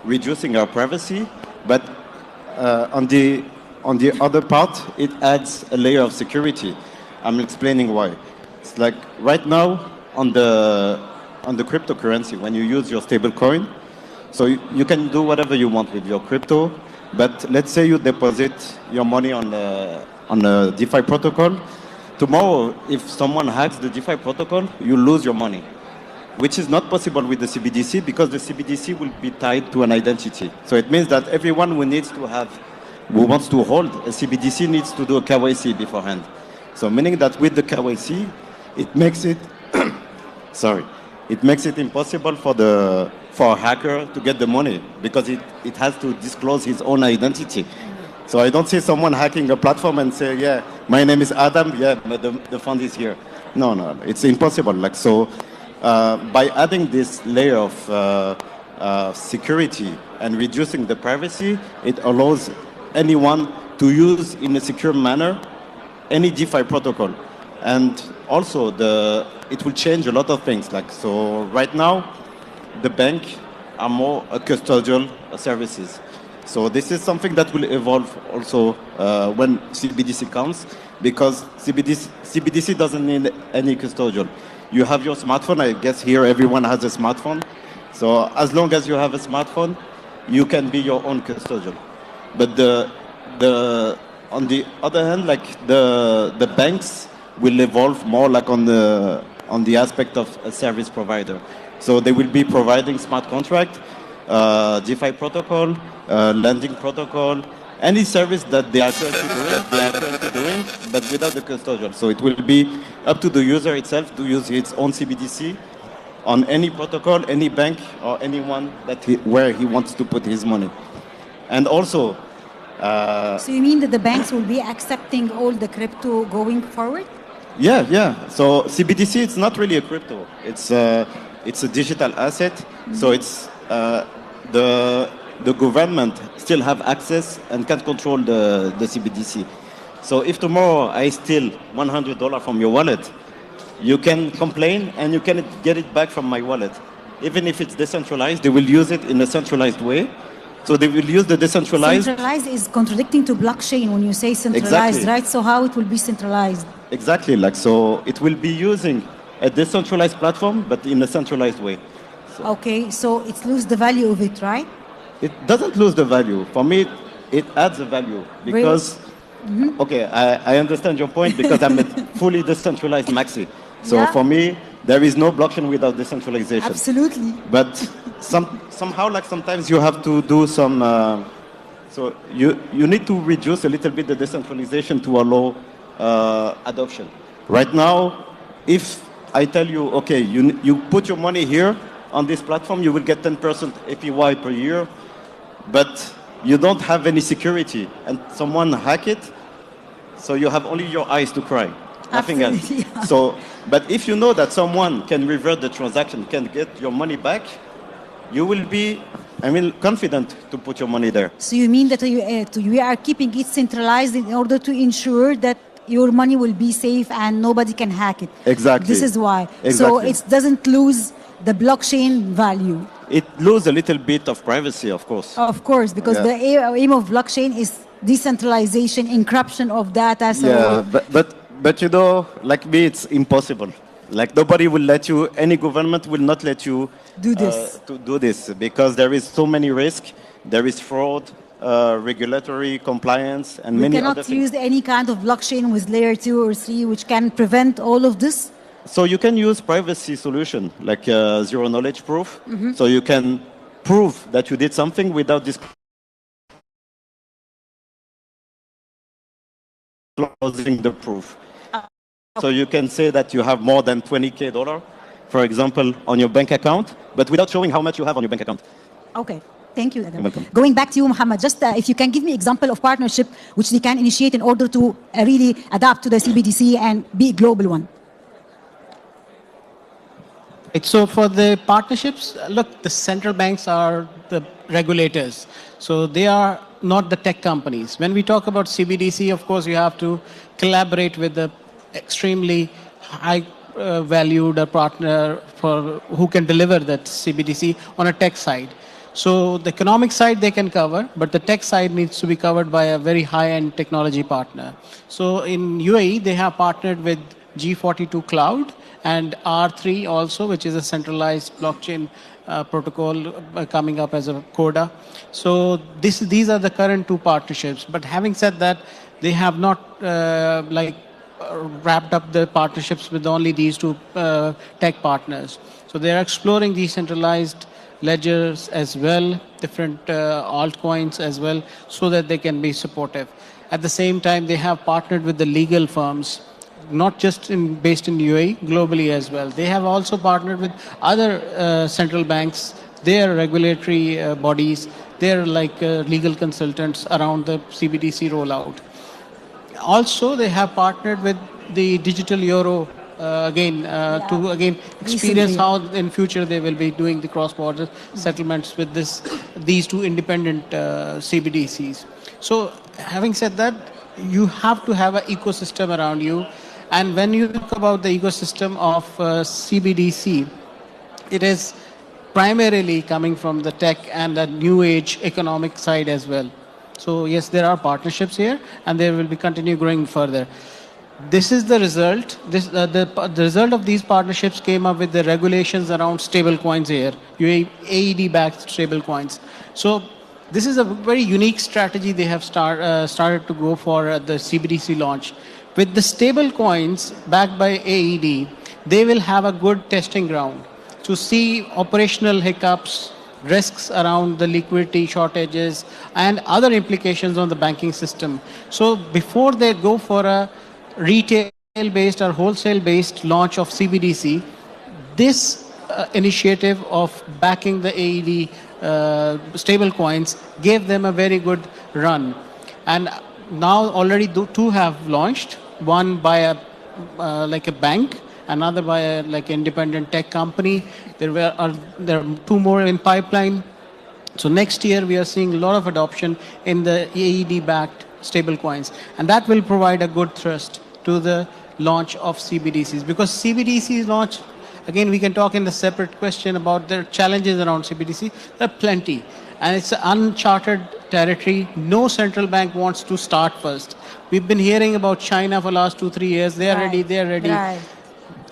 reducing our privacy, but on the other part, it adds a layer of security. I'm explaining why. It's like right now on the on the cryptocurrency when you use your stable coin. So you can do whatever you want with your crypto, but let's say you deposit your money on a DeFi protocol. Tomorrow, if someone hacks the DeFi protocol, you lose your money, which is not possible with the CBDC because the CBDC will be tied to an identity. So it means that everyone who wants to hold a CBDC needs to do a KYC beforehand. So meaning that with the KYC, it makes it, it makes it impossible for a hacker to get the money because it has to disclose his own identity. So I don't see someone hacking a platform and say, yeah, my name is Adam, yeah, but the fund is here. No, it's impossible. Like, so by adding this layer of security and reducing the privacy, it allows anyone to use in a secure manner any DeFi protocol. And also it will change a lot of things. Like, so right now, the bank are more custodial services. So this is something that will evolve also when CBDC comes, because CBDC doesn't need any custodial. You have your smartphone. I guess here everyone has a smartphone. So as long as you have a smartphone, you can be your own custodian. But on the other hand, like the banks will evolve more like on the aspect of a service provider. So they will be providing smart contract, DeFi protocol, lending protocol, any service that they are currently doing, but without the custodian. So it will be up to the user itself to use its own CBDC on any protocol, any bank, or anyone where he wants to put his money. And also, so you mean that the banks will be accepting all the crypto going forward? Yeah. So CBDC, it's not really a crypto. It's a digital asset. So it's the government still have access and can control the CBDC. So if tomorrow I steal $100 from your wallet, you can complain and you can get it back from my wallet. Even if it's decentralized, they will use it in a centralized way. So they will use the decentralized. Centralized is contradicting to blockchain when you say centralized, exactly. Right? So how it will be centralized? Exactly. Like, so it will be using a decentralized platform, but in a centralized way. So okay, so it loses the value of it, right? it doesn't lose the value. For me, it adds a value because, Mm-hmm. okay, I understand your point because I'm a fully decentralized maxi. So Yeah. for me, there is no blockchain without decentralization. Absolutely. But somehow, like sometimes you have to do some. So you need to reduce a little bit the decentralization to allow adoption. Right now, if I tell you, okay, you put your money here on this platform, you will get 10% APY per year, but you don't have any security, and someone hack it, so you have only your eyes to cry, nothing else. Absolutely, yeah. So, but if you know that someone can revert the transaction, can get your money back, you will be, confident to put your money there. So you mean that we are keeping it centralized in order to ensure that your money will be safe and nobody can hack it. Exactly. This is why. So Exactly. it doesn't lose the blockchain value. It loses a little bit of privacy, of course. Of course, because Yeah. the aim of blockchain is decentralization, encryption of data. So Yeah, but you know, like me, it's impossible. Like nobody will let you, any government will not let you do this. to do this because there is so many risks. There is fraud, regulatory compliance, and we many cannot other things. use any kind of blockchain with layer 2 or 3 which can prevent all of this. So you can use privacy solution like zero knowledge proof. Mhm. So you can prove that you did something without disclosing the proof. So you can say that you have more than $20K, for example, on your bank account, but without showing how much you have on your bank account. Okay. Thank you, Adam. You're welcome. Going back to you, Mohammed, just if you can give me example of partnership which they can initiate in order to really adapt to the CBDC and be a global one. Right, so for the partnerships, look, the central banks are the regulators. So they are not the tech companies. When we talk about CBDC, of course, you have to collaborate with the extremely high valued partner for who can deliver that CBDC on a tech side. So the economic side they can cover, but the tech side needs to be covered by a very high-end technology partner. So in UAE, they have partnered with G42 Cloud, and R3 also, which is a centralized blockchain protocol coming up as a CODA. So these are the current two partnerships. But having said that, they have not wrapped up the partnerships with only these two tech partners. So they are exploring decentralized ledgers as well, different altcoins as well, so that they can be supportive. At the same time, they have partnered with the legal firms, not just based in UAE, globally as well. They have also partnered with other central banks, their regulatory bodies, their legal consultants around the CBDC rollout. Also, they have partnered with the digital euro to experience how in future they will be doing the cross-border settlements with these two independent CBDCs. So, having said that, you have to have an ecosystem around you. And when you talk about the ecosystem of CBDC, it is primarily coming from the tech and the new age economic side as well. So yes, there are partnerships here, and they will be continue growing further. This is the result. The result of these partnerships came up with the regulations around stable coins here, AED-backed stable coins. So this is a very unique strategy they have started to go for the CBDC launch. With the stable coins backed by AED, they will have a good testing ground to see operational hiccups, risks around the liquidity shortages, and other implications on the banking system. So before they go for a retail-based or wholesale-based launch of CBDC, this initiative of backing the AED stable coins gave them a very good run. And now already two have launched, one by a bank, another by an independent tech company. There are two more in pipeline. So next year we are seeing a lot of adoption in the AED-backed stable coins, and that will provide a good thrust to the launch of CBDCs. Because CBDCs launch, again, we can talk in a separate question about the challenges around CBDC. There are plenty, and it's an uncharted territory. No central bank wants to start first. We've been hearing about China for the last 2-3 years. They are ready, they are ready. Right.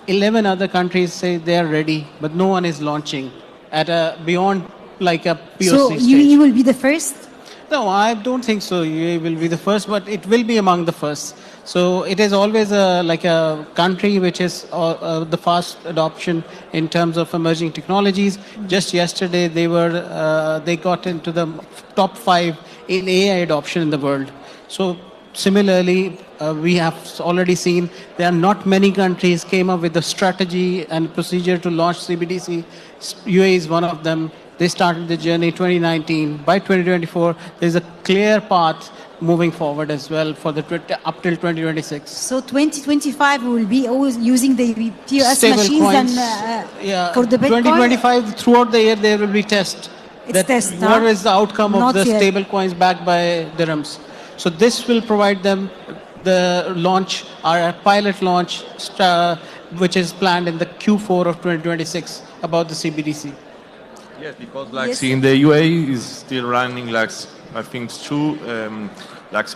11 other countries say they are ready, but no one is launching at beyond like a POC so stage. UAE will be the first? No, I don't think so. UAE will be the first, but it will be among the first. So it is always a country which is the fast adoption in terms of emerging technologies. Just yesterday, they got into the top 5 in AI adoption in the world. So similarly, we have already seen there are not many countries came up with a strategy and procedure to launch CBDC. UAE is one of them. They started the journey 2019. By 2024, there's a clear path moving forward as well for the up till 2026. So 2025 we will be always using the POS Stable machines coins, and for the Bitcoin? 2025 throughout the year there will be test. What is the outcome of the stable coins backed by dirhams? So this will provide them the launch, our pilot launch, which is planned in the Q4 of 2026 about the CBDC. Yes, because in the UAE is still running I think two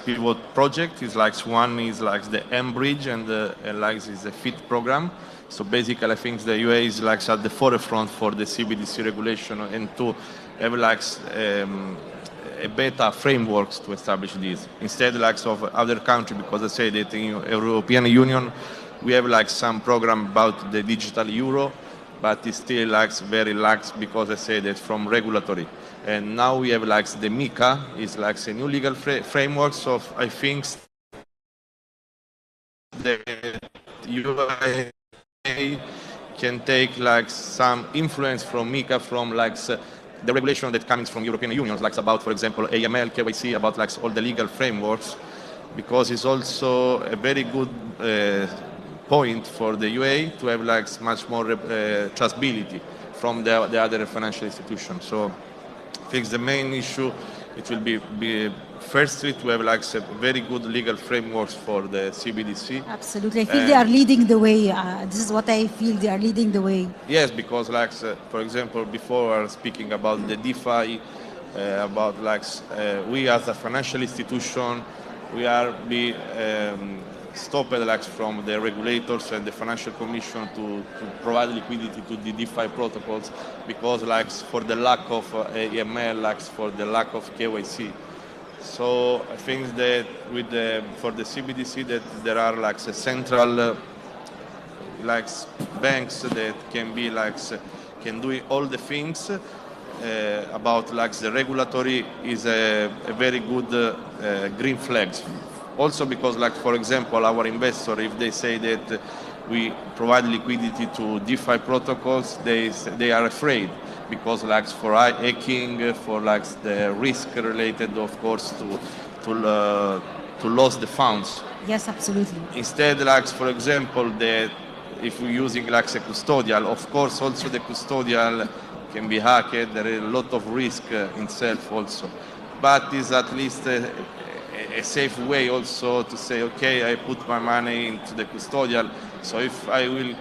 pivot project. Is one is the M Bridge and the is the FIT program. So basically, I think the UAE is at the forefront for the CBDC regulation and to have a beta frameworks to establish this instead of other countries, because I say that in European Union we have some program about the digital euro, but it still very lax because I say that from regulatory. And now we have the MiCA is a new legal framework. So I think the UAE can take some influence from MiCA from the regulation that comes from European Union, about, for example, AML, KYC, about all the legal frameworks, because it's also a very good point for the UAE to have much more trustability from the other financial institutions. So I think the main issue it will be firstly to have a very good legal frameworks for the CBDC. Absolutely, I feel they are leading the way. This is what I feel, they are leading the way. Yes, because for example, before I was speaking about the DeFi, about we as a financial institution, we are stopped like from the regulators and the financial commission to provide liquidity to the DeFi protocols because like for the lack of AML, like for the lack of KYC. So I think that with for the CBDC that there are like a central like banks that can be like can do all the things about like the regulatory is a very good green flags. Also because like for example our investor, if they say that we provide liquidity to DeFi protocols, they are afraid because like for hacking, for like the risk related of course to lose the funds. Yes, absolutely. Instead, like for example, if we're using like a custodial, of course also the custodial can be hacked. There is a lot of risk in itself also, but it's at least a safe way also to say, okay, I put my money into the custodial, so if I will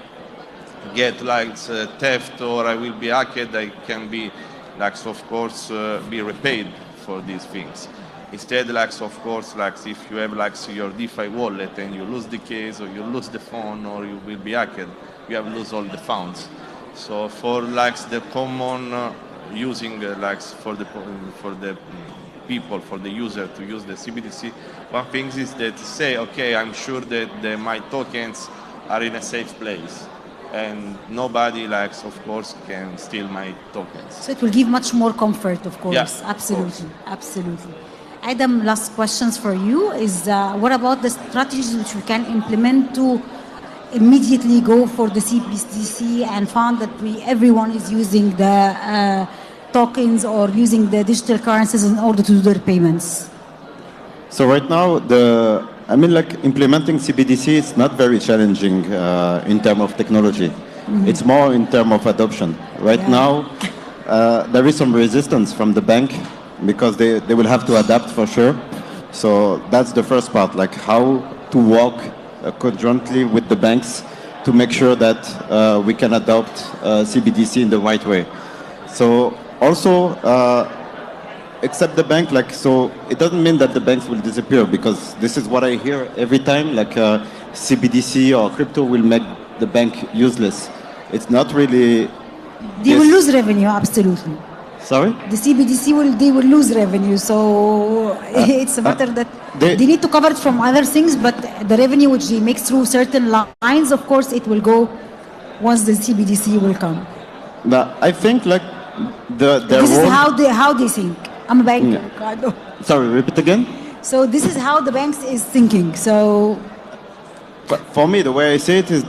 get like theft or I will be hacked, I can be like of course be repaid for these things. Instead, like of course, like if you have like your DeFi wallet and you lose the case or you lose the phone or you will be hacked, you have lose all the funds. So for like the common using like for the people, for the user to use the CBDC, one thing is that say, okay, I'm sure that my tokens are in a safe place and nobody likes, of course, can steal my tokens. So it will give much more comfort, of course. Yeah, absolutely, absolutely. Adam, last questions for you is what about the strategies which we can implement to immediately go for the CBDC and found that everyone is using the tokens or using the digital currencies in order to do their payments? So right now, implementing CBDC is not very challenging in terms of technology. Mm-hmm. It's more in terms of adoption. Right now, there is some resistance from the bank because they will have to adapt for sure. So that's the first part, like how to work conjointly with the banks to make sure that we can adopt CBDC in the right way. So also, except the bank, so it doesn't mean that the banks will disappear because this is what I hear every time, CBDC or crypto will make the bank useless. It's not really... They will lose revenue, absolutely. Sorry? The CBDC they will lose revenue, so it's a matter that they need to cover it from other things, but the revenue which they make through certain lines, of course, it will go once the CBDC will come. But I think this is how they think. I'm a banker, Ricardo. Sorry, repeat again? So this is how the banks is thinking. So, but for me, the way I see it is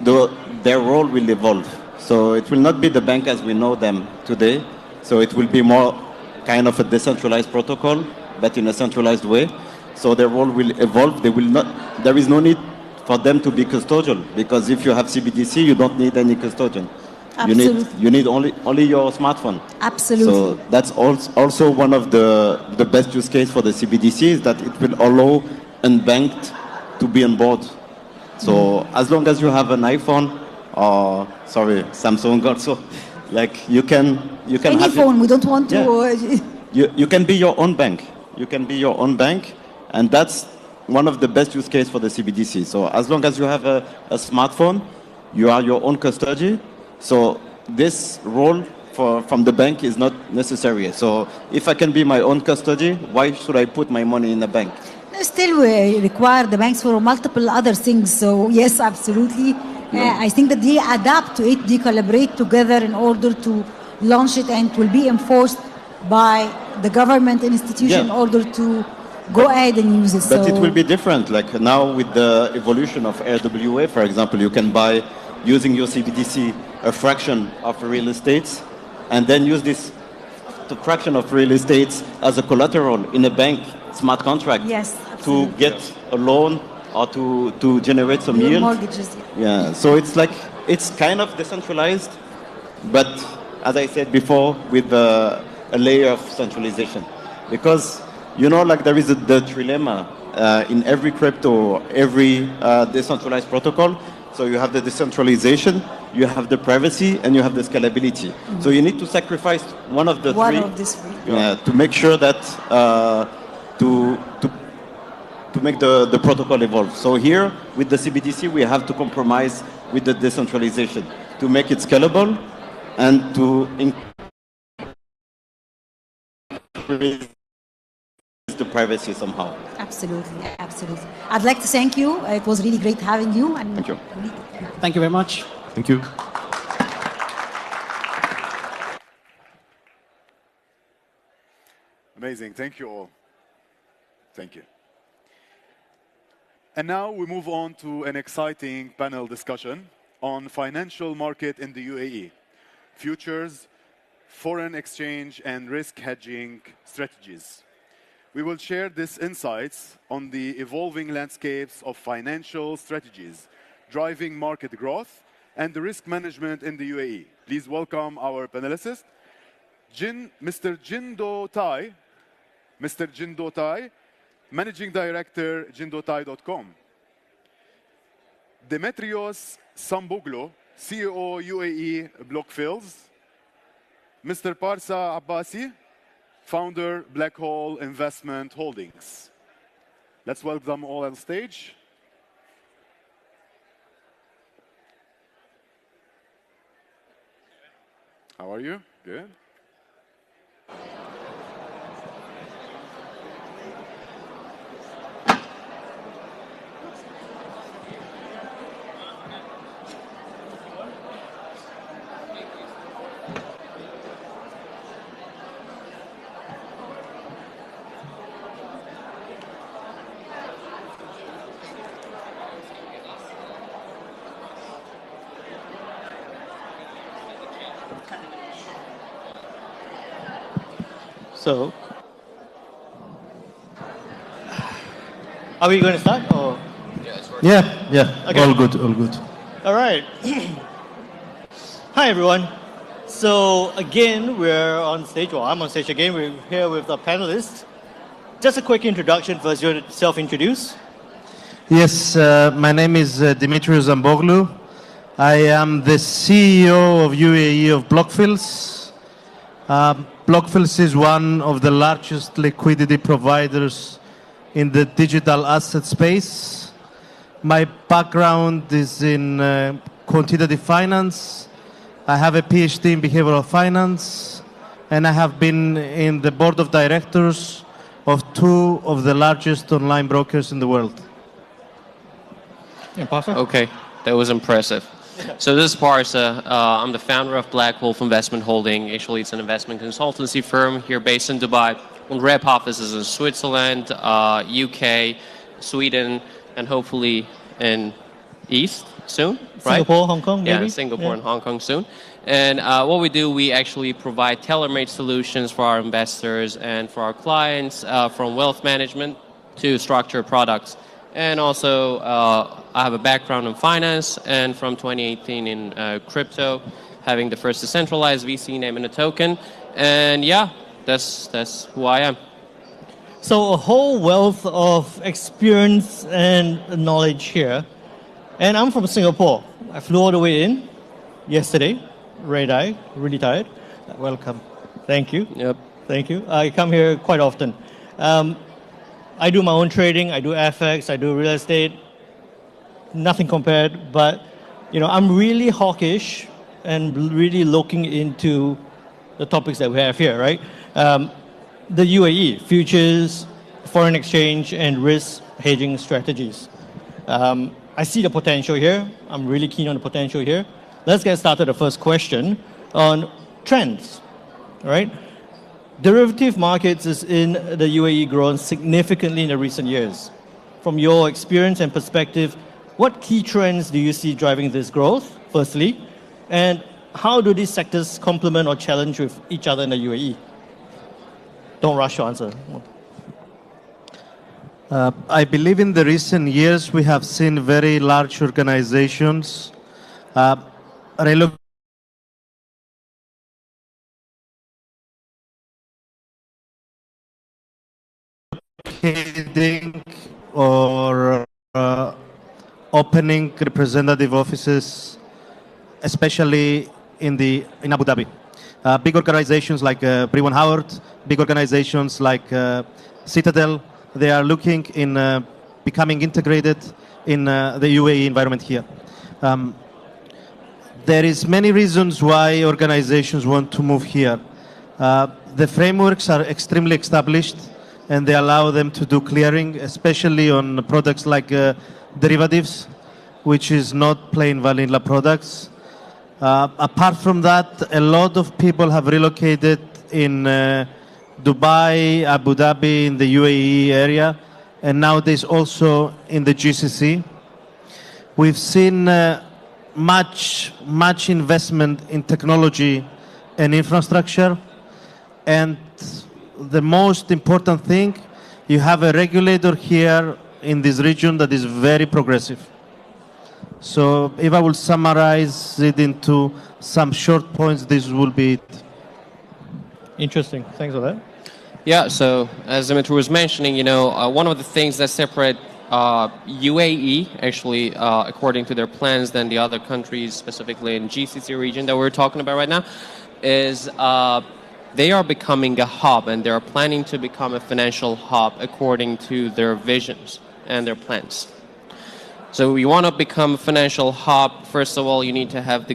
their role will evolve. So it will not be the bank as we know them today. So it will be more kind of a decentralized protocol, but in a centralized way. So their role will evolve. There is no need for them to be custodial because if you have CBDC, you don't need any custodian. Absolutely. You need only your smartphone. Absolutely. So that's also one of the best use case for the CBDC is that it will allow unbanked to be on board. So as long as you have an iPhone or Samsung also, you can any have phone. We don't want to. You can be your own bank. You can be your own bank, and that's one of the best use case for the CBDC. So as long as you have a smartphone, you are your own custody. So this role from the bank is not necessary. So if I can be my own custody, why should I put my money in a bank? Still, we require the banks for multiple other things. So yes, absolutely. I think that they adapt to it, they collaborate together in order to launch it, and it will be enforced by the government institution in order to go ahead and use it. But it will be different. Like now with the evolution of RWA, for example, you can buy, using your CBDC, a fraction of real estate, and then use this fraction of real estate as a collateral in a bank smart contract to get a loan or to generate some yield. Mortgages. Yeah, so it's kind of decentralized, but as I said before, with a layer of centralization. Because, there is the trilemma in every crypto, every decentralized protocol. So you have the decentralization, you have the privacy, and you have the scalability. So you need to sacrifice one of the three of these three. to make sure that to make the protocol evolve. So here, with the CBDC, we have to compromise with the decentralization to make it scalable and to increase the privacy somehow. Absolutely, absolutely. I'd like to thank you. It was really great having you. And thank you. Thank you very much. Thank you. Amazing. Thank you all. Thank you. And now we move on to an exciting panel discussion on financial market in the UAE, futures, foreign exchange, and risk hedging strategies. We will share these insights on the evolving landscapes of financial strategies, driving market growth, and the risk management in the UAE. Please welcome our panelists, Mr. Jindo Tai, Managing Director, jindotai.com. Demetrios Samboglu, CEO, UAE Blockfills. Mr. Parsa Abbasi, Founder, Black Hole Investment Holdings. Let's welcome them all on stage. How are you? Good. So, are we going to start? Or? Yeah. Okay. All good, all good. All right. Hi, everyone. So, again, we're on stage. Well, I'm on stage again. We're here with the panelists. Just a quick introduction first. You want to self-introduce? Yes, my name is Dimitrios Zamboglu. I am the CEO of UAE of Blockfills. Blockfills is one of the largest liquidity providers in the digital asset space. My background is in quantitative finance. I have a PhD in behavioral finance, and I have been in the board of directors of two of the largest online brokers in the world. Okay, that was impressive. So this is Parsa. I'm the founder of Black Wolf Investment Holding. Actually, it's an investment consultancy firm here based in Dubai. We rep offices in Switzerland, UK, Sweden, and hopefully in East soon, right? Singapore, Hong Kong, maybe? Yeah, Singapore and Hong Kong soon. And what we do, we actually provide tailor-made solutions for our investors and for our clients, from wealth management to structured products. And also, I have a background in finance and from 2018 in crypto, having the first decentralized VC name in a token. And yeah, that's who I am. So a whole wealth of experience and knowledge here. And I'm from Singapore. I flew all the way in yesterday, red-eye, really tired. Welcome. Thank you. Yep. Thank you. I come here quite often. I do my own trading. I do FX. I do real estate. Nothing compared, but I'm really hawkish and really looking into the topics that we have here, right? The UAE, futures, foreign exchange, and risk hedging strategies. I see the potential here. I'm really keen on the potential here. Let's get started. The first question on trends, right? Derivative markets is in the UAE grown significantly in the recent years. From your experience and perspective, what key trends do you see driving this growth, firstly? And how do these sectors complement or challenge with each other in the UAE? Don't rush to answer. I believe in the recent years we have seen very large organizations relocating or opening representative offices, especially in Abu Dhabi. Big organizations like Brewan Howard, big organizations like Citadel, they are looking in becoming integrated in the UAE environment here. There is many reasons why organizations want to move here. The frameworks are extremely established and they allow them to do clearing, especially on products like derivatives, which is not plain vanilla products. Apart from that, a lot of people have relocated in Dubai, Abu Dhabi, in the UAE area, and nowadays also in the GCC. We've seen much investment in technology and infrastructure, and the most important thing, you have a regulator here in this region that is very progressive. So if I will summarize it into some short points, this will be it. Interesting. Thanks for that. Yeah, so as Dimitri was mentioning, one of the things that separate UAE, actually, according to their plans, than the other countries, specifically in GCC region that we're talking about right now, is they are becoming a hub, and they're planning to become a financial hub according to their visions and their plans. So you want to become a financial hub, first of all, you need to have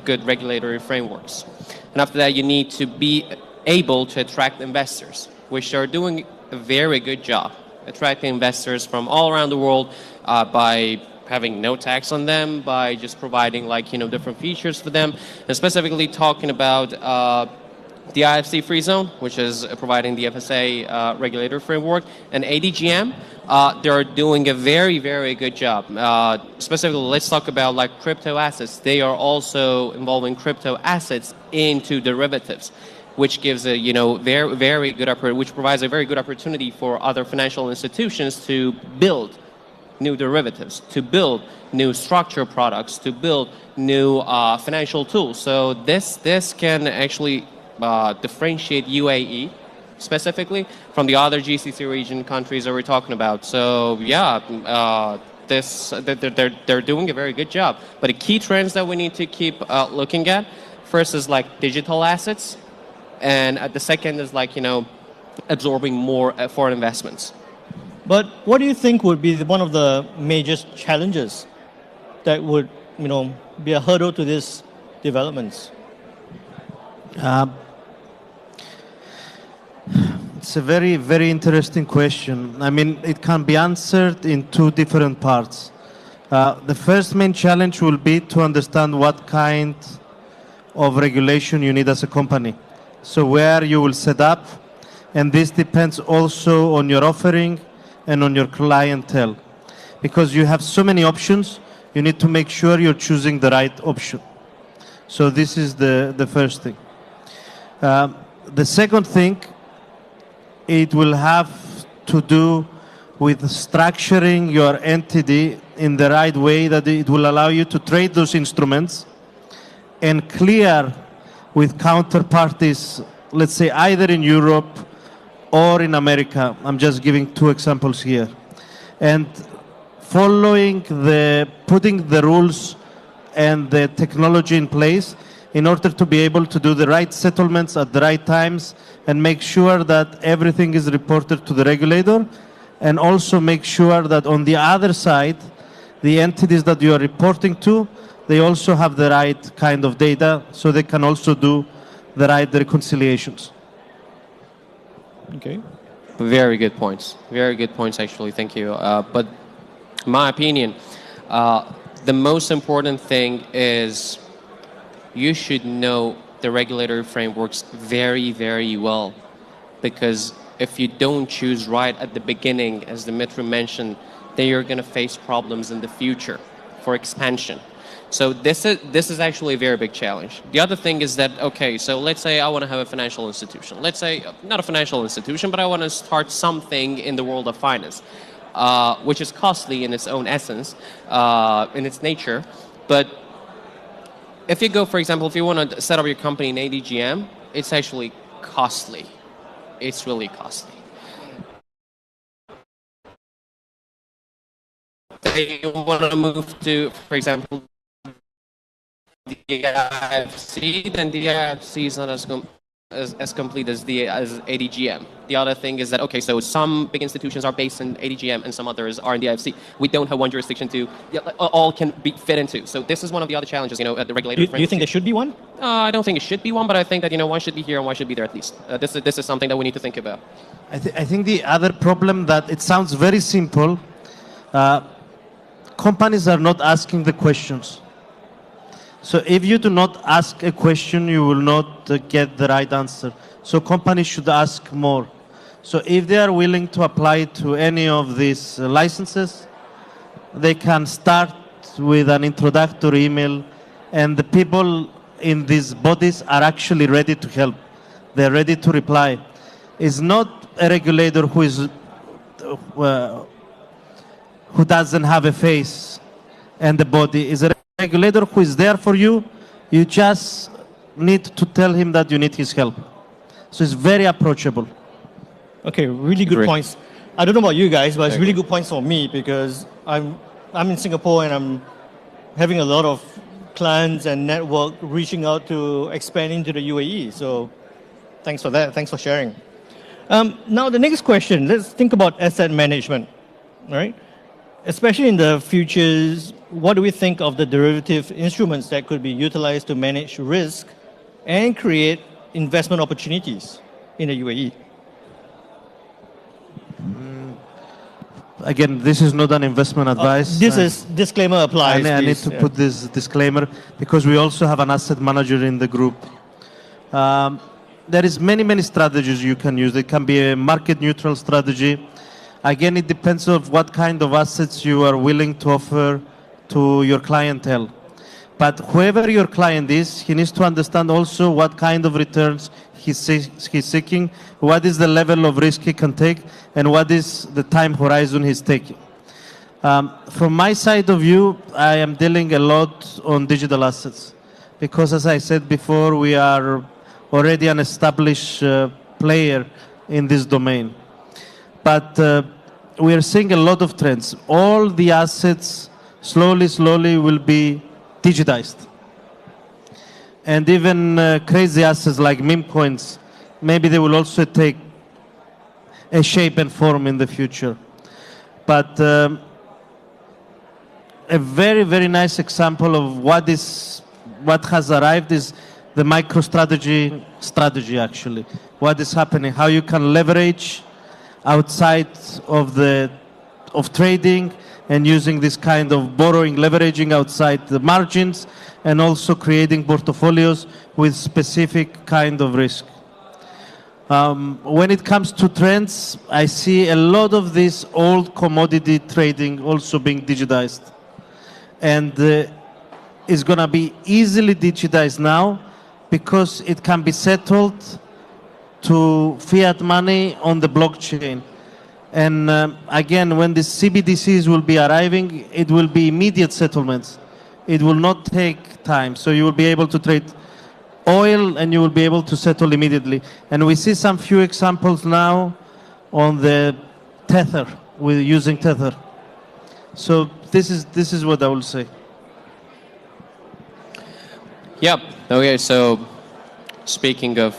good regulatory frameworks. And after that, you need to be able to attract investors, which are doing a very good job, attracting investors from all around the world by having no tax on them, by just providing different features for them, and specifically talking about the IFC free zone, which is providing the FSA regulatory framework, and ADGM. They're doing a very, very good job. Specifically, let's talk about crypto assets. They are also involving crypto assets into derivatives, which gives a very, very good which provides a very good opportunity for other financial institutions to build new derivatives, to build new structured products, to build new financial tools. So this can actually differentiate UAE specifically from the other GCC region countries that we're talking about. So yeah, they're doing a very good job. But the key trends that we need to keep looking at, first is digital assets, and the second is absorbing more foreign investments. But what do you think would be one of the major challenges that would be a hurdle to these developments? It's a very, very interesting question. I mean, it can be answered in two different parts. The first main challenge will be to understand what kind of regulation you need as a company. So where you will set up, and this depends also on your offering and on your clientele. Because you have so many options, you need to make sure you're choosing the right option. So this is the first thing. The second thing, it will have to do with structuring your entity in the right way that it will allow you to trade those instruments and clear with counterparties, let's say either in Europe or in America. I'm just giving two examples here. And putting the rules and the technology in place in order to be able to do the right settlements at the right times and make sure that everything is reported to the regulator, and also make sure that on the other side, the entities that you are reporting to, they also have the right kind of data so they can also do the right reconciliations. Okay. Very good points. Very good points, actually. Thank you. But in my opinion, the most important thing is you should know the regulatory frameworks very, very well. Because if you don't choose right at the beginning, as Dimitri mentioned, then you're going to face problems in the future for expansion. So this is actually a very big challenge. The other thing is that, okay, so let's say I want to have a financial institution. Let's say, not a financial institution, but I want to start something in the world of finance, which is costly in its own essence, in its nature. But if you go, for example, if you want to set up your company in ADGM, it's actually costly. It's really costly. If you want to move to, for example, the IFC, then the IFC is not as complete as ADGM. The other thing is that, okay, so some big institutions are based in ADGM and some others are in the IFC. We don't have one jurisdiction to, all can be fit into. So this is one of the other challenges, at the regulator. Do you think there should be one? I don't think it should be one, but I think that, one should be here and one should be there at least. This is something that we need to think about. I think the other problem that it sounds very simple, companies are not asking the questions. So if you do not ask a question, you will not get the right answer. So companies should ask more. So if they are willing to apply to any of these licenses, they can start with an introductory email, and the people in these bodies are actually ready to help. They're ready to reply. It's not a regulator who doesn't have a face and the body. Is a regulator who is there for you. You just need to tell him that you need his help. So it's very approachable. Okay, really good points. I don't know about you guys, but it's really good points for me because I'm in Singapore and I'm having a lot of clients and network reaching out to expand into the UAE. So thanks for that. Thanks for sharing. Now the next question, let's think about asset management, right? Especially in the futures, what do we think of the derivative instruments that could be utilized to manage risk and create investment opportunities in the UAE? Again, this is not an investment advice. This is disclaimer applies. I need to put this disclaimer because we also have an asset manager in the group. There is many strategies you can use. It can be a market neutral strategy. Again, it depends on what kind of assets you are willing to offer to your clientele. But whoever your client is, he needs to understand also what kind of returns he's seeking, what is the level of risk he can take, and what is the time horizon he's taking. From my side of view, I am dealing a lot on digital assets because, as I said before, we are already an established player in this domain. But we are seeing a lot of trends. All the assets slowly will be digitized. And even crazy assets like meme coins, maybe they will also take a shape and form in the future. But a very nice example of what has arrived is the strategy actually. What is happening, how you can leverage outside of trading and using this kind of borrowing, leveraging outside the margins, and also creating portfolios with specific kind of risk. When it comes to trends, I see a lot of this old commodity trading also being digitized. And it's going to be easily digitized now because it can be settled to fiat money on the blockchain. And again, when the CBDCs will be arriving, it will be immediate settlements. It will not take time. So you will be able to trade oil and you will be able to settle immediately. And we see some few examples now on the Tether, with using Tether. So this is what I will say. Yep. Okay, so speaking of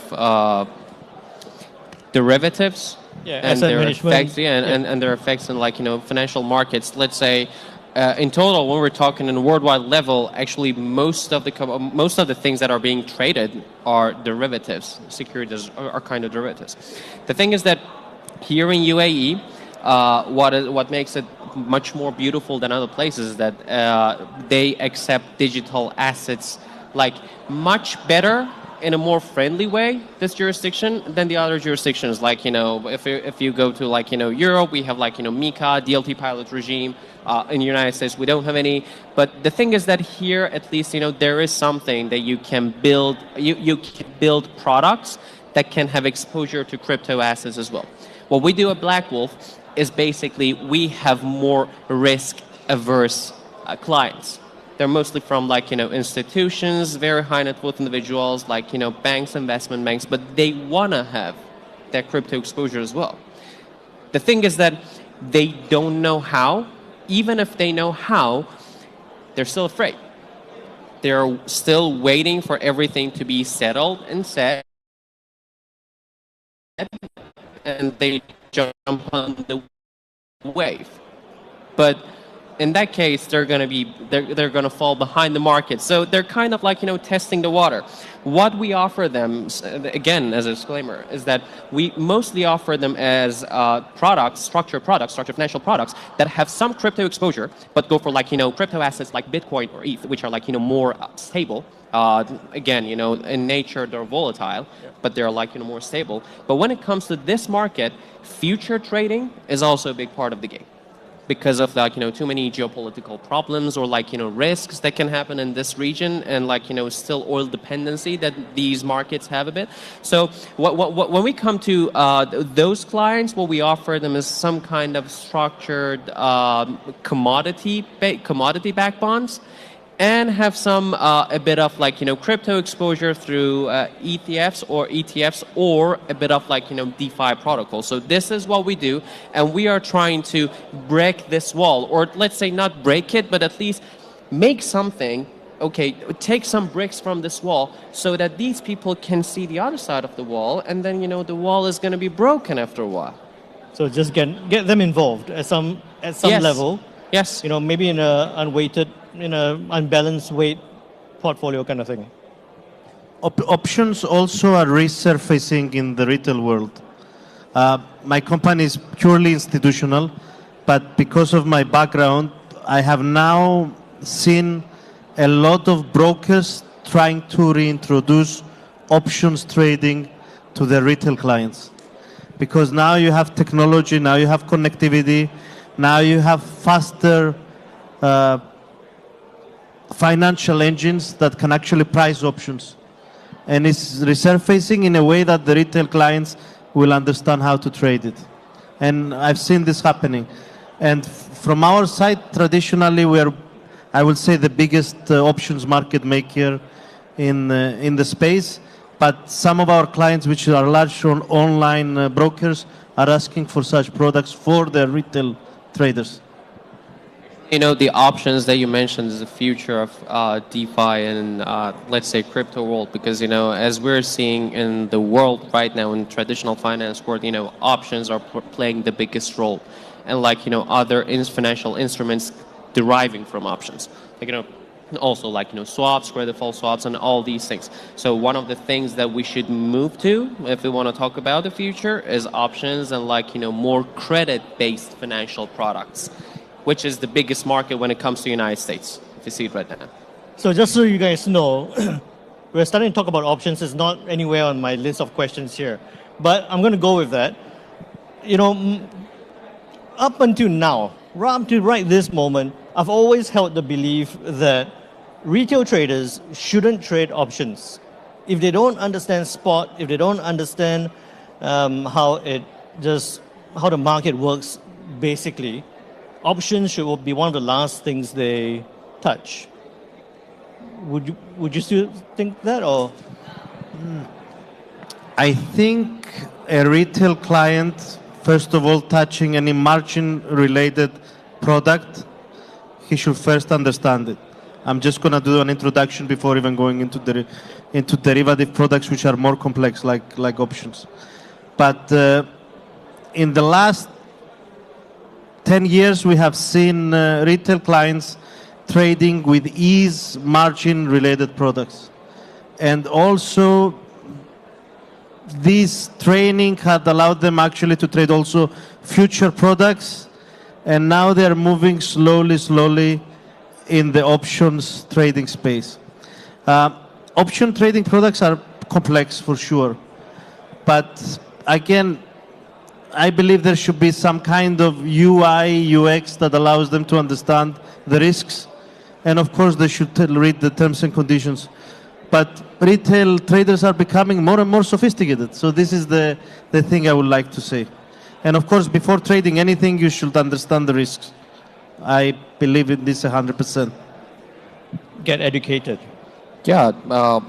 derivatives, and their effects, and their effects in financial markets. Let's say in total, when we're talking in a worldwide level, actually most of the things that are being traded are derivatives. Securities are kind of derivatives. The thing is that here in UAE, what makes it much more beautiful than other places is that they accept digital assets much better, in a more friendly way, this jurisdiction, than the other jurisdictions. If you go to Europe, we have MiCA, DLT pilot regime. In the United States, we don't have any. But the thing is that here, at least, there is something that you can build. You can build products that can have exposure to crypto assets as well. What we do at Black Wolf is basically we have more risk-averse clients. They're mostly from institutions, very high net worth individuals, banks, investment banks, but they want to have that crypto exposure as well. The thing is that they don't know how. Even if they know how, they're still afraid. They're still waiting for everything to be settled and set. and they jump on the wave. But in that case, they're gonna fall behind the market. So they're kind of like, testing the water. What we offer them, again, as a disclaimer, is that we mostly offer them as structured financial products that have some crypto exposure, but go for crypto assets like Bitcoin or ETH, which are more stable. Again, in nature they're volatile, but they're more stable. But when it comes to this market, future trading is also a big part of the game, because of too many geopolitical problems or risks that can happen in this region, and still oil dependency that these markets have a bit. So when we come to those clients, what we offer them is some kind of structured commodity-backed bonds, and have some a bit of crypto exposure through ETFs or a bit of DeFi protocols. So this is what we do, and we are trying to break this wall, or let's say not break it, but at least make something. Okay, take some bricks from this wall so that these people can see the other side of the wall, and then the wall is going to be broken after a while. So just get them involved at some Yes. level. Yes. Maybe in an unbalanced weight portfolio kind of thing. Options also are resurfacing in the retail world. My company is purely institutional, but because of my background, I have now seen a lot of brokers trying to reintroduce options trading to their retail clients. Because now you have technology, now you have connectivity, now you have faster financial engines that can actually price options. And it's resurfacing in a way that the retail clients will understand how to trade it. And I've seen this happening. And from our side, traditionally, we are, I would say, the biggest options market maker in the space. But some of our clients, which are large online brokers, are asking for such products for their retail traders. The options that you mentioned is the future of DeFi and let's say crypto world, because as we're seeing in the world right now in traditional finance world, options are playing the biggest role, and other financial instruments deriving from options, also swaps, credit default swaps, and all these things. So one of the things that we should move to, if we want to talk about the future, is options and more credit-based financial products, which is the biggest market when it comes to the United States, if you see it right now. So just so you guys know, we're starting to talk about options. It's not anywhere on my list of questions here, but I'm going to go with that. Up until now, up to right this moment, I've always held the belief that retail traders shouldn't trade options. If they don't understand spot, if they don't understand how the market works, basically, options should be one of the last things they touch. Would you still think that, or? I think a retail client, first of all, touching any margin-related product, he should first understand it. I'm just going to do an introduction before even going into derivative products, which are more complex, like options. But in the last 10 years, we have seen retail clients trading with ease margin-related products. And also, this training had allowed them actually to trade also future products. And now they're moving slowly in the options trading space. Option trading products are complex for sure. But again, I believe there should be some kind of UI, UX that allows them to understand the risks. And of course, they should read the terms and conditions. But retail traders are becoming more and more sophisticated. So this is the thing I would like to say. And of course, before trading anything, you should understand the risks. I believe in this 100%. Get educated. Yeah,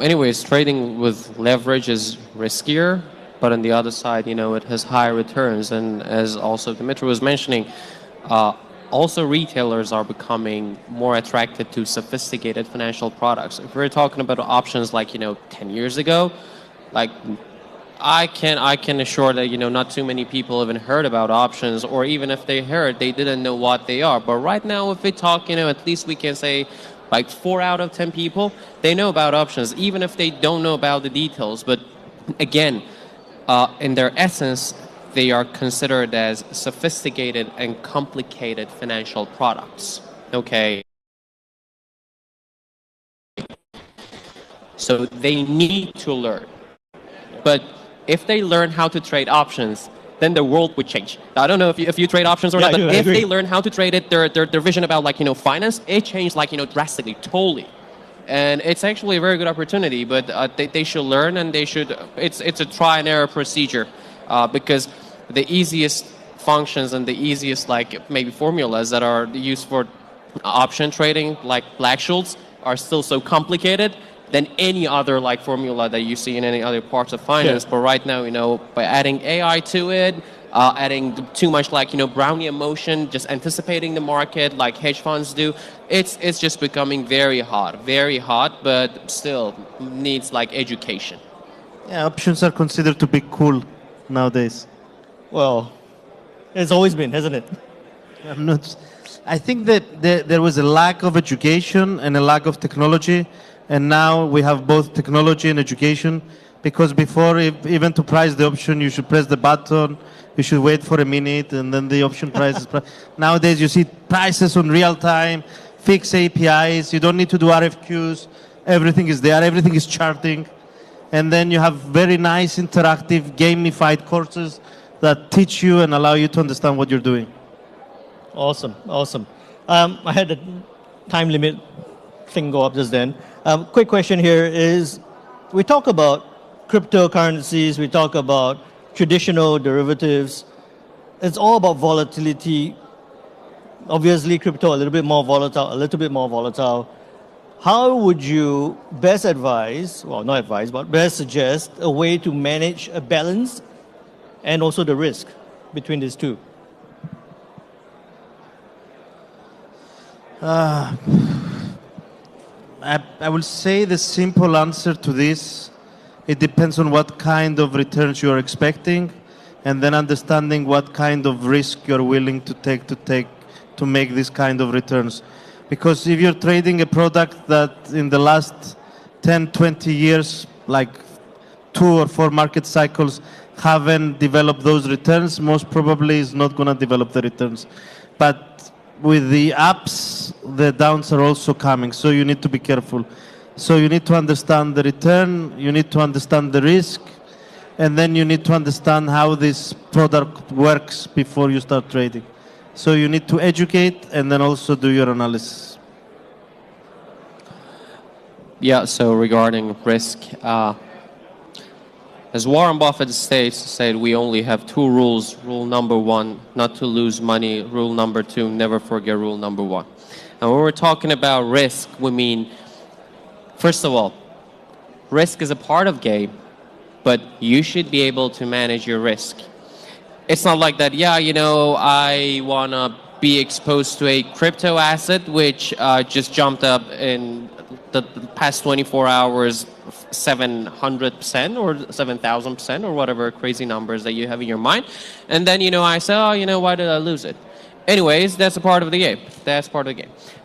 anyways, trading with leverage is riskier, but on the other side, it has higher returns. And as also Dimitri was mentioning, also retailers are becoming more attracted to sophisticated financial products. If we're talking about options 10 years ago, I can assure that, not too many people even heard about options, or even if they heard, they didn't know what they are. But right now, if we talk, at least we can say like 4 out of 10 people, they know about options, even if they don't know about the details. But again, in their essence, they are considered as sophisticated and complicated financial products. Okay. So they need to learn. But if they learn how to trade options, then the world would change. I don't know if you trade options or not, but if they learn how to trade it, their vision about finance, it changed drastically, totally. And it's actually a very good opportunity, but they should learn, and it's a try and error procedure, because the easiest functions and the easiest maybe formulas that are used for option trading, like Black-Scholes, are still so complicated than any other formula that you see in any other parts of finance. But right now, by adding AI to it, adding too much brownie emotion, just anticipating the market like hedge funds do, it's just becoming very hot, but still needs education. Yeah, options are considered to be cool nowadays. Well, it's always been, hasn't it? I think that there was a lack of education and a lack of technology. And now we have both technology and education, because before, even to price the option, you should press the button, you should wait for a minute, and then the option price is Nowadays, you see prices on real time, fixed APIs, you don't need to do RFQs, everything is there, everything is charting. And then you have very nice, interactive, gamified courses that teach you and allow you to understand what you're doing. Awesome. I had a time limit thing go up just then. Quick question here is, we talk about cryptocurrencies, we talk about traditional derivatives. It's all about volatility. Obviously, crypto a little bit more volatile. How would you best advise, well, not advise, but best suggest a way to manage a balance and also the risk between these two? I will say the simple answer to this, it depends on what kind of returns you are expecting, and then understanding what kind of risk you're willing to take to make this kind of returns. Because if you're trading a product that in the last 10, 20 years, like 2 or 4 market cycles, haven't developed those returns, most probably is not going to develop the returns. But with the ups, the downs are also coming, so you need to be careful. So you need to understand the return, you need to understand the risk, and then you need to understand how this product works before you start trading. So you need to educate and then also do your analysis. Yeah, so regarding risk, as Warren Buffett said, we only have 2 rules. Rule number 1, not to lose money. Rule number 2, never forget rule number 1. And when we're talking about risk, we mean, first of all, risk is a part of game, but you should be able to manage your risk. It's not like that, I want to be exposed to a crypto asset which just jumped up in the past 24 hours 700% or 7,000% or whatever crazy numbers that you have in your mind. And then, I say, why did I lose it? Anyways, that's a part of the game.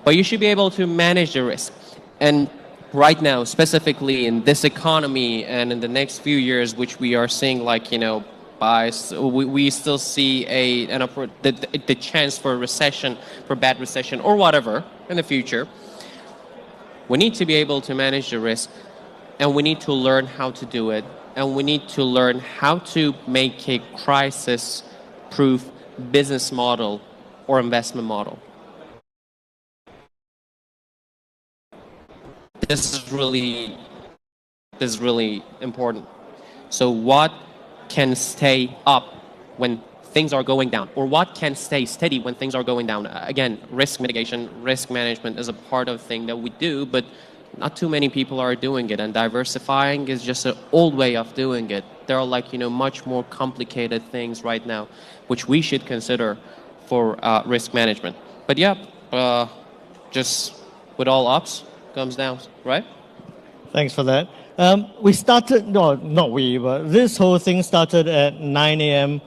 But you should be able to manage the risk. And right now, specifically in this economy and in the next few years, which we are seeing we still see the chance for a recession, for bad recession or whatever in the future. We need to be able to manage the risk, and we need to learn how to do it, and we need to learn how to make a crisis-proof business model or investment model. This is really important. So what can stay up when things are going down, or what can stay steady when things are going down? Again, risk mitigation, risk management is a part of thing that we do, but not too many people are doing it, and diversifying is just an old way of doing it. There are much more complicated things right now which we should consider for risk management. But just with all ups comes downs, right? Thanks for that. We started, no, not we, but this whole thing started at 9 a.m.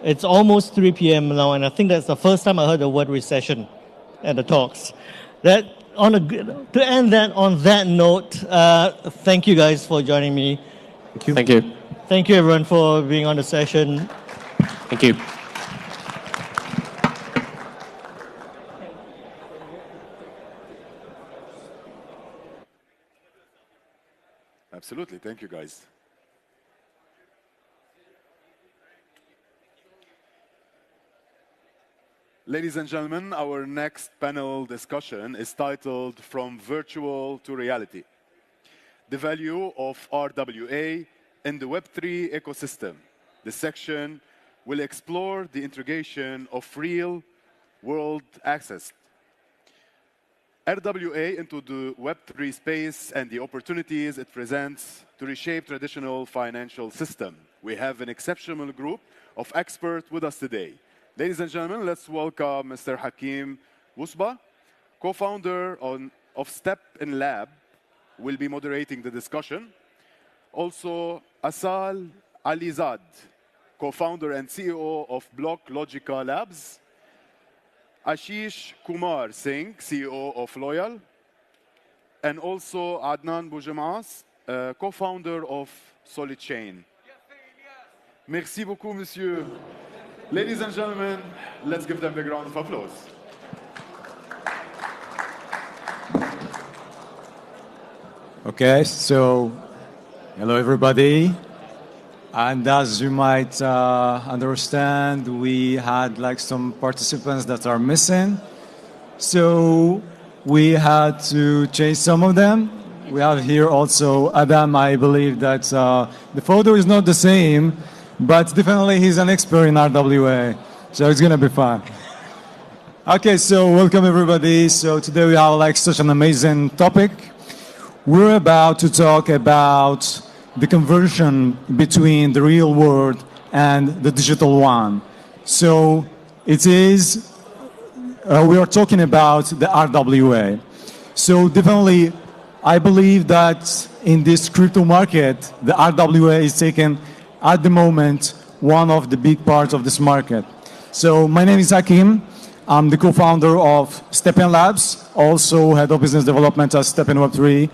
It's almost 3 p.m. now, and I think that's the first time I heard the word recession at the talks. To end that on that note, thank you guys for joining me. Thank you. Thank you. Thank you everyone for being on the session. Thank you. Absolutely. Thank you, guys. Ladies and gentlemen, our next panel discussion is titled From Virtual to Reality: The Value of RWA in the Web3 Ecosystem. This section will explore the integration of real-world access RWA into the Web3 space and the opportunities it presents to reshape traditional financial system. We have an exceptional group of experts with us today. Ladies and gentlemen, let's welcome Mr. Hakim Wusba, co-founder of Step in Lab, will be moderating the discussion. Also, Asal Alizad, co-founder and CEO of Block Logica Labs. Ashish Kumar Singh, CEO of Loyal. And also Adnan Boujemas, co-founder of Solid Chain. Merci beaucoup, monsieur. Ladies and gentlemen, let's give them a round of applause. Okay, so hello everybody. And as you might understand, we had like some participants that are missing. So we had to change some of them. We have here also Adam. I believe that the photo is not the same, but definitely he's an expert in RWA. So it's gonna be fun. Okay, so welcome everybody. So today we have like such an amazing topic. We're about to talk about the conversion between the real world and the digital one. So it is, we are talking about the RWA. So definitely, I believe that in this crypto market, the RWA is taken at the moment one of the big parts of this market. So my name is Hakim. I'm the co-founder of Step in Labs, also head of business development at Step in Web3.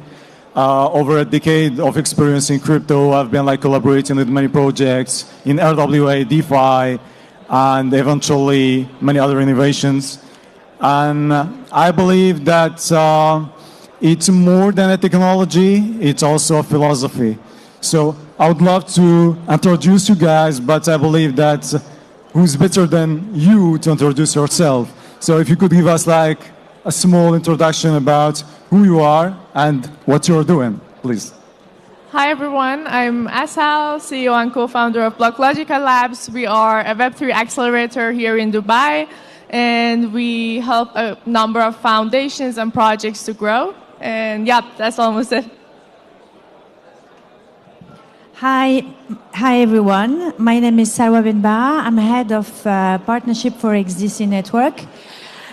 Over a decade of experience in crypto, I've been like collaborating with many projects in RWA, DeFi, and eventually many other innovations. And I believe that it's more than a technology, it's also a philosophy. So I would love to introduce you guys, but I believe that who's better than you to introduce yourself? So if you could give us like a small introduction about who you are and what you're doing, please. Hi everyone, I'm Asal, CEO and co-founder of Block Logica Labs. We are a Web3 accelerator here in Dubai, and we help a number of foundations and projects to grow. And yeah, that's almost it. Hi everyone. My name is Sarwa Benba. I'm head of partnership for XDC Network.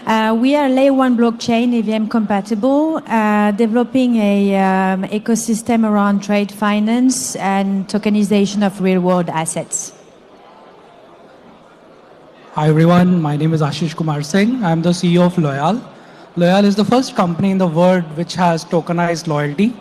We are layer 1 blockchain, EVM compatible, developing a ecosystem around trade finance and tokenization of real world assets. Hi everyone, my name is Ashish Kumar Singh. I'm the CEO of Loyal. Loyal is the first company in the world which has tokenized loyalty.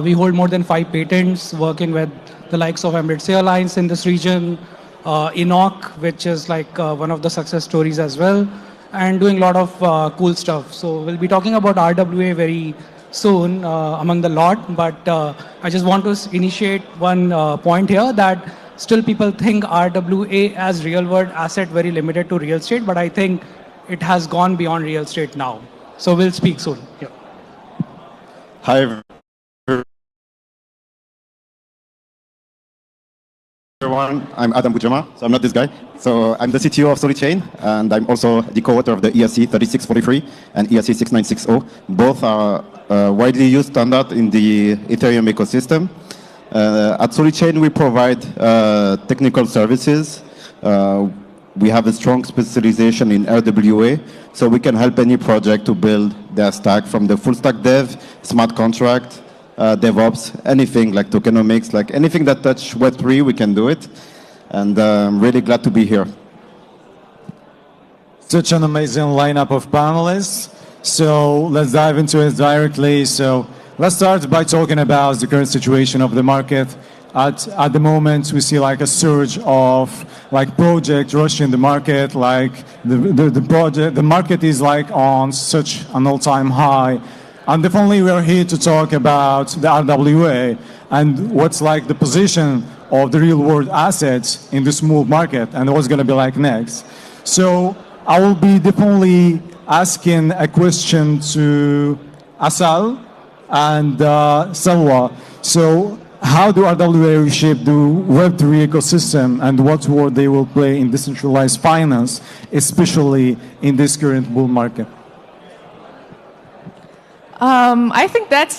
We hold more than 5 patents, working with the likes of Emirates Airlines in this region, Enoch, which is like one of the success stories as well, and doing a lot of cool stuff. So we'll be talking about RWA very soon among the lot, but I just want to initiate one point here that still people think RWA as real world asset very limited to real estate, but I think it has gone beyond real estate now. So we'll speak soon. Yeah. Hi everyone, I'm Adam Bujama, so I'm not this guy. So I'm the CTO of Solid Chain, and I'm also the co-author of the ERC 3643 and ERC 6960. Both are widely used standard in the Ethereum ecosystem. At Solid Chain, we provide technical services. We have a strong specialization in RWA, so we can help any project to build their stack from the full stack dev, smart contract, DevOps, anything like tokenomics, like anything that touch Web3, we can do it. And I'm really glad to be here. Such an amazing lineup of panelists. So let's dive into it directly. So let's start by talking about the current situation of the market. At the moment, we see like a surge of like projects rushing the market. Like the market is like on such an all-time high. And definitely we are here to talk about the RWA and what's like the position of the real-world assets in the small market and what's going to be like next. So I will be definitely asking a question to Asal and Salwa. So how do RWA reshape the Web3 ecosystem and what role they will play in decentralized finance, especially in this current bull market? I think that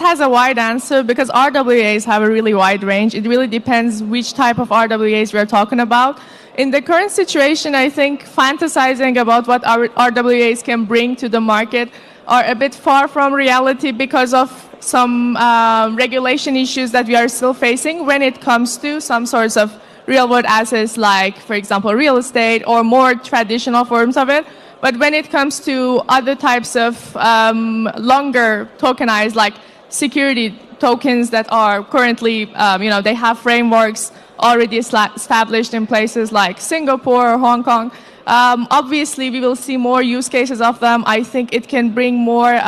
has a wide answer because RWAs have a really wide range. It really depends which type of RWAs we're talking about. In the current situation, I think fantasizing about what our RWAs can bring to the market are a bit far from reality because of some regulation issues that we are still facing when it comes to some sorts of real-world assets like, for example, real estate or more traditional forms of it. But when it comes to other types of longer tokenized, like security tokens that are currently, they have frameworks already established in places like Singapore or Hong Kong. Obviously, we will see more use cases of them. I think it can bring more,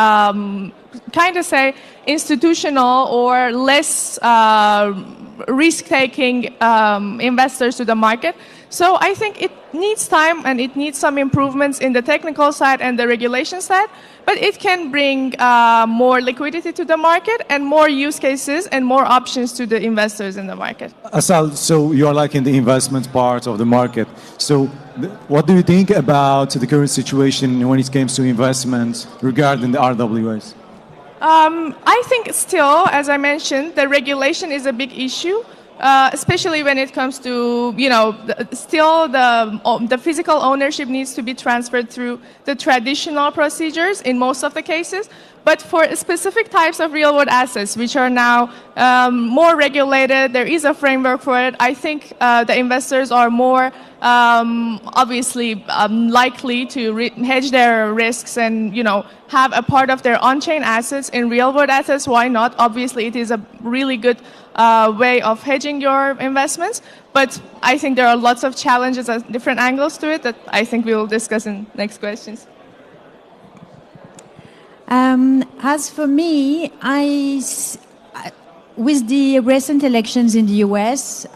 institutional or less risk-taking investors to the market. So I think it needs time and it needs some improvements in the technical side and the regulation side, but it can bring more liquidity to the market and more use cases and more options to the investors in the market. Asal, so you are like in the investment part of the market. So what do you think about the current situation when it comes to investments regarding the RWAs? I think still, as I mentioned, the regulation is a big issue. Especially when it comes to, the physical ownership needs to be transferred through the traditional procedures in most of the cases. But for specific types of real-world assets, which are now more regulated, there is a framework for it. I think the investors are more obviously likely to hedge their risks and, have a part of their on-chain assets in real-world assets. Why not? Obviously, it is a really good way of hedging your investments. But I think there are lots of challenges and different angles to it that I think we will discuss in next questions. As for me, with the recent elections in the US,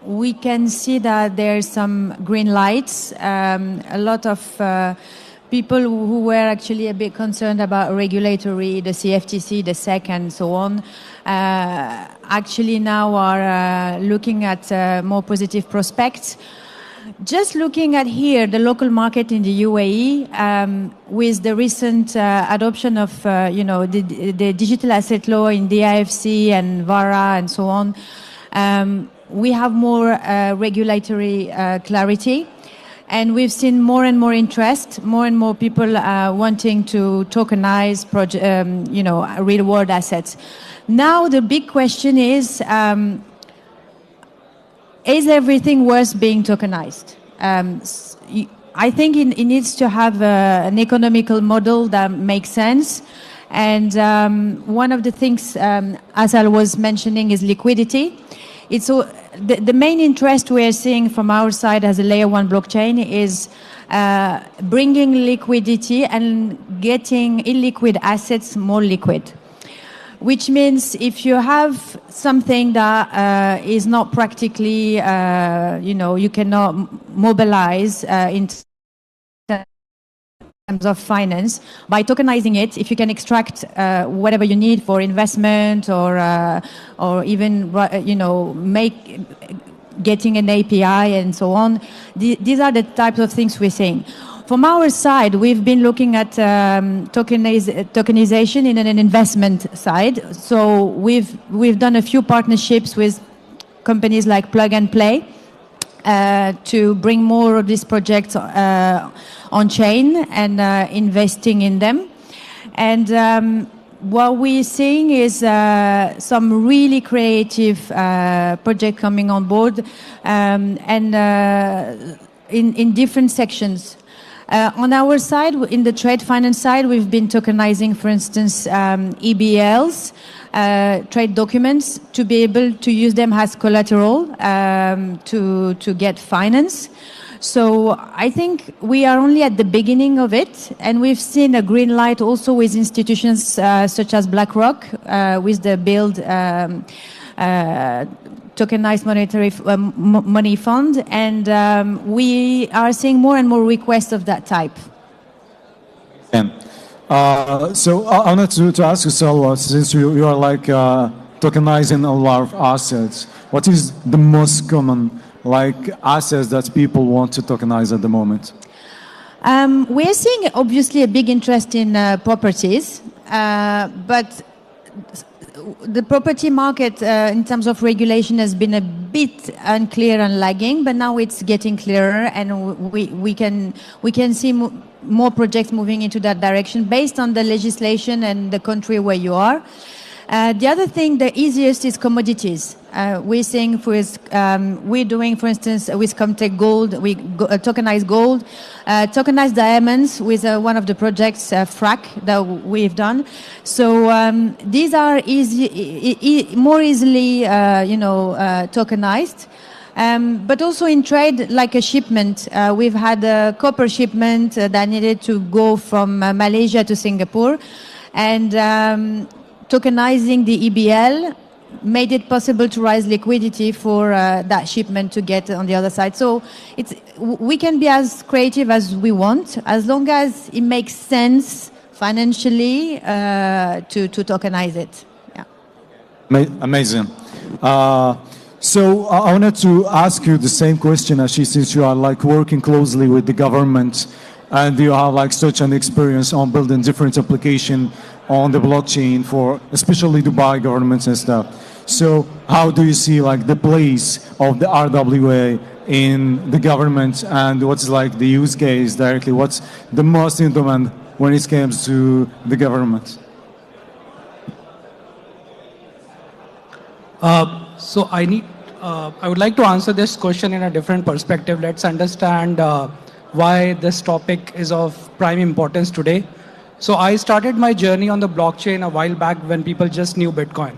we can see that there's some green lights. A lot of people who were actually a bit concerned about regulatory, the CFTC, the SEC, and so on, actually now are looking at more positive prospects. Just looking at here, the local market in the UAE, with the recent adoption of, the digital asset law in the IFC and VARA and so on, we have more regulatory clarity. And we've seen more and more interest, more and more people wanting to tokenize, real-world assets. Now the big question is everything worth being tokenized? I think it needs to have an economical model that makes sense. And one of the things Asal was mentioning is liquidity. It's the main interest we are seeing from our side as a layer one blockchain is bringing liquidity and getting illiquid assets more liquid. Which means if you have something that is not practically, you cannot mobilize in terms of finance, by tokenizing it, if you can extract whatever you need for investment or even, getting an API and so on, these are the types of things we're seeing. From our side, we've been looking at tokenization in an investment side. So we've done a few partnerships with companies like Plug and Play to bring more of these projects on chain and investing in them. And what we're seeing is some really creative project coming on board, and in different sections. On our side, in the trade finance side, we've been tokenizing, for instance, EBLs, trade documents, to be able to use them as collateral to get finance. So I think we are only at the beginning of it, and we've seen a green light also with institutions such as BlackRock, with the Build tokenized money fund, and we are seeing more and more requests of that type. So I wanted to ask you, Salwa, since you are like tokenizing a lot of assets, what is the most common assets that people want to tokenize at the moment? We're seeing obviously a big interest in properties, but the property market in terms of regulation has been a bit unclear and lagging, but now it's getting clearer, and we can see more projects moving into that direction based on the legislation and the country where you are. The other thing, the easiest is commodities. We're seeing we're doing, for instance, with Comtech Gold, we tokenize gold, tokenize diamonds with one of the projects, FRAC, that we've done. So these are more easily, tokenized. But also in trade, like a shipment, we've had a copper shipment that needed to go from Malaysia to Singapore, and tokenizing the EBL made it possible to raise liquidity for that shipment to get on the other side. So we can be as creative as we want, as long as it makes sense financially to tokenize it. Yeah. Amazing. So I wanted to ask you the same question, Ashish, since you are working closely with the government and you have such an experience on building different applications on the blockchain for especially Dubai governments and stuff. So how do you see the place of the RWA in the government, and what's the use case directly? What's the most in demand when it comes to the government? So I would like to answer this question in a different perspective. Let's understand why this topic is of prime importance today. So I started my journey on the blockchain a while back when people just knew Bitcoin.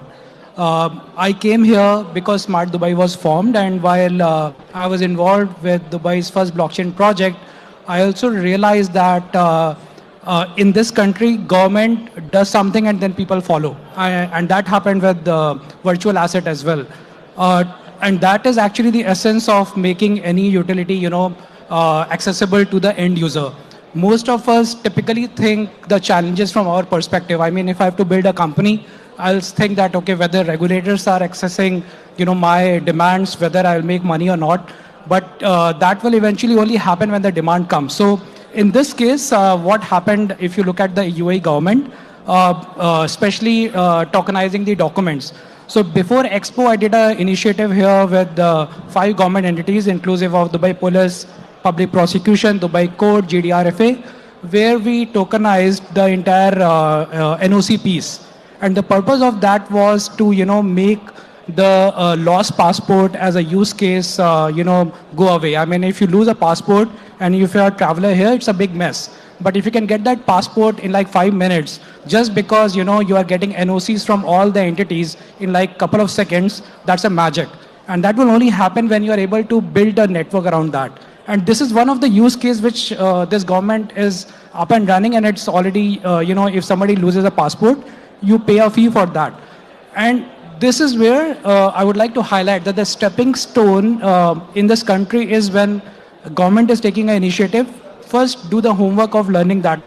I came here because Smart Dubai was formed, and while I was involved with Dubai's first blockchain project, I also realized that in this country, government does something and then people follow. And that happened with the virtual asset as well. And that is actually the essence of making any utility, accessible to the end user. Most of us typically think the challenges from our perspective. I mean, if I have to build a company, I'll think that, okay, whether regulators are accessing, my demands, whether I'll make money or not. But that will eventually only happen when the demand comes. So in this case, what happened, if you look at the UAE government, especially tokenizing the documents. So before Expo, I did an initiative here with 5 government entities, inclusive of Dubai Police, Public Prosecution, Dubai Court, GDRFA, where we tokenized the entire NOC piece. And the purpose of that was to, make the lost passport as a use case, go away. I mean, if you lose a passport and if you're a traveler here, it's a big mess. But if you can get that passport in 5 minutes, just because, you are getting NOCs from all the entities in couple of seconds, that's a magic. And that will only happen when you are able to build a network around that. And this is one of the use cases which this government is up and running, and it's already, if somebody loses a passport, you pay a fee for that. And this is where I would like to highlight that the stepping stone in this country is when government is taking an initiative, first do the homework of learning that,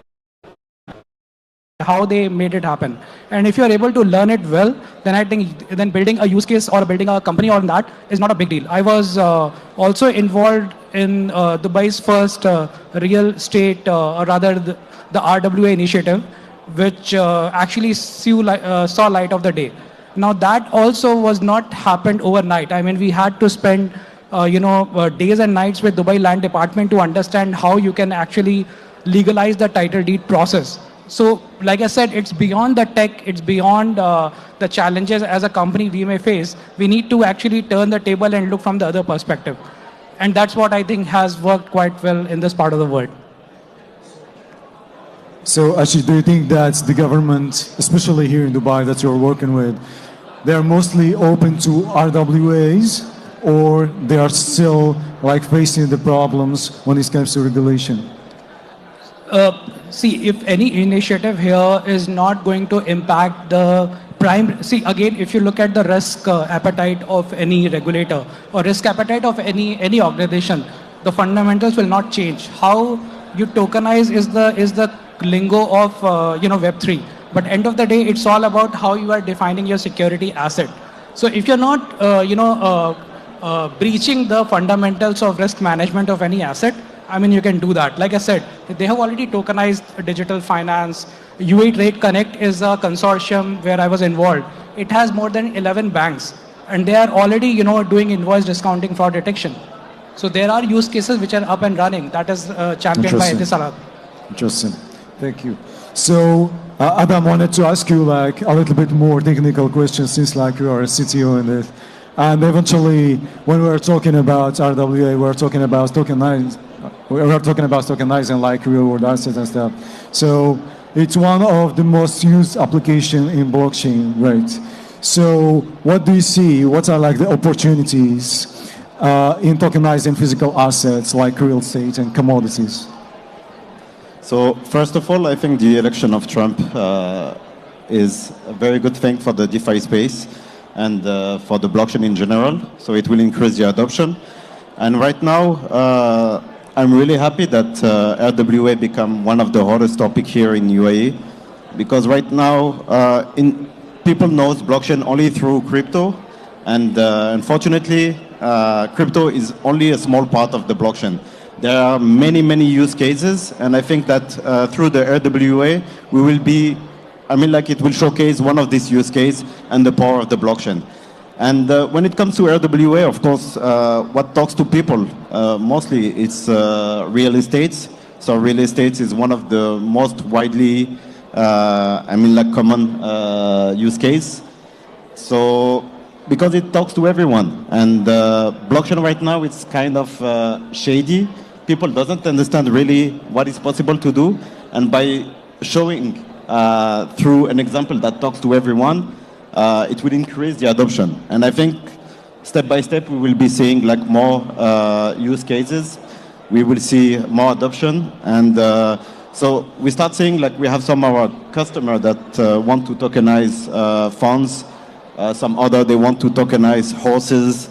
how they made it happen. And if you are able to learn it well, then I think then building a use case or building a company on that is not a big deal. I was also involved in Dubai's first real estate, or rather the RWA initiative, which actually saw light of the day. Now that also was not happened overnight. I mean, we had to spend days and nights with Dubai Land Department to understand how you can actually legalize the title deed process. So, like I said, it's beyond the tech, it's beyond the challenges as a company we may face. We need to actually turn the table and look from the other perspective. And that's what I think has worked quite well in this part of the world. So, actually, do you think that the government, especially here in Dubai that you're working with, they're mostly open to RWAs, or they are still like facing the problems when it comes to regulation? See, if any initiative here is not going to impact the prime, see, again, if you look at the risk appetite of any regulator or risk appetite of any organization, the fundamentals will not change. How you tokenize is the lingo of Web3. But end of the day, it's all about how you are defining your security asset. So if you're not, breaching the fundamentals of risk management of any asset, I mean, you can do that. Like I said, they have already tokenized digital finance. UAE Trade Connect is a consortium where I was involved. It has more than 11 banks, and they are already, doing invoice discounting fraud detection. So there are use cases which are up and running. That is championed by Etisalat. Interesting. Thank you. So, Adam, wanted to ask you like a little bit more technical questions since like you are a CTO in this. And eventually, when we were talking about RWA, we were talking about tokenizing like real world assets and stuff. So it's one of the most used application in blockchain, right? So what do you see? What are like the opportunities in tokenizing physical assets like real estate and commodities? So first of all, I think the election of Trump is a very good thing for the DeFi space and for the blockchain in general. So it will increase the adoption. And right now, I'm really happy that RWA become one of the hottest topic here in UAE, because right now, people knows blockchain only through crypto, and unfortunately, crypto is only a small part of the blockchain. There are many, many use cases, and I think that through the RWA, we will be, it will showcase one of these use cases and the power of the blockchain. And when it comes to RWA, of course, what talks to people, mostly it's real estate. So real estate is one of the most widely, common use case. So, because it talks to everyone. And blockchain right now, it's kind of shady. People doesn't understand really what is possible to do. And by showing through an example that talks to everyone, it will increase the adoption. And I think step by step, we will be seeing like more use cases. We will see more adoption. And so we start seeing like we have some of our customers that want to tokenize funds. Some other, they want to tokenize horses.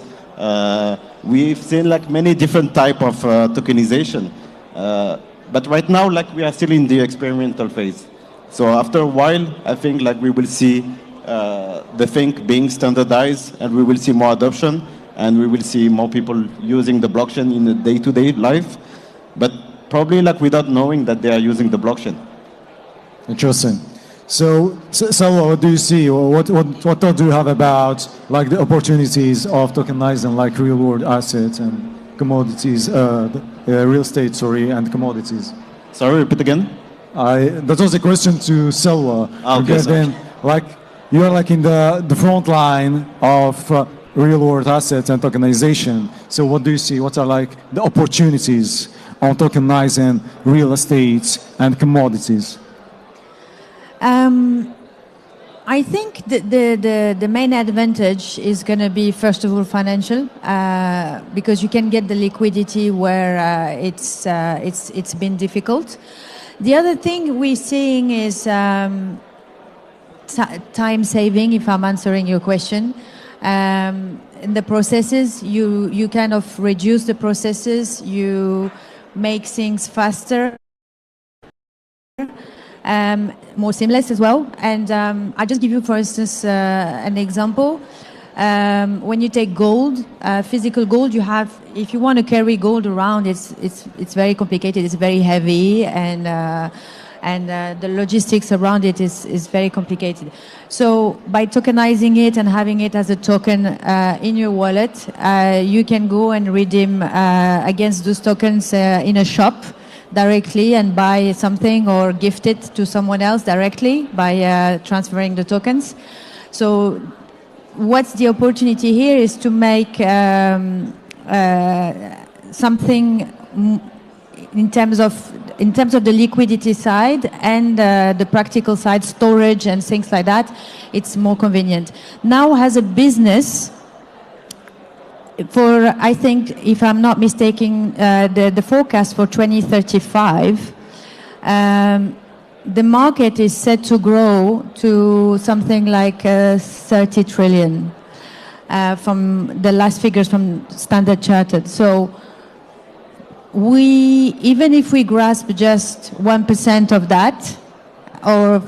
We've seen like many different type of tokenization. But right now, like we are still in the experimental phase. So after a while, I think like we will see the thing being standardized, and we will see more adoption, and we will see more people using the blockchain in the day-to-day life, but probably like without knowing that they are using the blockchain. Interesting. So what do you see? What thought do you have about like the opportunities of tokenizing like real-world assets and commodities, real estate, and commodities? Sorry, repeat again. That was a question to Selwa. Okay, then, like, you are like in the front line of real-world assets and tokenization. So what do you see? What are like the opportunities on tokenizing real estate and commodities? I think the main advantage is going to be, first of all, financial, because you can get the liquidity where it's been difficult. The other thing we're seeing is time saving, if I'm answering your question. In the processes, you kind of reduce the processes, you make things faster, more seamless as well. And I'll just give you, for instance, an example. When you take gold, physical gold, you have, if you want to carry gold around, it's very complicated, it's very heavy, and the logistics around it is very complicated. So by tokenizing it and having it as a token in your wallet, you can go and redeem against those tokens in a shop. directly and buy something or gift it to someone else directly by transferring the tokens. So what's the opportunity here is to make something in terms of the liquidity side and the practical side, storage and things like that. It's more convenient. Now, as a business, for I think, if I'm not mistaken, the forecast for 2035, the market is set to grow to something like 30 trillion from the last figures from Standard Chartered. So even if we grasp just 1% of that or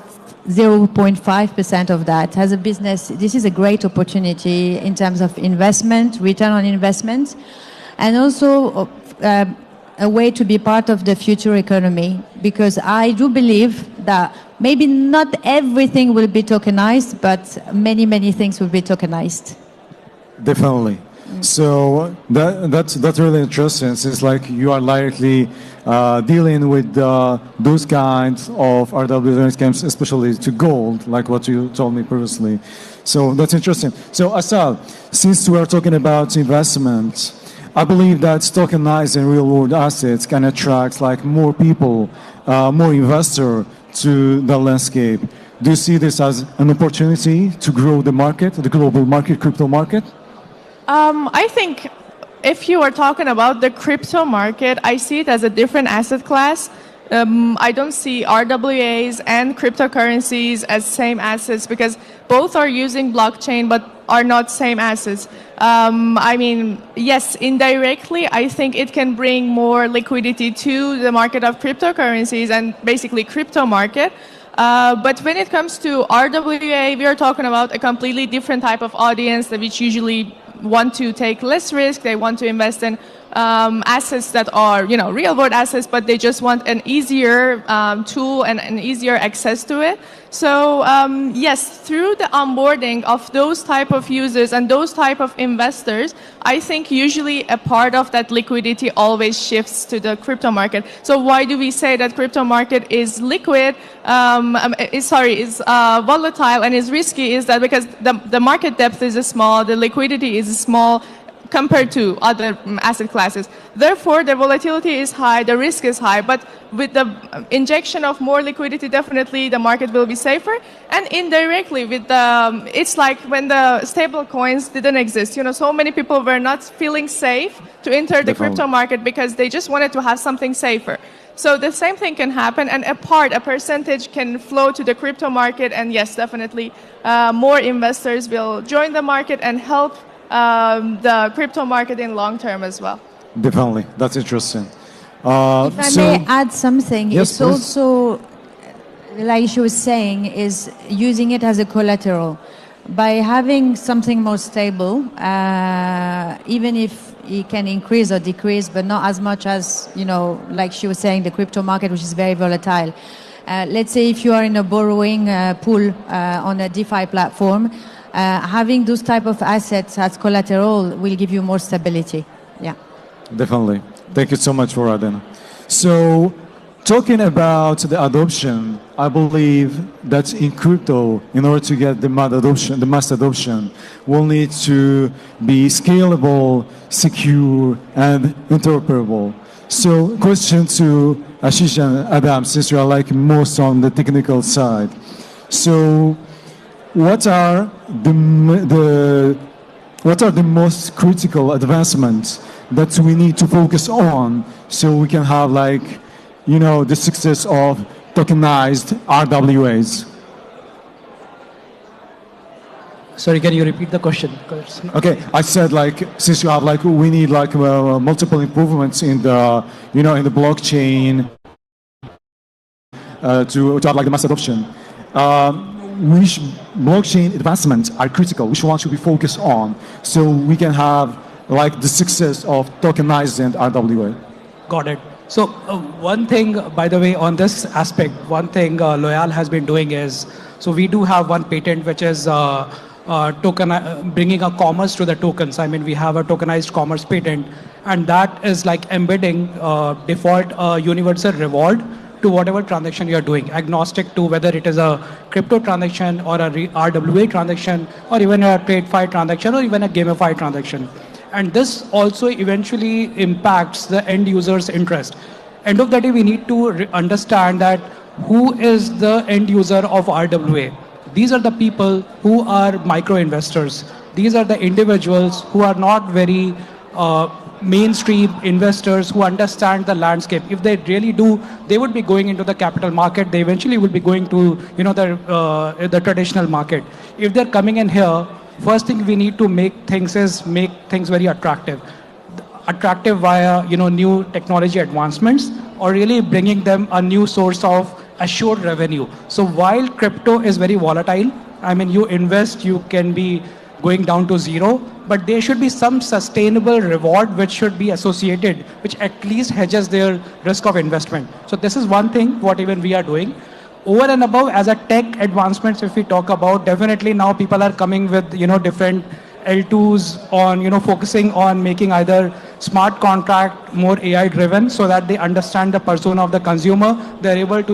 0.5% of that, as a business, this is a great opportunity in terms of investment, return on investment, and also a way to be part of the future economy, because I do believe that maybe not everything will be tokenized, but many, many things will be tokenized. Definitely. So that's really interesting. It's like you are likely dealing with those kinds of RWA scams, especially to gold, like what you told me previously. So that's interesting. So Asal, since we are talking about investment, I believe that tokenizing real-world assets can attract like more people, more investor to the landscape. Do you see this as an opportunity to grow the market, the global market, crypto market? I think if you are talking about the crypto market, I see it as a different asset class. I don't see RWAs and cryptocurrencies as same assets because both are using blockchain but are not same assets. I mean, yes, indirectly, I think it can bring more liquidity to the market of cryptocurrencies and basically crypto market. But when it comes to RWA, we are talking about a completely different type of audience that which usually want to take less risk. They want to invest in assets that are, you know, real world assets, but they just want an easier tool and an easier access to it. So yes, through the onboarding of those type of users and those type of investors, I think usually a part of that liquidity always shifts to the crypto market. So why do we say that crypto market is liquid, is volatile and is risky? Is that because the market depth is small, the liquidity is small compared to other asset classes. Therefore, the volatility is high, the risk is high, but with the injection of more liquidity, definitely the market will be safer. And indirectly, with the, it's like when the stable coins didn't exist. You know, so many people were not feeling safe to enter the crypto market because they just wanted to have something safer. So the same thing can happen, and a percentage can flow to the crypto market, and yes, definitely more investors will join the market and help the crypto market in long term as well. Definitely, that's interesting. If I may add something, yes, it's please. also, like she was saying, is using it as a collateral. By having something more stable, even if it can increase or decrease, but not as much as, you know, like she was saying, the crypto market, which is very volatile. Let's say if you are in a borrowing pool on a DeFi platform, having those type of assets as collateral will give you more stability. Yeah. Definitely. Thank you so much for that. So, talking about the adoption, I believe that in crypto, in order to get the mass adoption, we'll need to be scalable, secure, and interoperable. So, question to Ashish and Adam, since you are like most on the technical side. So, what are the most critical advancements that we need to focus on so we can have, like, you know, the success of tokenized RWAs? Sorry, can you repeat the question? Okay, I said, like, since you have, like, we need like multiple improvements in the, you know, in the blockchain to have like the mass adoption. Which blockchain advancements are critical? Which one should we focus on so we can have like the success of tokenizing RWA? Got it. So one thing, by the way, on this aspect, one thing Loyal has been doing is, so we do have one patent which is bringing a commerce to the tokens. I mean, we have a tokenized commerce patent, and that is like embedding default universal reward to whatever transaction you're doing, agnostic to whether it is a crypto transaction or a RWA transaction or even a TradeFi transaction or even a gamified transaction. And this also eventually impacts the end user's interest. End of the day, we need to understand that who is the end user of RWA. These are the people who are micro investors. These are the individuals who are not very mainstream investors who understand the landscape. If they really do, they would be going into the capital market. They eventually will be going to the traditional market. If they're coming in here, first thing we need to make things very attractive. Attractive via new technology advancements or really bringing them a new source of assured revenue. So while crypto is very volatile, I mean, you invest, you can be going down to zero, but there should be some sustainable reward which should be associated, which at least hedges their risk of investment. So this is one thing what even we are doing. Over and above, as a tech advancements, if we talk about, definitely now people are coming with different L2s on focusing on making either smart contract more AI driven so that they understand the persona of the consumer. They're able to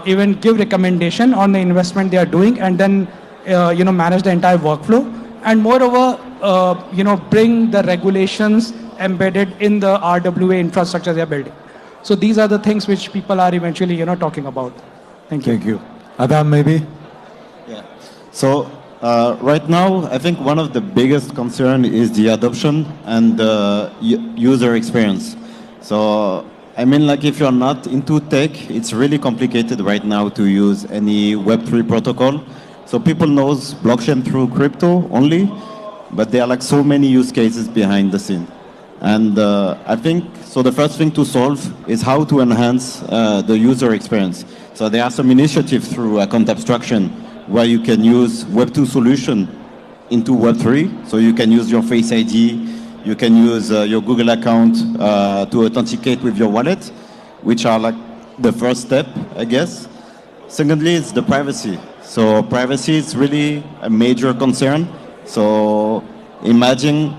even give recommendation on the investment they are doing, and then manage the entire workflow, and moreover bring the regulations embedded in the RWA infrastructure they are building. So these are the things which people are eventually talking about. Thank you. Thank you. Adam, maybe? Yeah. So right now, I think one of the biggest concern is the adoption and the user experience. So I mean, like if you're not into tech, it's really complicated right now to use any Web3 protocol. So people knows blockchain through crypto only, but there are like so many use cases behind the scene. And I think, so the first thing to solve is how to enhance the user experience. So there are some initiatives through account abstraction where you can use Web2 solution into Web3. So you can use your Face ID, you can use your Google account to authenticate with your wallet, which are like the first step, I guess. Secondly, it's the privacy. So privacy is really a major concern. So imagine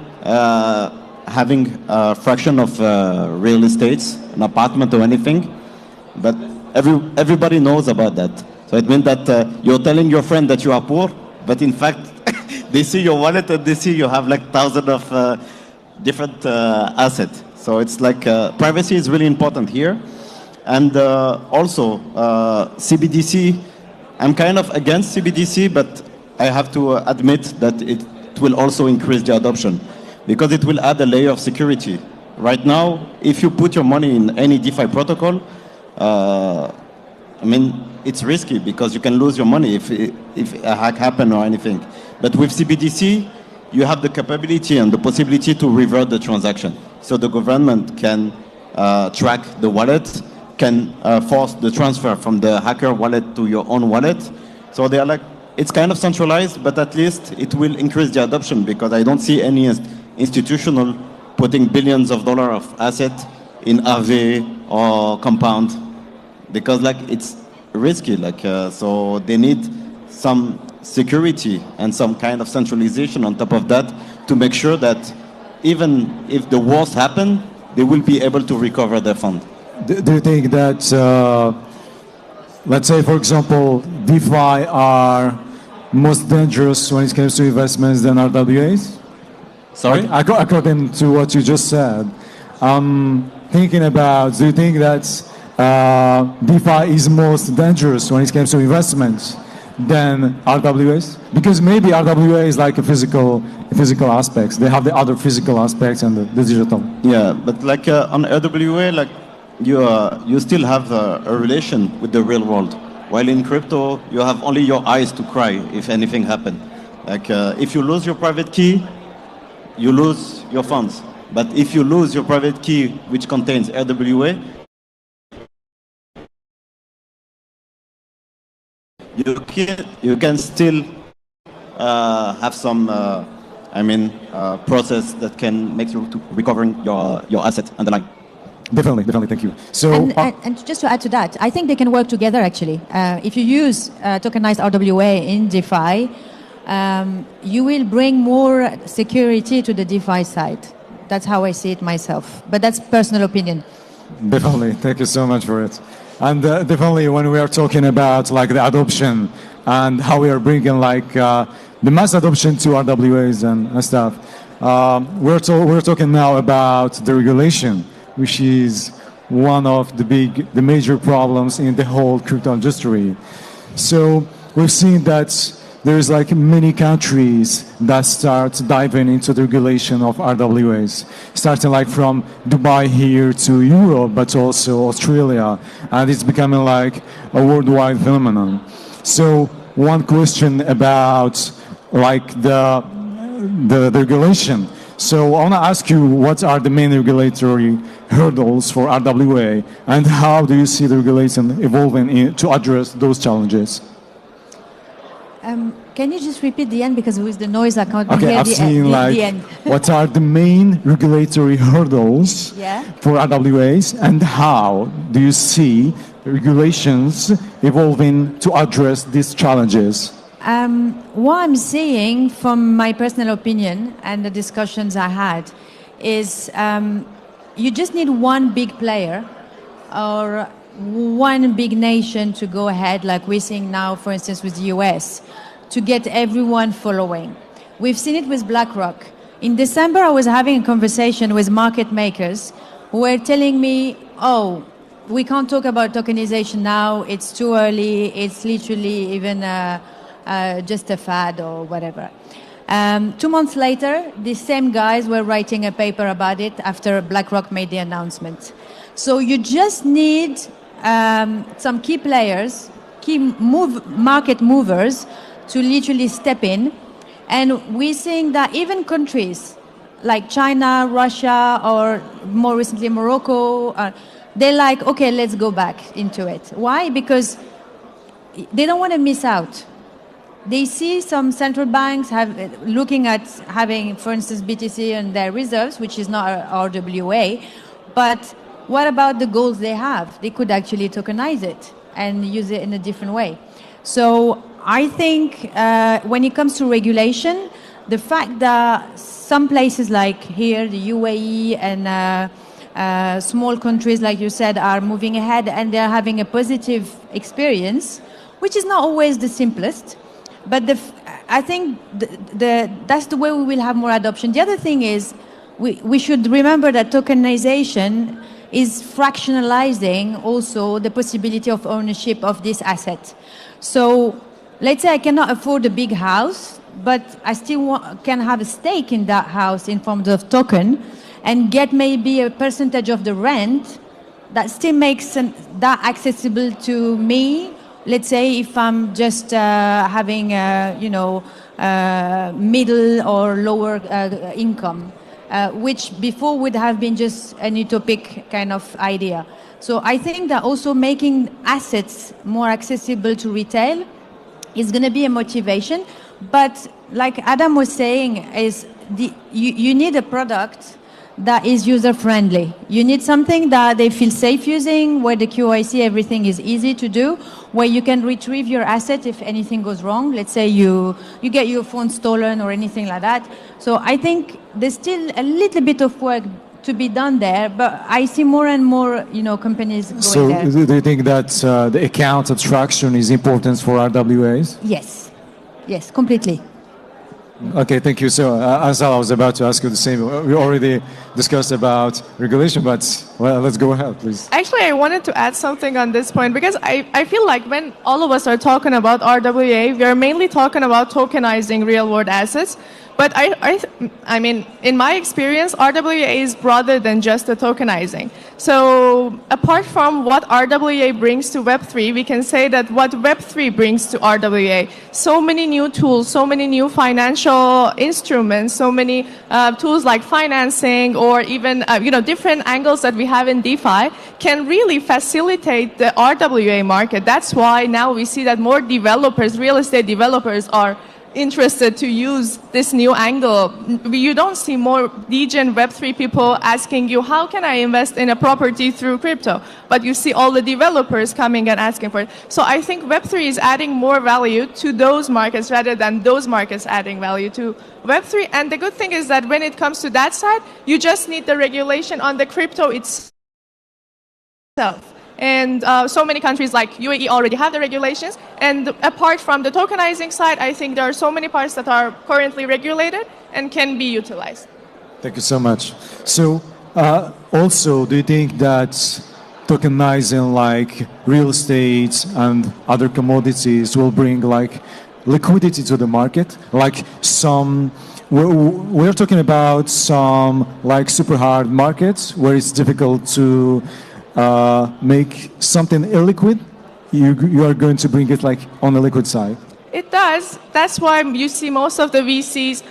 having a fraction of real estate, an apartment or anything, but everybody knows about that. So it means that you're telling your friend that you are poor, but in fact, they see your wallet and they see you have like thousands of different assets. So it's like privacy is really important here. And also CBDC, I'm kind of against CBDC, but I have to admit that it will also increase the adoption because it will add a layer of security. Right now, if you put your money in any DeFi protocol, I mean, it's risky because you can lose your money if a hack happens or anything. But with CBDC, you have the capability and the possibility to revert the transaction. So the government can track the wallet, can force the transfer from the hacker wallet to your own wallet. So they are like, it's kind of centralized, but at least it will increase the adoption because I don't see any institutional putting billions of dollars of asset in RV or compound because like it's risky. Like so they need some security and some kind of centralization on top of that to make sure that even if the worst happen, they will be able to recover their fund. Do you think that, let's say, for example, DeFi are most dangerous when it comes to investments than RWAs? Sorry? According to what you just said, I'm thinking about, do you think that DeFi is most dangerous when it comes to investments than RWAs? Because maybe RWA is like a physical aspects. They have the other physical aspects and the digital. Yeah, but like on RWA, like you still have a relation with the real world. While in crypto, you have only your eyes to cry if anything happens. Like if you lose your private key, you lose your funds. But if you lose your private key, which contains RWA, you can still have some, process that can make you to recovering your asset underlying. Definitely, thank you. So, and just to add to that, I think they can work together actually. If you use tokenized RWA in DeFi, you will bring more security to the DeFi side. That's how I see it myself. But that's personal opinion. Definitely. Thank you so much for it. And definitely when we are talking about like the adoption and how we are bringing like the mass adoption to RWAs and stuff, we're talking now about the regulation, which is one of the major problems in the whole crypto industry. So we've seen that there's like many countries that start diving into the regulation of RWAs, starting like from Dubai here to Europe, but also Australia, and it's becoming like a worldwide phenomenon. So one question about like the regulation. So I want to ask you, what are the main regulatory hurdles for RWA, and how do you see the regulation evolving to address those challenges? Can you just repeat the end, because with the noise I can't Okay, hear I've seen like the end. what are the main regulatory hurdles for RWAs, and how do you see regulations evolving to address these challenges? What I'm seeing from my personal opinion and the discussions I had is you just need one big player or one big nation to go ahead, like we're seeing now, for instance, with the US, to get everyone following. We've seen it with BlackRock. In December, I was having a conversation with market makers who were telling me, oh, we can't talk about tokenization now, it's too early, it's literally even just a fad or whatever. 2 months later, the same guys were writing a paper about it after BlackRock made the announcement. So you just need some key players, market movers to literally step in. And we're seeing that even countries like China, Russia, or more recently Morocco, they're like, okay, let's go back into it. Why? Because they don't want to miss out. They see some central banks looking at having, for instance, BTC in their reserves, which is not RWA, but what about the goals they have? They could actually tokenize it and use it in a different way. So I think when it comes to regulation, the fact that some places like here, the UAE and small countries, like you said, are moving ahead and they're having a positive experience, which is not always the simplest, but I think that's the way we will have more adoption. The other thing is we should remember that tokenization is fractionalizing also the possibility of ownership of this asset. So let's say I cannot afford a big house, but I still can have a stake in that house in form of token and get maybe a percentage of the rent. That still makes that accessible to me. Let's say if I'm just having, middle or lower income, which before would have been just an utopic kind of idea. So I think that also making assets more accessible to retail is going to be a motivation. But like Adam was saying, is you need a product that is user-friendly. You need something that they feel safe using, where the QIC, everything is easy to do, where you can retrieve your asset if anything goes wrong. Let's say you get your phone stolen or anything like that. So I think there's still a little bit of work to be done there, but I see more and more, companies going there. So do you think that the account abstraction is important for RWAs? Yes, completely. Okay, thank you. So, Ansel, I was about to ask you the same. We already discussed about regulation, but well, let's go ahead, please. Actually, I wanted to add something on this point, because I feel like when all of us are talking about RWA, we are mainly talking about tokenizing real-world assets. But I mean, in my experience, RWA is broader than just the tokenizing. So apart from what RWA brings to Web3, we can say that what Web3 brings to RWA, so many new tools, so many new financial instruments, so many tools like financing or even different angles that we have in DeFi can really facilitate the RWA market. That's why now we see that more developers, real estate developers, are interested to use this new angle. You don't see more degen Web3 people asking you, how can I invest in a property through crypto? But you see all the developers coming and asking for it. So I think Web3 is adding more value to those markets rather than those markets adding value to Web3. And the good thing is that when it comes to that side, you just need the regulation on the crypto itself. And so many countries like UAE already have the regulations. And apart from the tokenizing side, I think there are so many parts that are currently regulated and can be utilized. Thank you so much. So also, do you think that tokenizing like real estate and other commodities will bring like liquidity to the market? Like some, we're talking about some like super hard markets where it's difficult to make something illiquid. You are going to bring it like on the liquid side. It does. That's why you see most of the VCs,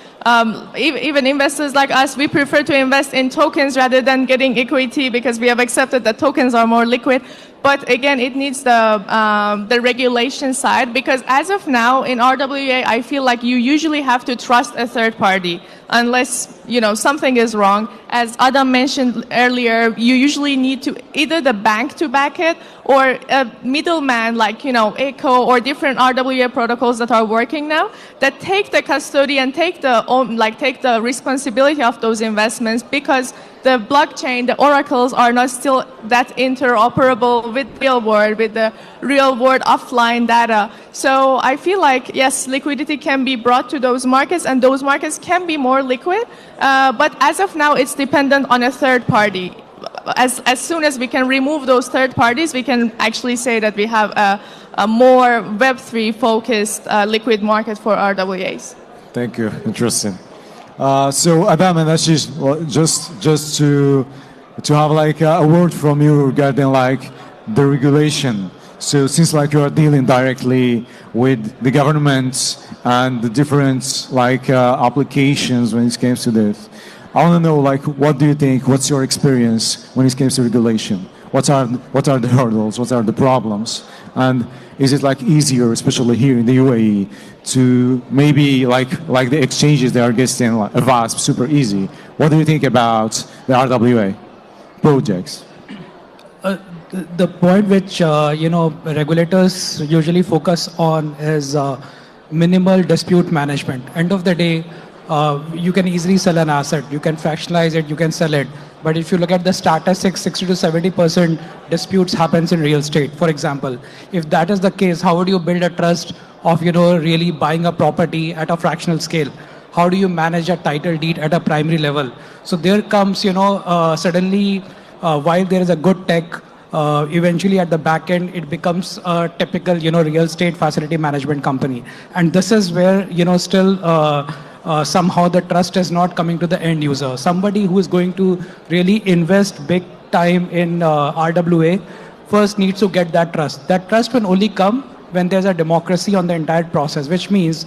even investors like us, we prefer to invest in tokens rather than getting equity because we have accepted that tokens are more liquid. But again, it needs the regulation side because as of now in RWA, I feel like you usually have to trust a third party unless something is wrong. As Adam mentioned earlier, you usually need to either the bank to back it or a middleman like ECO or different RWA protocols that are working now that take the custody and take the responsibility of those investments because the blockchain, the oracles are not still that interoperable with real world, with the real world offline data. So I feel like, yes, liquidity can be brought to those markets and those markets can be more liquid. But as of now, it's dependent on a third party. As soon as we can remove those third parties, we can actually say that we have a more Web3 focused liquid market for RWAs. Thank you. Interesting. So Adam and Ashish, just to have like a word from you regarding like the regulation. So since like you are dealing directly with the government and the different like applications when it comes to this, I want to know like what do you think? What's your experience when it comes to regulation? What are the hurdles? What are the problems? And is it like easier, especially here in the UAE, to maybe like the exchanges they are getting like a VASP super easy? What do you think about the RWA projects? The point which regulators usually focus on is minimal dispute management. End of the day, you can easily sell an asset, you can fractionalize it, you can sell it. But if you look at the statistics, 60 to 70% disputes happens in real estate. For example, if that is the case, how would you build a trust of really buying a property at a fractional scale? How do you manage a title deed at a primary level? So there comes, suddenly, while there is a good tech, eventually at the back end, it becomes a typical, real estate facility management company. And this is where, still, somehow the trust is not coming to the end user. Somebody who is going to really invest big time in RWA first needs to get that trust. That trust will only come when there's a democracy on the entire process, which means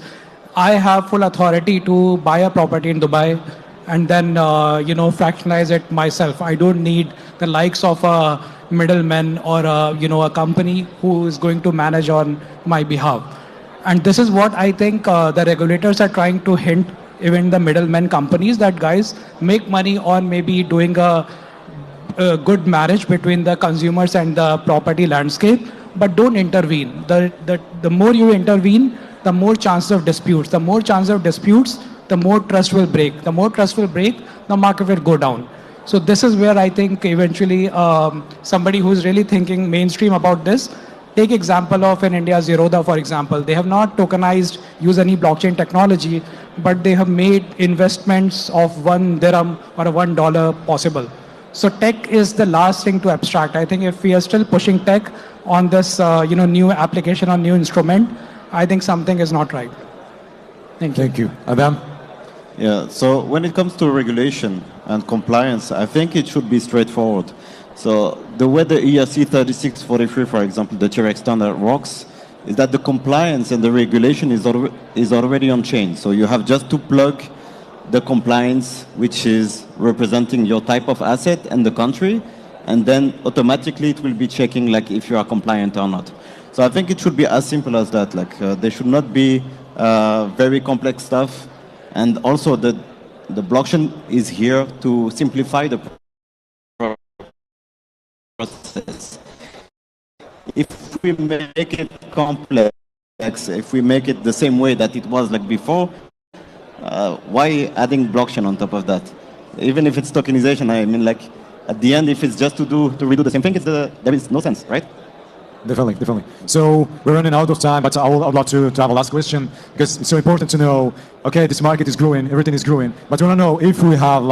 I have full authority to buy a property in Dubai and then, fractionalize it myself. I don't need the likes of a middleman or a company who is going to manage on my behalf. And this is what I think the regulators are trying to hint, even the middlemen companies, that guys make money on maybe doing a good marriage between the consumers and the property landscape, but don't intervene. The more you intervene, the more chances of disputes. The more chances of disputes, the more trust will break. The more trust will break, the market will go down. So this is where I think eventually somebody who's really thinking mainstream about this, take example of in India, Zerodha, for example. They have not tokenized, use any blockchain technology, but they have made investments of 1 dirham or $1 possible. So tech is the last thing to abstract. I think if we are still pushing tech on this, new application or new instrument, I think something is not right. Thank you. Thank you. Adam? Yeah, so when it comes to regulation and compliance, I think it should be straightforward. So the way the ERC 3643, for example, the T-Rex standard works, is that the compliance and the regulation is already on chain. So you have just to plug the compliance, which is representing your type of asset and the country, and then automatically it will be checking like if you are compliant or not. So I think it should be as simple as that. Like there should not be very complex stuff. And also the blockchain is here to simplify the process. If we make it complex, if we make it the same way that it was like before, why adding blockchain on top of that? Even if it's tokenization, I mean, like at the end, if it's just to redo the same thing, there is no sense, right? Definitely, definitely. So we're running out of time, but I would love to have a last question, because it's so important to know, okay, this market is growing, everything is growing, but we want to know if we have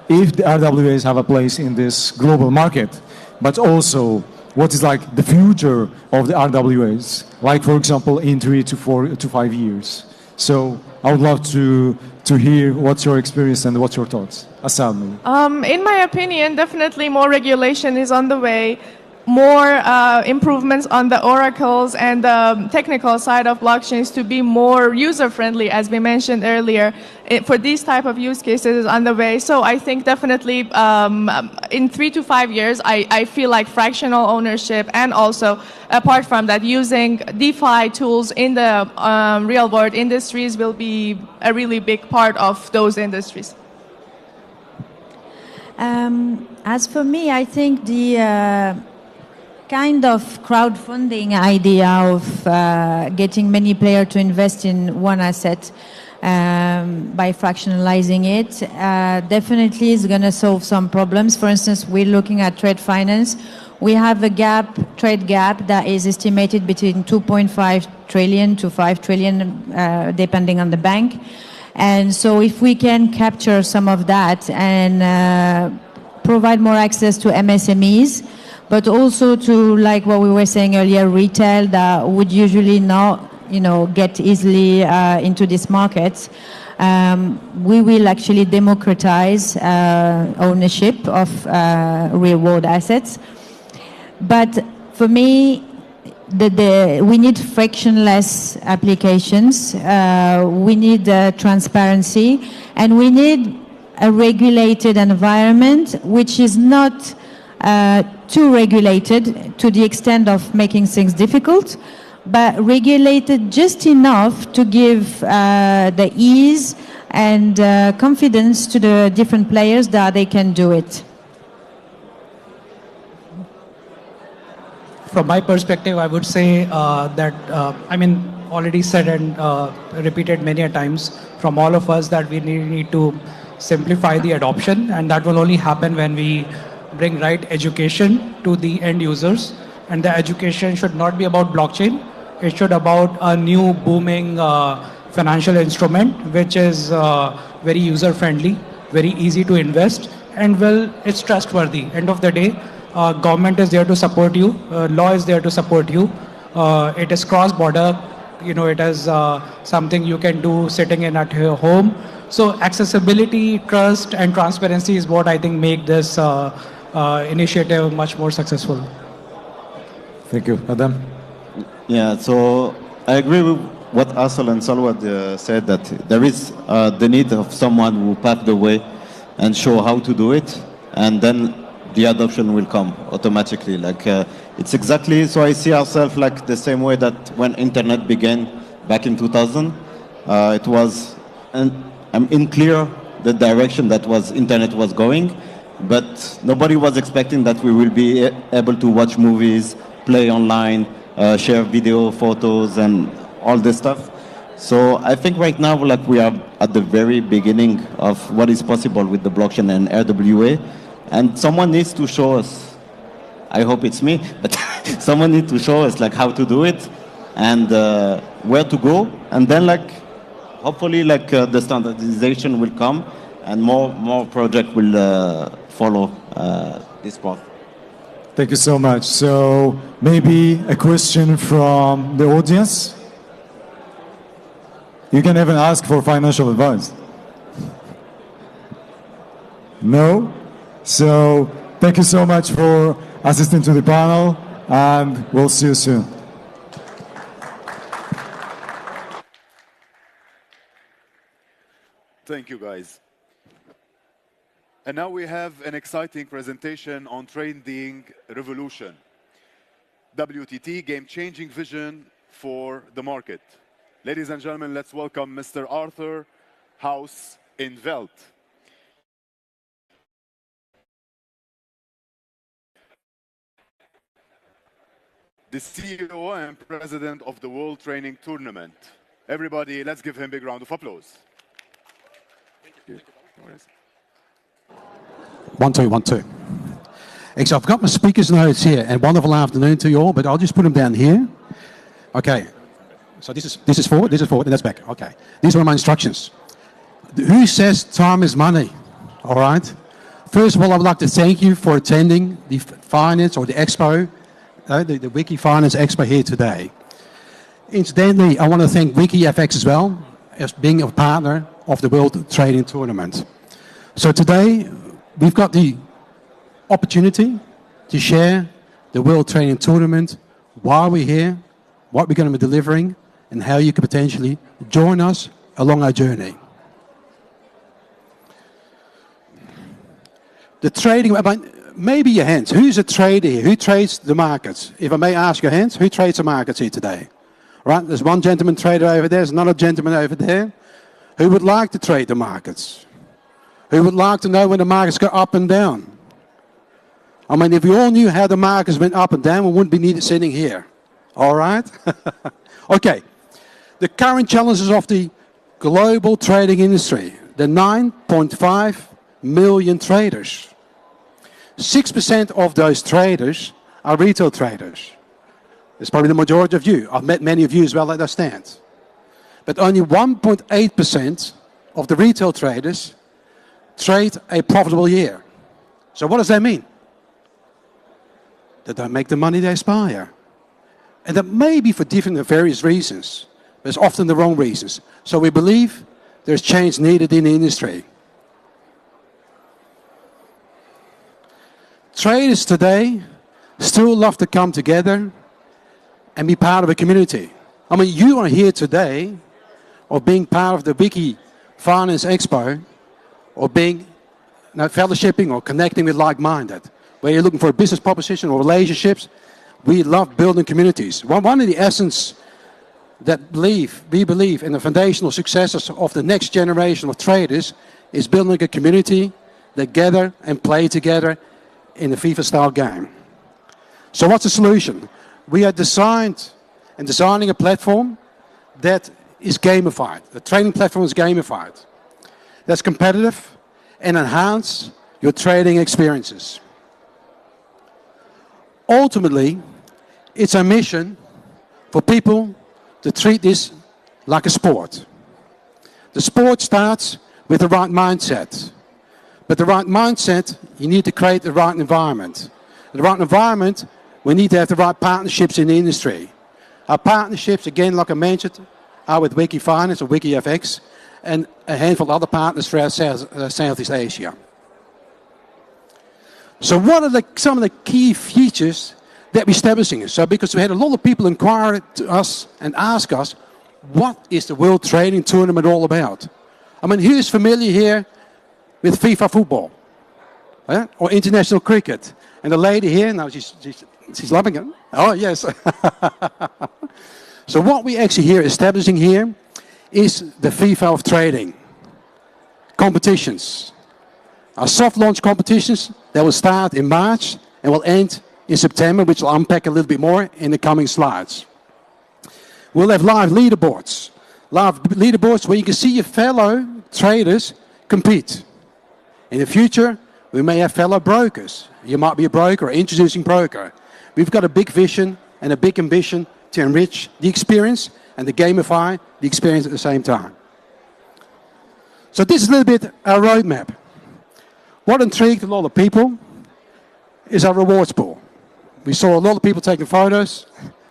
if the RWAs have a place in this global market, but also what is the future of the RWAs, for example, in 3 to 4 to 5 years. So I would love to hear what's your experience and what's your thoughts. Assam. In my opinion, definitely more regulation is on the way. More improvements on the oracles and the technical side of blockchains to be more user-friendly, as we mentioned earlier, for these type of use cases is on the way. So I think definitely in 3 to 5 years, I feel like fractional ownership, and also apart from that, using DeFi tools in the real-world industries will be a really big part of those industries. As for me, I think the kind of crowdfunding idea of getting many players to invest in one asset by fractionalizing it definitely is going to solve some problems. For instance, we're looking at trade finance. We have a trade gap that is estimated between 2.5 trillion to 5 trillion, depending on the bank. And so if we can capture some of that and provide more access to MSMEs, but also to, like what we were saying earlier, retail that would usually not, get easily into these markets. We will actually democratize ownership of real-world assets. But for me, we need frictionless applications. We need transparency, and we need a regulated environment, which is not too regulated to the extent of making things difficult, but regulated just enough to give the ease and confidence to the different players that they can do it. From my perspective, I would say that, already said and repeated many a times from all of us that we need to simplify the adoption, and that will only happen when we bring right education to the end users. And the education should not be about blockchain. It should about a new booming financial instrument, which is very user-friendly, very easy to invest, and it's trustworthy. End of the day, government is there to support you. Law is there to support you. It is cross-border. It is something you can do sitting in at your home. So accessibility, trust, and transparency is what I think make this initiative much more successful. Thank you. Adam? Yeah, so I agree with what Asal and Salwad said, that there is the need of someone who pave the way and show how to do it, and then the adoption will come automatically. It's exactly, so I see ourselves like the same way that when internet began back in 2000, it was unclear the direction that internet was going, but nobody was expecting that we will be able to watch movies, play online, share video, photos, and all this stuff. So I think right now, we are at the very beginning of what is possible with the blockchain and RWA, and someone needs to show us. I hope it's me, but someone needs to show us how to do it and where to go, and then hopefully the standardization will come and more projects will follow this path. Thank you so much. So maybe a question from the audience. You can even ask for financial advice. No? So thank you so much for assisting to the panel, and we'll see you soon. Thank you, guys. And now we have an exciting presentation on trading revolution. WTT, game-changing vision for the market. Ladies and gentlemen, let's welcome Mr. Arthur House in Veld. The CEO and President of the World Training Tournament. Everybody, let's give him a big round of applause. Thank you. 1, 2, 1, 2. So I've got my speaker's notes here, and wonderful afternoon to you all, but I'll just put them down here. Okay, so this is forward, and that's back. Okay, these are my instructions. Who says time is money? All right. First of all, I would like to thank you for attending the finance or the expo, the Wiki Finance Expo here today. Incidentally, I want to thank Wiki FX as well as being a partner of the World Trading Tournament. So today, we've got the opportunity to share the World Trading Tournament, why we're here, what we're going to be delivering, and how you can potentially join us along our journey. The trading, maybe your hands. Who's a trader here? Who trades the markets? If I may ask your hands, who trades the markets here today? Right, there's one gentleman trader over there, there's another gentleman over there. Who would like to trade the markets? Who would like to know when the markets go up and down? I mean, if we all knew how the markets went up and down, we wouldn't be needed sitting here. All right? Okay. The current challenges of the global trading industry. The 9.5 million traders. 6% of those traders are retail traders. It's probably the majority of you. I've met many of you as well, I understand. But only 1.8% of the retail traders trade a profitable year. So what does that mean? They don't make the money they aspire. And that may be for different and various reasons, but it's often the wrong reasons. So we believe there's change needed in the industry. Traders today still love to come together and be part of a community. I mean, you are here today, or being part of the Wiki Finance Expo, or being fellowshipping or connecting with like-minded, where you're looking for a business proposition or relationships. We love building communities. One of the essence that we believe in the foundational successes of the next generation of traders is building a community that gather and play together in the FIFA-style game. So what's the solution? We are designing a platform that is gamified. The trading platform is gamified. That's competitive and enhance your trading experiences. Ultimately, it's a mission for people to treat this like a sport. The sport starts with the right mindset. But the right mindset, you need to create the right environment. The right environment, we need to have the right partnerships in the industry. Our partnerships, again, like I mentioned, are with Wiki Finance or Wiki FX and a handful of other partners throughout Southeast Asia. So what are some of the key features that we're establishing? So because we had a lot of people inquire to us and ask us, what is the World Trading Tournament all about? I mean, who's familiar here with FIFA football? Or international cricket? And the lady here, now she's loving it. Oh, yes. So what we actually here establishing here is the FIFA of trading. Competitions. Our soft launch competitions that will start in March and will end in September, which I'll unpack a little bit more in the coming slides. We'll have live leaderboards. Live leaderboards where you can see your fellow traders compete. In the future, we may have fellow brokers. You might be a broker or introducing broker. We've got a big vision and a big ambition to enrich the experience and to gamify the experience at the same time. So this is a little bit our roadmap. What intrigued a lot of people is our rewards pool. We saw a lot of people taking photos,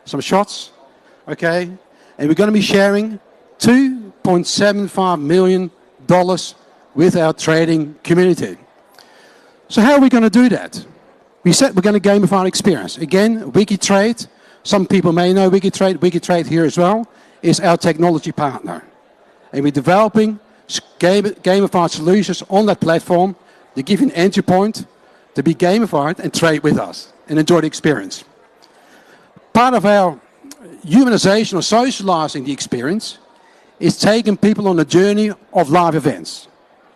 some shots, okay? And we're going to be sharing $2.75 million with our trading community. So how are we going to do that? We said we're going to gamify the experience. Again, WikiTrade, some people may know WikiTrade. WikiTrade here as well is our technology partner. And we're developing gamified solutions on that platform to give you an entry point to be gamified and trade with us and enjoy the experience. Part of our humanization or socializing the experience is taking people on a journey of live events.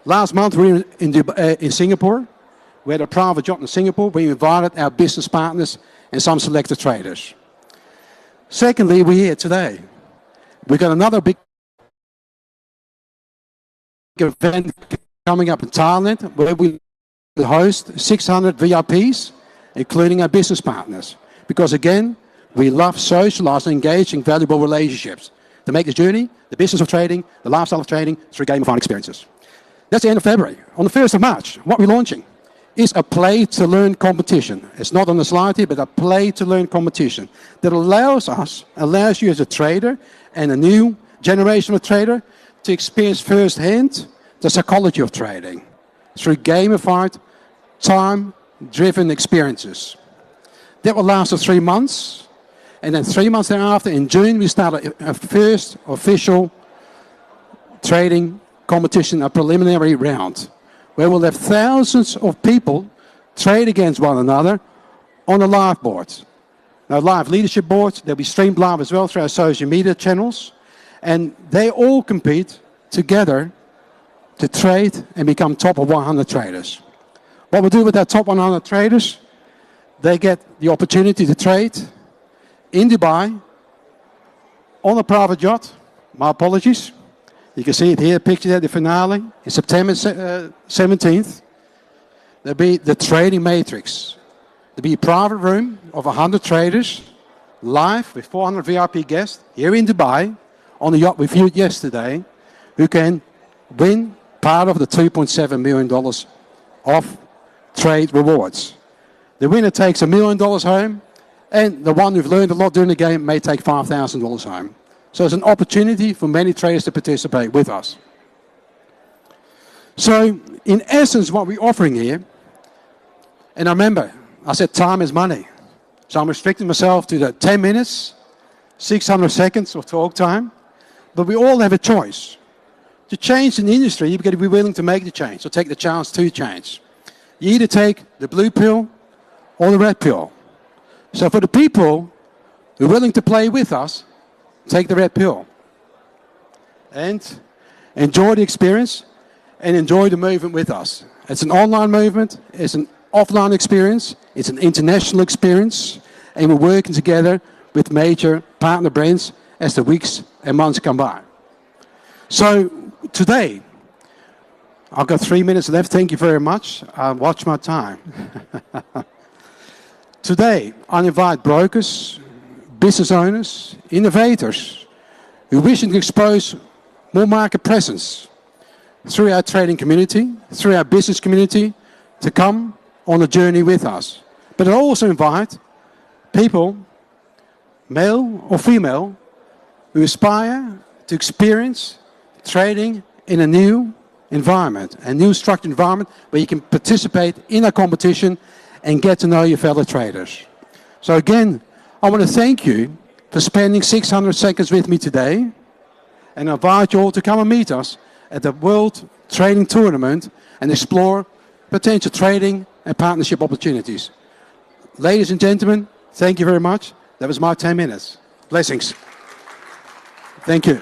Last month we were in Singapore. We had a private yacht in Singapore. We invited our business partners and some selected traders. Secondly, we're here today. We've got another big event coming up in Thailand where we host 600 VIPs, including our business partners. Because again, we love socializing, engaging, valuable relationships to make this journey, the business of trading, the lifestyle of trading, through gamified experiences. That's the end of February. On the 1st of March, what we're launching is a play-to-learn competition. It's not on the slide here, but a play-to-learn competition that allows you as a trader and a new generation of trader to experience firsthand the psychology of trading through gamified, time-driven experiences. That will last for 3 months, and then 3 months thereafter, in June, we start a first official trading competition, a preliminary round, where we'll have thousands of people trade against one another on a live board. Now, live leadership boards, they'll be streamed live as well through our social media channels, and they all compete together to trade and become top of 100 traders. What we'll do with our top 100 traders, they get the opportunity to trade in Dubai on a private yacht. My apologies. You can see it here, pictured at the finale, in September 17th. There'll be the trading matrix. There'll be a private room of 100 traders, live with 400 VIP guests here in Dubai on the yacht we viewed yesterday, who can win part of the $2.7 million of trade rewards. The winner takes $1 million home, and the one who've learned a lot during the game may take $5,000 home. So it's an opportunity for many traders to participate with us. So in essence, what we're offering here, and remember, I said time is money. So I'm restricting myself to the 10 minutes, 600 seconds of talk time, but we all have a choice. To change an industry, you've got to be willing to make the change, or take the chance to change. You either take the blue pill or the red pill. So for the people who are willing to play with us, take the red pill and enjoy the experience and enjoy the movement with us. It's an online movement, it's an offline experience, it's an international experience, and we're working together with major partner brands as the weeks and months come by. So today, I've got 3 minutes left. Thank you very much. Watch my time. Today, I invite brokers, business owners, innovators who wish to expose more market presence through our trading community, through our business community, to come on a journey with us. But I also invite people, male or female, who aspire to experience trading in a new environment, a new structured environment where you can participate in a competition and get to know your fellow traders. So again, I want to thank you for spending 600 seconds with me today, and I invite you all to come and meet us at the World Trading Tournament and explore potential trading and partnership opportunities. Ladies and gentlemen, thank you very much. That was my 10 minutes. Blessings. Thank you.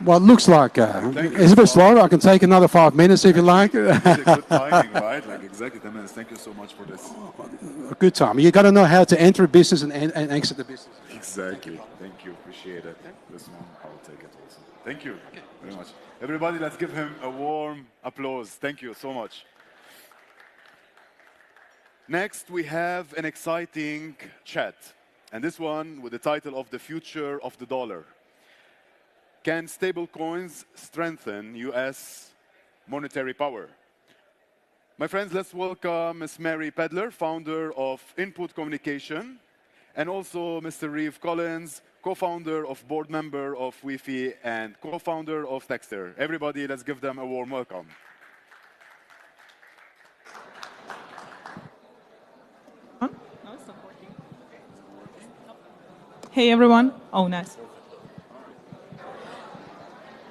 Well, it looks like it's a bit slower. I can take another 5 minutes if you like. Good timing, right? Like exactly 10 minutes. Thank you so much for this. A good time. You got to know how to enter a business and exit the business. Exactly. Thank you. Appreciate it. This one, I'll take it also. Thank you very much. Everybody, let's give him a warm applause. Thank you so much. Next, we have an exciting chat. And this one with the title of The Future of the Dollar. Can stablecoins strengthen U.S. monetary power? My friends, let's welcome Ms. Mary Pedler, founder of Input Communication, and also Mr. Reeve Collins, co-founder of board member of Wiki and co-founder of Texter. Everybody, let's give them a warm welcome. Hey everyone. Oh, nice.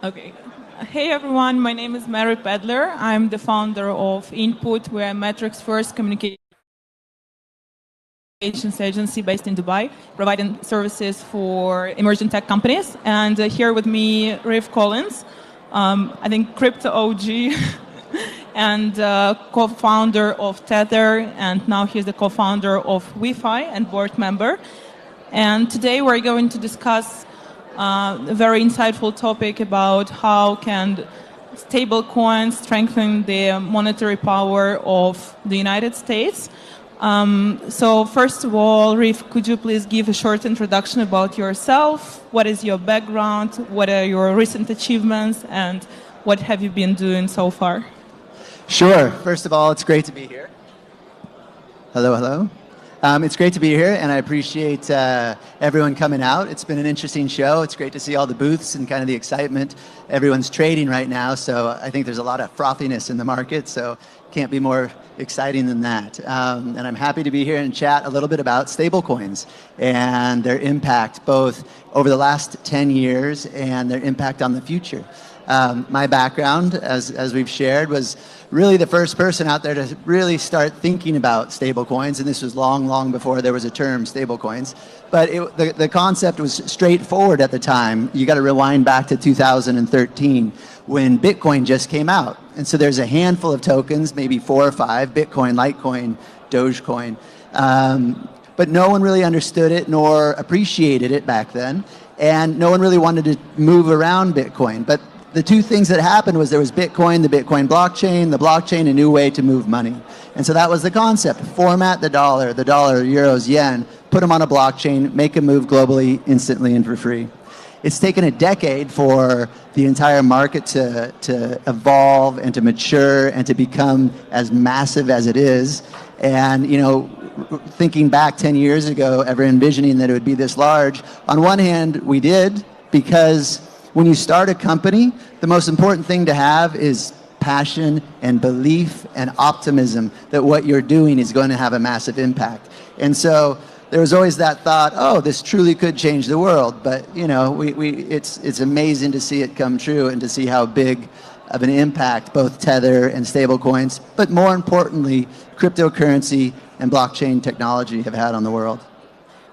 Okay. Hey everyone, my name is Mary Pedler. I'm the founder of Input. We're a metrics-first communication agency based in Dubai, providing services for emerging tech companies. And here with me, Riff Collins, I think crypto OG and co-founder of Tether, and now he's the co-founder of Wi-Fi and board member. And today we're going to discuss a very insightful topic about how can stable coins strengthen the monetary power of the United States. So first of all, Riff, could you please give a short introduction about yourself? What is your background? What are your recent achievements? And what have you been doing so far? Sure. First of all, it's great to be here. Hello, hello. It's great to be here, and I appreciate everyone coming out. It's been an interesting show. It's great to see all the booths and kind of the excitement. Everyone's trading right now, so I think there's a lot of frothiness in the market, so can't be more exciting than that. And I'm happy to be here and chat a little bit about stablecoins and their impact both over the last 10 years and their impact on the future. My background, as we've shared, was really the first person out there to really start thinking about stablecoins, and this was long, long before there was a term stablecoins. But the concept was straightforward at the time. You got to rewind back to 2013 when Bitcoin just came out. And so there's a handful of tokens, maybe 4 or 5, Bitcoin, Litecoin, Dogecoin. But no one really understood it nor appreciated it back then. And no one really wanted to move around Bitcoin. But the two things that happened was there was Bitcoin, the Bitcoin blockchain, a new way to move money. And so that was the concept. Format the dollar, euros, yen, put them on a blockchain, make them move globally, instantly and for free. It's taken a decade for the entire market to evolve and to mature and to become as massive as it is. And, you know, thinking back 10 years ago, ever envisioning that it would be this large, on one hand, we did, because when you start a company, the most important thing to have is passion and belief and optimism that what you're doing is going to have a massive impact. And so there was always that thought, oh, this truly could change the world. But, you know, it's amazing to see it come true and to see how big of an impact both Tether and stablecoins, but more importantly, cryptocurrency and blockchain technology have had on the world.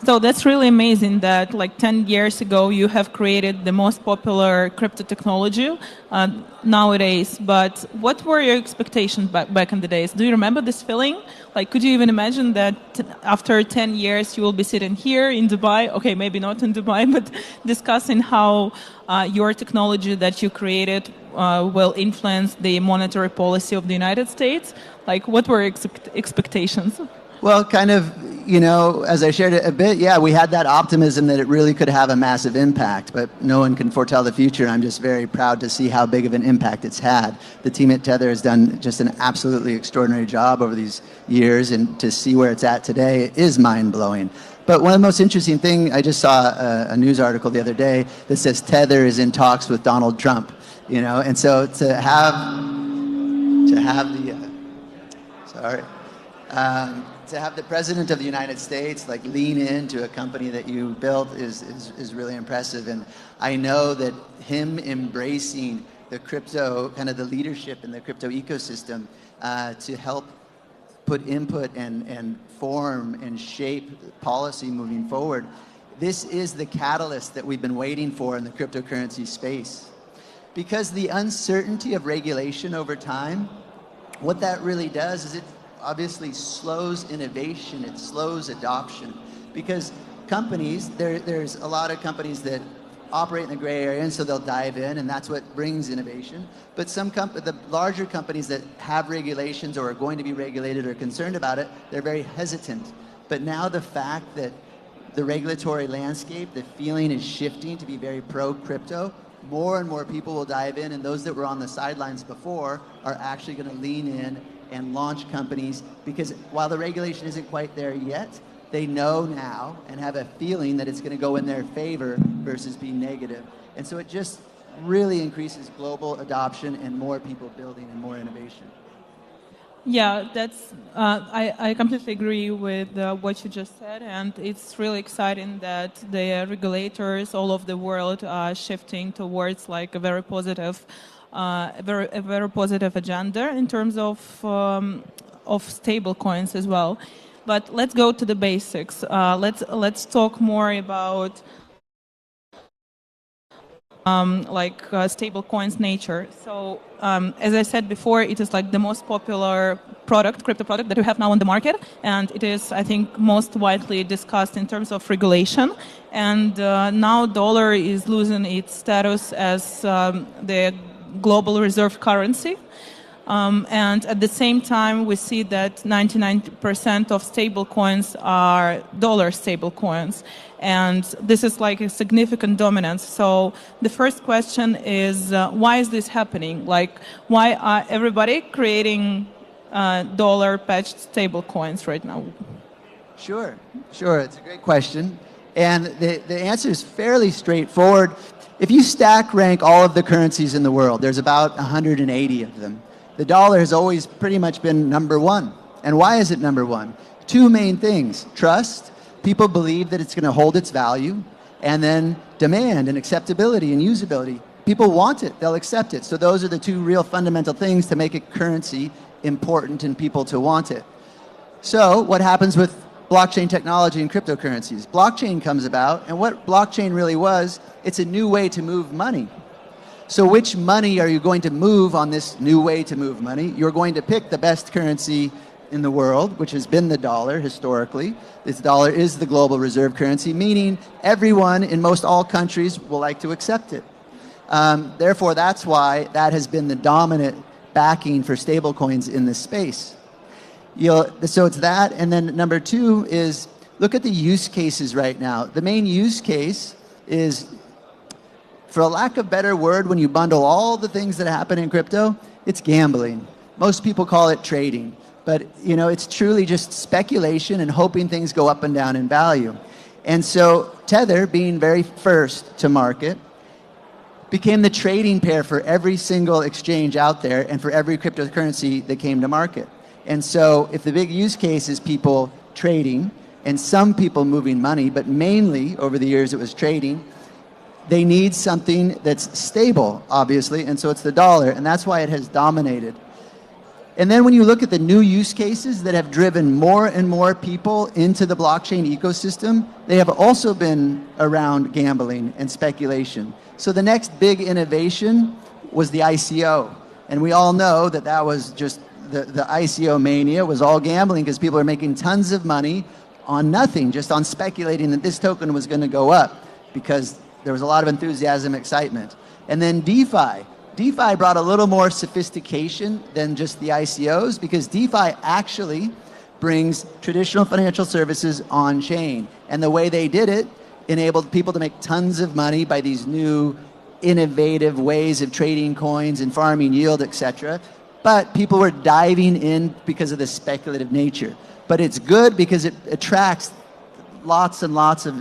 So that's really amazing that like 10 years ago you have created the most popular crypto technology nowadays. But what were your expectations back in the days? Do you remember this feeling? Like, could you even imagine that after 10 years you will be sitting here in Dubai, okay, maybe not in Dubai, but discussing how your technology that you created will influence the monetary policy of the United States? Like, what were your expectations? Well, kind of, you know, as I shared it a bit, yeah, we had that optimism that it really could have a massive impact, but no one can foretell the future. I'm just very proud to see how big of an impact it's had. The team at Tether has done just an absolutely extraordinary job over these years, and to see where it's at today is mind-blowing. But one of the most interesting things, I just saw a news article the other day that says Tether is in talks with Donald Trump, you know, and so to have the president of the United States like lean into a company that you built is really impressive. And I know that him embracing the crypto, kind of the leadership in the crypto ecosystem to help put input and form and shape policy moving forward, this is the catalyst that we've been waiting for in the cryptocurrency space. Because the uncertainty of regulation over time, what that really does is it obviously slows innovation, it slows adoption. Because companies, there's a lot of companies that operate in the gray area, and so they'll dive in, and that's what brings innovation. But the larger companies that have regulations or are going to be regulated or concerned about it, they're very hesitant. But now the fact that the regulatory landscape, the feeling is shifting to be very pro-crypto, more and more people will dive in, and those that were on the sidelines before are actually going to lean in and launch companies, because while the regulation isn't quite there yet, they know now and have a feeling that it's going to go in their favor versus being negative. And so it just really increases global adoption and more people building and more innovation. Yeah, that's. I completely agree with what you just said, and it's really exciting that the regulators all over the world are shifting towards like a very positive, a very positive agenda in terms of stable coins as well. But let's go to the basics. Let's talk more about stable coins nature. So as I said before, it is like the most popular product, crypto product that we have now on the market, and it is, I think, most widely discussed in terms of regulation. And now dollar is losing its status as the global reserve currency. And at the same time, we see that 99% of stable coins are dollar stable coins. And this is like a significant dominance. So the first question is, why is this happening? Like, why are everybody creating dollar-patched stable coins right now? Sure. It's a great question. And the answer is fairly straightforward. If you stack rank all of the currencies in the world, there's about 180 of them. The dollar has always pretty much been number one. And why is it number one? Two main things. Trust. People believe that it's going to hold its value. And then demand and acceptability and usability. People want it. They'll accept it. So those are the two real fundamental things to make a currency important and people to want it. So what happens with blockchain technology and cryptocurrencies? Blockchain comes about, and what blockchain really was, it's a new way to move money. So which money are you going to move on this new way to move money? You're going to pick the best currency in the world, which has been the dollar historically. This dollar is the global reserve currency, meaning everyone in most all countries will like to accept it. Therefore, that's why that has been the dominant backing for stablecoins in this space. So it's that, and then number two is, look at the use cases right now. The main use case is, for a lack of better word, when you bundle all the things that happen in crypto, it's gambling. Most people call it trading. But it's truly just speculation and hoping things go up and down in value. And so Tether, being very first to market, became the trading pair for every single exchange out there and for every cryptocurrency that came to market. And so if the big use case is people trading and some people moving money, but mainly over the years it was trading, they need something that's stable, obviously, and so it's the dollar, and that's why it has dominated. And then when you look at the new use cases that have driven more and more people into the blockchain ecosystem, they have also been around gambling and speculation. So the next big innovation was the ICO. And we all know that that was just the ICO mania was all gambling because people are making tons of money on nothing, just on speculating that this token was going to go up because there was a lot of enthusiasm, excitement. And then DeFi. DeFi brought a little more sophistication than just the ICOs because DeFi actually brings traditional financial services on chain. And the way they did it enabled people to make tons of money by these new innovative ways of trading coins and farming yield, etc. But people were diving in because of the speculative nature. But it's good because it attracts lots and lots of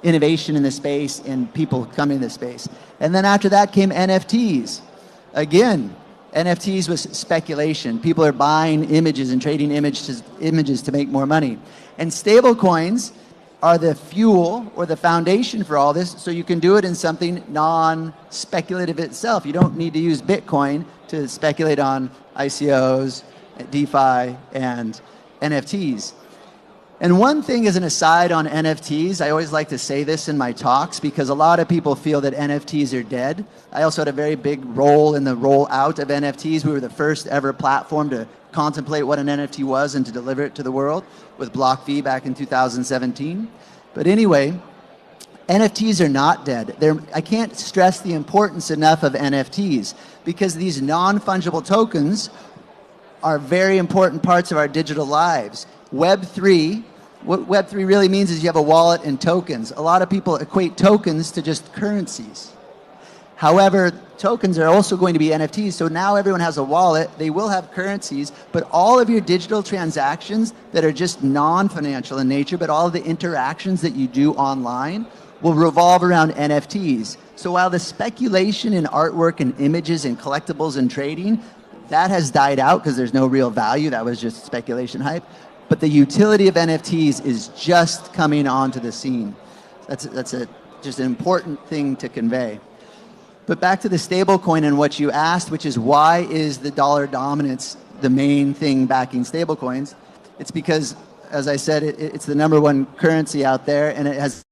innovation in the space and people coming in the space. And then after that came NFTs. Again, NFTs was speculation. People are buying images and trading images to make more money. And stable coins are the fuel or the foundation for all this, so you can do it in something non-speculative itself. You don't need to use Bitcoin to speculate on ICOs, DeFi, and NFTs. And one thing as an aside on NFTs, I always like to say this in my talks because a lot of people feel that NFTs are dead. I also had a very big role in the rollout of NFTs. We were the first ever platform to contemplate what an NFT was and to deliver it to the world with BlockV back in 2017. But anyway, NFTs are not dead. I can't stress the importance enough of NFTs because these non-fungible tokens are very important parts of our digital lives. Web3, what Web3 really means is you have a wallet and tokens. A lot of people equate tokens to just currencies. However, tokens are also going to be NFTs, so now everyone has a wallet. They will have currencies, but all of your digital transactions that are just non-financial in nature, but all of the interactions that you do online will revolve around NFTs. So while the speculation in artwork and images and collectibles and trading, that has died out because there's no real value. That was just speculation hype. But the utility of NFTs is just coming onto the scene. That's just an important thing to convey. But back to the stablecoin and what you asked, which is why is the dollar dominance the main thing backing stablecoins? It's because as I said, it's the #1 currency out there, and it has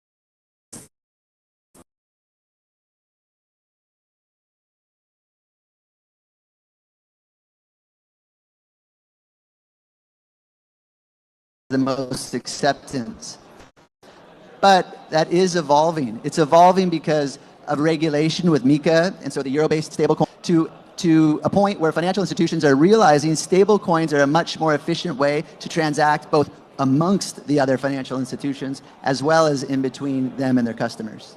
the most acceptance. But that is evolving. It's evolving because of regulation with MiCA, and so the euro-based stablecoin, to a point where financial institutions are realizing stablecoins are a much more efficient way to transact both amongst the other financial institutions as well as in between them and their customers.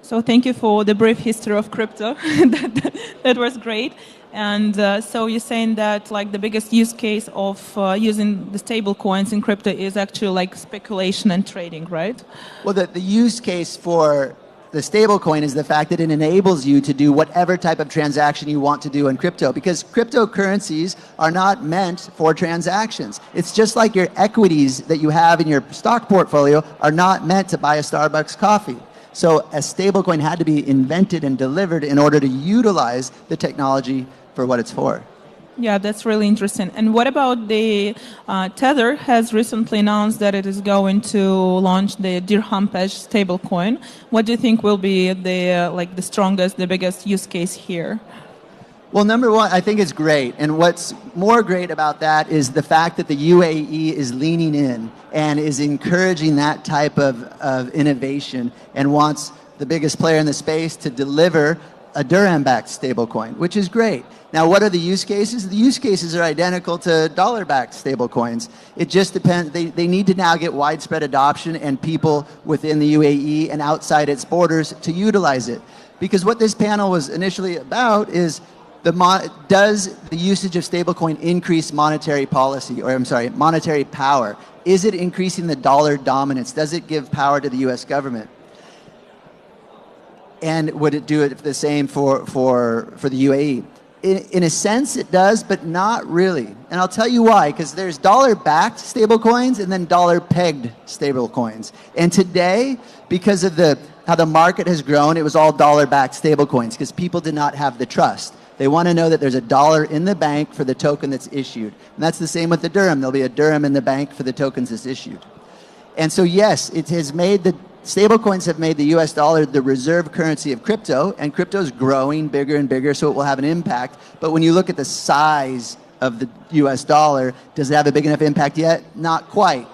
So thank you for the brief history of crypto. that was great. And so you're saying that like the biggest use case of using the stable coins in crypto is actually like speculation and trading, right? Well, the use case for the stablecoin is the fact that it enables you to do whatever type of transaction you want to do in crypto, because cryptocurrencies are not meant for transactions. It's just like your equities that you have in your stock portfolio are not meant to buy a Starbucks coffee. So a stablecoin had to be invented and delivered in order to utilize the technology for what it's for. Yeah, that's really interesting. And what about the Tether has recently announced that it is going to launch the Dirham Page stablecoin. What do you think will be the strongest, the biggest use case here? Well, #1, I think it's great. And what's more great about that is the fact that the UAE is leaning in and is encouraging that type of innovation and wants the biggest player in the space to deliver a dirham-backed stablecoin, which is great. Now, what are the use cases? The use cases are identical to dollar-backed stablecoins. It just depends. They need to now get widespread adoption and people within the UAE and outside its borders to utilize it. Because what this panel was initially about is does the usage of stablecoin increase monetary policy, or I'm sorry, monetary power? Is it increasing the dollar dominance? Does it give power to the US government? And would it do it the same for the UAE? In a sense, it does, but not really. And I'll tell you why, because there's dollar-backed stablecoins and then dollar-pegged stablecoins. And today, because of how the market has grown, it was all dollar-backed stablecoins because people did not have the trust. They want to know that there's a dollar in the bank for the token that's issued. And that's the same with the dirham. There'll be a dirham in the bank for the tokens that's issued. And so, yes, it has made stablecoins have made the US dollar the reserve currency of crypto, and crypto is growing bigger and bigger, so it will have an impact. But when you look at the size of the US dollar, does it have a big enough impact yet? Not quite.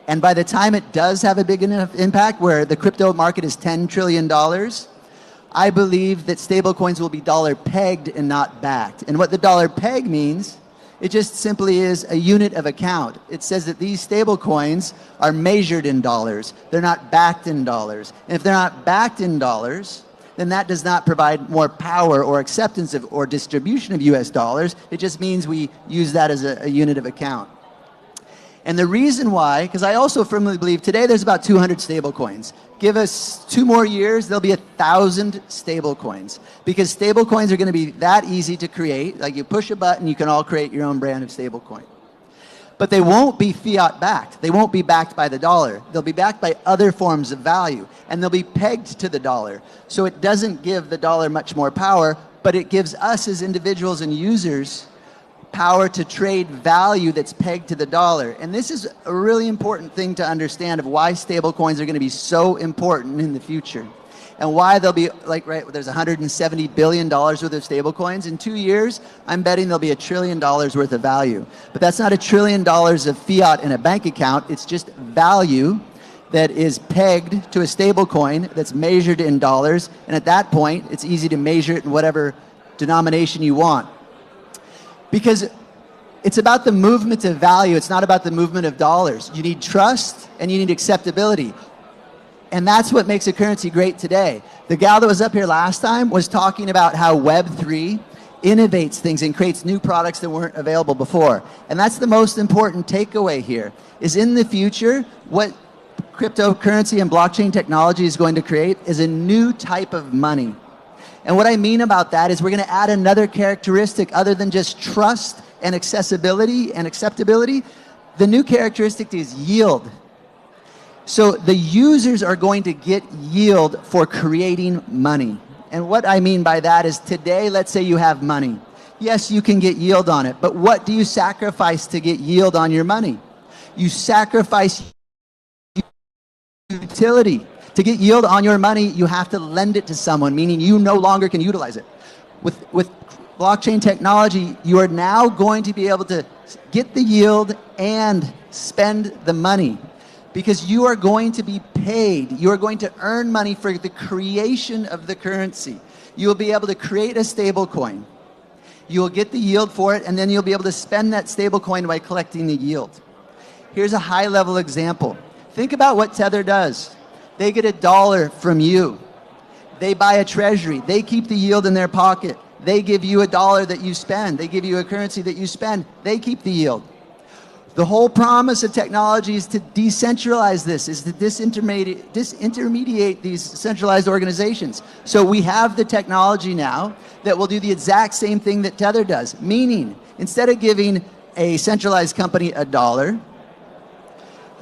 And by the time it does have a big enough impact, where the crypto market is $10 trillion, I believe that stablecoins will be dollar pegged and not backed. And what the dollar peg means, it just simply is a unit of account. It says that these stable coins are measured in dollars. They're not backed in dollars. And if they're not backed in dollars, then that does not provide more power or acceptance of or distribution of US dollars. It just means we use that as a unit of account. And the reason why, because I also firmly believe today there's about 200 stable coins. Give us 2 more years, there'll be 1,000 stable coins. Because stable coins are going to be that easy to create. Like you push a button, you can all create your own brand of stable coin. But they won't be fiat backed. They won't be backed by the dollar. They'll be backed by other forms of value. And they'll be pegged to the dollar. So it doesn't give the dollar much more power, but it gives us as individuals and users power to trade value that's pegged to the dollar. And this is a really important thing to understand of why stable coins are going to be so important in the future. And why they'll be, there's $170 billion worth of stable coins. In 2 years, I'm betting there'll be $1 trillion worth of value. But that's not $1 trillion of fiat in a bank account. It's just value that is pegged to a stable coin that's measured in dollars. And at that point, it's easy to measure it in whatever denomination you want. Because it's about the movement of value. It's not about the movement of dollars. You need trust and you need acceptability. And that's what makes a currency great today. The gal that was up here last time was talking about how Web3 innovates things and creates new products that weren't available before. And that's the most important takeaway here, is in the future, what cryptocurrency and blockchain technology is going to create is a new type of money. And what I mean about that is we're going to add another characteristic other than just trust and accessibility and acceptability. The new characteristic is yield. So the users are going to get yield for creating money. And what I mean by that is today, let's say you have money. Yes, you can get yield on it, but what do you sacrifice to get yield on your money? You sacrifice utility. To get yield on your money, you have to lend it to someone, meaning you no longer can utilize it. With blockchain technology, you are now going to be able to get the yield and spend the money, because you are going to be paid. You are going to earn money for the creation of the currency. You will be able to create a stable coin. You will get the yield for it, and then you'll be able to spend that stable coin by collecting the yield. Here's a high-level example. Think about what Tether does. They get $1 from you. They buy a treasury. They keep the yield in their pocket. They give you $1 that you spend. They give you a currency that you spend. They keep the yield. The whole promise of technology is to decentralize this, is to disintermediate these centralized organizations. So we have the technology now that will do the exact same thing that Tether does, meaning instead of giving a centralized company $1,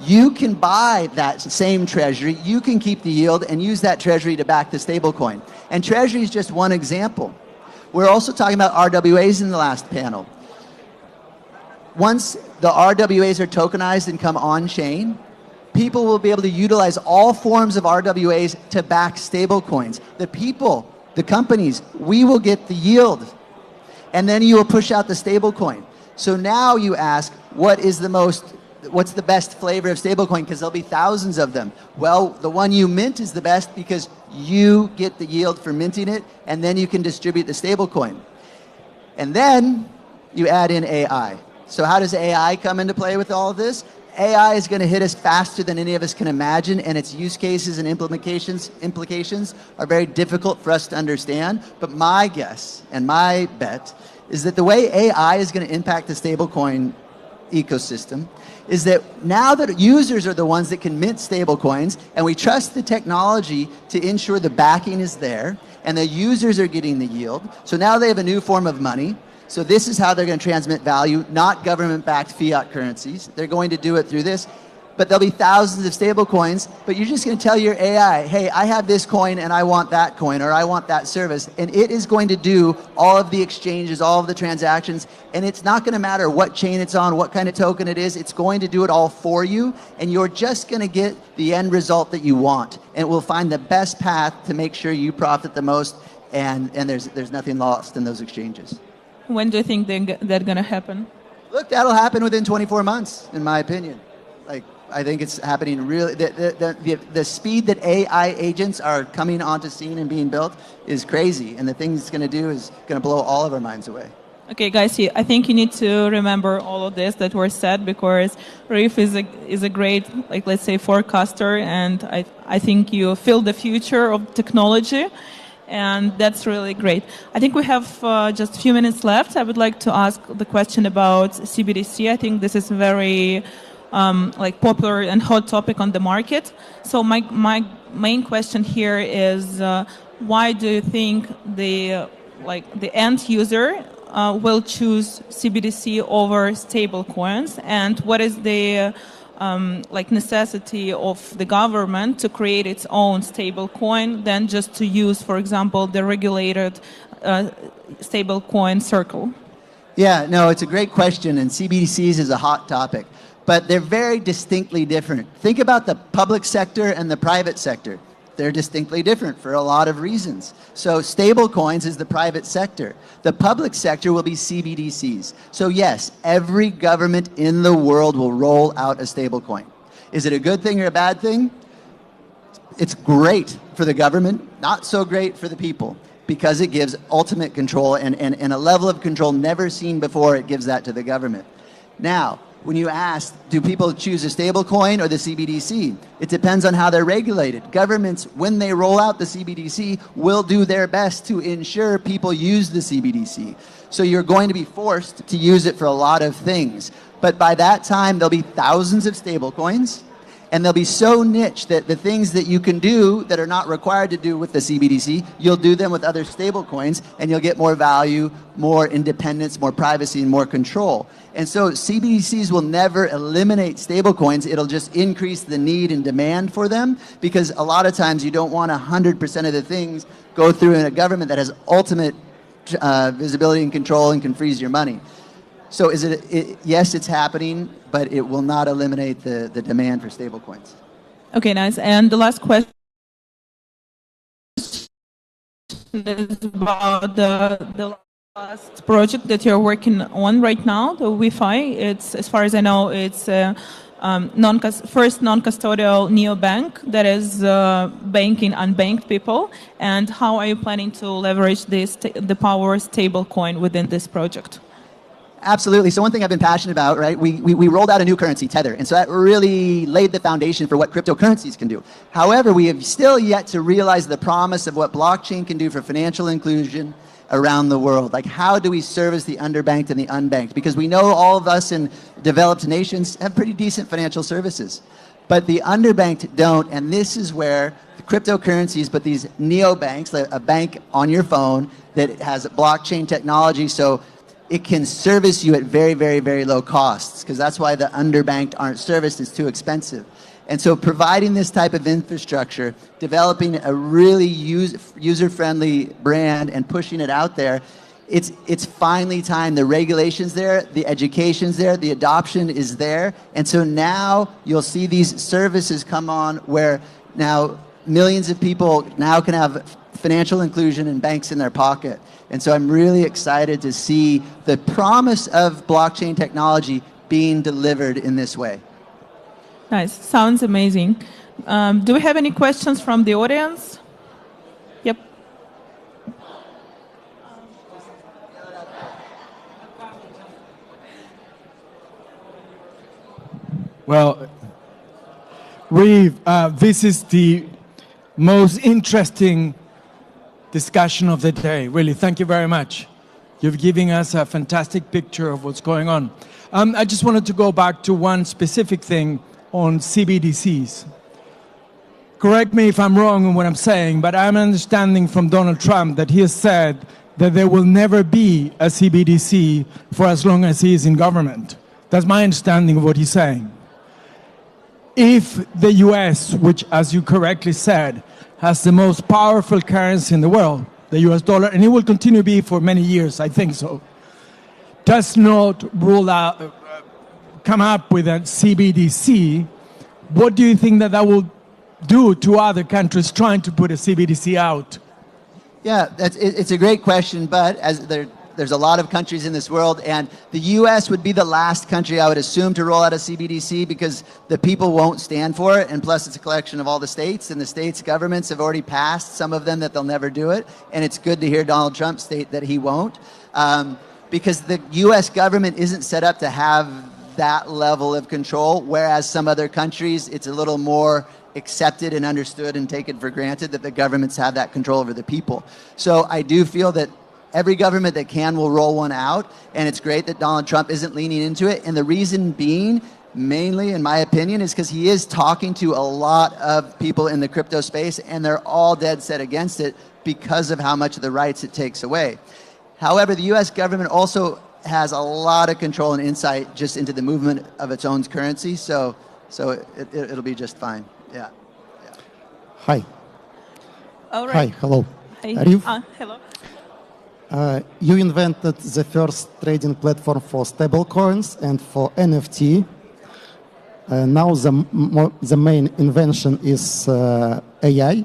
you can buy that same treasury, you can keep the yield and use that treasury to back the stablecoin. And treasury is just one example. We're also talking about RWAs in the last panel. Once the RWAs are tokenized and come on-chain, people will be able to utilize all forms of RWAs to back stablecoins. The people, the companies, we will get the yield. And then you will push out the stablecoin. So now you ask, what's the best flavor of stablecoin? Because there'll be thousands of them. Well, the one you mint is the best because you get the yield for minting it, and then you can distribute the stablecoin. And then you add in AI. So how does AI come into play with all of this? AI is going to hit us faster than any of us can imagine, and its use cases and implications are very difficult for us to understand. But my guess and my bet is that the way AI is going to impact the stablecoin ecosystem is that now that users are the ones that can mint stablecoins, and we trust the technology to ensure the backing is there, and the users are getting the yield. So now they have a new form of money. So this is how they're going to transmit value, not government-backed fiat currencies. They're going to do it through this. But there'll be thousands of stable coins, but you're just going to tell your AI, hey, I have this coin and I want that coin, or I want that service. And it is going to do all of the exchanges, all of the transactions. And it's not going to matter what chain it's on, what kind of token it is. It's going to do it all for you. And you're just going to get the end result that you want. And it will find the best path to make sure you profit the most. And there's nothing lost in those exchanges. When do you think that's going to happen? Look, that'll happen within 24 months, in my opinion. I think it's happening really. The speed that AI agents are coming onto scene and being built is crazy. And the thing it's going to do is going to blow all of our minds away. Okay, guys, I think you need to remember all of this that were said, because Riff is a great, let's say, forecaster. And I think you feel the future of technology. And that's really great. I think we have just a few minutes left. I would like to ask the question about CBDC. I think this is very popular and hot topic on the market. So my main question here is, why do you think the end user will choose CBDC over stable coins, and what is the necessity of the government to create its own stable coin than just to use, for example, the regulated stable coin circle? Yeah, no, it's a great question, and CBDCs is a hot topic, but they're very distinctly different. Think about the public sector and the private sector. They're distinctly different for a lot of reasons. So stable coins is the private sector. The public sector will be CBDCs. So yes, every government in the world will roll out a stable coin. Is it a good thing or a bad thing? It's great for the government, not so great for the people, because it gives ultimate control and a level of control never seen before. It gives that to the government. Now, when you ask, do people choose a stable coin or the CBDC? It depends on how they're regulated. Governments, when they roll out the CBDC, will do their best to ensure people use the CBDC. So you're going to be forced to use it for a lot of things. But by that time, there'll be thousands of stable coins, and they'll be so niche that the things that you can do that are not required to do with the CBDC, you'll do them with other stable coins, and you'll get more value, more independence, more privacy, and more control. And so CBDCs will never eliminate stable coins. It'll just increase the need and demand for them, because a lot of times you don't want 100% of the things go through in a government that has ultimate visibility and control and can freeze your money. So yes, it's happening, but it will not eliminate the demand for stablecoins. Okay, nice. And the last question is about the last project that you're working on right now, the Wi-Fi. It's, as far as I know, it's first non-custodial neobank that is banking unbanked people. And how are you planning to leverage the power stablecoin within this project? Absolutely. So one thing I've been passionate about, right? We rolled out a new currency, Tether, and so that really laid the foundation for what cryptocurrencies can do. However, we have still yet to realize the promise of what blockchain can do for financial inclusion around the world. Like, how do we service the underbanked and the unbanked? Because we know all of us in developed nations have pretty decent financial services, but the underbanked don't, and this is where the cryptocurrencies, but these neobanks, like a bank on your phone that has blockchain technology, so it can service you at very, very, very low costs, because that's why the underbanked aren't serviced. It's too expensive. And so providing this type of infrastructure, developing a really user-friendly brand and pushing it out there, it's finally time. The regulation's there, the education's there, the adoption is there. And so now you'll see these services come on where now millions of people now can have financial inclusion and banks in their pocket. And so I'm really excited to see the promise of blockchain technology being delivered in this way. Nice. Sounds amazing. Do we have any questions from the audience? Yep. Well, this is the most interesting discussion of the day. Really, thank you very much. You've given us a fantastic picture of what's going on. I just wanted to go back to one specific thing on CBDCs. Correct me if I'm wrong in what I'm saying, but I'm understanding from Donald Trump that he has said that there will never be a CBDC for as long as he is in government. That's my understanding of what he's saying. If the US, which, as you correctly said, has the most powerful currency in the world, the US dollar, and it will continue to be for many years, I think so, does not rule out, come up with a CBDC, what do you think that will do to other countries trying to put a CBDC out? Yeah, it's a great question, but as there's a lot of countries in this world, and the US would be the last country I would assume to roll out a CBDC because the people won't stand for it, and plus it's a collection of all the states, and the states' governments have already passed, some of them, that they'll never do it, and it's good to hear Donald Trump state that he won't, because the US government isn't set up to have that level of control, whereas some other countries, it's a little more accepted and understood and taken for granted that the governments have that control over the people. So I do feel that every government that can will roll one out, and it's great that Donald Trump isn't leaning into it. And the reason being, mainly in my opinion, is because he is talking to a lot of people in the crypto space, and they're all dead set against it because of how much of the rights it takes away. However, the US government also has a lot of control and insight just into the movement of its own currency, so it'll be just fine. Yeah. Hi. All right. Hi. Hello. Hi. Arif? Hello. You invented the first trading platform for stablecoins and for NFT. Now the main invention is AI.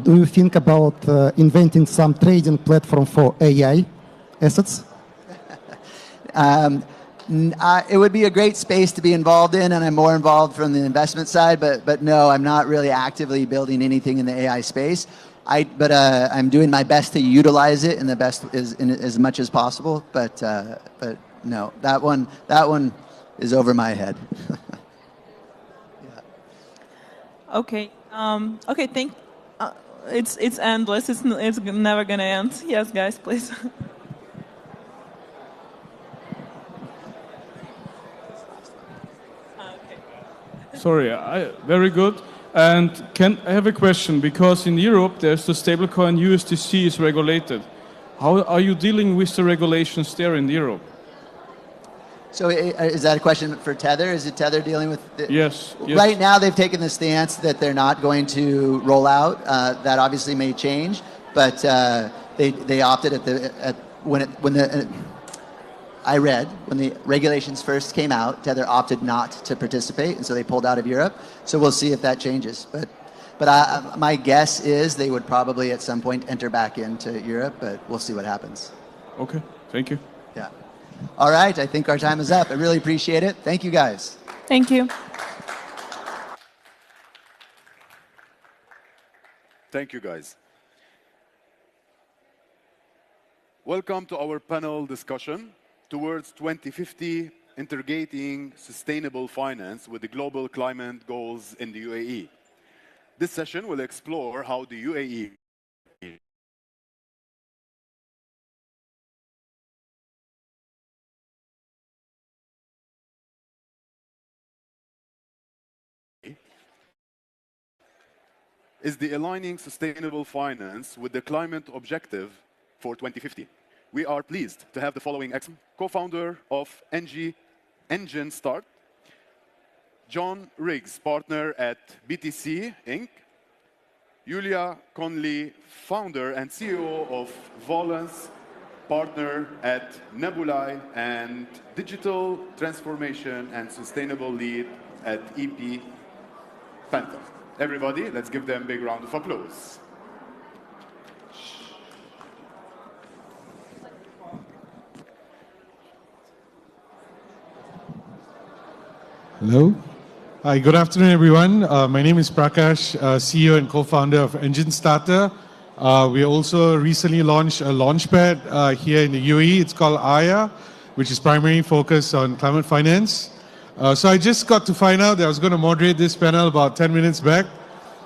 Do you think about inventing some trading platform for AI assets? It would be a great space to be involved in, and I'm more involved from the investment side, but no, I'm not really actively building anything in the AI space. But I'm doing my best to utilize it in the best as much as possible. But no, that one is over my head. Yeah. Okay. Okay. It's endless. It's never gonna end. Yes, guys, please. Sorry, very good. And I have a question, because in Europe there's the stablecoin USDC is regulated. How are you dealing with the regulations there in Europe? So is that a question for Tether? Is it Tether dealing with Yes. Right now they've taken the stance that they're not going to roll out. That obviously may change, but they opted I read when the regulations first came out, Tether opted not to participate, and so they pulled out of Europe. So we'll see if that changes. But my guess is they would probably at some point enter back into Europe, but we'll see what happens. Okay, thank you. Yeah. All right, I think our time is up. I really appreciate it. Thank you, guys. Thank you. Thank you, guys. Welcome to our panel discussion towards 2050, integrating sustainable finance with the global climate goals in the UAE. This session will explore how the UAE is the aligning sustainable finance with the climate objective for 2050. We are pleased to have the following co-founder of Engine Start, John Riggs, partner at BTC Inc., Julia Conley, founder and CEO of Volans, partner at Nebulae, and digital transformation and sustainable lead at EP Panther. Everybody, let's give them a big round of applause. Hello. Hi, good afternoon, everyone. My name is Prakash, CEO and co-founder of Engine Starter. We also recently launched a launchpad here in the UAE. It's called Aya, which is primarily focused on climate finance. So I just got to find out that I was going to moderate this panel about 10 minutes back.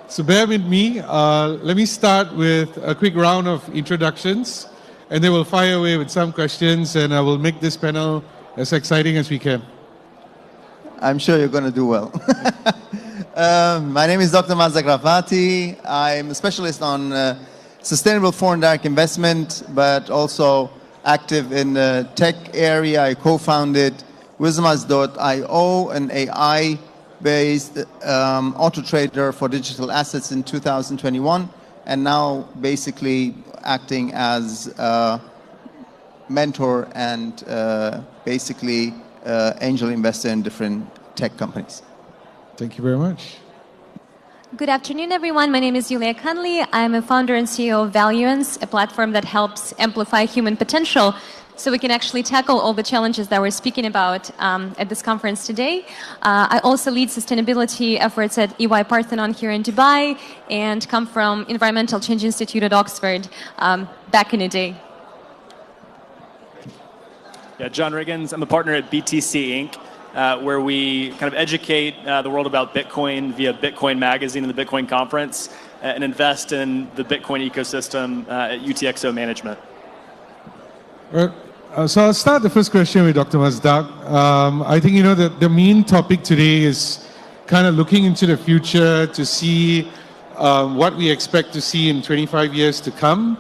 So bear with me. Let me start with a quick round of introductions, and then we'll fire away with some questions, and I will make this panel as exciting as we can. I'm sure you're going to do well. My name is Dr. Mazak Rafati. I'm a specialist on sustainable foreign direct investment, but also active in the tech area. I co-founded Wismas.io, an AI-based auto trader for digital assets in 2021, and now basically acting as a mentor and basically angel investor in different tech companies. Thank you very much. Good afternoon, everyone. My name is Julia Conley. I'm a founder and CEO of Valuance, a platform that helps amplify human potential so we can actually tackle all the challenges that we're speaking about at this conference today. I also lead sustainability efforts at EY Parthenon here in Dubai and come from Environmental Change Institute at Oxford back in the day. Yeah, John Riggins. I'm a partner at BTC Inc., where we kind of educate the world about Bitcoin via Bitcoin Magazine and the Bitcoin Conference, and invest in the Bitcoin ecosystem at UTXO Management. Right. So I'll start the first question with Dr. Mazdak. I think, you know, the main topic today is kind of looking into the future to see what we expect to see in 25 years to come.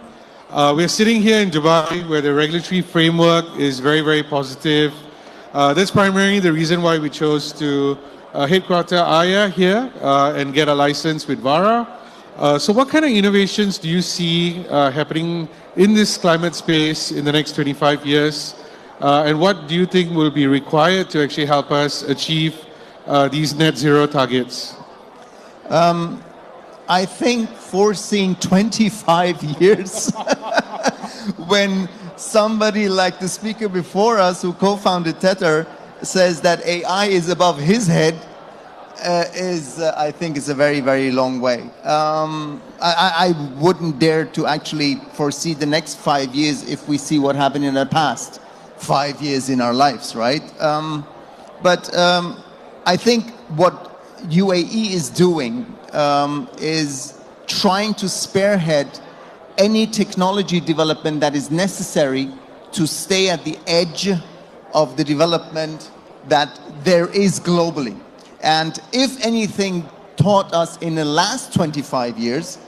We're sitting here in Dubai where the regulatory framework is very, very positive. That's primarily the reason why we chose to headquarter Aya here and get a license with VARA. So what kind of innovations do you see happening in this climate space in the next 25 years? And what do you think will be required to actually help us achieve these net zero targets? I think foreseeing 25 years when somebody like the speaker before us who co-founded Tether says that AI is above his head I think is a very, very long way. I wouldn't dare to actually foresee the next 5 years if we see what happened in the past 5 years in our lives, right? But I think what UAE is doing is trying to spearhead any technology development that is necessary to stay at the edge of the development that there is globally. And if anything taught us in the last 25 years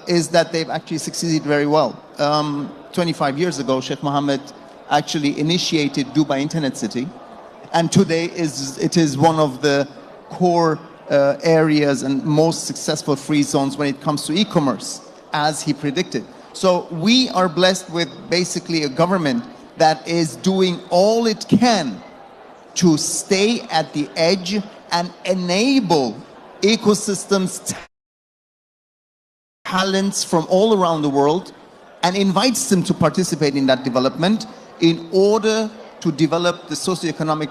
is that they've actually succeeded very well. 25 years ago, Sheikh Mohammed actually initiated Dubai Internet City, and today it is one of the core areas and most successful free zones when it comes to e-commerce, as he predicted. So we are blessed with basically a government that is doing all it can to stay at the edge and enable ecosystems, talents from all around the world, and invites them to participate in that development in order to develop the socioeconomic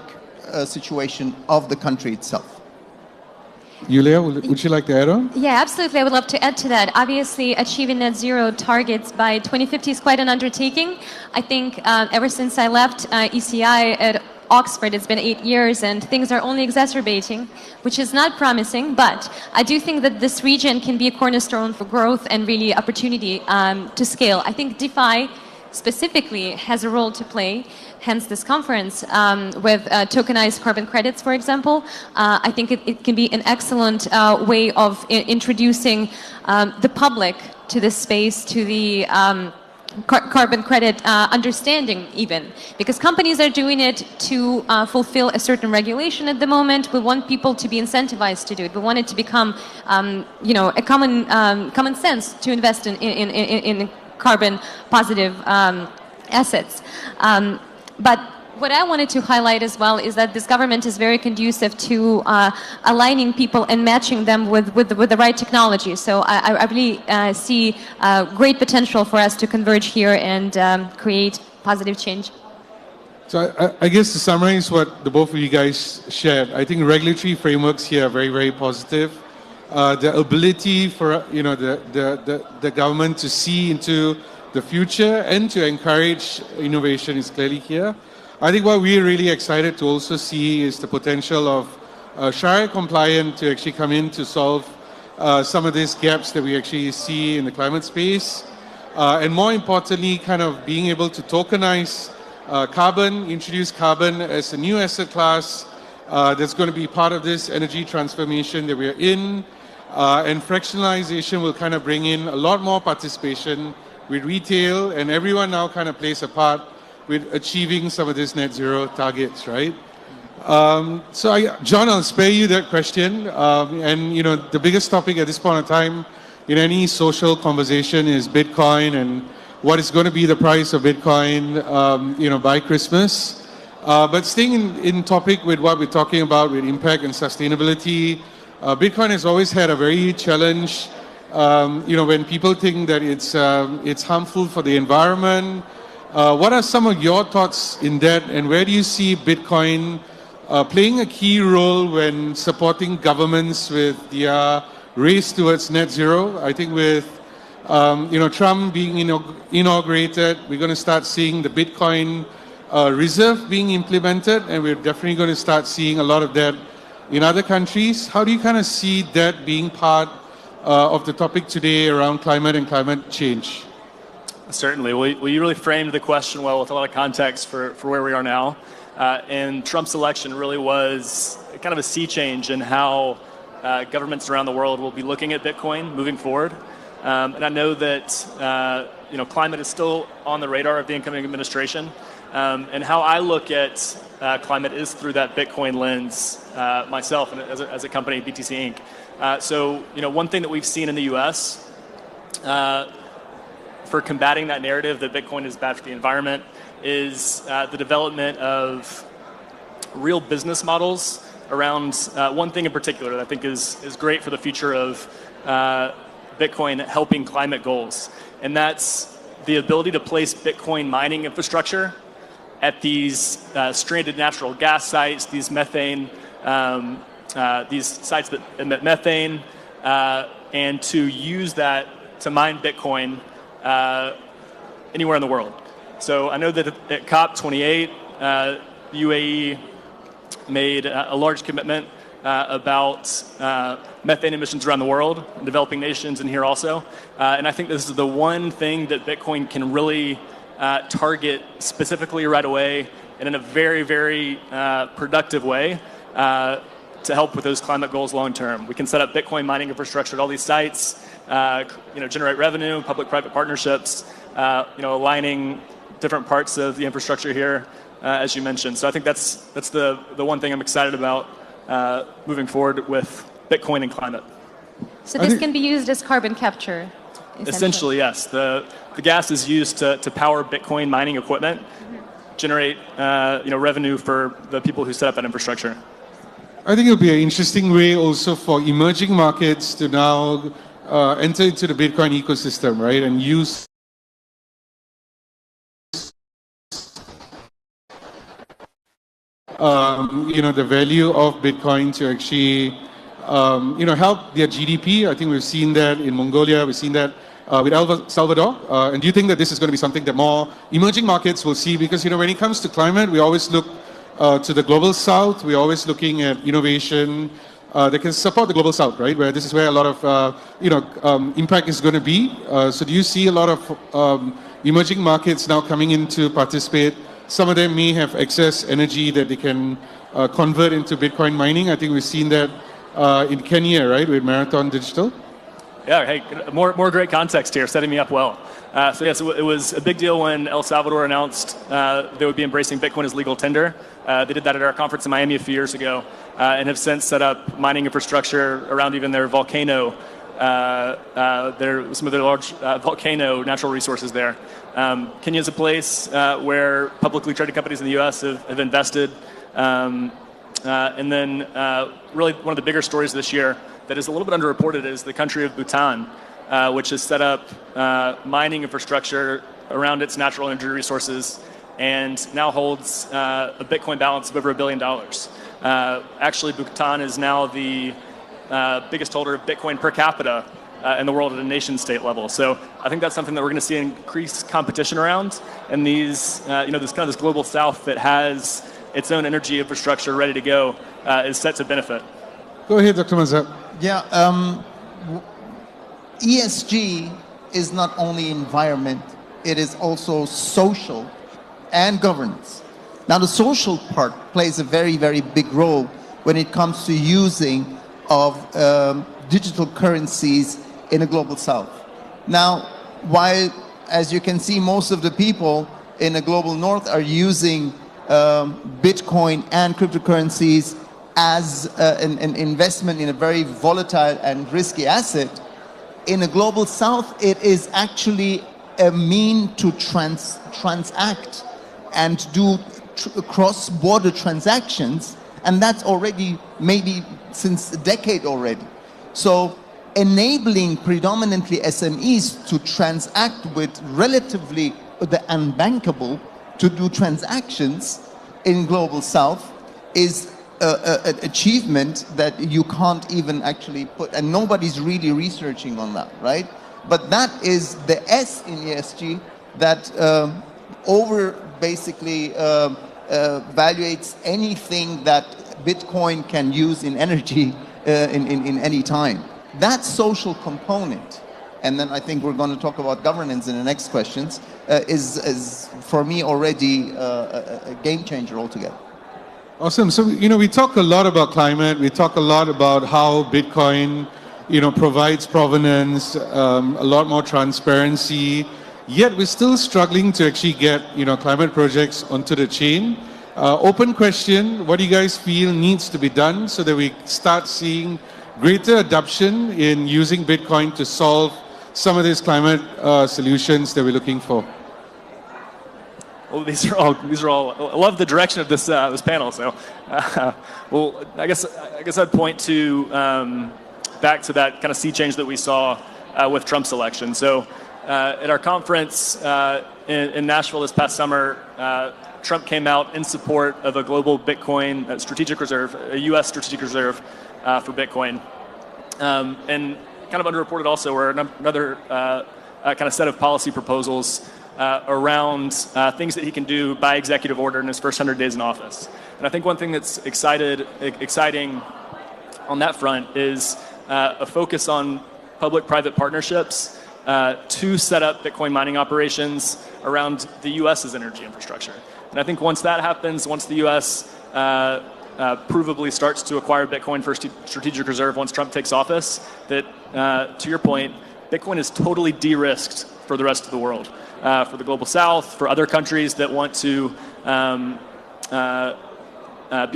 situation of the country itself. Yulia, would you like to add on? Yeah, absolutely. I would love to add to that. Obviously, achieving net zero targets by 2050 is quite an undertaking. I think ever since I left ECI at Oxford, it's been 8 years, and things are only exacerbating, which is not promising. But I do think that this region can be a cornerstone for growth and really opportunity to scale. I think DeFi specifically has a role to play, hence this conference with tokenized carbon credits, for example. I think it can be an excellent way of introducing the public to this space, to the carbon credit understanding even, because companies are doing it to fulfill a certain regulation at the moment. We want people to be incentivized to do it. We want it to become a common sense to invest in carbon positive assets. But what I wanted to highlight as well is that this government is very conducive to aligning people and matching them with the right technology. So I really see great potential for us to converge here and create positive change. So I guess to summarize what the both of you guys shared, I think regulatory frameworks here are very, very positive. The ability for the government to see into the future and to encourage innovation is clearly here. I think what we're really excited to also see is the potential of Shire compliant to actually come in to solve some of these gaps that we actually see in the climate space. And more importantly, kind of being able to tokenize carbon, introduce carbon as a new asset class that's going to be part of this energy transformation that we're in. And fractionalization will kind of bring in a lot more participation with retail, and everyone now kind of plays a part with achieving some of these net zero targets, right? John, I'll spare you that question. And the biggest topic at this point in time in any social conversation is Bitcoin and what is going to be the price of Bitcoin, by Christmas. But staying in topic with what we're talking about with impact and sustainability, Bitcoin has always had a very challenge. When people think that it's harmful for the environment, what are some of your thoughts in that, and where do you see Bitcoin playing a key role when supporting governments with their race towards net zero? I think with Trump being inaugurated, we're going to start seeing the Bitcoin reserve being implemented, and we're definitely going to start seeing a lot of that in other countries. How do you kind of see that being part of the topic today around climate and climate change? Certainly. Well, you really framed the question well with a lot of context for where we are now. And Trump's election really was kind of a sea change in how governments around the world will be looking at Bitcoin moving forward. And I know that climate is still on the radar of the incoming administration. And how I look at climate is through that Bitcoin lens myself and as a company, BTC Inc. So one thing that we've seen in the U.S. For combating that narrative that Bitcoin is bad for the environment is the development of real business models around one thing in particular that I think is great for the future of Bitcoin helping climate goals. And that's the ability to place Bitcoin mining infrastructure at these stranded natural gas sites, these methane, these sites that emit methane, and to use that to mine Bitcoin anywhere in the world. So I know that at COP28, UAE made a large commitment about methane emissions around the world, developing nations, and here also. And I think this is the one thing that Bitcoin can really target specifically right away and in a very, very productive way to help with those climate goals long term. We can set up Bitcoin mining infrastructure at all these sites, generate revenue, public-private partnerships, aligning different parts of the infrastructure here, as you mentioned. So I think that's the one thing I'm excited about moving forward with Bitcoin and climate. So this can be used as carbon capture. Essentially, yes. The gas is used to power Bitcoin mining equipment. generate revenue for the people who set up that infrastructure. I think it'll be an interesting way also for emerging markets to now enter into the Bitcoin ecosystem, right, and use the value of Bitcoin to actually help their GDP. I think we've seen that in Mongolia, we've seen that with El Salvador. And do you think that this is going to be something that more emerging markets will see? Because when it comes to climate, we always look to the global south. We're always looking at innovation that can support the global south, right? Where this is where a lot of impact is going to be. So do you see a lot of emerging markets now coming in to participate? Some of them may have excess energy that they can convert into Bitcoin mining. I think we've seen that in Kenya, right, with Marathon Digital. Yeah, hey, more great context here, setting me up well. So it was a big deal when El Salvador announced they would be embracing Bitcoin as legal tender. They did that at our conference in Miami a few years ago, and have since set up mining infrastructure around even their volcano, some of their large volcano natural resources there. Kenya is a place where publicly traded companies in the U.S. have invested. And then really one of the bigger stories this year that is a little bit underreported is the country of Bhutan, which has set up mining infrastructure around its natural energy resources and now holds a Bitcoin balance of over $1 billion. Actually, Bhutan is now the biggest holder of Bitcoin per capita in the world at a nation state level. So I think that's something that we're going to see increased competition around, and this global south that has its own energy infrastructure ready to go is set to benefit. Go ahead, Dr. Mazhab. Yeah, ESG is not only environment, it is also social and governance. Now, the social part plays a very, very big role when it comes to using of digital currencies in a global south. Now, while, as you can see, most of the people in the global north are using Bitcoin and cryptocurrencies as an investment in a very volatile and risky asset, in a global south, it is actually a mean to transact and do cross-border transactions, and that's already maybe since a decade already. So enabling predominantly SMEs to transact with relatively the unbankable to do transactions in global south is an achievement that you can't even actually put, and nobody's really researching on that, right? But that is the S in ESG that basically evaluates anything that Bitcoin can use in energy in any time. That social component, and then I think we're going to talk about governance in the next questions, is for me already a game changer altogether. Awesome. So, we talk a lot about climate. We talk a lot about how Bitcoin, provides provenance, a lot more transparency. Yet we're still struggling to actually get, climate projects onto the chain. Open question, what do you guys feel needs to be done so that we start seeing greater adoption in using Bitcoin to solve some of these climate solutions that we're looking for? Well, these are all. I love the direction of this panel. So, well, I guess I'd point to back to that kind of sea change that we saw with Trump's election. So, at our conference in Nashville this past summer, Trump came out in support of a global Bitcoin strategic reserve, a U.S. strategic reserve for Bitcoin, and kind of underreported also were another kind of set of policy proposals around things that he can do by executive order in his first 100 days in office. And I think one thing that's exciting on that front is a focus on public-private partnerships to set up Bitcoin mining operations around the U.S.'s energy infrastructure. And I think once that happens, once the U.S. Provably starts to acquire Bitcoin for strategic reserve once Trump takes office, that, to your point, Bitcoin is totally de-risked for the rest of the world. For the global south, for other countries that want to be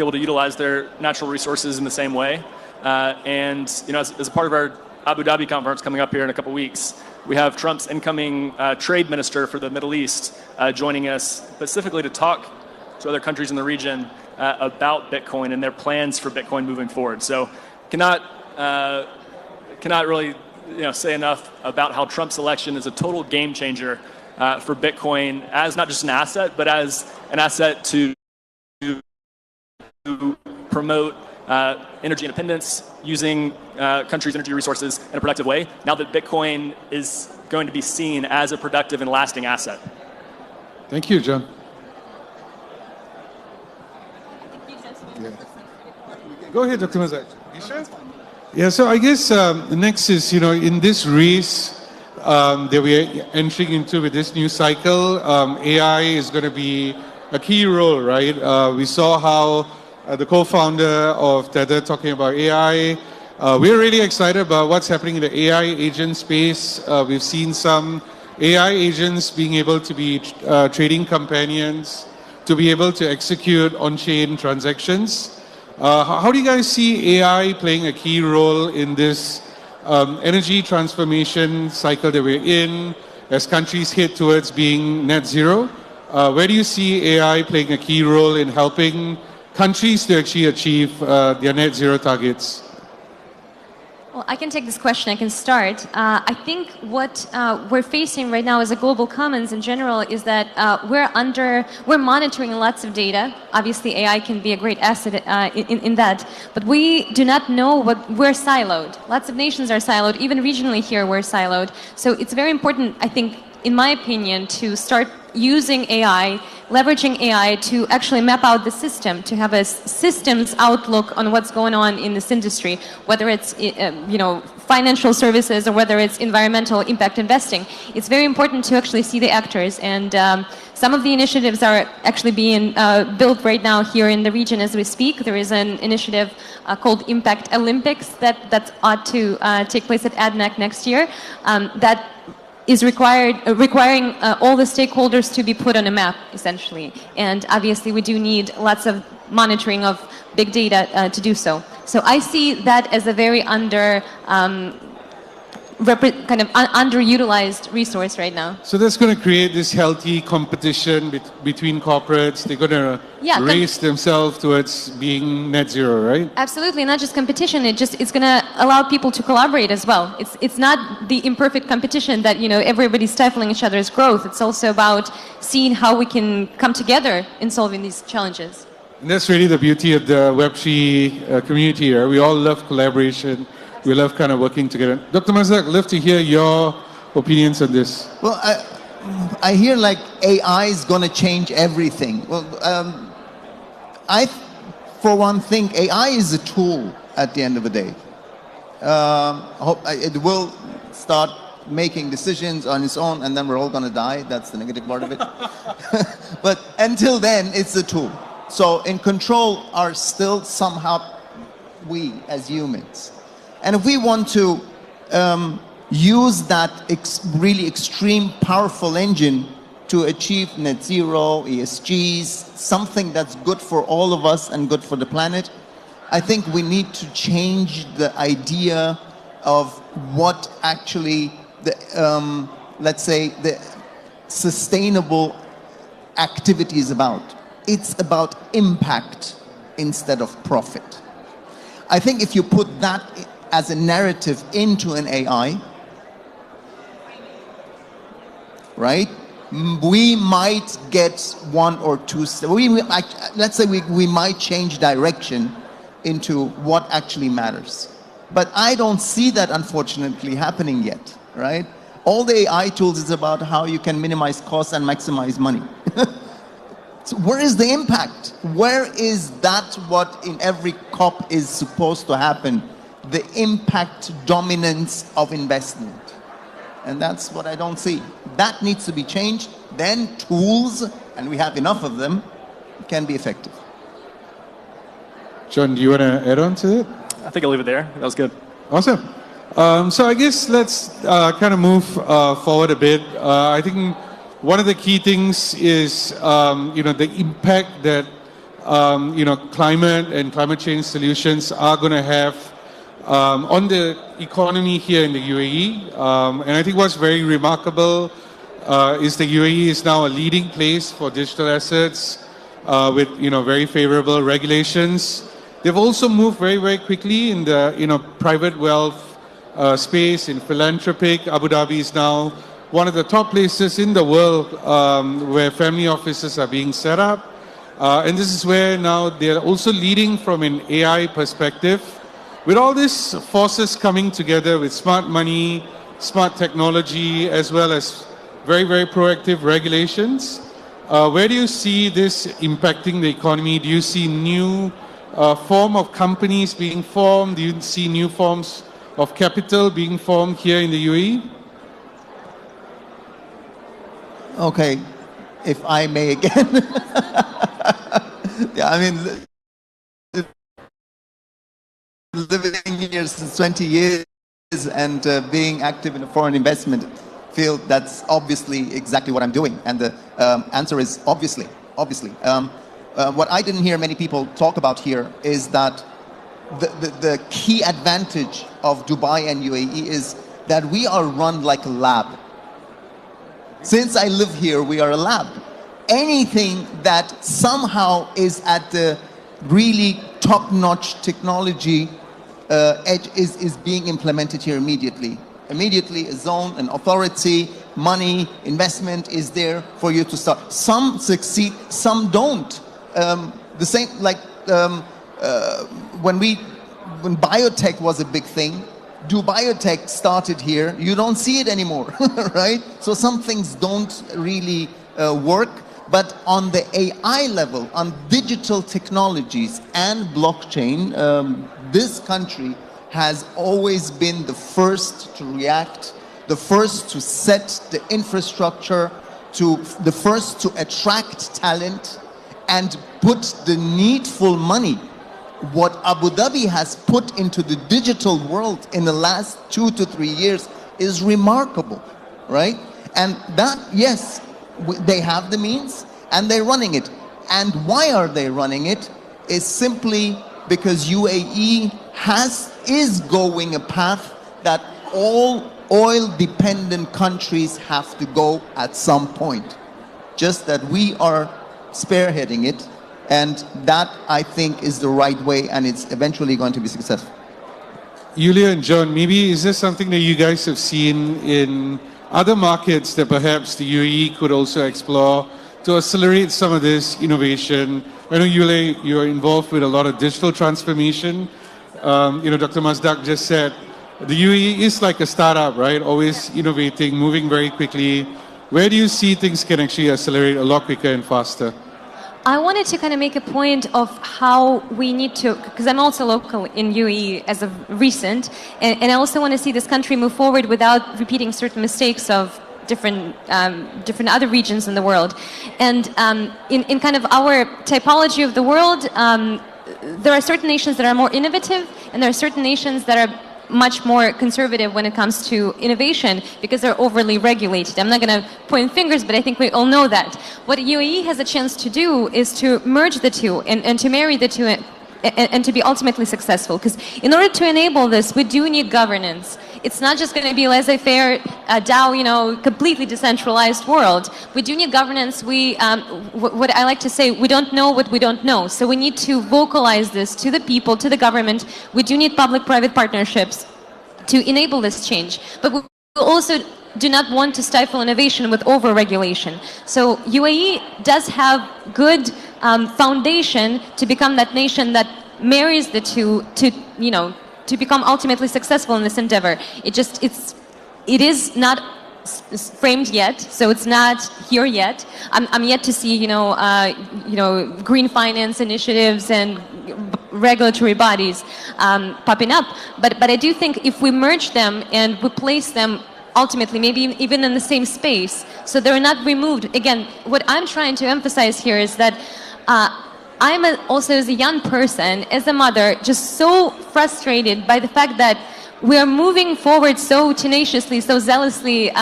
able to utilize their natural resources in the same way. And as a part of our Abu Dhabi conference coming up here in a couple weeks. We have Trump's incoming trade minister for the Middle East joining us specifically to talk to other countries in the region about Bitcoin and their plans for Bitcoin moving forward. So cannot really say enough about how Trump's election is a total game changer for Bitcoin as not just an asset, but as an asset to promote energy independence using countries' energy resources in a productive way, now that Bitcoin is going to be seen as a productive and lasting asset. Thank you, John. Go ahead, Dr. Mazak. You sure? Yeah, so I guess next is, in this race that we're entering into with this new cycle, AI is going to be a key role, right? We saw how the co-founder of Tether talking about AI. We're really excited about what's happening in the AI agent space. We've seen some AI agents being able to be trading companions, to be able to execute on-chain transactions. How do you guys see AI playing a key role in this energy transformation cycle that we're in as countries head towards being net zero? Where do you see AI playing a key role in helping countries to actually achieve their net zero targets? Well, I can take this question. I can start. I think what we're facing right now as a global commons in general is that we're monitoring lots of data. Obviously, AI can be a great asset in that, but we do not know we're siloed. Lots of nations are siloed. Even regionally here, we're siloed. So it's very important, I think, in my opinion, to start using AI, leveraging AI to actually map out the system, to have a systems outlook on what's going on in this industry, whether it's financial services or whether it's environmental impact investing. It's very important to actually see the actors, and some of the initiatives are actually being built right now here in the region as we speak. There is an initiative called Impact Olympics that ought to take place at ADNAC next year. That is requiring all the stakeholders to be put on a map, essentially. And obviously, we do need lots of monitoring of big data to do so. So I see that as a very underutilized resource right now. So that's going to create this healthy competition between corporates. They're going to race themselves towards being net zero, right? Absolutely, not just competition. It's going to allow people to collaborate as well. It's not the imperfect competition that everybody's stifling each other's growth. It's also about seeing how we can come together in solving these challenges. And that's really the beauty of the Web3 community here. We all love collaboration. We love kind of working together. Dr. Mazak, I'd love to hear your opinions on this. Well, I hear like AI is going to change everything. Well, I, for one, think AI is a tool at the end of the day. It will start making decisions on its own, and then we're all going to die. That's the negative part of it. But until then, it's a tool. So in control are still somehow we as humans. And if we want to use that really extreme powerful engine to achieve net zero, ESGs, something that's good for all of us and good for the planet, I think we need to change the idea of what actually let's say the sustainable activity is about. It's about impact instead of profit. I think if you put that as a narrative into an AI, right, we might get one or two, let's say we might change direction into what actually matters. But I don't see that, unfortunately, happening yet, right? All the AI tools is about how you can minimize costs and maximize money. So where is the impact? Where is that what in every COP is supposed to happen? The impact dominance of investment. And that's what I don't see. That needs to be changed. Then tools, and we have enough of them, can be effective. John, do you want to add on to it? I think I'll leave it there. That was good. Awesome. So I guess let's kind of move forward a bit. I think one of the key things is, the impact that, climate and climate change solutions are going to have on the economy here in the UAE. And I think what's very remarkable is the UAE is now a leading place for digital assets with very favorable regulations. They've also moved very, very quickly in the private wealth space, in philanthropic. Abu Dhabi is now one of the top places in the world where family offices are being set up. And this is where now they're also leading from an AI perspective. With all these forces coming together with smart money, smart technology, as well as very, very proactive regulations, where do you see this impacting the economy? Do you see new form of companies being formed? Do you see new forms of capital being formed here in the UAE? Okay, if I may again. Yeah, I mean, living here since 20 years and being active in a foreign investment field, that's obviously exactly what I'm doing. And the answer is obviously. What I didn't hear many people talk about here is that the key advantage of Dubai and UAE is that we are run like a lab. Since I live here, we are a lab. Anything that somehow is at the really top-notch technology edge is being implemented here immediately. Immediately, a zone, an authority, money, investment is there for you to start. Some succeed, some don't. The same, like when biotech was a big thing, biotech started here, you don't see it anymore, right? So some things don't really work. But on the AI level, on digital technologies and blockchain, this country has always been the first to react, the first to set the infrastructure, the first to attract talent and put the needful money. What Abu Dhabi has put into the digital world in the last 2 to 3 years is remarkable, right? And that, yes, they have the means and they're running it. And why are they running it? Is simply because UAE is going a path that all oil-dependent countries have to go at some point. Just that we are spearheading it, and that, I think, is the right way, and it's eventually going to be successful. Yulia and John, maybe is this something that you guys have seen in other markets that perhaps the UAE could also explore to accelerate some of this innovation? I know, Yulia, you're involved with a lot of digital transformation. Dr. Mazdak just said, the UAE is like a startup, right? Always innovating, moving very quickly. Where do you see things can actually accelerate a lot quicker and faster? I wanted to kind of make a point of how we need to, because I'm also local in UAE as of recent, and I also want to see this country move forward without repeating certain mistakes of different other regions in the world. And in kind of our typology of the world, there are certain nations that are more innovative, and there are certain nations that are much more conservative when it comes to innovation because they're overly regulated. I'm not going to point fingers, but I think we all know that. What UAE has a chance to do is to merge the two and to marry the two and to be ultimately successful. Because in order to enable this, we do need governance. It's not just going to be laissez-faire, DAO, completely decentralized world. We do need governance. What I like to say, we don't know what we don't know. So we need to vocalize this to the people, to the government. We do need public-private partnerships to enable this change. But we also do not want to stifle innovation with over-regulation. So UAE does have good foundation to become that nation that marries the two to become ultimately successful in this endeavor. It is not framed yet, so it's not here yet. I'm yet to see green finance initiatives and regulatory bodies popping up. But I do think if we merge them and we place them ultimately maybe even in the same space, so they're not removed. Again, what I'm trying to emphasize here is that I'm also, as a young person, as a mother, just so frustrated by the fact that we are moving forward so tenaciously, so zealously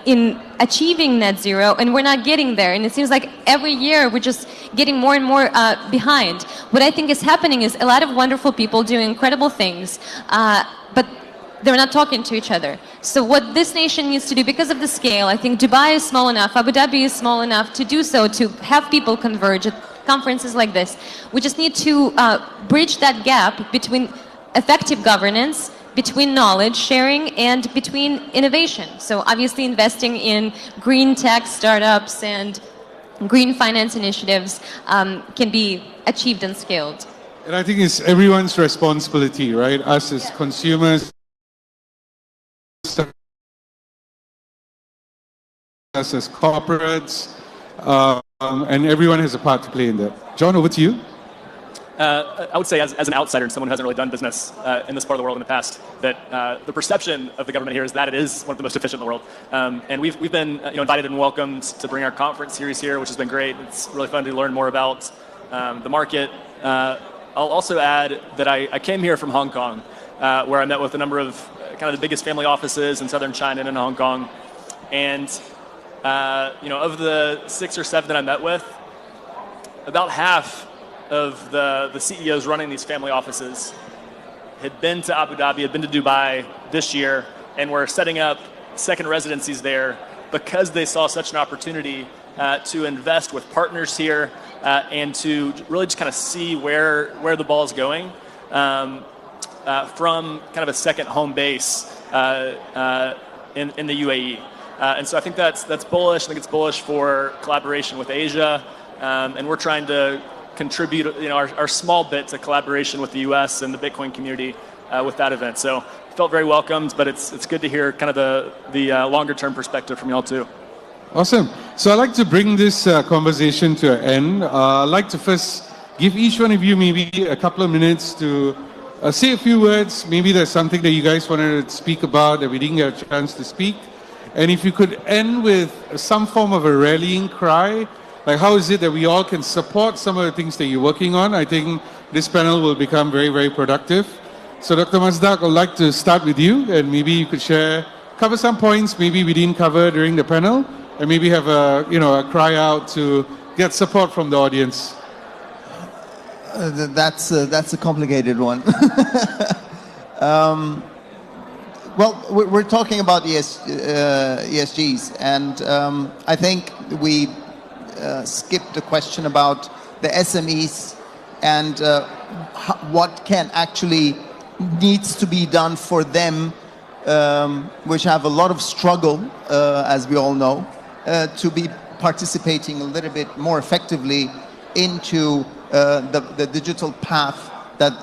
in achieving net zero, and we're not getting there. And it seems like every year we're just getting more and more behind. What I think is happening is a lot of wonderful people doing incredible things, but they're not talking to each other. So what this nation needs to do, because of the scale, I think Dubai is small enough, Abu Dhabi is small enough to do so, to have people converge at conferences like this. We just need to bridge that gap between effective governance, between knowledge sharing, and between innovation. So obviously investing in green tech startups and green finance initiatives can be achieved and scaled. And I think it's everyone's responsibility, right? Us as consumers, us as corporates, and everyone has a part to play in that. John, over to you. I would say, as an outsider and someone who hasn't really done business in this part of the world in the past, that the perception of the government here is that it is one of the most efficient in the world. And we've been invited and welcomed to bring our conference series here, which has been great. It's really fun to learn more about the market. I'll also add that I came here from Hong Kong, where I met with a number of kind of the biggest family offices in southern China and in Hong Kong. And of the 6 or 7 that I met with, about half of the CEOs running these family offices had been to Abu Dhabi, had been to Dubai this year, and were setting up second residencies there because they saw such an opportunity to invest with partners here and to really just kind of see where the ball is going from kind of a second home base in the UAE. And so I think that's bullish. I think it's bullish for collaboration with Asia, and we're trying to contribute our small bit to collaboration with the US and the Bitcoin community with that event. So felt very welcomed, but it's good to hear kind of the longer term perspective from y'all too. Awesome. So I'd like to bring this conversation to an end. I'd like to first give each one of you maybe a couple of minutes to say a few words. Maybe there's something that you guys wanted to speak about that we didn't get a chance to speak. And if you could end with some form of a rallying cry, like how is it that we all can support some of the things that you're working on? I think this panel will become very, very productive. So Dr. Mazdak, I'd like to start with you, and maybe you could cover some points maybe we didn't cover during the panel, and maybe have a cry out to get support from the audience. That's a complicated one. Well, we're talking about ESGs, and I think we skipped the question about the SMEs and what can actually needs to be done for them, which have a lot of struggle, as we all know, to be participating a little bit more effectively into the digital path that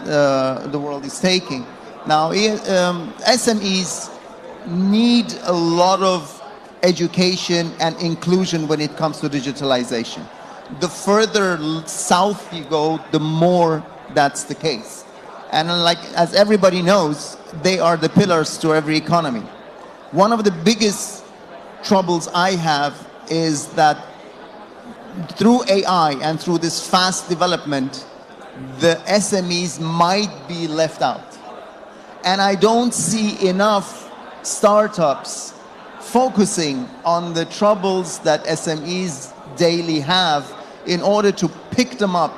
the world is taking. Now, SMEs need a lot of education and inclusion when it comes to digitalization. The further south you go, the more that's the case. And as everybody knows, they are the pillars to every economy. One of the biggest troubles I have is that through AI and through this fast development, the SMEs might be left out. And I don't see enough startups focusing on the troubles that SMEs daily have in order to pick them up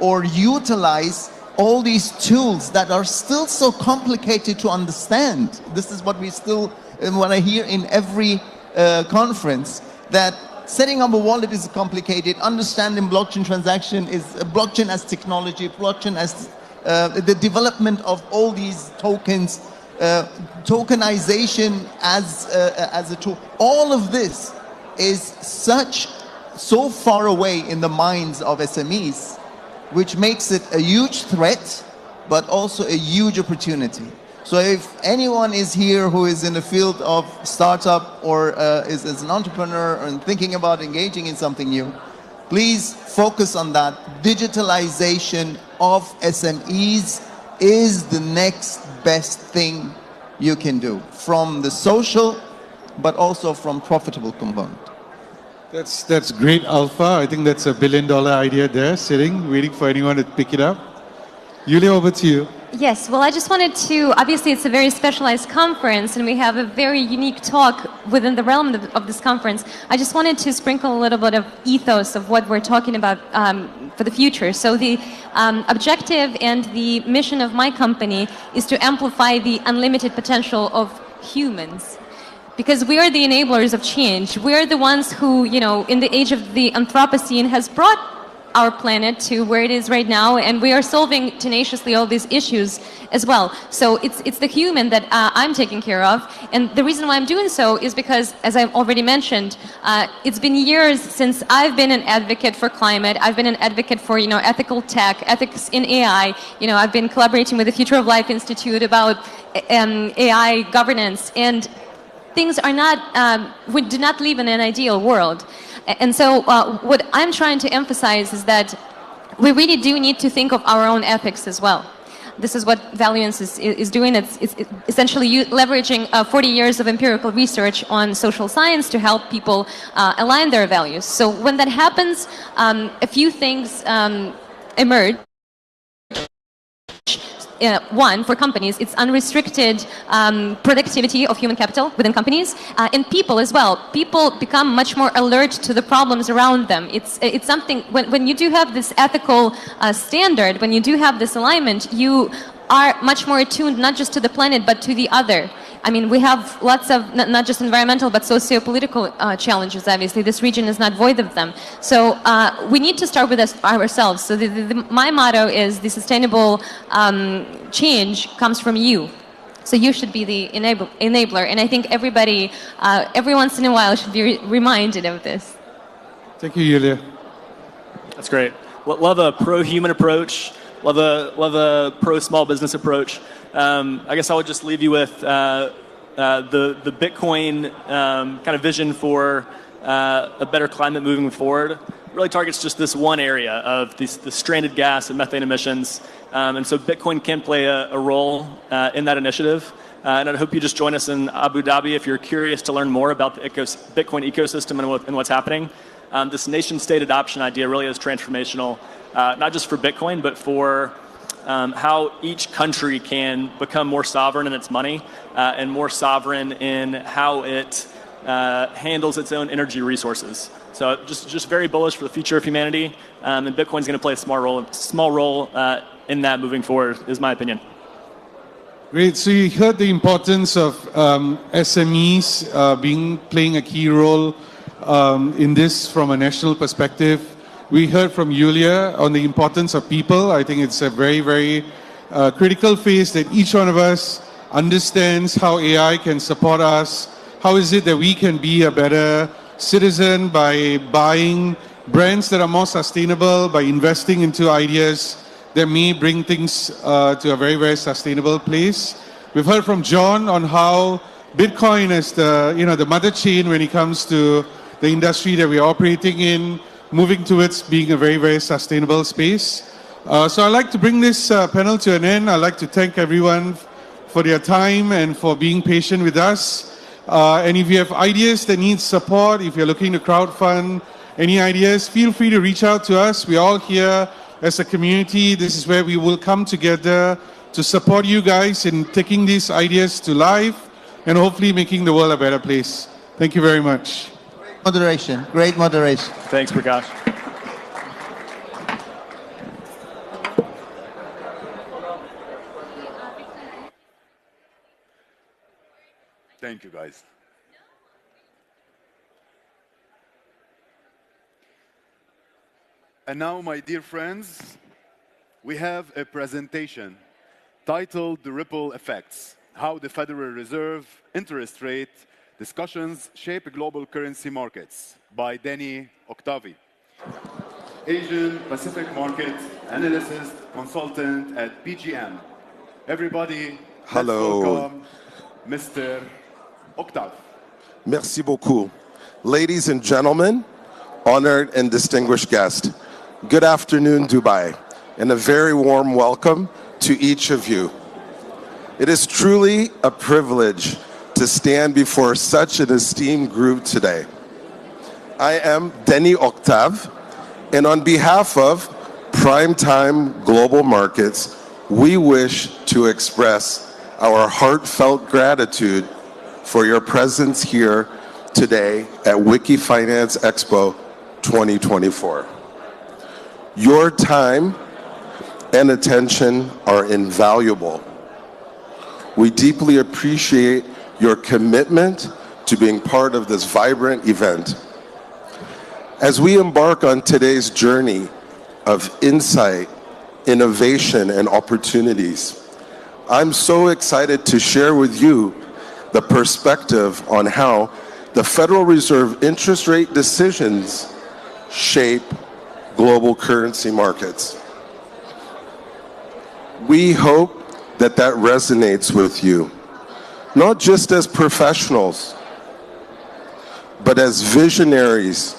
or utilize all these tools that are still so complicated to understand. This is what we still want to hear in every conference, that setting up a wallet is complicated, understanding blockchain transaction is blockchain as technology, blockchain as the development of all these tokens, tokenization as a tool. All of this is so far away in the minds of SMEs, which makes it a huge threat, but also a huge opportunity. So if anyone is here who is in the field of startup or is an entrepreneur and thinking about engaging in something new, please focus on that. Digitalization of SMEs is the next best thing you can do, from the social, but also from profitable component. That's great, Alpha. I think that's $1 billion idea there, sitting, waiting for anyone to pick it up. Yulia, over to you. Yes, well, I just wanted to, obviously it's a very specialized conference and we have a very unique talk within the realm of this conference. I just wanted to sprinkle a little bit of ethos of what we're talking about for the future. So the objective and the mission of my company is to amplify the unlimited potential of humans. Because we are the enablers of change. We are the ones who, you know, in the age of the Anthropocene has brought our planet to where it is right now, and we are solving tenaciously all these issues as well. So it's the human that I'm taking care of, and the reason why I'm doing so is because, as I've already mentioned, it's been years since I've been an advocate for climate. I've been an advocate for, you know, ethical tech, ethics in AI. You know, I've been collaborating with the Future of Life Institute about AI governance, and things are not, we do not live in an ideal world. And so what I'm trying to emphasize is that we really do need to think of our own ethics as well. This is what Valuance is doing. It's essentially leveraging 40 years of empirical research on social science to help people align their values. So when that happens, a few things emerge. One, for companies, it's unrestricted productivity of human capital within companies, and people as well. People become much more alert to the problems around them. It's something, when you do have this ethical standard, when you do have this alignment, you are much more attuned not just to the planet, but to the other. I mean, we have lots of, not just environmental, but socio-political challenges, obviously. This region is not void of them. So we need to start with ourselves. So my motto is the sustainable change comes from you. So you should be the enabler. And I think everybody, every once in a while, should be reminded of this. Thank you, Yulia. That's great. Love a pro-human approach. Love a pro-small business approach. I guess I would just leave you with the Bitcoin kind of vision for a better climate moving forward. It really targets just this one area of the stranded gas and methane emissions. And so Bitcoin can play a role in that initiative. And I hope you just join us in Abu Dhabi if you're curious to learn more about the Bitcoin ecosystem and what's happening. This nation-state adoption idea really is transformational, not just for Bitcoin, but for how each country can become more sovereign in its money and more sovereign in how it handles its own energy resources. So just very bullish for the future of humanity, and Bitcoin's going to play a small role in that moving forward, is my opinion. Great. So you heard the importance of SMEs playing a key role in this from a national perspective. We heard from Yulia on the importance of people. I think it's a very, very critical phase that each one of us understands how AI can support us. How is it that we can be a better citizen by buying brands that are more sustainable, by investing into ideas that may bring things to a very, very sustainable place. We've heard from John on how Bitcoin is the mother chain when it comes to the industry that we're operating in, moving towards being a very, very sustainable space. So I'd like to bring this panel to an end. I'd like to thank everyone for their time and for being patient with us. And if you have ideas that need support, if you're looking to crowdfund any ideas, feel free to reach out to us. We're all here as a community. This is where we will come together to support you guys in taking these ideas to life and hopefully making the world a better place. Thank you very much. Moderation, great moderation. Thanks, Prakash. Thank you, guys. And now, my dear friends, we have a presentation titled The Ripple Effects, How the Federal Reserve Interest Rate Discussions Shape Global Currency Markets by Danny Octavi, Asian Pacific Market Analyst Consultant at PGM. Everybody, hello. Let's welcome Mr. Octav. Merci beaucoup. Ladies and gentlemen, honored and distinguished guests, good afternoon, Dubai, and a very warm welcome to each of you. It is truly a privilege to stand before such an esteemed group today. I am Danny Octav, and on behalf of Primetime Global Markets, we wish to express our heartfelt gratitude for your presence here today at Wiki Finance Expo 2024. Your time and attention are invaluable. We deeply appreciate your commitment to being part of this vibrant event. As we embark on today's journey of insight, innovation, and opportunities, I'm so excited to share with you the perspective on how the Federal Reserve interest rate decisions shape global currency markets. We hope that that resonates with you, not just as professionals, but as visionaries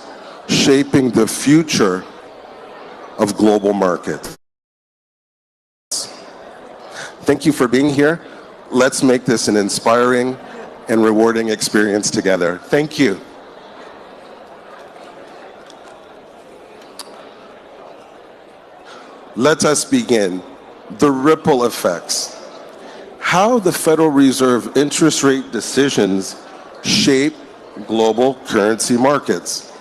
shaping the future of global markets. Thank you for being here. Let's make this an inspiring and rewarding experience together. Thank you. Let us begin. The ripple effects. How the Federal Reserve interest rate decisions shape global currency markets.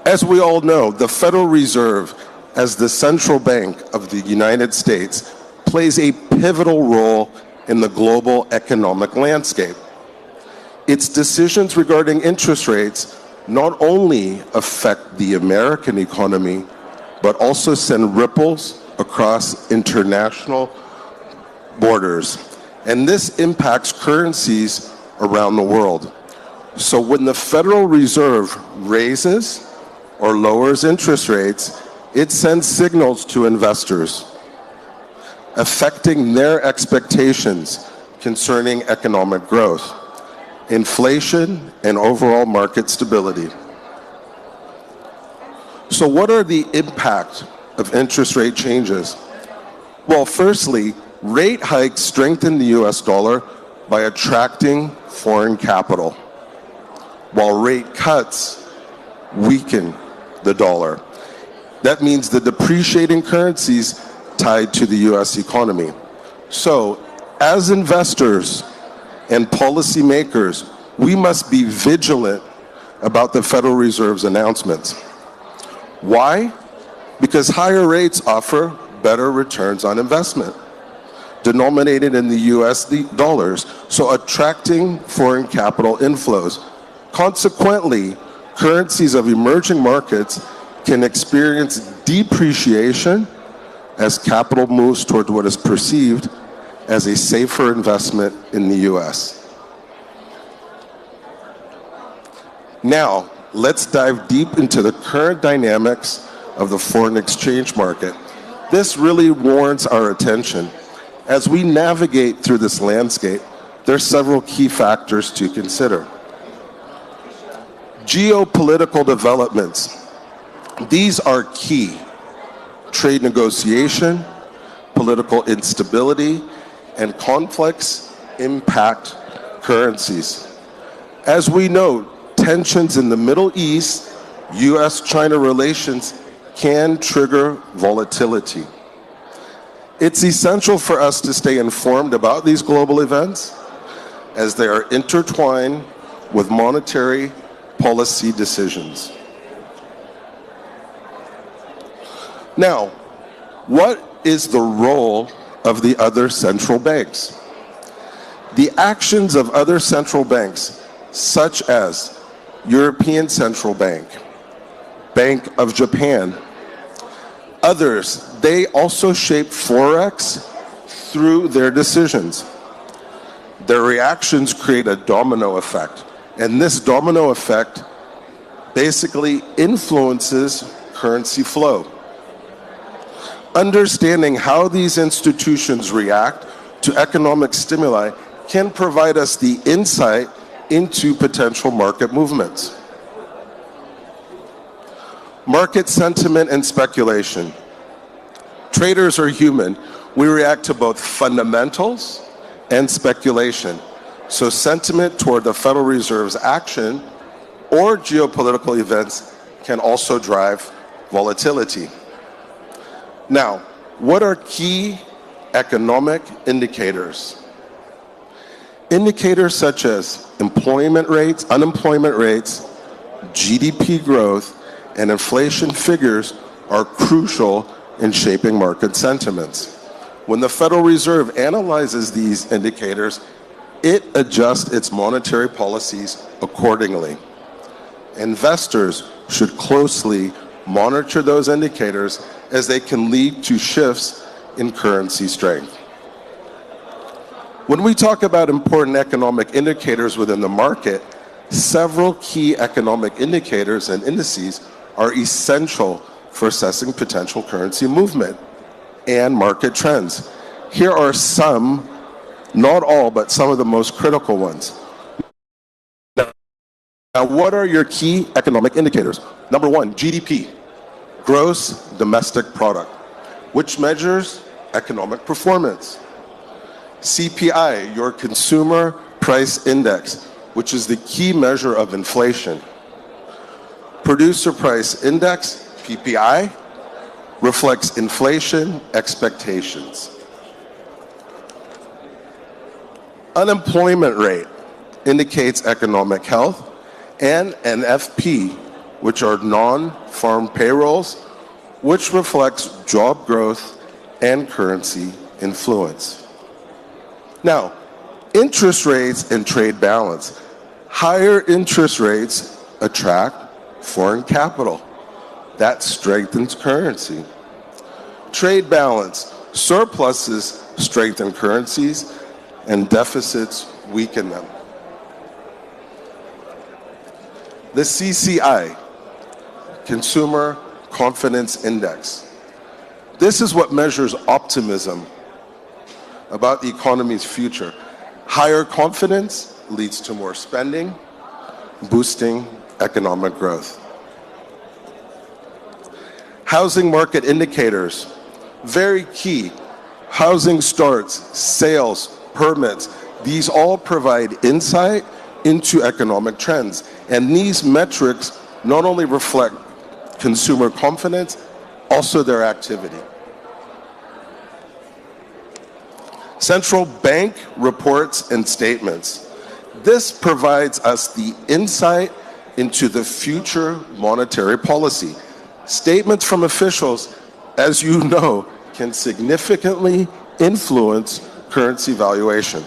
As we all know, the Federal Reserve, as the central bank of the United States, plays a pivotal role in the global economic landscape. Its decisions regarding interest rates not only affect the American economy, but also send ripples across international borders. And this impacts currencies around the world. So when the Federal Reserve raises or lowers interest rates, it sends signals to investors, affecting their expectations concerning economic growth, inflation, and overall market stability. So what are the impact of interest rate changes? Well, firstly, rate hikes strengthen the US dollar by attracting foreign capital, while rate cuts weaken the dollar. That means the depreciating currencies tied to the US economy. So, as investors and policymakers, we must be vigilant about the Federal Reserve's announcements. Why? Because higher rates offer better returns on investment, denominated in the US dollars, so attracting foreign capital inflows. Consequently, currencies of emerging markets can experience depreciation as capital moves toward what is perceived as a safer investment in the US. Now, let's dive deep into the current dynamics of the foreign exchange market. This really warrants our attention. As we navigate through this landscape, there are several key factors to consider. Geopolitical developments. These are key. Trade negotiation, political instability, and conflicts impact currencies. As we know, tensions in the Middle East, US-China relations can trigger volatility. It's essential for us to stay informed about these global events as they are intertwined with monetary policy decisions. Now, what is the role of the other central banks? The actions of other central banks, such as European Central Bank, Bank of Japan, others, they also shape Forex through their decisions. Their reactions create a domino effect, and this domino effect basically influences currency flow. Understanding how these institutions react to economic stimuli can provide us the insight into potential market movements. Market sentiment and speculation. Traders are human. We react to both fundamentals and speculation. So sentiment toward the Federal Reserve's action or geopolitical events can also drive volatility. Now, what are key economic indicators? Indicators such as employment rates, unemployment rates, GDP growth, and inflation figures are crucial in shaping market sentiments. When the Federal Reserve analyzes these indicators, it adjusts its monetary policies accordingly. Investors should closely monitor those indicators as they can lead to shifts in currency strength. When we talk about important economic indicators within the market, several key economic indicators and indices are essential for assessing potential currency movement and market trends. Here are some, not all, but some of the most critical ones. Now, what are your key economic indicators? Number one, GDP, gross domestic product, which measures economic performance. CPI, your consumer price index, which is the key measure of inflation. Producer price index, PPI, reflects inflation expectations. Unemployment rate indicates economic health, and NFP, which are non-farm payrolls, which reflects job growth and currency influence. Now, interest rates and trade balance. Higher interest rates attract foreign capital. That strengthens currency. Trade balance. Surpluses strengthen currencies and deficits weaken them. The CCI, Consumer Confidence Index. This is what measures optimism about the economy's future. Higher confidence leads to more spending, boosting economic growth. Housing market indicators, very key. Housing starts, sales, permits, these all provide insight into economic trends. And these metrics not only reflect consumer confidence, also their activity. Central bank reports and statements. This provides us the insight into the future monetary policy. Statements from officials, as you know, can significantly influence currency valuation.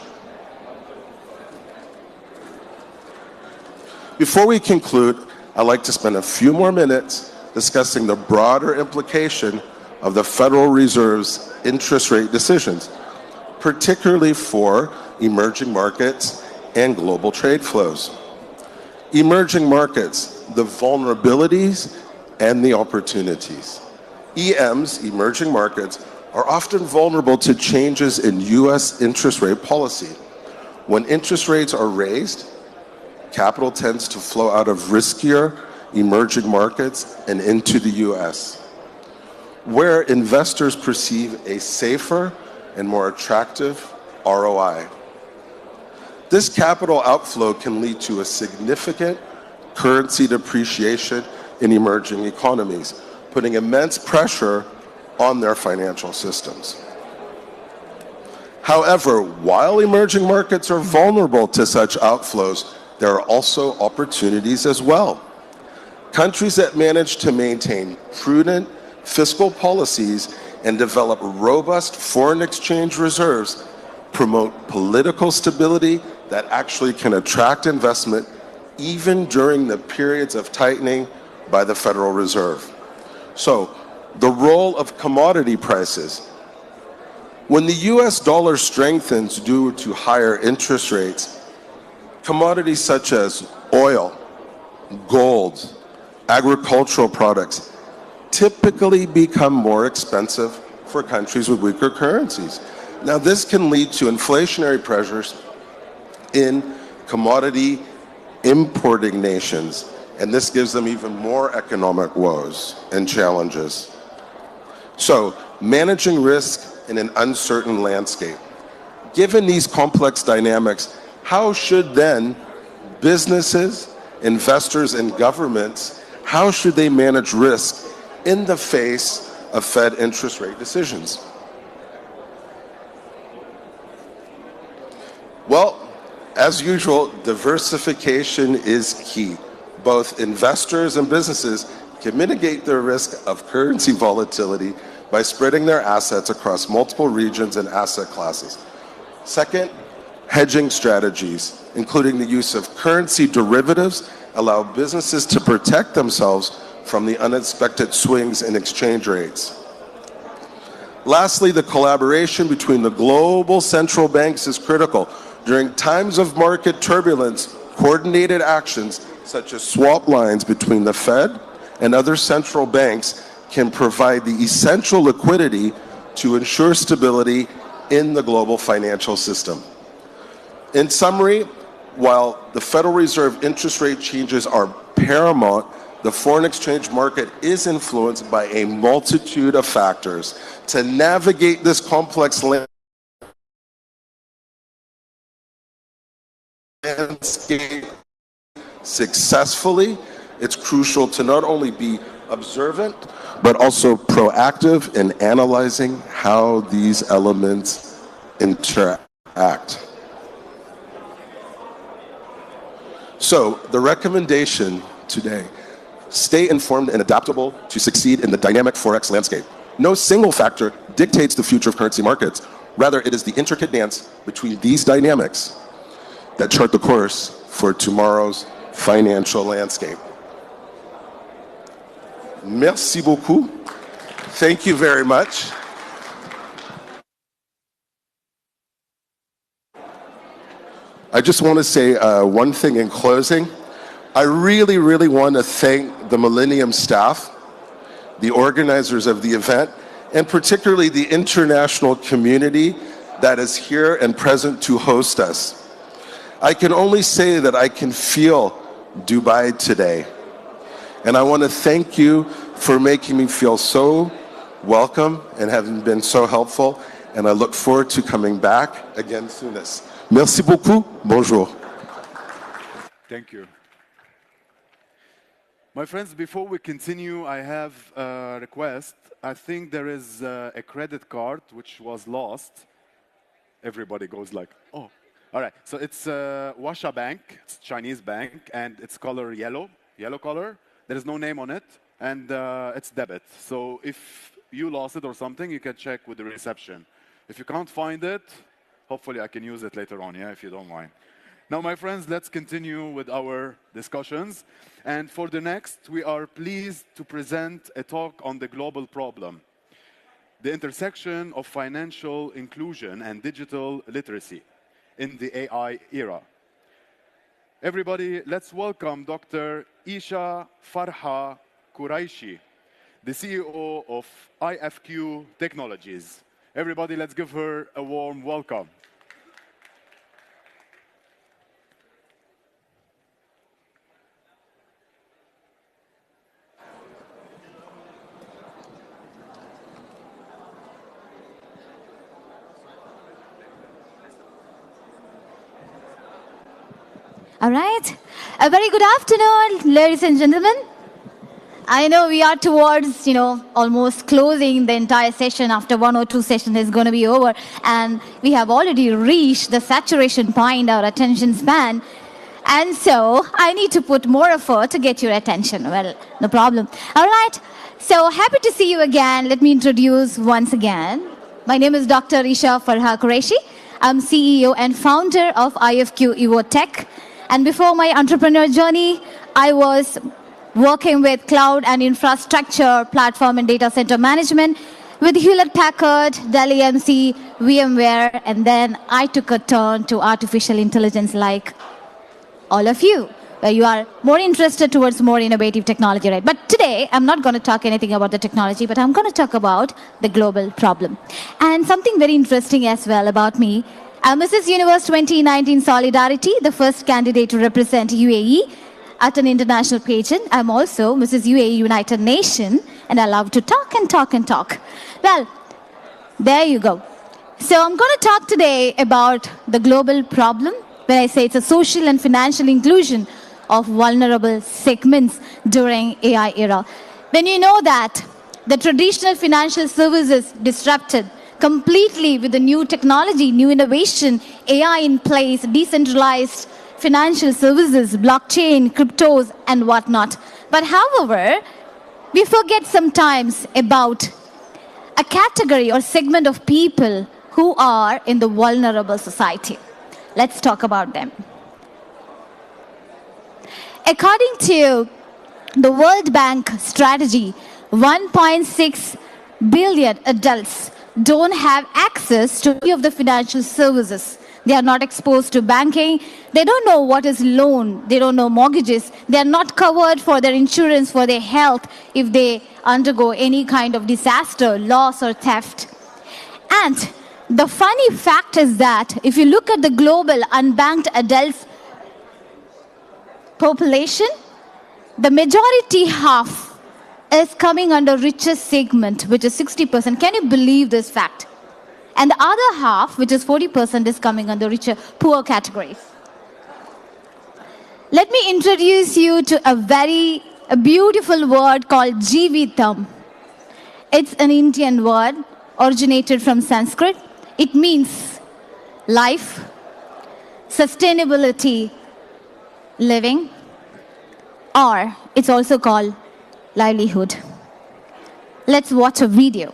Before we conclude, I'd like to spend a few more minutes discussing the broader implication of the Federal Reserve's interest rate decisions, particularly for emerging markets and global trade flows. Emerging markets, the vulnerabilities and the opportunities. EMs, emerging markets, are often vulnerable to changes in US interest rate policy. When interest rates are raised, capital tends to flow out of riskier emerging markets and into the US, where investors perceive a safer and more attractive ROI. This capital outflow can lead to a significant currency depreciation in emerging economies, putting immense pressure on their financial systems. However, while emerging markets are vulnerable to such outflows, there are also opportunities as well. Countries that manage to maintain prudent fiscal policies and develop robust foreign exchange reserves promote political stability that actually can attract investment even during the periods of tightening by the Federal Reserve. So, the role of commodity prices. When the US dollar strengthens due to higher interest rates, commodities such as oil, gold, agricultural products typically become more expensive for countries with weaker currencies. Now, this can lead to inflationary pressures in commodity importing nations, and this gives them even more economic woes and challenges. So, managing risk in an uncertain landscape. Given these complex dynamics, how should then businesses, investors, and governments, how should they manage risk in the face of Fed interest rate decisions. Well, as usual, diversification is key. Both investors and businesses can mitigate the risk of currency volatility by spreading their assets across multiple regions and asset classes. Second, hedging strategies, including the use of currency derivatives, allow businesses to protect themselves from the unexpected swings in exchange rates. Lastly, the collaboration between the global central banks is critical. During times of market turbulence, coordinated actions such as swap lines between the Fed and other central banks can provide the essential liquidity to ensure stability in the global financial system. In summary, while the Federal Reserve interest rate changes are paramount, the foreign exchange market is influenced by a multitude of factors. To navigate this complex landscape successfully, it's crucial to not only be observant, but also proactive in analyzing how these elements interact. So, the recommendation today: stay informed and adaptable to succeed in the dynamic Forex landscape. No single factor dictates the future of currency markets. Rather, it is the intricate dance between these dynamics that chart the course for tomorrow's financial landscape. Merci beaucoup. Thank you very much. I just want to say one thing in closing. I really, really want to thank the Millennium staff, the organizers of the event, and particularly the international community that is here and present to host us. I can only say that I can feel Dubai today. And I want to thank you for making me feel so welcome and having been so helpful. And I look forward to coming back again soonest. Merci beaucoup. Bonjour. Thank you. My friends, before we continue, I have a request. I think there is a credit card which was lost. Everybody goes like, oh. All right, so it's Washa Bank, it's a Chinese bank, and it's color yellow color. There is no name on it, and it's debit. So if you lost it or something, you can check with the reception. If you can't find it, hopefully I can use it later on, yeah, if you don't mind. Now, my friends, let's continue with our discussions. And for the next, we are pleased to present a talk on the global problem, the intersection of financial inclusion and digital literacy in the AI era. Everybody, let's welcome Dr. Isha Farha Quraishi, the CEO of IFQ Technologies. Everybody, let's give her a warm welcome. All right. A very good afternoon, ladies and gentlemen. I know we are towards, almost closing the entire session. After 1 or 2 sessions is going to be over. And we have already reached the saturation point, our attention span. And so I need to put more effort to get your attention. Well, no problem. All right. So happy to see you again. Let me introduce once again. My name is Dr. Isha Farha Quraishi. I'm CEO and founder of IFQ Evo Tech. And before my entrepreneur journey, I was working with cloud and infrastructure, platform and data center management with Hewlett-Packard, Dell EMC, VMware, and then I took a turn to artificial intelligence like all of you, where you are more interested towards more innovative technology, right? But today, I'm not going to talk anything about the technology, but I'm going to talk about the global problem. And something very interesting as well about me. I'm Mrs. Universe 2019 Solidarity, the first candidate to represent UAE at an international pageant. I'm also Mrs. UAE United Nation, and I love to talk and talk and talk. Well, there you go. So I'm going to talk today about the global problem, when I say it's a social and financial inclusion of vulnerable segments during AI era. When you know that The traditional financial services disrupted completely with the new technology, new innovation, AI in place, decentralized financial services, blockchain, cryptos, and whatnot. But however, we forget sometimes about a category or segment of people who are in the vulnerable society. Let's talk about them. According to the World Bank strategy, 1.6 billion adults don't have access to any of the financial services. They are not exposed to banking. They don't know what is loan. They don't know mortgages. They are not covered for their insurance, for their health, if they undergo any kind of disaster, loss, or theft. And the funny fact is that if you look at the global unbanked adults population, the majority half is coming under richest segment, which is 60%. Can you believe this fact? And the other half, which is 40%, is coming under richer, poor categories. Let me introduce you to a beautiful word called Jeevitam. It's an Indian word originated from Sanskrit. It means life, sustainability, living, or it's also called livelihood. Let's watch a video.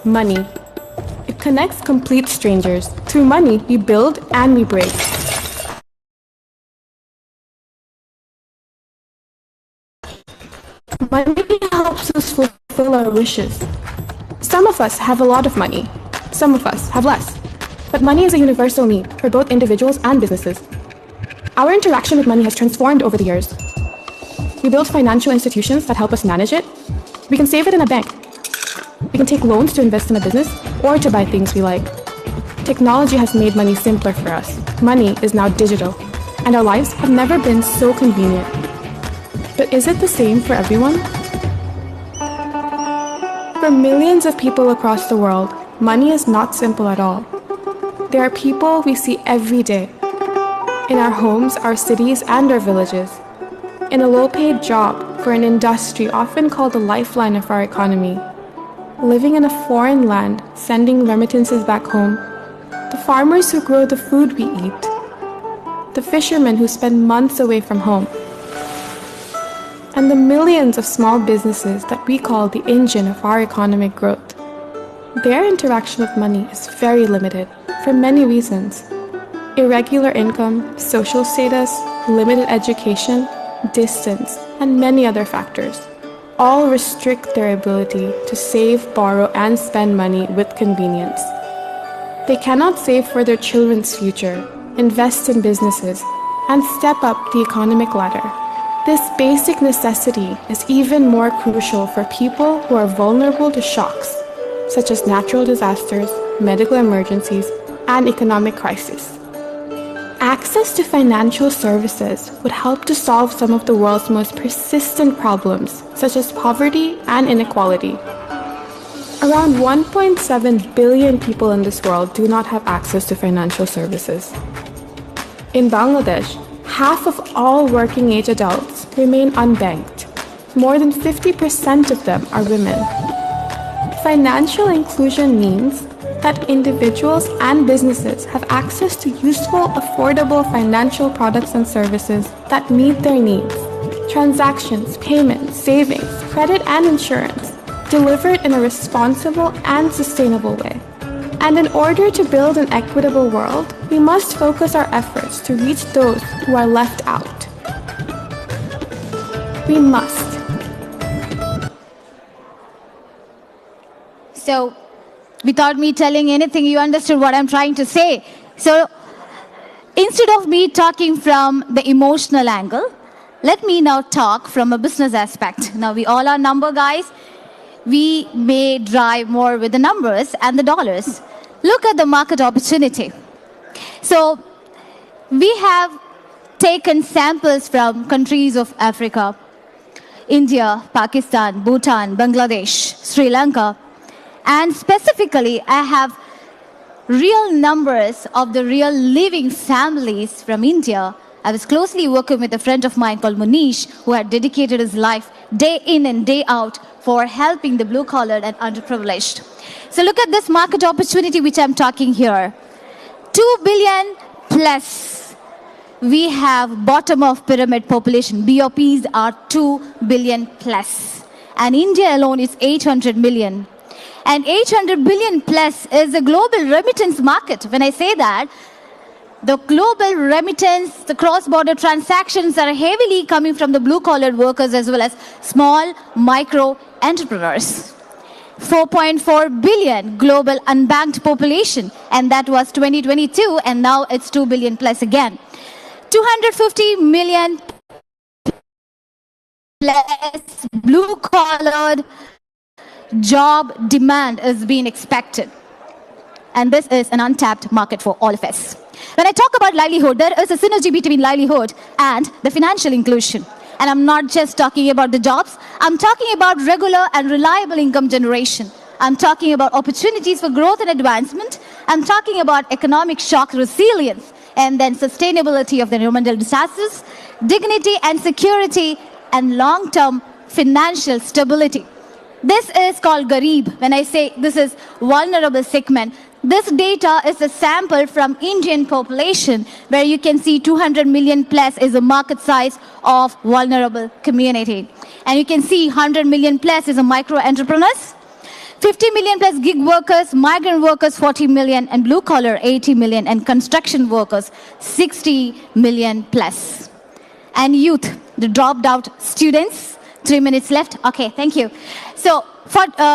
Money. It connects complete strangers. Through money, we build and we break. Money helps us fulfill our wishes. Some of us have a lot of money. Some of us have less. But money is a universal need for both individuals and businesses. Our interaction with money has transformed over the years. We build financial institutions that help us manage it. We can save it in a bank. We can take loans to invest in a business or to buy things we like. Technology has made money simpler for us. Money is now digital, and our lives have never been so convenient. But is it the same for everyone? For millions of people across the world, money is not simple at all. There are people we see every day. In our homes, our cities, and our villages. In a low-paid job for an industry often called the lifeline of our economy. Living in a foreign land, sending remittances back home. The farmers who grow the food we eat. The fishermen who spend months away from home. And the millions of small businesses that we call the engine of our economic growth. Their interaction with money is very limited for many reasons. Irregular income, social status, limited education, distance, and many other factors all restrict their ability to save, borrow, and spend money with convenience. They cannot save for their children's future, invest in businesses, and step up the economic ladder. This basic necessity is even more crucial for people who are vulnerable to shocks, such as natural disasters, medical emergencies, and economic crises. Access to financial services would help to solve some of the world's most persistent problems, such as poverty and inequality. Around 1.7 billion people in this world do not have access to financial services. In Bangladesh, half of all working-age adults remain unbanked. More than 50% of them are women. Financial inclusion means that individuals and businesses have access to useful, affordable financial products and services that meet their needs. Transactions, payments, savings, credit, and insurance delivered in a responsible and sustainable way. And in order to build an equitable world, we must focus our efforts to reach those who are left out. We must. So, without me telling anything, you understood what I'm trying to say. So, instead of me talking from the emotional angle, let me now talk from a business aspect. Now, we all are number guys. We may drive more with the numbers and the dollars. Look at the market opportunity. So, we have taken samples from countries of Africa, India, Pakistan, Bhutan, Bangladesh, Sri Lanka, and specifically, I have real numbers of the real living families from India I was closely working with a friend of mine called Munish, who had dedicated his life day in and day out for helping the blue-collared and underprivileged. So look at this market opportunity which I'm talking here. 2 billion plus. We have bottom of pyramid population. BOPs are 2 billion plus. And India alone is 800 million. And 800 billion plus is a global remittance market. When I say that, the global remittance, the cross-border transactions are heavily coming from the blue-collar workers as well as small, micro entrepreneurs. 4.4 billion global unbanked population, and that was 2022, and now it's 2 billion plus again. 250 million plus blue-collared job demand is being expected. And this is an untapped market for all of us. When I talk about livelihood, there is a synergy between livelihood and the financial inclusion. And I'm not just talking about the jobs, I'm talking about regular and reliable income generation. I'm talking about opportunities for growth and advancement. I'm talking about economic shock resilience, and then sustainability of the environmental disasters, dignity and security, and long-term financial stability. This is called Garib. When I say this is vulnerable segment, this data is a sample from Indian population, where you can see 200 million plus is a market size of vulnerable community. And you can see 100 million plus is a micro entrepreneurs, 50 million plus gig workers, migrant workers 40 million, and blue collar 80 million, and construction workers 60 million plus. And youth, the dropped out students, 3 minutes left. Okay, thank you. So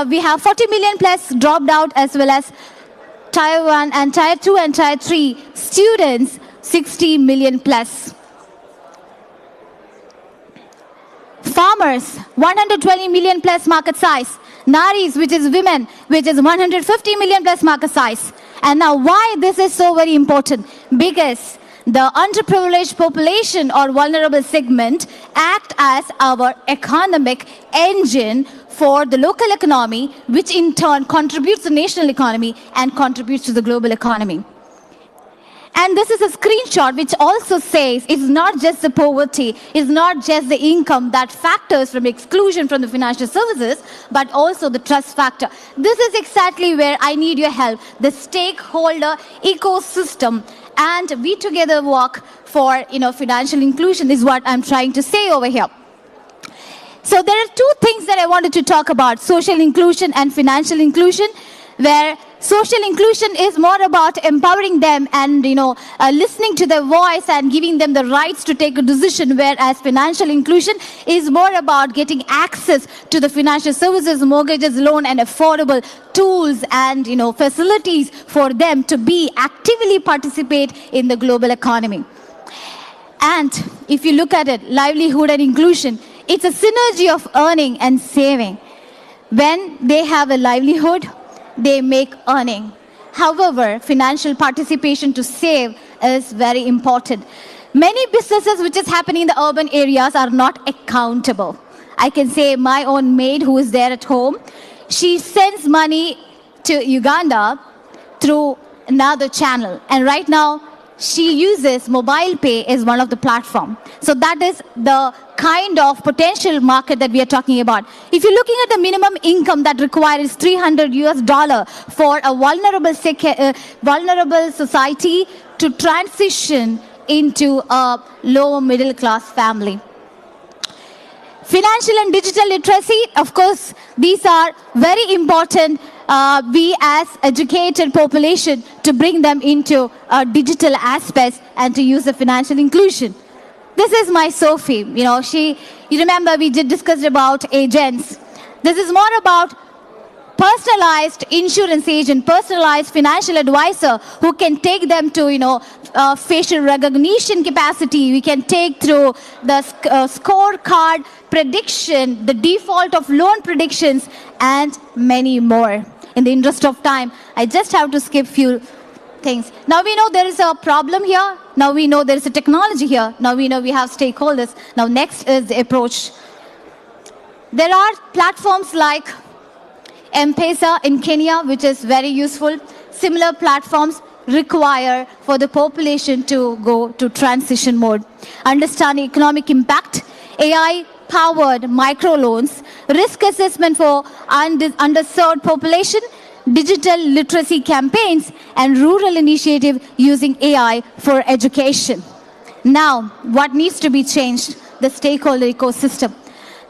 we have 40 million plus dropped out, as well as Tier 1 and Tier 2 and Tier 3 students, 60 million plus. Farmers, 120 million plus market size. Naris, which is women, which is 150 million plus market size. And now why this is so very important? Because the underprivileged population or vulnerable segment act as our economic engine for the local economy, which in turn contributes to the national economy and contributes to the global economy. And this is a screenshot which also says it's not just the poverty, it's not just the income that factors from exclusion from the financial services, but also the trust factor. This is exactly where I need your help, the stakeholder ecosystem. And we together work for financial inclusion is what I'm trying to say over here. So there are two things that I wanted to talk about, social inclusion and financial inclusion, where social inclusion is more about empowering them and listening to their voice and giving them the rights to take a decision, whereas financial inclusion is more about getting access to the financial services, mortgages, loan, and affordable tools and facilities for them to be actively participate in the global economy. And if you look at it, livelihood and inclusion, it's a synergy of earning and saving. When they have a livelihood, they make earning. However, financial participation to save is very important. Many businesses which is happening in the urban areas are not accountable. I can say my own maid who is there at home, she sends money to Uganda through another channel. And right now, she uses mobile pay as one of the platform. So that is the kind of potential market that we are talking about. If you're looking at the minimum income that requires $300 for a vulnerable society to transition into a lower middle class family. Financial and digital literacy, of course, these are very important. We as educated population to bring them into digital aspects and to use the financial inclusion. This is my Sophie. You remember we did discuss about agents. This is more about personalized insurance agent, personalized financial advisor who can take them to, facial recognition capacity. We can take through the scorecard prediction, the default of loan predictions, and many more. In the interest of time, I just have to skip few things. Now we know there is a problem here. Now we know there is a technology here. Now we know we have stakeholders. Now next is the approach. There are platforms like M-Pesa in Kenya, which is very useful. Similar platforms require for the population to go to transition mode. Understanding economic impact, AI-powered microloans, risk assessment for underserved population, digital literacy campaigns, and rural initiative using AI for education. Now, what needs to be changed? The stakeholder ecosystem.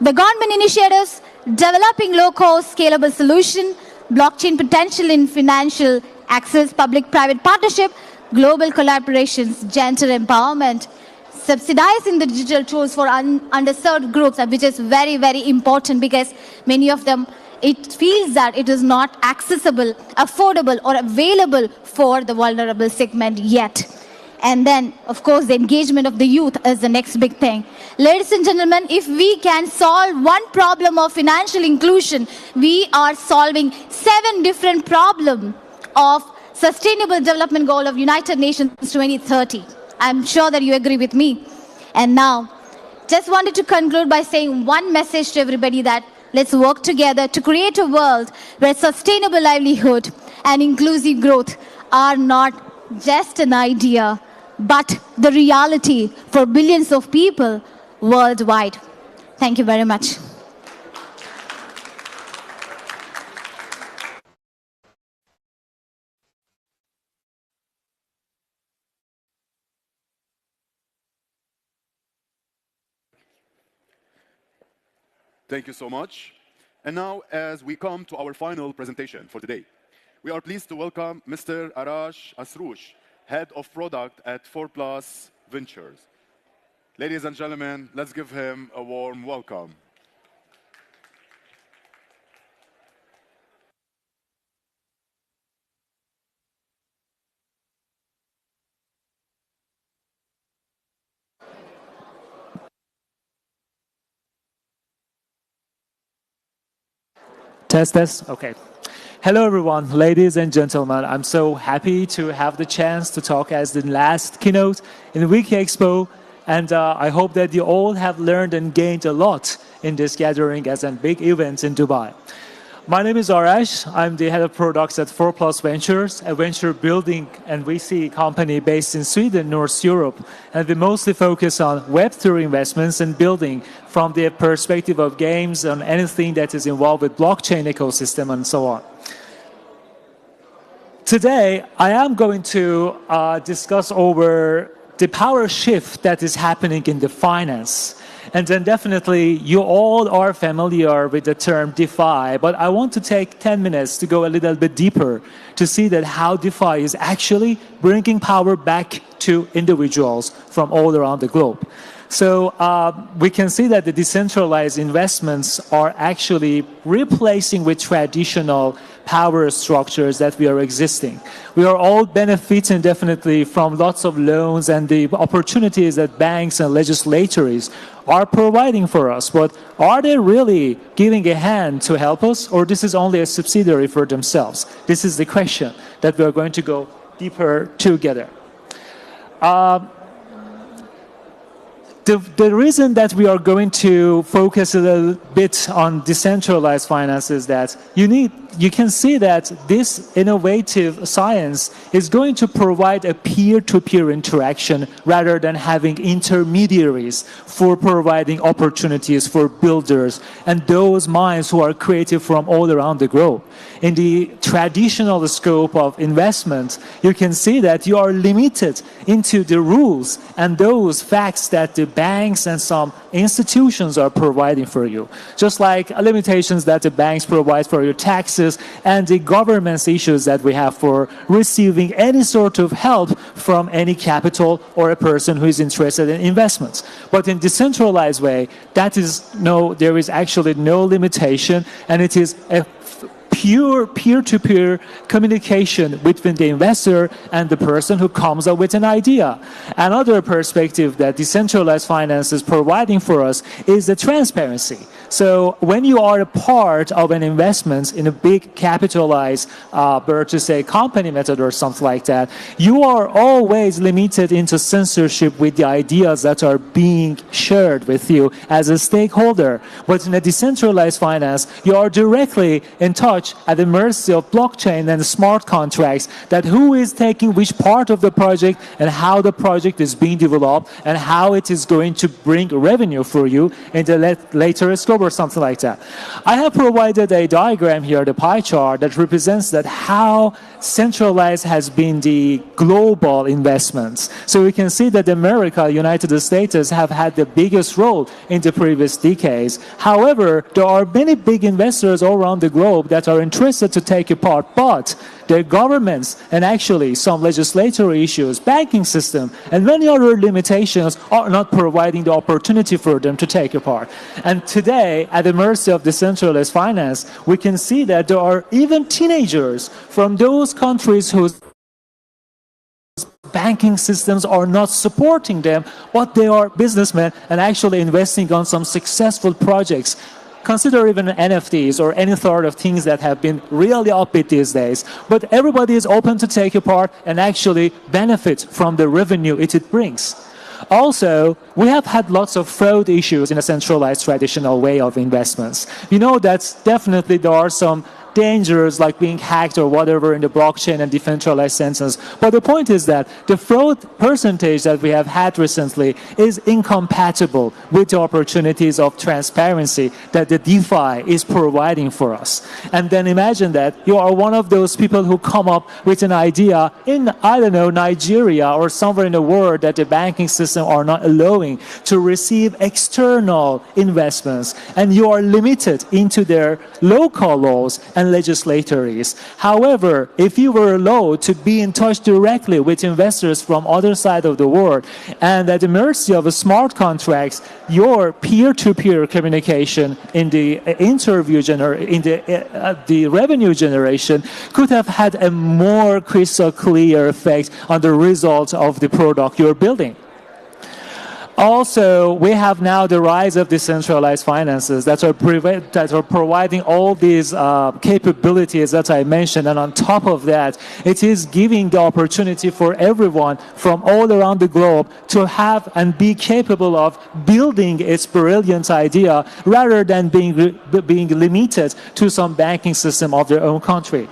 The government initiatives, developing low-cost, scalable solution, blockchain potential in financial access, public-private partnership, global collaborations, gender empowerment, subsidizing the digital tools for underserved groups, which is very, very important because many of them, it feels that it is not accessible, affordable, or available for the vulnerable segment yet. And then, of course, the engagement of the youth is the next big thing. Ladies and gentlemen, if we can solve one problem of financial inclusion, we are solving 7 different problems of Sustainable Development Goal of United Nations 2030. I'm sure that you agree with me. And now, just wanted to conclude by saying one message to everybody that let's work together to create a world where sustainable livelihood and inclusive growth are not just an idea, but the reality for billions of people worldwide. Thank you very much. Thank you so much. And now, as we come to our final presentation for today, we are pleased to welcome Mr. Arash Asroush, Head of Product at 4+ Ventures. Ladies and gentlemen, let's give him a warm welcome. Test. Okay. Hello, everyone, ladies and gentlemen. I'm so happy to have the chance to talk as the last keynote in Wiki Expo, and I hope that you all have learned and gained a lot in this gathering as a big event in Dubai. My name is Arash. I'm the head of products at 4+ Ventures, a venture building and VC company based in Sweden, North Europe, and we mostly focus on Web3 investments and building from the perspective of games and anything that is involved with blockchain ecosystem and so on. Today, I am going to discuss over the power shift that is happening in the finance. And then definitely you all are familiar with the term DeFi, but I want to take 10 minutes to go a little bit deeper to see that how DeFi is actually bringing power back to individuals from all around the globe. So we can see that the decentralized investments are actually replacing with traditional power structures that we are existing. We are all benefiting definitely from lots of loans and the opportunities that banks and legislators are providing for us. But are they really giving a hand to help us, or this is only a subsidiary for themselves? This is the question that we are going to go deeper together. The reason that we are going to focus a little bit on decentralized finance is that you can see that this innovative science is going to provide a peer-to-peer interaction rather than having intermediaries for providing opportunities for builders and those minds who are creative from all around the globe. In the traditional scope of investment, you can see that you are limited into the rules and those facts that the banks and some institutions are providing for you. Just like limitations that the banks provide for your taxes and the government's issues that we have for receiving any sort of help from any capital or a person who is interested in investments. But in decentralized way, there is actually no limitation, and it is a pure peer-to-peer communication between the investor and the person who comes up with an idea. Another perspective that decentralized finance is providing for us is the transparency. So when you are a part of an investment in a big capitalized, company method or something like that, you are always limited into censorship with the ideas that are being shared with you as a stakeholder. But in a decentralized finance, you are directly in touch much at the mercy of blockchain and smart contracts, that who is taking which part of the project and how the project is being developed and how it is going to bring revenue for you in the later scope or something like that. I have provided a diagram here, the pie chart, that represents that how centralized has been the global investments. So we can see that America, United States have had the biggest role in the previous decades. However, there are many big investors all around the globe that are interested to take a part, but their governments and actually some legislatory issues, banking system, and many other limitations are not providing the opportunity for them to take a part. And today, at the mercy of decentralized finance, we can see that there are even teenagers from those countries whose banking systems are not supporting them, but they are businessmen and actually investing on some successful projects. Consider even NFTs or any sort of things that have been really upbeat these days. But everybody is open to take a part and actually benefit from the revenue it brings. Also, we have had lots of fraud issues in a centralized traditional way of investments. You know that definitely there are some dangers like being hacked or whatever in the blockchain and decentralized senses. But the point is that the fraud percentage that we have had recently is incompatible with the opportunities of transparency that the DeFi is providing for us. And then imagine that you are one of those people who come up with an idea in, I don't know, Nigeria or somewhere in the world that the banking system are not allowing to receive external investments, and you are limited into their local laws and legislators. However, if you were allowed to be in touch directly with investors from other side of the world, and at the mercy of smart contracts, your peer-to-peer communication in the the revenue generation could have had a more crystal clear effect on the result of the product you're building. Also, we have now the rise of decentralized finances that are providing all these capabilities that I mentioned, and on top of that, it is giving the opportunity for everyone from all around the globe to have and be capable of building its brilliant idea rather than being limited to some banking system of their own country.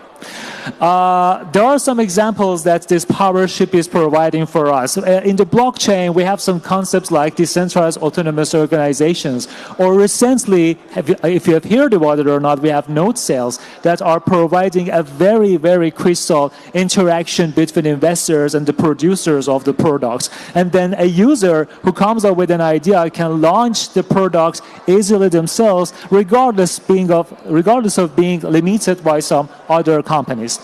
There are some examples that this powership is providing for us. In the blockchain, we have some concepts like decentralized autonomous organizations, or recently, if you have heard about it or not, we have node sales that are providing a very, very crystal interaction between investors and the producers of the products. And then a user who comes up with an idea can launch the product easily themselves, regardless of being limited by some other companies.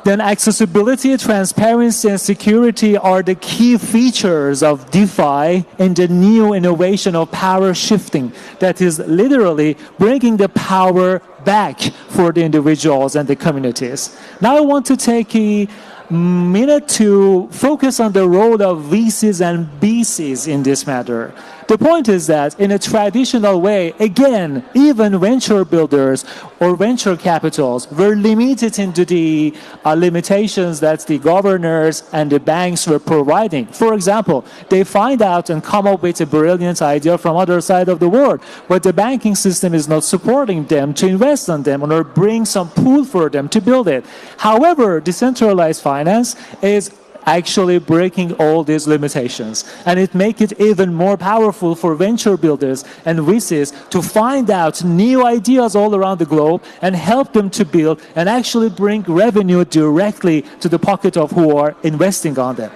Then accessibility, transparency, and security are the key features of DeFi and the new innovation of power shifting that is literally bringing the power back for the individuals and the communities. Now I want to take a minute to focus on the role of VCs and BCs in this matter. The point is that in a traditional way, again, even venture builders or venture capitals were limited into the limitations that the governors and the banks were providing. For example, they find out and come up with a brilliant idea from other side of the world, but the banking system is not supporting them to invest on them or bring some pool for them to build it. However, decentralized finance is actually breaking all these limitations, and it makes it even more powerful for venture builders and VCs to find out new ideas all around the globe and help them to build and actually bring revenue directly to the pocket of who are investing on them.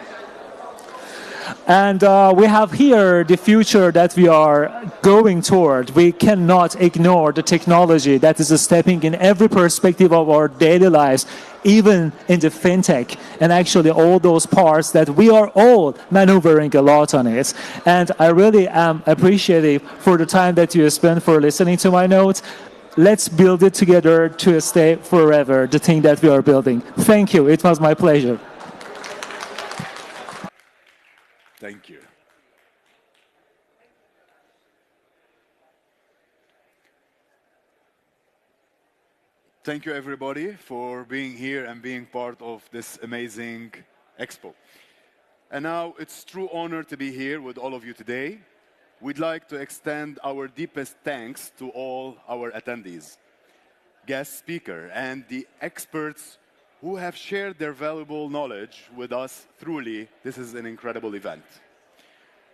And we have here the future that we are going toward. We cannot ignore the technology that is stepping in every perspective of our daily lives, even in the fintech, and actually all those parts that we are all maneuvering a lot on it. And I really am appreciative for the time that you spent for listening to my notes. Let's build it together to stay forever, the thing that we are building. Thank you. It was my pleasure. Thank you. Thank you, everybody, for being here and being part of this amazing expo. And now it's a true honor to be here with all of you today. We'd like to extend our deepest thanks to all our attendees. guest speaker and the experts who have shared their valuable knowledge with us. Truly, this is an incredible event.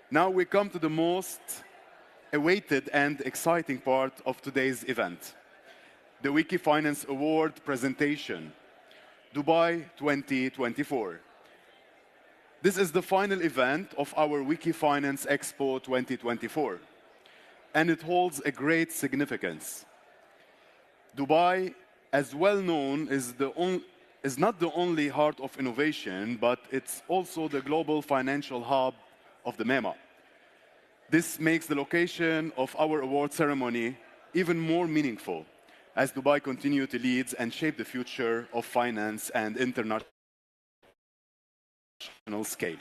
Now we come to the most awaited and exciting part of today's event, the Wiki Finance Award presentation, Dubai 2024. This is the final event of our Wiki Finance Expo 2024, and it holds a great significance. Dubai, as well known, is not the only heart of innovation, but it's also the global financial hub of the MEMA. This makes the location of our award ceremony even more meaningful as Dubai continues to lead and shape the future of finance and international scale.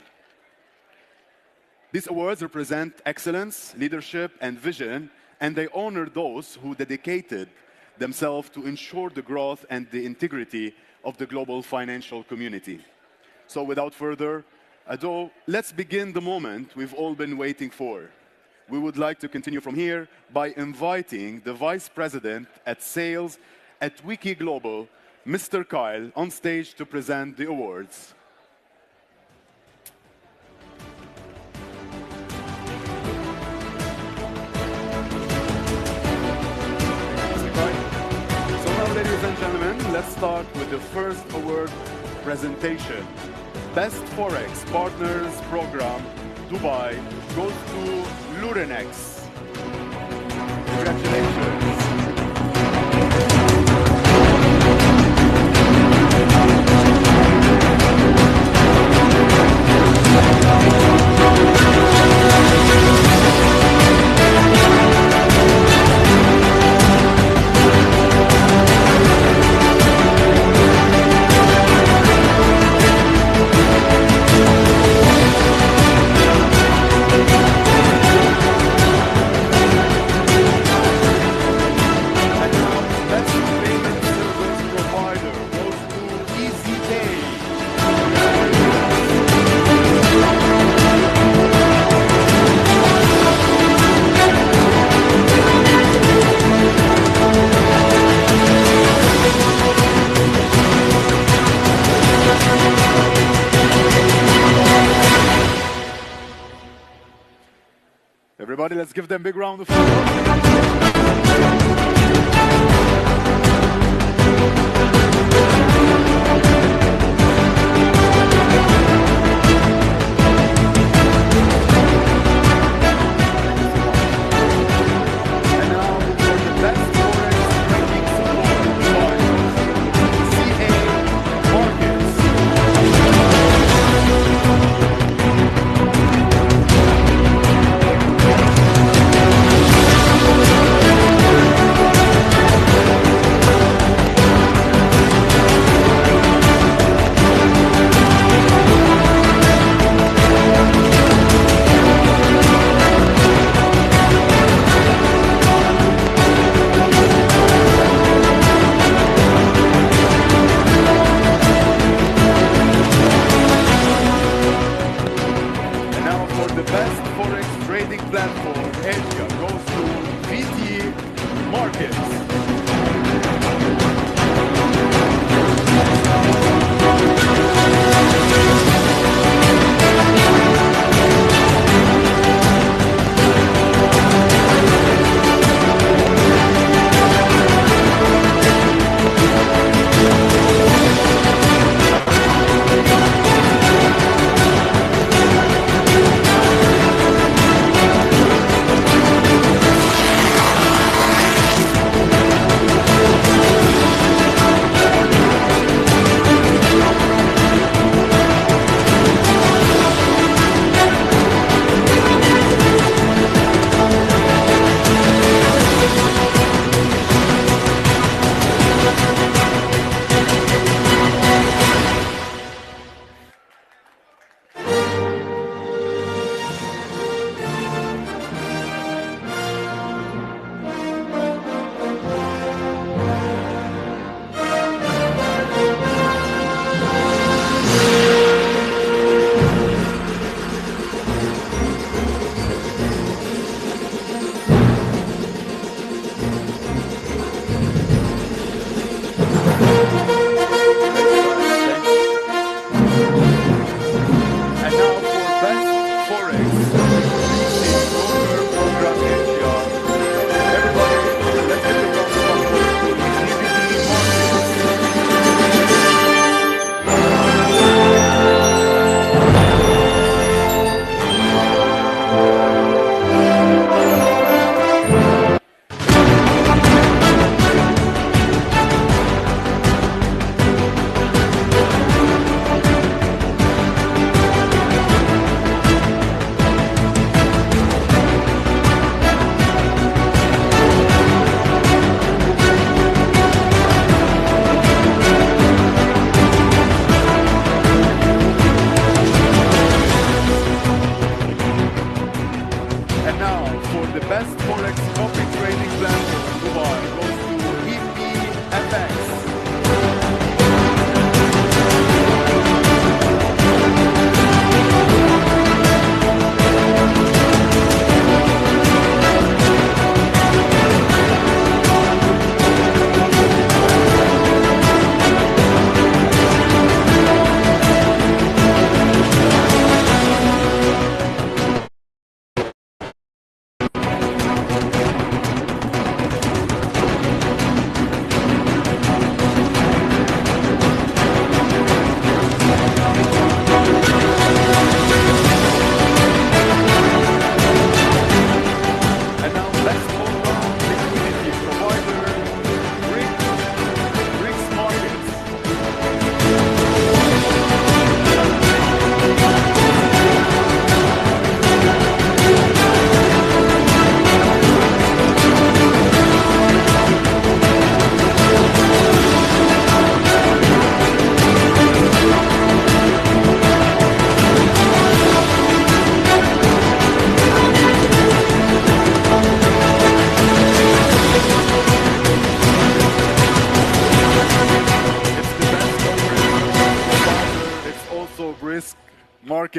These awards represent excellence, leadership, and vision, and they honor those who dedicated themselves to ensure the growth and the integrity of the global financial community. So without further ado, let's begin the moment we've all been waiting for. We would like to continue from here by inviting the Vice President at Sales at Wiki Global, Mr. Kyle, on stage to present the awards. Ladies and gentlemen, let's start with the first award presentation. Best Forex Partners Program Dubai goes to Lurenex. Congratulations. Everybody, let's give them a big round of applause.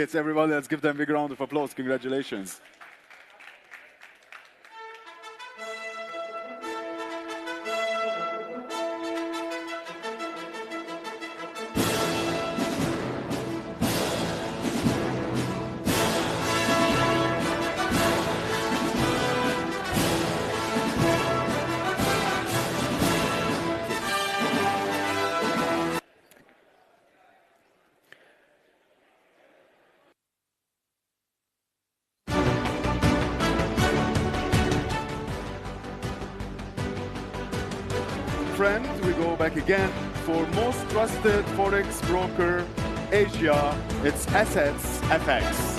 associates, everybody. Let's give them a big round of applause. Congratulations. Friend, we go back again for most trusted forex broker Asia. It's Assets FX.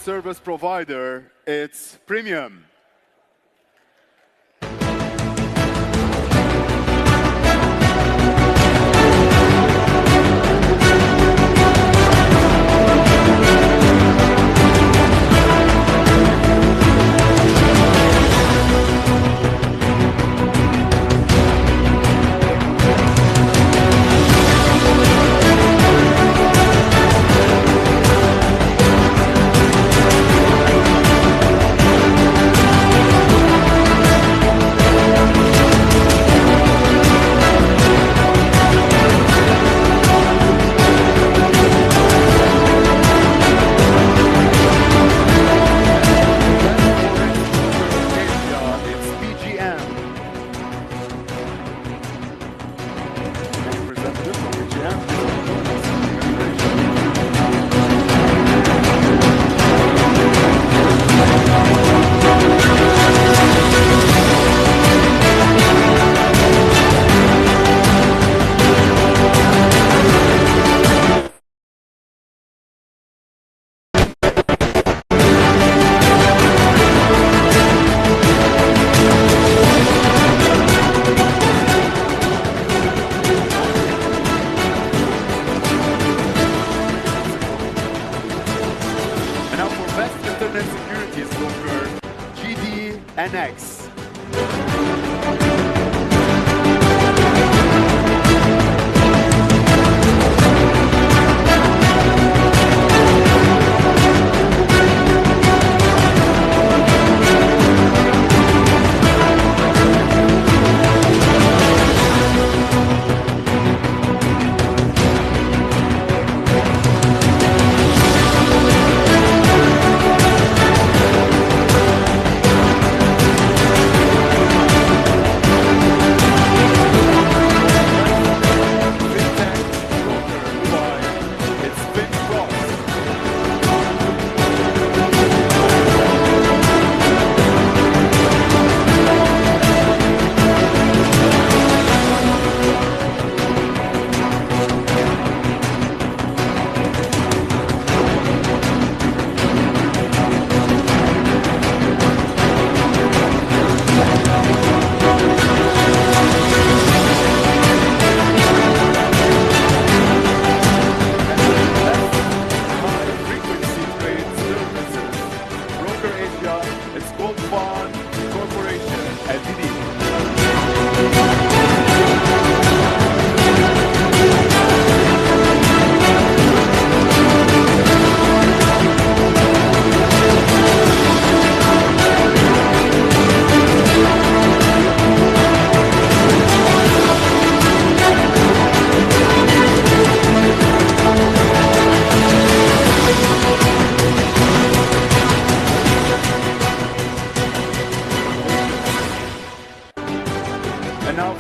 Service provider, it's Premium.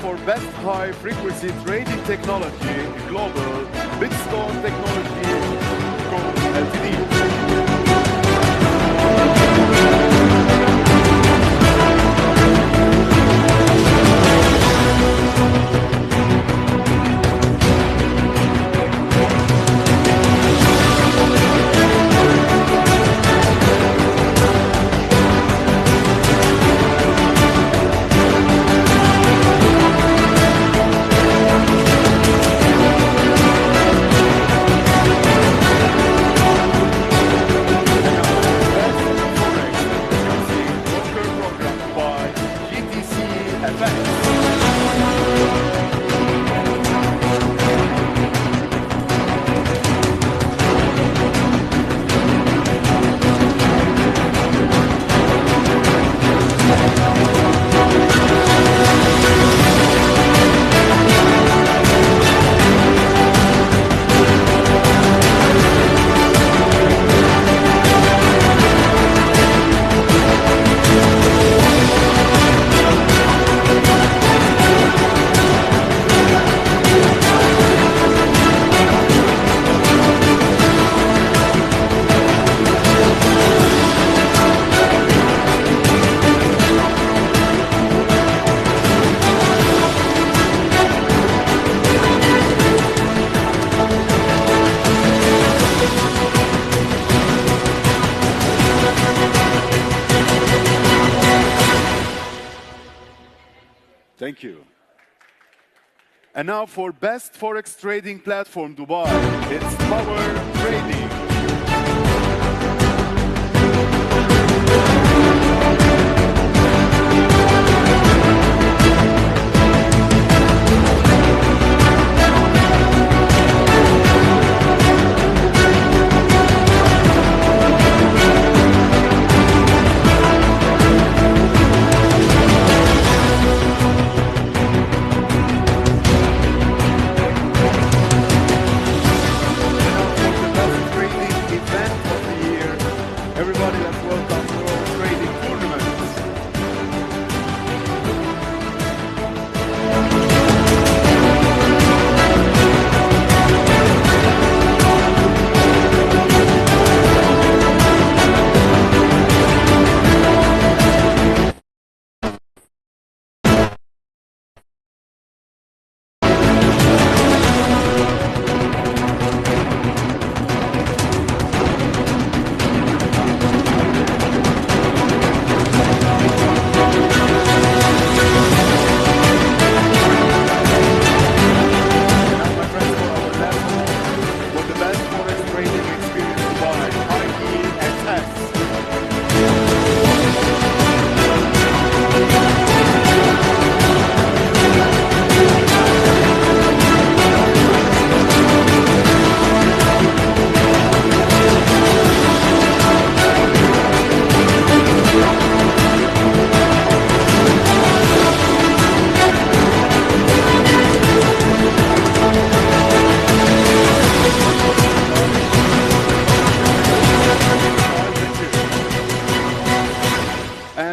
for best high-frequency trading technology, global Bitstone Technology Co. Ltd. Thank you. And now for best Forex trading platform Dubai, it's Power Trading.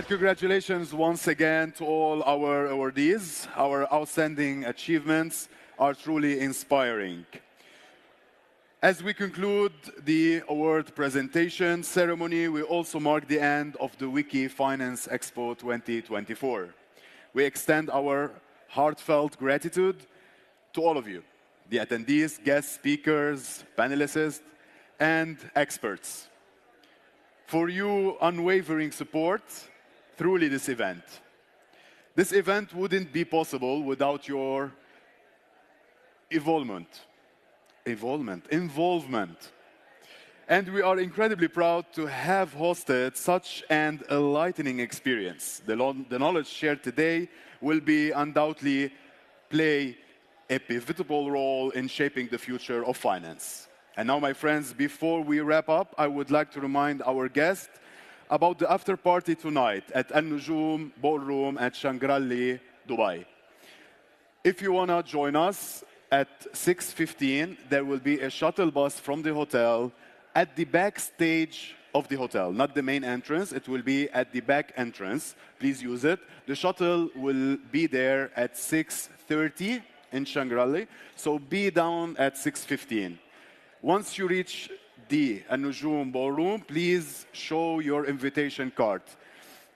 Congratulations once again to all our awardees. Our outstanding achievements are truly inspiring. As we conclude the award presentation ceremony, we also mark the end of the Wiki Finance Expo 2024. We extend our heartfelt gratitude to all of you, the attendees, guest speakers, panelists, and experts, for your unwavering support through this event. This event wouldn't be possible without your involvement. And we are incredibly proud to have hosted such an enlightening experience. The knowledge shared today will be undoubtedly play a pivotal role in shaping the future of finance. And now, my friends, before we wrap up, I would like to remind our guests about the after party tonight at Al-Nujum Ballroom at Shangri-La, Dubai. If you want to join us at 6:15, there will be a shuttle bus from the hotel at the backstage of the hotel, not the main entrance. It will be at the back entrance. Please use it. The shuttle will be there at 6:30 in Shangri-La, so be down at 6:15. Once you reach the An-Nujum ballroom, please show your invitation card.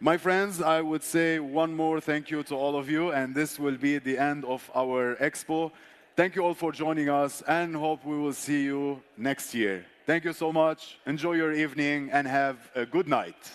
My friends, I would say one more thank you to all of you, and this will be the end of our expo. Thank you all for joining us, and hope we will see you next year. Thank you so much. Enjoy your evening and have a good night.